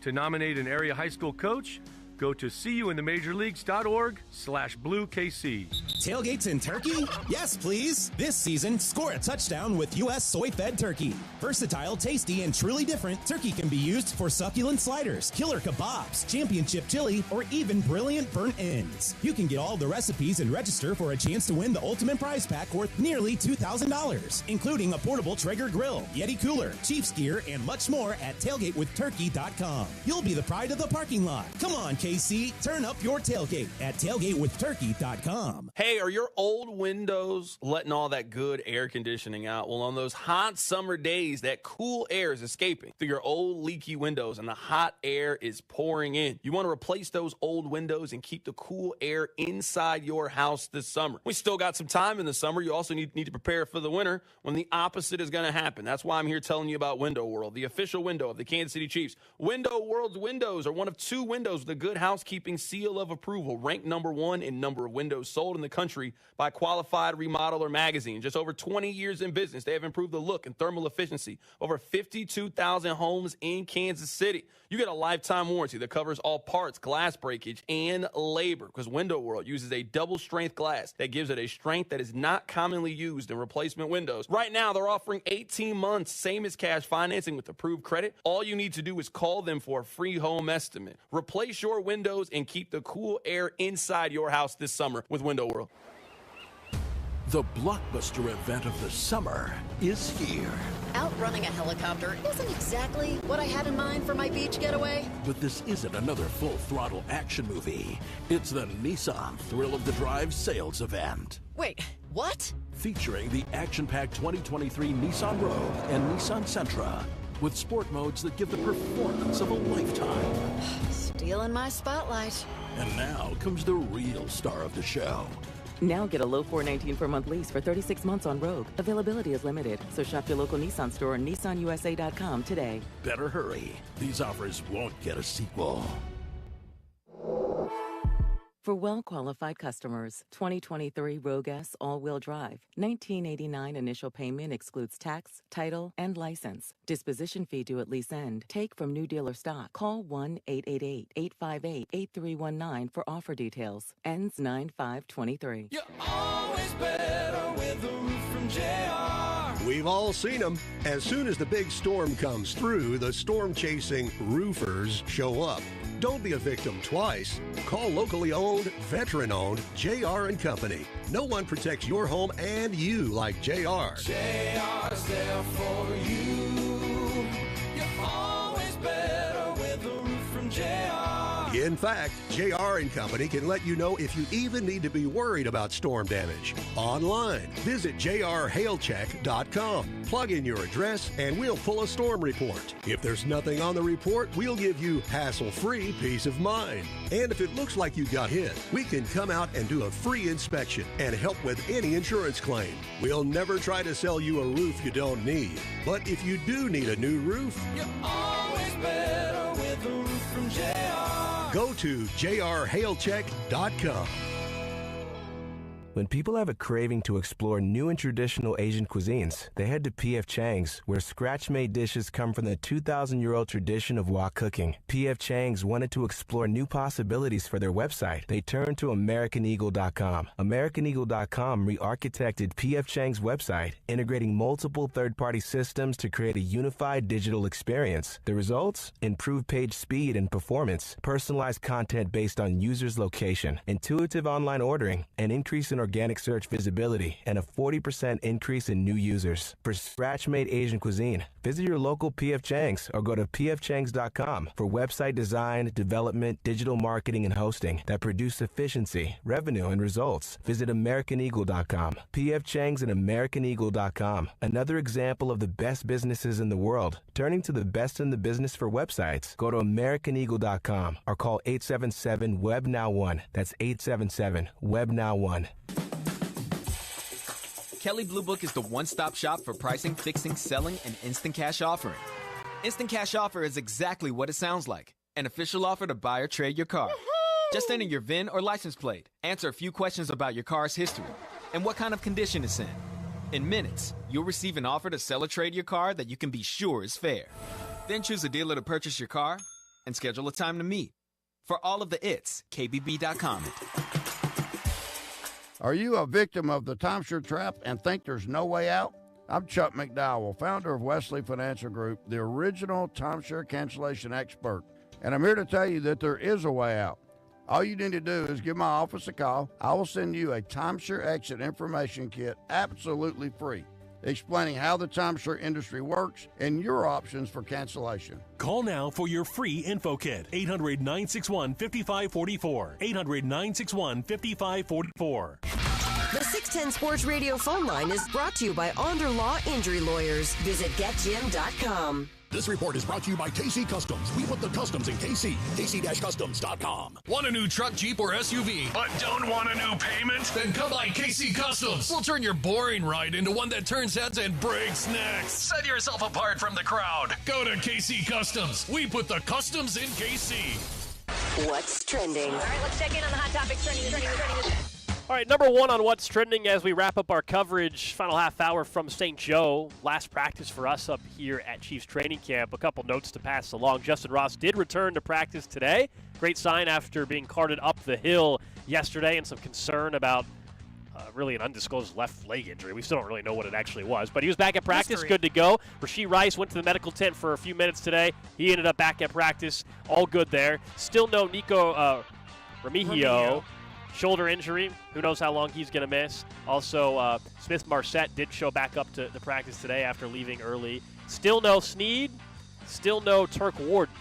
To nominate an area high school coach, go to seeyouinthemajorleagues.org/BlueKC. Tailgates in turkey? Yes, please. This season, score a touchdown with U.S. soy-fed turkey. Versatile, tasty, and truly different, turkey can be used for succulent sliders, killer kebabs, championship chili, or even brilliant burnt ends. You can get all the recipes and register for a chance to win the ultimate prize pack worth nearly $2,000, including a portable Traeger grill, Yeti cooler, Chiefs gear, and much more at tailgatewithturkey.com. You'll be the pride of the parking lot. Come on, KC, turn up your tailgate at tailgatewithturkey.com. Hey, are your old windows letting all that good air conditioning out? Well, on those hot summer days, that cool air is escaping through your old leaky windows and the hot air is pouring in. You want to replace those old windows and keep the cool air inside your house this summer. We still got some time in the summer. You also need to prepare for the winter when the opposite is going to happen. That's why I'm here telling you about Window World, the official window of the Kansas City Chiefs. Window World's windows are one of 2 windows with a Good Housekeeping seal of approval, ranked number 1 in number of windows sold in the country by Qualified Remodeler magazine. Just over 20 years in business, they have improved the look and thermal efficiency. Over 52,000 homes in Kansas City. You get a lifetime warranty that covers all parts, glass breakage, and labor, because Window World uses a double-strength glass that gives it a strength that is not commonly used in replacement windows. Right now, they're offering 18 months, same as cash financing with approved credit. All you need to do is call them for a free home estimate. Replace your windows and keep the cool air inside your house this summer with Window World. The blockbuster event of the summer is here. Outrunning a helicopter isn't exactly what I had in mind for my beach getaway. But this isn't another full-throttle action movie. It's the Nissan Thrill of the Drive sales event. Wait, what? Featuring the action-packed 2023 Nissan Rogue and Nissan Sentra, with sport modes that give the performance of a lifetime. Stealing my spotlight. And now comes the real star of the show. Now get a low $419 per month lease for 36 months on Rogue. Availability is limited, so shop your local Nissan store or nissanusa.com today. Better hurry. These offers won't get a sequel. For well-qualified customers, 2023 Rogue S all-wheel drive. $19.89 initial payment excludes tax, title, and license. Disposition fee due at lease end. Take from new dealer stock. Call 1-888-858-8319 for offer details. Ends 9/5/23. You're always better with a roof from JR. We've all seen them. As soon as the big storm comes through, the storm-chasing roofers show up. Don't be a victim twice. Call locally owned, veteran-owned JR & Company. No one protects your home and you like JR. JR's there for you. You're always better with a roof from from JR. In fact, JR & Company can let you know if you even need to be worried about storm damage. Online, visit jrhailcheck.com. Plug in your address and we'll pull a storm report. If there's nothing on the report, we'll give you hassle-free peace of mind. And if it looks like you got hit, we can come out and do a free inspection and help with any insurance claim. We'll never try to sell you a roof you don't need. But if you do need a new roof, You're always better with a roof from JR. go to jrhailcheck.com. When people have a craving to explore new and traditional Asian cuisines, they head to P.F. Chang's, where scratch-made dishes come from the 2,000-year-old tradition of wok cooking. P.F. Chang's wanted to explore new possibilities for their website. They turned to AmericanEagle.com. AmericanEagle.com re-architected P.F. Chang's website, integrating multiple third-party systems to create a unified digital experience. The results? Improved page speed and performance, personalized content based on users' location, intuitive online ordering, an increase in organic search visibility, and a 40% increase in new users. For scratch-made Asian cuisine, visit your local P.F. Chang's or go to pfchangs.com for website design, development, digital marketing, and hosting that produce efficiency, revenue, and results. Visit AmericanEagle.com. P.F. Chang's and AmericanEagle.com. Another example of the best businesses in the world, turning to the best in the business for websites. Go to AmericanEagle.com or call 877-WEB-NOW1. That's 877-WEB-NOW1. Kelley Blue Book is the one-stop shop for pricing, fixing, selling, and instant cash offering. Instant cash offer is exactly what it sounds like. An official offer to buy or trade your car. Just enter your VIN or license plate, answer a few questions about your car's history, and what kind of condition it's in. In minutes, you'll receive an offer to sell or trade your car that you can be sure is fair. Then choose a dealer to purchase your car and schedule a time to meet. For all of the its, KBB.com. Are you a victim of the timeshare trap and think there's no way out? I'm Chuck McDowell, founder of Wesley Financial Group, the original timeshare cancellation expert. And I'm here to tell you that there is a way out. All you need to do is give my office a call. I will send you a timeshare exit information kit absolutely free, explaining how the timeshare industry works and your options for cancellation. Call now for your free info kit. 800-961-5544. 800-961-5544. The 610 Sports Radio phone line is brought to you by Onder Law Injury Lawyers. Visit getjim.com. This report is brought to you by KC Customs. We put the customs in KC. KC-Customs.com. Want a new truck, Jeep, or SUV, but don't want a new payment? Then come by KC Customs. We'll turn your boring ride into one that turns heads and breaks necks. Set yourself apart from the crowd. Go to KC Customs. We put the customs in KC. What's trending? All right, let's check in on the hot topics trending. All right, number one on what's trending as we wrap up our coverage, final half hour from St. Joe. Last practice for us up here at Chiefs training camp. A couple notes to pass along. Justin Ross did return to practice today. Great sign after being carted up the hill yesterday and some concern about really an undisclosed left leg injury. We still don't really know what it actually was, but he was back at practice, good to go. Rasheed Rice went to the medical tent for a few minutes today. He ended up back at practice, all good there. Still no Nico Remigio. Shoulder injury. Who knows how long he's going to miss. Also, Smith Marset did show back up to the practice today after leaving early. Still no Snead. Still no Turk Warden.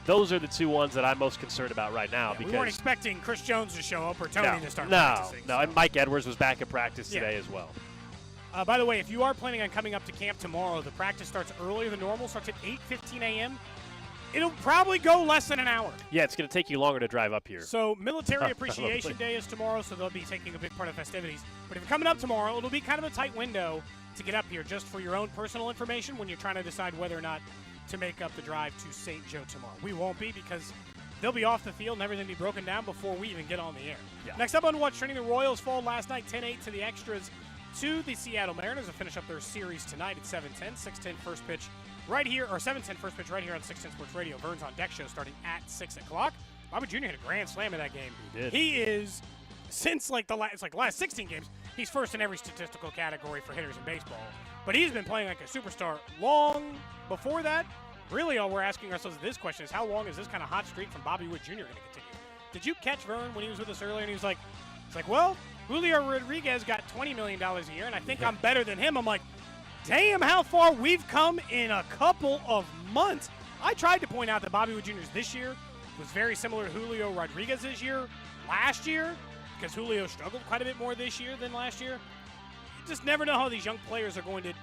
Those are the two ones that I'm most concerned about right now. We weren't expecting Chris Jones to show up or Tony to start practicing. No, and Mike Edwards was back at practice today as well. By the way, if you are planning on coming up to camp tomorrow, the practice starts earlier than normal. Starts at 8:15 a.m. It'll probably go less than an hour. Yeah, it's going to take you longer to drive up here. So Military Appreciation Day is tomorrow, so they'll be taking a big part of festivities. But if you're coming up tomorrow, it'll be kind of a tight window to get up here just for your own personal information when you're trying to decide whether or not to make up the drive to St. Joe tomorrow. We won't be because they'll be off the field and everything will be broken down before we even get on the air. Yeah. Next up on What's Trending, the Royals fall last night 10-8 to the Extras to the Seattle Mariners to finish up their series tonight at 7:10. 6:10 first pitch right here, or 7:10 first pitch right here on 610 Sports Radio. Vern's on Deck show starting at 6 o'clock. Bobby Jr. hit a grand slam in that game. He did. He is, since the last 16 games, he's first in every statistical category for hitters in baseball. But he's been playing like a superstar long before that. Really, all we're asking ourselves this question is, how long is this kind of hot streak from Bobby Witt Jr. going to continue? Did you catch Vern when he was with us earlier and he was like, well, Julio Rodriguez got $20 million a year, and I think I'm better than him. I'm like, damn, how far we've come in a couple of months. I tried to point out that Bobby Witt Jr.'s this year was very similar to Julio Rodriguez's year last year, because Julio struggled quite a bit more this year than last year. You just never know how these young players are going to,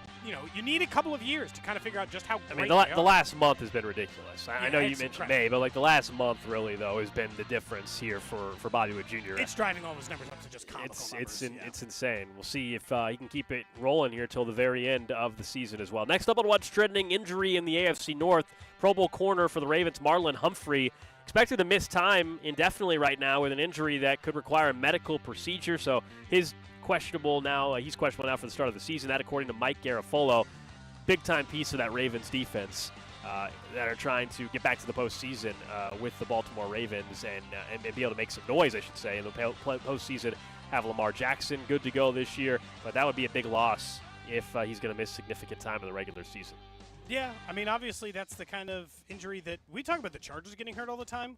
you need a couple of years to kind of figure out just how great they are. The last month has been ridiculous. I know you mentioned incredible. May, but like the last month really, though, has been the difference here for Bobby Witt Jr. It's driving all those numbers up to just comical numbers. It's insane. We'll see if he can keep it rolling here till the very end of the season as well. Next up on What's Trending, injury in the AFC North. Pro Bowl corner for the Ravens, Marlon Humphrey, expected to miss time indefinitely right now with an injury that could require a medical procedure. So he's questionable now for the start of the season. That according to Mike Garafolo. Big-time piece of that Ravens defense that are trying to get back to the postseason with the Baltimore Ravens and be able to make some noise, I should say, in the postseason. Have Lamar Jackson good to go this year, but that would be a big loss if he's going to miss significant time in the regular season. Yeah, I mean, obviously that's the kind of injury that we talk about the Chargers getting hurt all the time.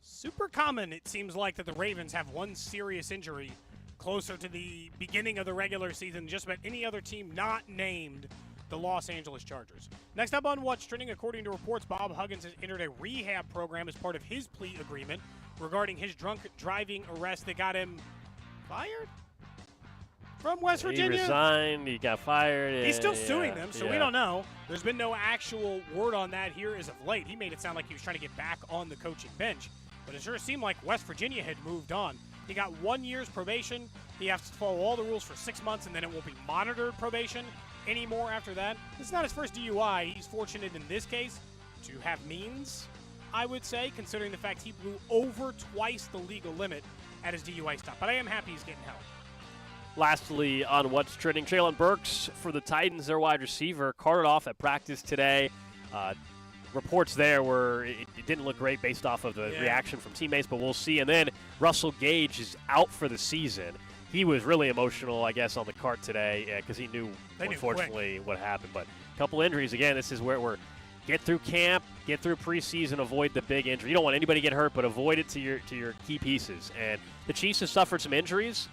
Super common, it seems like, that the Ravens have one serious injury closer to the beginning of the regular season than just about any other team not named the Los Angeles Chargers. Next up on What's Trending, according to reports, Bob Huggins has entered a rehab program as part of his plea agreement regarding his drunk driving arrest that got him fired from West Virginia. He resigned, he got fired. He's still suing them, so we don't know. There's been no actual word on that here as of late. He made it sound like he was trying to get back on the coaching bench, but it sure seemed like West Virginia had moved on. He got 1 year's probation. He has to follow all the rules for 6 months, and then it won't be monitored probation anymore after that. This is not his first DUI. He's fortunate in this case to have means, I would say, considering the fact he blew over twice the legal limit at his DUI stop. But I am happy he's getting help. Lastly, on What's Trending, Traylon Burks for the Titans, their wide receiver, carted off at practice today. Reports there were it didn't look great based off of the reaction from teammates, but we'll see. And then Russell Gage is out for the season. He was really emotional, I guess, on the cart today because he knew, unfortunately, what happened. But a couple injuries. Again, this is where we're get through camp, get through preseason, avoid the big injury. You don't want anybody to get hurt, but avoid it to your key pieces. And the Chiefs have suffered some injuries.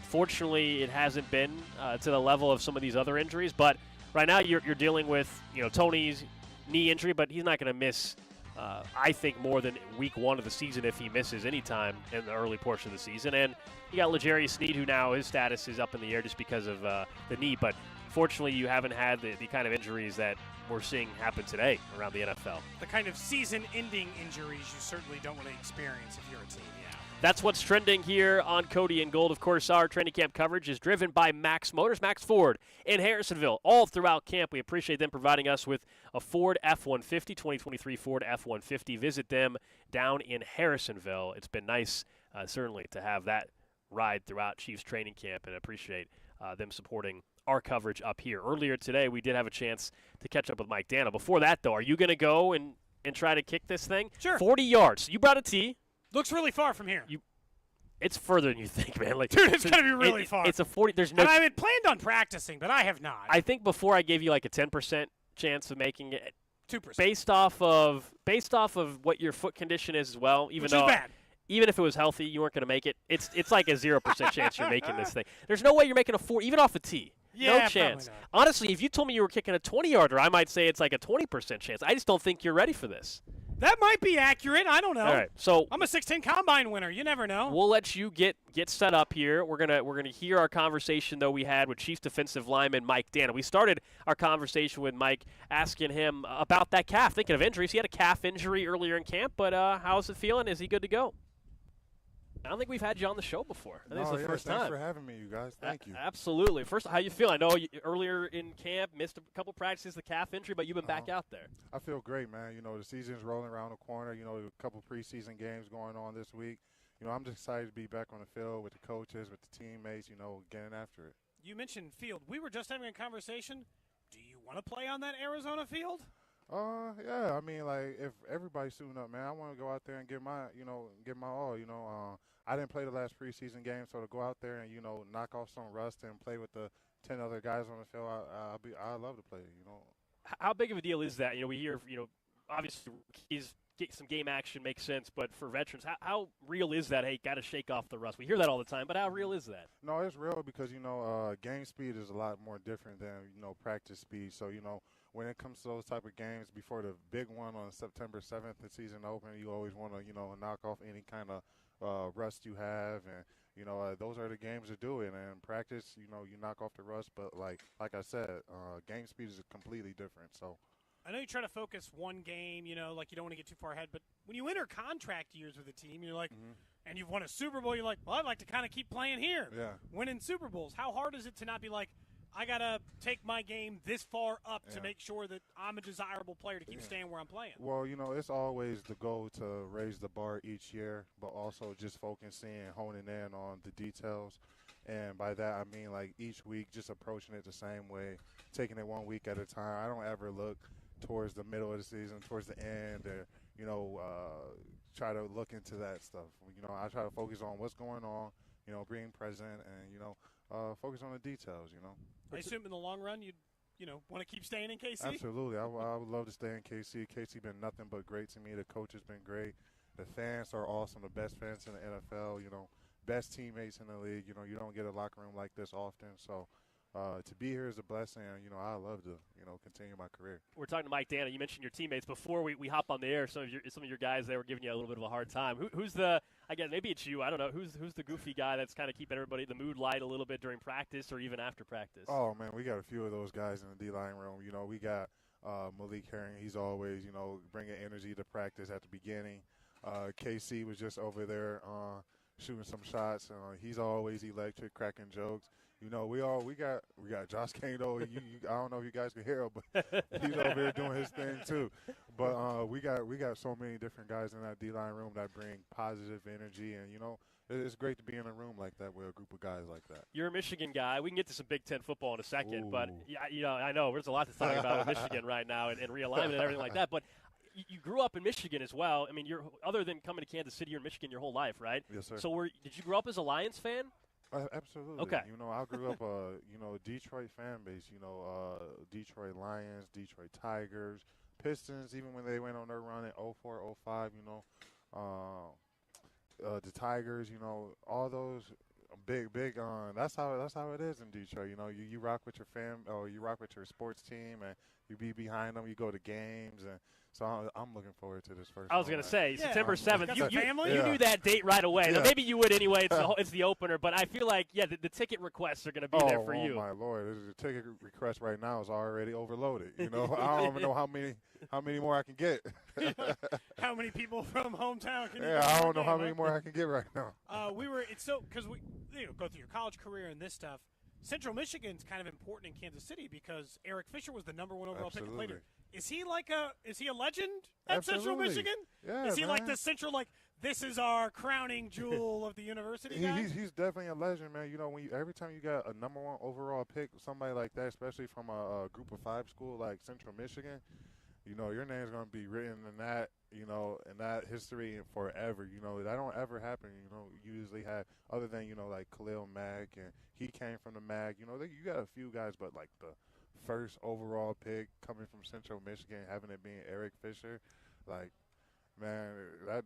Fortunately, it hasn't been to the level of some of these other injuries. But right now, you're dealing with Tony's knee injury, but he's not going to miss. I think more than week 1 of the season if he misses any time in the early portion of the season. And you got L'Jarius Sneed, who now his status is up in the air just because of the knee. But fortunately, you haven't had the kind of injuries that we're seeing happen today around the NFL. The kind of season-ending injuries you certainly don't want to experience if you're a team, That's What's Trending here on Cody and Gold. Of course, our training camp coverage is driven by Max Motors, Max Ford in Harrisonville. All throughout camp, we appreciate them providing us with a Ford F-150, 2023 Ford F-150. Visit them down in Harrisonville. It's been nice, certainly, to have that ride throughout Chiefs training camp, and appreciate them supporting our coverage up here. Earlier today, we did have a chance to catch up with Mike Dana. Before that, though, are you going to go and try to kick this thing? Sure. 40 yards. You brought a tee. Looks really far from here. It's further than you think, man. Like, dude, it's going to be really far. It's a 40. There's no. And I had planned on practicing, but I have not. I think before I gave you like a 10% chance of making it. 2%. Based off of what your foot condition is as well. Even Which though, is bad. Even if it was healthy, you weren't going to make it. It's like a 0% chance you're making this thing. There's no way you're making a 4, even off a tee. Yeah, no chance. Honestly, if you told me you were kicking a 20-yarder, I might say it's like a 20% chance. I just don't think you're ready for this. That might be accurate. I don't know. All right, so I'm a 6'10" combine winner. You never know. We'll let you get set up here. We're gonna hear our conversation though we had with Chiefs defensive lineman Mike Dana. We started our conversation with Mike asking him about that calf. Thinking of injuries, he had a calf injury earlier in camp, but how's it feeling? Is he good to go? I don't think we've had you on the show before. I think it's the first time. Thanks for having me, you guys. Thank you. Absolutely. First, how you feel? I know earlier in camp missed a couple practices, the calf injury, but you've been back out there. I feel great, man. The season's rolling around the corner. A couple preseason games going on this week. I'm just excited to be back on the field with the coaches, with the teammates, getting after it. You mentioned field. We were just having a conversation. Do you want to play on that Arizona field? Yeah. I mean, like, if everybody's suiting up, man, I want to go out there and give my all. I didn't play the last preseason game, so to go out there and knock off some rust and play with the 10 other guys on the field, I love to play. How big of a deal is that? We hear obviously get some game action makes sense, but for veterans, how real is that? Hey, got to shake off the rust. We hear that all the time, but how real is that? No, it's real because game speed is a lot more different than practice speed. So when it comes to those type of games, before the big one on September 7th, the season open, you always want to, knock off any kind of rust you have. And, those are the games to do it. And in practice, you knock off the rust. But, like I said, game speed is completely different. So I know you try to focus one game, like you don't want to get too far ahead. But when you enter contract years with a team, you're like, and you've won a Super Bowl, you're like, well, I'd like to kind of keep playing here. Yeah. Winning Super Bowls. How hard is it to not be like, I got to take my game this far up to make sure that I'm a desirable player to keep staying where I'm playing? Well, it's always the goal to raise the bar each year, but also just focusing and honing in on the details. And by that, I mean, like, each week just approaching it the same way, taking it 1 week at a time. I don't ever look towards the middle of the season, towards the end, or, try to look into that stuff. I try to focus on what's going on, being present, and, focus on the details, I assume in the long run you'd, want to keep staying in KC? Absolutely. I would love to stay in KC. KC been nothing but great to me. The coach has been great. The fans are awesome, the best fans in the NFL, best teammates in the league. You don't get a locker room like this often. So to be here is a blessing. I love to, continue my career. We're talking to Mike Dana. You mentioned your teammates. Before we hop on the air, some of your guys, they were giving you a little bit of a hard time. Who's the – I guess maybe it's you. I don't know. Who's the goofy guy that's kind of keeping everybody the mood light a little bit during practice or even after practice? Oh, man, we got a few of those guys in the D-line room. We got Malik Herring. He's always, bringing energy to practice at the beginning. KC was just over there shooting some shots. He's always electric, cracking jokes. We got Josh Kane, though. I don't know if you guys can hear him, but he's over there doing his thing too. But we got so many different guys in that D-line room that bring positive energy, and it's great to be in a room like that with a group of guys like that. You're a Michigan guy. We can get to some Big Ten football in a second, but I know there's a lot to talk about with Michigan right now and realignment and everything like that. But you grew up in Michigan as well. I mean, you're other than coming to Kansas City, you're in Michigan your whole life, right? Yes, sir. So did you grow up as a Lions fan? Absolutely. Okay. I grew up Detroit fan base. Detroit Lions, Detroit Tigers, Pistons. Even when they went on their run in 04, 05, the Tigers. All those big. That's how it is in Detroit. You rock with your you rock with your sports team, and you be behind them. You go to games, and so I'm looking forward to this first. I was going to say September 7th. You knew that date right away. Now, maybe you would anyway. It's the opener, but I feel like the ticket requests are going to be there for you. Oh my Lord! The ticket request right now is already overloaded. I don't even know how many more I can get. How many people from hometown can you get? I don't know how many more I can get right now. Because we go through your college career and this stuff. Central Michigan's kind of important in Kansas City because Eric Fisher was the number 1 overall pick and played. Is he a legend at Central Michigan? Yeah, is he man. like the central, this is our crowning jewel of the university guy? He's definitely a legend, man. Every time you got a number 1 overall pick, somebody like that, especially from a group of 5 school like Central Michigan, your name's going to be written in that, in that history forever. That don't ever happen. You usually have, other than, like Khalil Mack, and he came from the MAC. You got a few guys, but like the first overall pick coming from Central Michigan, having it being Eric Fisher, man,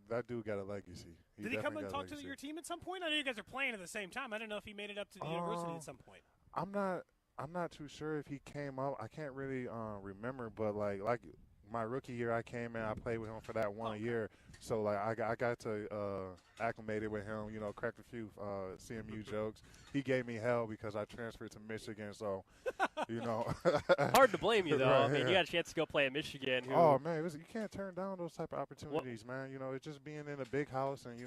that dude got a legacy. Did he come and talk to your team at some point? I know you guys are playing at the same time. I don't know if he made it up to the university at some point. I'm not too sure if he came up. I can't really remember, but like my rookie year, I came in, I played with him for that 1 year. So I got to acclimated with him, cracked a few CMU jokes. He gave me hell because I transferred to Michigan, so Hard to blame you though. Right, I mean, you got a chance to go play at Michigan. Oh man, you can't turn down those type of opportunities, man. It's just being in a big house and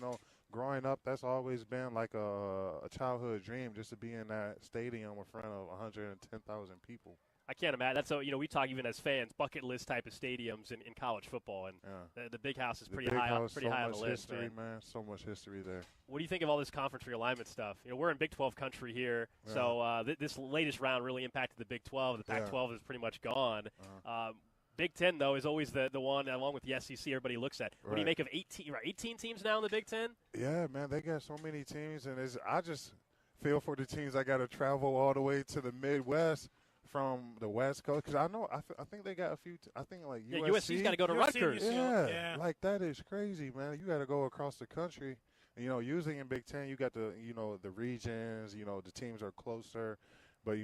growing up, that's always been like a childhood dream, just to be in that stadium in front of 110,000 people. I can't imagine. That's we talk even as fans, bucket list type of stadiums in college football, and the big house is pretty high on the list. History, man. So much history there. What do you think of all this conference realignment stuff? We're in Big 12 country here, so this latest round really impacted the Big 12. The Pac-12 is pretty much gone. Big 10 though is always the one, along with the SEC, everybody looks at. What do you make of 18 teams now in the Big 10? Yeah, man, they got so many teams, and I just feel for the teams that got to travel all the way to the Midwest from the West Coast, because I think they got a few. I think like USC's got to go to Rutgers. Yeah, like that is crazy, man. You got to go across the country. And, usually in Big Ten, you got the regions. The teams are closer. But,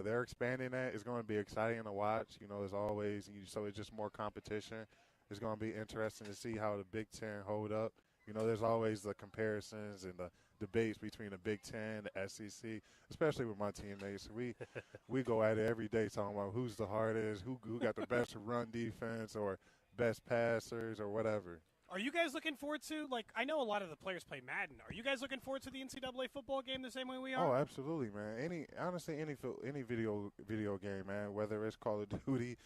they're expanding that. It's going to be exciting to watch, as always. So it's just more competition. It's going to be interesting to see how the Big Ten hold up. There's always the comparisons and the debates between the Big Ten, the SEC, especially with my teammates. We go at it every day talking about who's the hardest, who got the best run defense or best passers or whatever. Are you guys looking forward to, I know a lot of the players play Madden. Are you guys looking forward to the NCAA football game the same way we are? Oh, absolutely, man. Honestly, any video game, man, whether it's Call of Duty,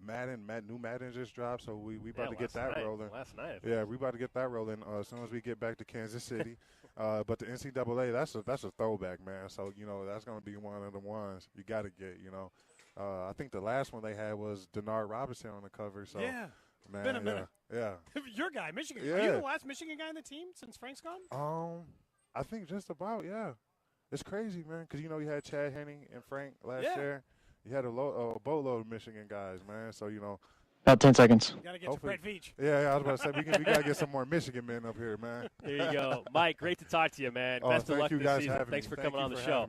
Madden, new Madden just dropped, so we about to get that rolling. Last night. Yeah, we about to get that rolling as soon as we get back to Kansas City. But the NCAA, that's a throwback, man. So, that's going to be one of the ones you got to get, I think the last one they had was Denard Robinson on the cover. So, yeah. Man, been a minute. Yeah. Your guy, Michigan. Yeah. Are you the last Michigan guy on the team since Frank's gone? I think just about, yeah. It's crazy, man, because, you had Chad Henne and Frank last year. You had a boatload of Michigan guys, man. So, About 10 seconds. You got to get to Brett Veach. Yeah, I was about to say, we got to get some more Michigan men up here, man. There you go. Mike, great to talk to you, man. Best of luck this season. Thanks for coming on the show.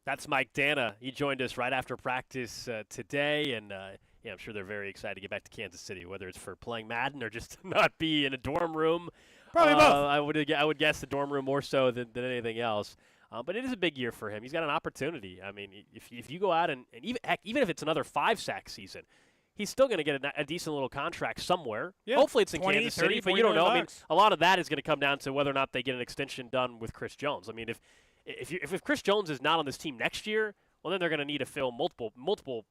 That's Mike Dana. He joined us right after practice today, and I'm sure they're very excited to get back to Kansas City, whether it's for playing Madden or just to not be in a dorm room. Probably both. I would guess the dorm room more so than anything else. But it is a big year for him. He's got an opportunity. I mean, if you go out and even if it's another 5-sack season, he's still going to get a decent little contract somewhere. Yeah. Hopefully it's in 20, Kansas 30, City, but you don't know. I mean, bucks. a lot of that is going to come down to whether or not they get an extension done with Chris Jones. I mean, if Chris Jones is not on this team next year, well, then they're going to need to fill multiple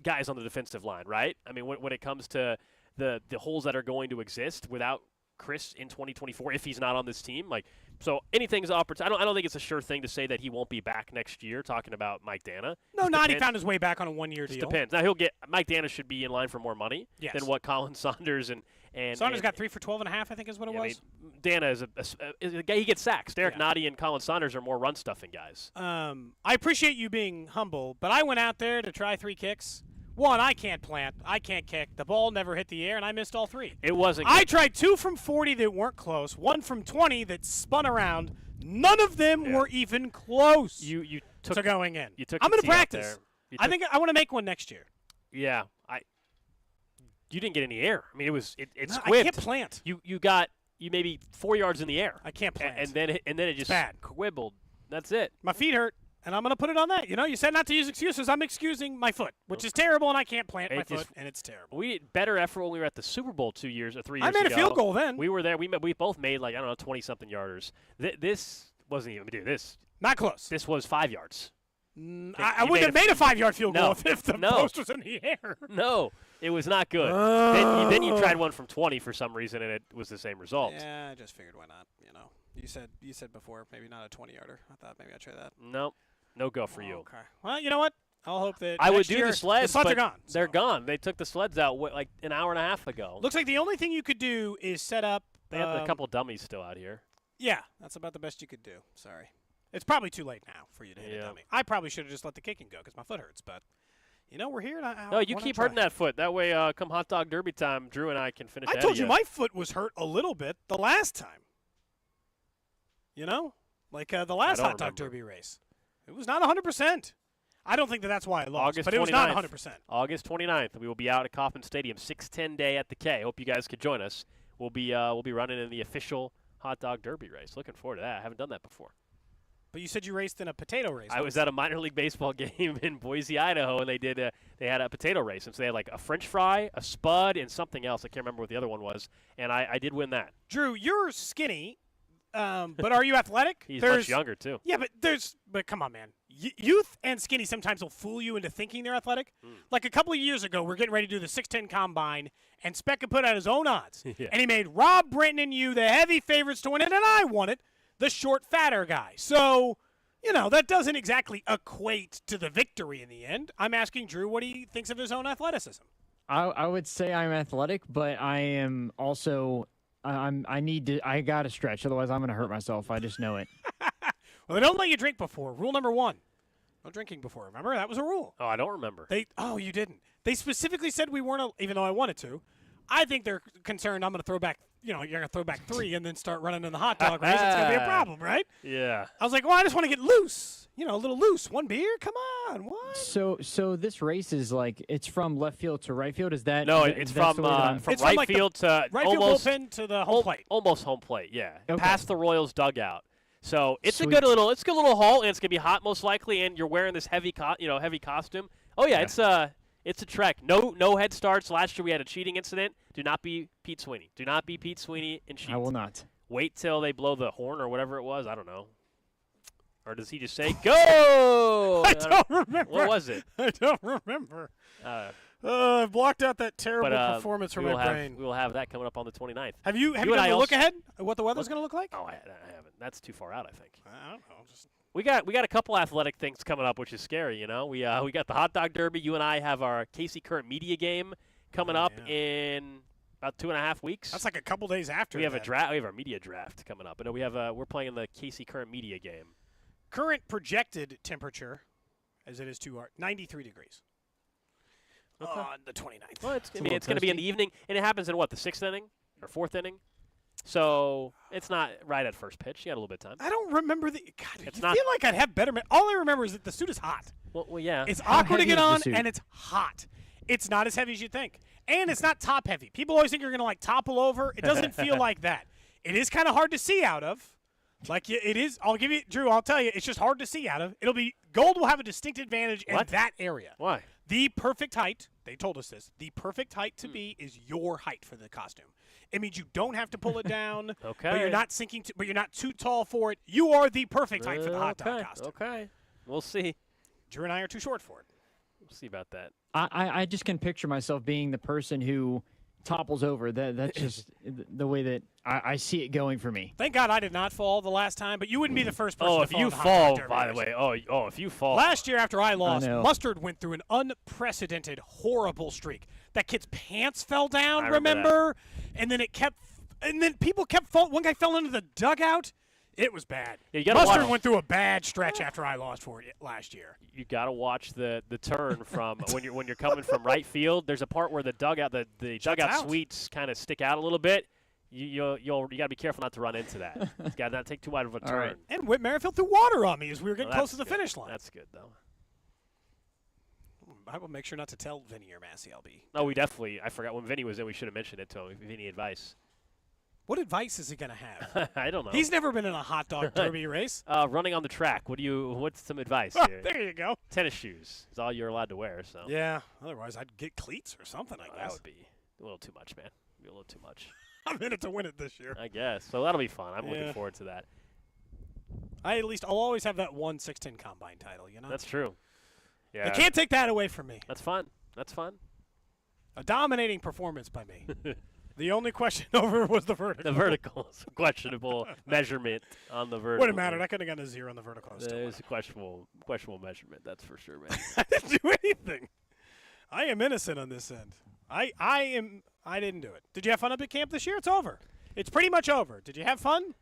guys on the defensive line, right? I mean, when it comes to the holes that are going to exist without Chris in 2024, if he's not on this team, so anything's opportunity. I don't think it's a sure thing to say that he won't be back next year. Talking about Mike Dana. No, not he found his way back on a 1-year deal. Depends. Now Mike Dana should be in line for more money than what Colin Saunders and Saunders got 3 for 12.5, I think is what it was. I mean, Dana is a guy. He gets sacks. Derek Nottie and Colin Saunders are more run stuffing guys. I appreciate you being humble, but I went out there to try 3 kicks. One, I can't plant. I can't kick. The ball never hit the air, and I missed all 3. It wasn't. I tried 2 from 40 that weren't close. 1 from 20 that spun around. None of them were even close. You took to going in. You took. I'm going to practice. I think I want to make one next year. Yeah, you didn't get any air. I mean, it squibbed. I can't plant. You got maybe 4 yards in the air. I can't plant. And then it just quibbled. That's it. My feet hurt, and I'm going to put it on that. You said not to use excuses. I'm excusing my foot, which is terrible, and I can't plant my foot, and it's terrible. We did better effort when we were at the Super Bowl 2 years or 3 years ago. I made a field goal then. We were there. We both made 20-something yarders. This wasn't even this. Not close. This was 5 yards. I wouldn't have made a 5-yard field goal if the post was in the air. No, it was not good. Then you tried one from 20 for some reason, and it was the same result. Yeah, I just figured why not. You said before maybe not a 20-yarder. I thought maybe I'd try that. No go for you. Okay. Well, you know what? I'll hope that I would next do year, the sleds, but are gone. They're gone. They took the sleds out an hour and a half ago. Looks like the only thing you could do is set up. They have a couple dummies still out here. Yeah, that's about the best you could do. Sorry. It's probably too late now for you to hit a dummy. I probably should have just let the kicking go because my foot hurts, but we're here. No, you keep hurting that foot. That way, come hot dog derby time, Drew and I can finish. I told you my foot was hurt a little bit the last time. The last hot dog derby race. It was not 100%. I don't think that's why I lost, but it was not 100%. August 29th, we will be out at Kauffman Stadium, 6:10 day at the K. Hope you guys could join us. We'll be running in the official hot dog derby race. Looking forward to that. I haven't done that before. But you said you raced in a potato race. I was at a minor league baseball game in Boise, Idaho, and they had a potato race. And so they had a French fry, a spud, and something else. I can't remember what the other one was. And I did win that. Drew, you're skinny, but are you athletic? He's much younger, too. Yeah, but come on, man. Youth and skinny sometimes will fool you into thinking they're athletic. Like a couple of years ago, we're getting ready to do the 6'10 combine, and Speck had put out his own odds. Yeah. And he made Rob Britton and you the heavy favorites to win it, and I won it. The short, fatter guy. So, that doesn't exactly equate to the victory in the end. I'm asking Drew what he thinks of his own athleticism. I would say I'm athletic, but I am also I got to stretch. Otherwise, I'm going to hurt myself. I just know it. Well, they don't let you drink before. Rule number 1. No drinking before. Remember? That was a rule. Oh, I don't remember. You didn't. They specifically said we weren't, even though I wanted to. I think they're concerned I'm going to throw back, you're going to throw back 3 and then start running in the hot dog race. It's going to be a problem, right? Yeah. I was like, well, I just want to get loose. A little loose. 1 beer? Come on. What? So this race is like it's from left field to right field. Is that No, is it's that from It's right from field to right almost field bullpen to the home plate. Almost home plate, yeah. Okay. Past the Royals dugout. So it's Sweet. a good little haul, and it's gonna be hot most likely. And you're wearing this heavy costume. Oh yeah, it's a trek. No head starts. Last year we had a cheating incident. Do not be Pete Sweeney. Do not be Pete Sweeney in sheets. I will not. Wait till they blow the horn or whatever it was. I don't know. Or does he just say go? I don't remember. What was it? I don't remember. I've blocked out that terrible performance from my brain. We will have that coming up on the 29th. Have you done a look ahead at what the weather's going to look like? Oh, I haven't. That's too far out, I think. I don't know. We got a couple athletic things coming up, which is scary. We got the hot dog derby. You and I have our Casey Current media game coming up in about 2.5 weeks. That's like a couple days after. We have a draft. We have our media draft coming up. And we have we're playing the Casey Current media game. Current projected temperature, as it is 93 degrees. Okay. On the 29th. Well, it's going to be in the evening, and it happens in the 6th inning or 4th inning. So it's not right at first pitch. You got a little bit of time. I don't remember the. God, it's I feel like I'd have better. All I remember is that the suit is hot. Well, yeah. It's awkward to get on, and it's hot. It's not as heavy as you think, and it's not top heavy. People always think you're going to topple over. It doesn't feel like that. It is kind of hard to see out of. Like it is. I'll give you, Drew. I'll tell you, it's just hard to see out of. Gold will have a distinct advantage in that area. Why? The perfect height. They told us this. The perfect height to be is your height for the costume. It means you don't have to pull it down. Okay. But you're not sinking. But you're not too tall for it. You are the perfect height for the hot dog costume. Okay. We'll see. Drew and I are too short for it. We'll see about that. I just can picture myself being the person who topples over. That's just the way that I see it going for me. Thank God I did not fall the last time, but you wouldn't be the first person to fall. If you fall, by the way. If you fall. Last year after I lost, Mustard went through an unprecedented, horrible streak. That kid's pants fell down, remember? And then people kept falling. One guy fell into the dugout. It was bad. Yeah, Mustard went through a bad stretch after I lost for it last year. You got to watch the turn from when you're coming from right field. There's a part where the dugout suites kind of stick out a little bit. You got to be careful not to run into that. You got to not take too wide of a turn. Right. And Whit Merrifield threw water on me as we were getting close to the finish line. That's good though. I will make sure not to tell Vinny or Massey I'll be. No, we definitely. I forgot when Vinny was in. We should have mentioned it to him. Vinny advice. What advice is he going to have? I don't know. He's never been in a hot dog derby race. Running on the track. What's some advice here? There you go. Tennis shoes is all you're allowed to wear. So yeah. Otherwise, I'd get cleats or something. I guess that would be a little too much, man. It'd be a little too much. I'm in it to win it this year. I guess. So that'll be fun. I'm looking forward to that. I'll always have that 1 6'10" combine title. That's true. Yeah. You can't take that away from me. That's fun. A dominating performance by me. The only question over was the vertical. The vertical is a questionable measurement on the vertical. Wouldn't matter. I could have gotten a 0 on the vertical. It's a questionable measurement. That's for sure, man. I didn't do anything. I am innocent on this end. I didn't do it. Did you have fun up at camp this year? It's over. It's pretty much over. Did you have fun?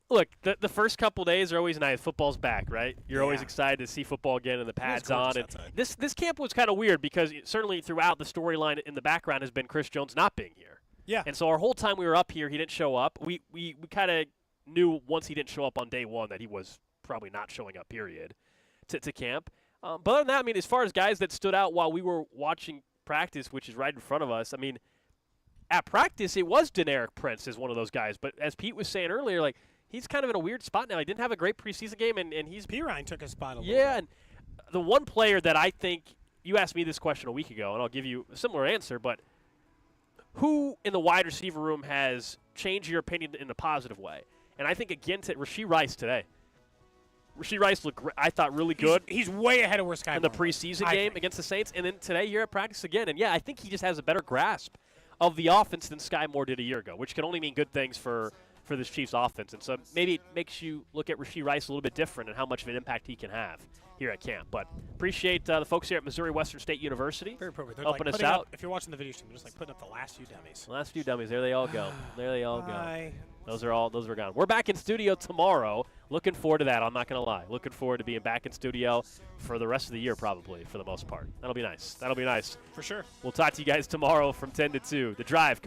Look, the first couple days are always nice. Football's back, right? You're always excited to see football again and the pads on. And this camp was kind of weird because certainly throughout the storyline in the background has been Chris Jones not being here. Yeah. And so our whole time we were up here, he didn't show up. We kind of knew once he didn't show up on day one that he was probably not showing up, period, to camp. But other than that, I mean, as far as guys that stood out while we were watching practice, which is right in front of us, I mean, at practice it was Deneric Prince as one of those guys. But as Pete was saying earlier, like, he's kind of in a weird spot now. He didn't have a great preseason game, and he's – Pirine took his spot a little bit. And the one player that I think – you asked me this question a week ago, and I'll give you a similar answer, but – who in the wide receiver room has changed your opinion in a positive way? And I think, again, Rashee Rice today. Rashee Rice looked, I thought, really good. He's way ahead of where Sky in the preseason game against the Saints. And then today you're at practice again. And, yeah, I think he just has a better grasp of the offense than Sky Moore did a year ago, which can only mean good things for this Chiefs offense. And so maybe it makes you look at Rashee Rice a little bit different and how much of an impact he can have here at camp. But appreciate the folks here at Missouri Western State University. Very appropriate. They're helping like us out. If you're watching the video stream, they're just like putting up the last few dummies. The last few dummies. There they all go. There they all Bye. go. Those are gone. We're back in studio tomorrow. Looking forward to that. I'm not going to lie. Looking forward to being back in studio for the rest of the year probably for the most part. That'll be nice. For sure. We'll talk to you guys tomorrow from 10 to 2. The Drive.